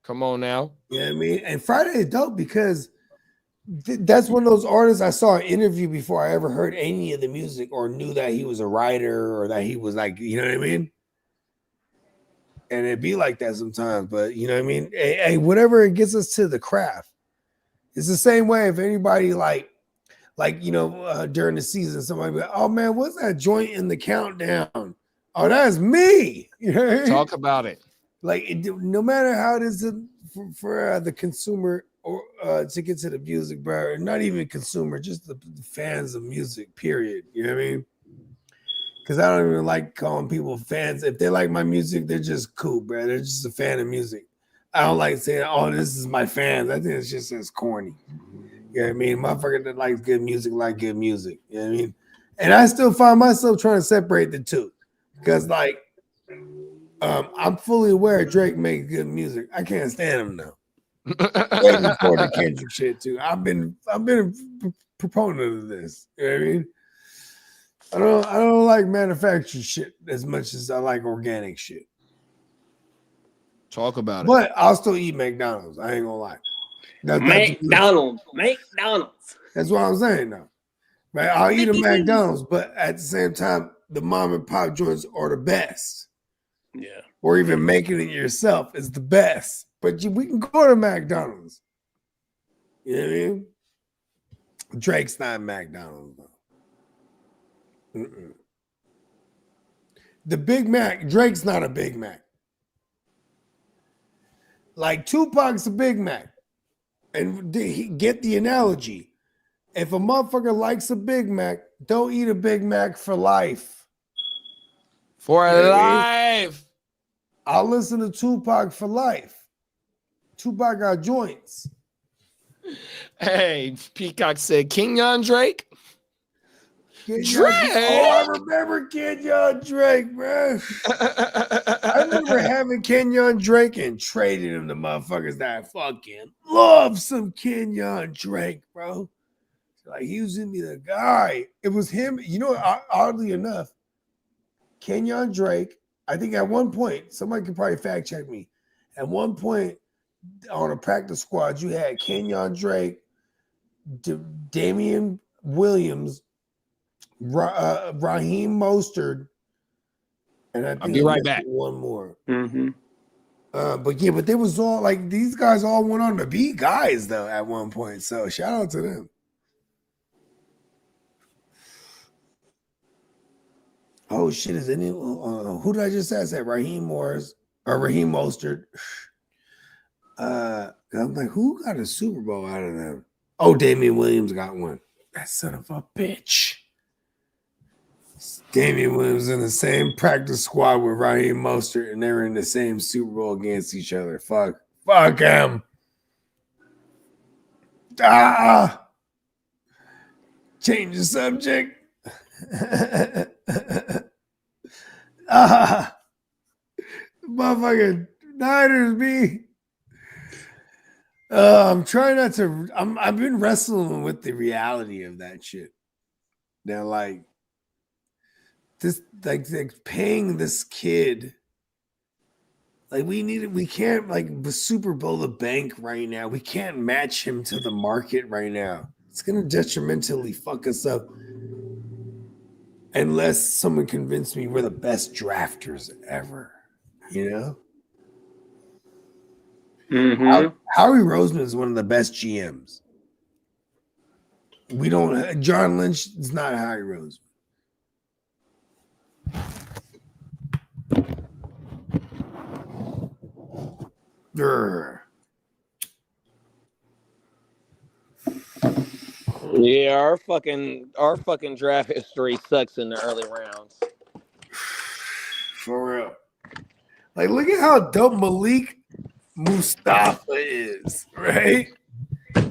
Speaker 7: Come on now.
Speaker 2: You know what I mean? And Friday is dope because that's one of those artists I saw an interview before I ever heard any of the music or knew that he was a writer or that he was like, you know what I mean? And it'd be like that sometimes, but you know what I mean? Hey, whatever it gets us to the craft. It's the same way if anybody like you know, during the season, somebody be like, oh man, what's that joint in the countdown? Oh, that's me. You know what I mean?
Speaker 7: Talk about it.
Speaker 2: Like, no matter how it is for the consumer or to get to the music, bro, not even consumer, just the fans of music, period. You know what I mean? Because I don't even like calling people fans. If they like my music, they're just cool, bro. They're just a fan of music. I don't like saying, oh, this is my fans. I think it's just as corny. You know what I mean? Motherfucker that likes good music like good music. You know what I mean? And I still find myself trying to separate the two. Because like I'm fully aware Drake makes good music. I can't stand him now. Way before the Kendrick shit too. I've been a proponent of this. You know what I mean? I don't like manufactured shit as much as I like organic shit.
Speaker 7: Talk about it.
Speaker 2: But I'll still eat McDonald's. I ain't gonna lie.
Speaker 3: McDonald's.
Speaker 2: That's what I'm saying now. Right? I'll eat a McDonald's, but at the same time, the mom and pop joints are the best.
Speaker 3: Yeah.
Speaker 2: Or even making it yourself is the best. But we can go to McDonald's. You know what I mean? Drake's not McDonald's though. Mm-mm. The Big Mac, Drake's not a Big Mac. Like Tupac's a Big Mac. And get the analogy. If a motherfucker likes a Big Mac, don't eat a Big Mac for life.
Speaker 7: For life.
Speaker 2: I'll listen to Tupac for life. Tupac got joints.
Speaker 7: Hey, Peacock said Kenyon Drake.
Speaker 2: Drake.
Speaker 7: Drake.
Speaker 2: Oh, I remember Kenyon Drake, bro. I remember having Kenyon Drake and trading him to motherfuckers that I fucking love some Kenyon Drake, bro. Like he was in me the guy. It was him. You know, oddly enough, Kenyon Drake. I think at one point, somebody could probably fact check me. At one point on a practice squad, you had Kenyon Drake, Damian Williams, Raheem Mostert, and I think
Speaker 7: I'll be right back.
Speaker 2: One more.
Speaker 3: Mm-hmm.
Speaker 2: But yeah, but they was all like these guys all went on to be guys though at one point. So shout out to them. Oh shit! Is any who did I just say? I said Raheem Morris or Raheem Mostert. I'm like, who got a Super Bowl out of them? Oh, Damian Williams got one. That son of a bitch. Damian Williams in the same practice squad with Raheem Mostert, and they were in the same Super Bowl against each other. Fuck him. Change the subject. Motherfucking Niners be. I'm trying not to. I've been wrestling with the reality of that shit. Now, like this, like paying this kid. Like we can't like Super Bowl the bank right now. We can't match him to the market right now. It's gonna detrimentally fuck us up. Unless someone convinced me we're the best drafters ever, you know?
Speaker 3: Mm-hmm.
Speaker 2: Howie Roseman is one of the best GMs. John Lynch is not Howie Roseman. Grr.
Speaker 7: Yeah, our fucking draft history sucks in the early rounds.
Speaker 2: For real. Like, look at how dope Malik Mustafa is, right? It's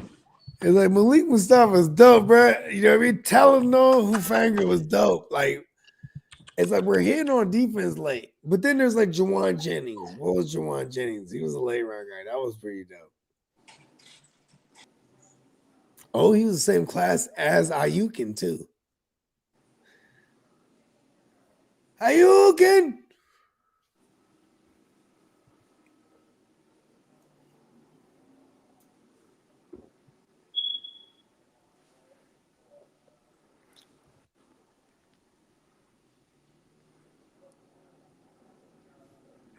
Speaker 2: like Malik Mustafa is dope, bro. You know what I mean? Talanoa Hufanga was dope. Like, it's like we're hitting on defense late. But then there's like Jawan Jennings. What was Jawan Jennings? He was a late round guy. That was pretty dope. Oh, he was the same class as Ayukin, too. Ayukin!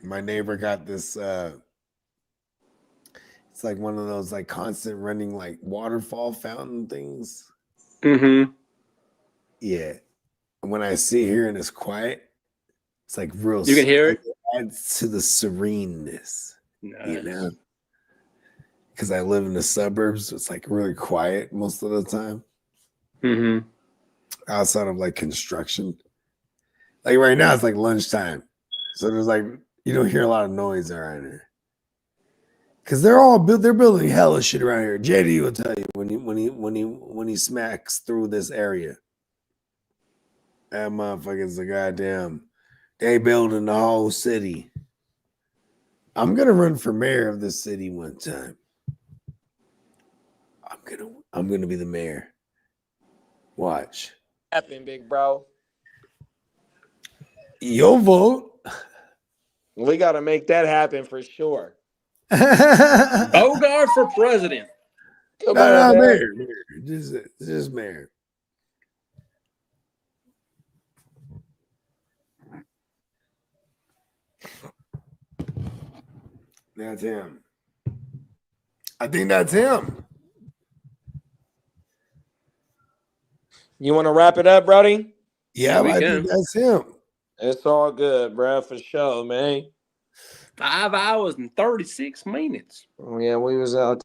Speaker 2: My neighbor got this it's like one of those like constant running like waterfall fountain things.
Speaker 3: Mm-hmm.
Speaker 2: Yeah. And when I sit here and it's quiet, it's like real.
Speaker 3: You can hear it?
Speaker 2: Adds to the sereneness,
Speaker 3: Nice.
Speaker 2: you know? Because I live in the suburbs, so it's like really quiet most of the time.
Speaker 3: Mm-hmm.
Speaker 2: Outside of like construction. Like right now, it's like lunchtime. So there's like, you don't hear a lot of noise around here. Because they're building hella shit around here. JD will tell you when he smacks through this area. That motherfucker's a goddamn. They building the whole city. I'm gonna run for mayor of this city one time. I'm gonna be the mayor. Watch.
Speaker 7: Happen, big bro.
Speaker 2: Your vote.
Speaker 7: We got to make that happen for sure.
Speaker 3: Bogart for president.
Speaker 7: Come
Speaker 2: No,
Speaker 7: on, man.
Speaker 2: mayor. Just mayor. That's him. I think that's him.
Speaker 7: You want to wrap it up, Brody?
Speaker 2: Yeah,
Speaker 3: we
Speaker 2: I
Speaker 3: can.
Speaker 2: think that's him.
Speaker 7: It's all good, bro, for sure, man.
Speaker 3: 5 hours and 36 minutes.
Speaker 7: Yeah, we was out.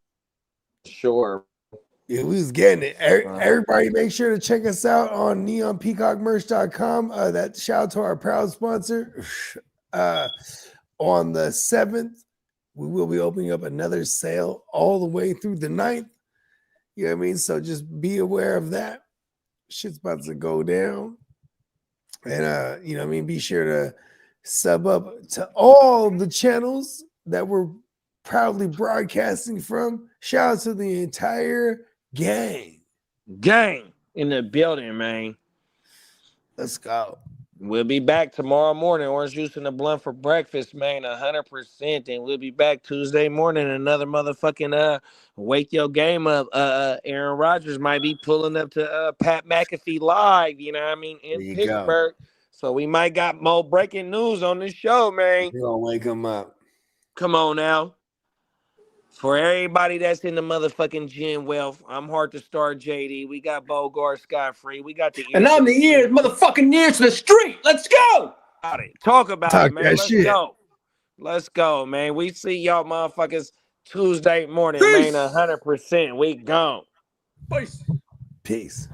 Speaker 7: Sure.
Speaker 2: Yeah, we was getting it. Everybody make sure to check us out on neonpeacockmerch.com. That shout out to our proud sponsor. On the 7th, we will be opening up another sale all the way through the 9th. You know what I mean? So just be aware of that. Shit's about to go down. And you know what I mean? Be sure to sub up to all the channels that we're proudly broadcasting from. Shout out to the entire gang.
Speaker 7: Gang in the building, man.
Speaker 2: Let's go.
Speaker 7: We'll be back tomorrow morning. Orange juice and a blunt for breakfast, man. 100%. And we'll be back Tuesday morning. Another motherfucking wake your game up. Aaron Rodgers might be pulling up to Pat McAfee live. You know what I mean? In
Speaker 2: There you
Speaker 7: Pittsburgh. So we might got more breaking news on this show, man.
Speaker 2: We're gonna wake them up.
Speaker 7: Come on now. For everybody that's in the motherfucking gym wealth, I'm Hard to Start JD. We got Bogart Scott Free. We got the
Speaker 3: And I'm the ears, motherfucking ears to the street. Let's go.
Speaker 7: Talk about
Speaker 2: Talk
Speaker 7: it, man.
Speaker 2: that
Speaker 7: Let's
Speaker 2: shit.
Speaker 7: go. Let's go, man. We see y'all motherfuckers Tuesday morning,
Speaker 3: Peace.
Speaker 7: man. 100%. We gone.
Speaker 3: Peace.
Speaker 2: Peace.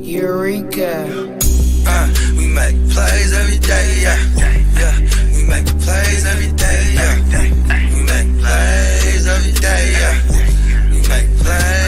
Speaker 1: Eureka. We make plays every day, yeah. We make plays every day, yeah. We make plays every day, yeah. We make plays.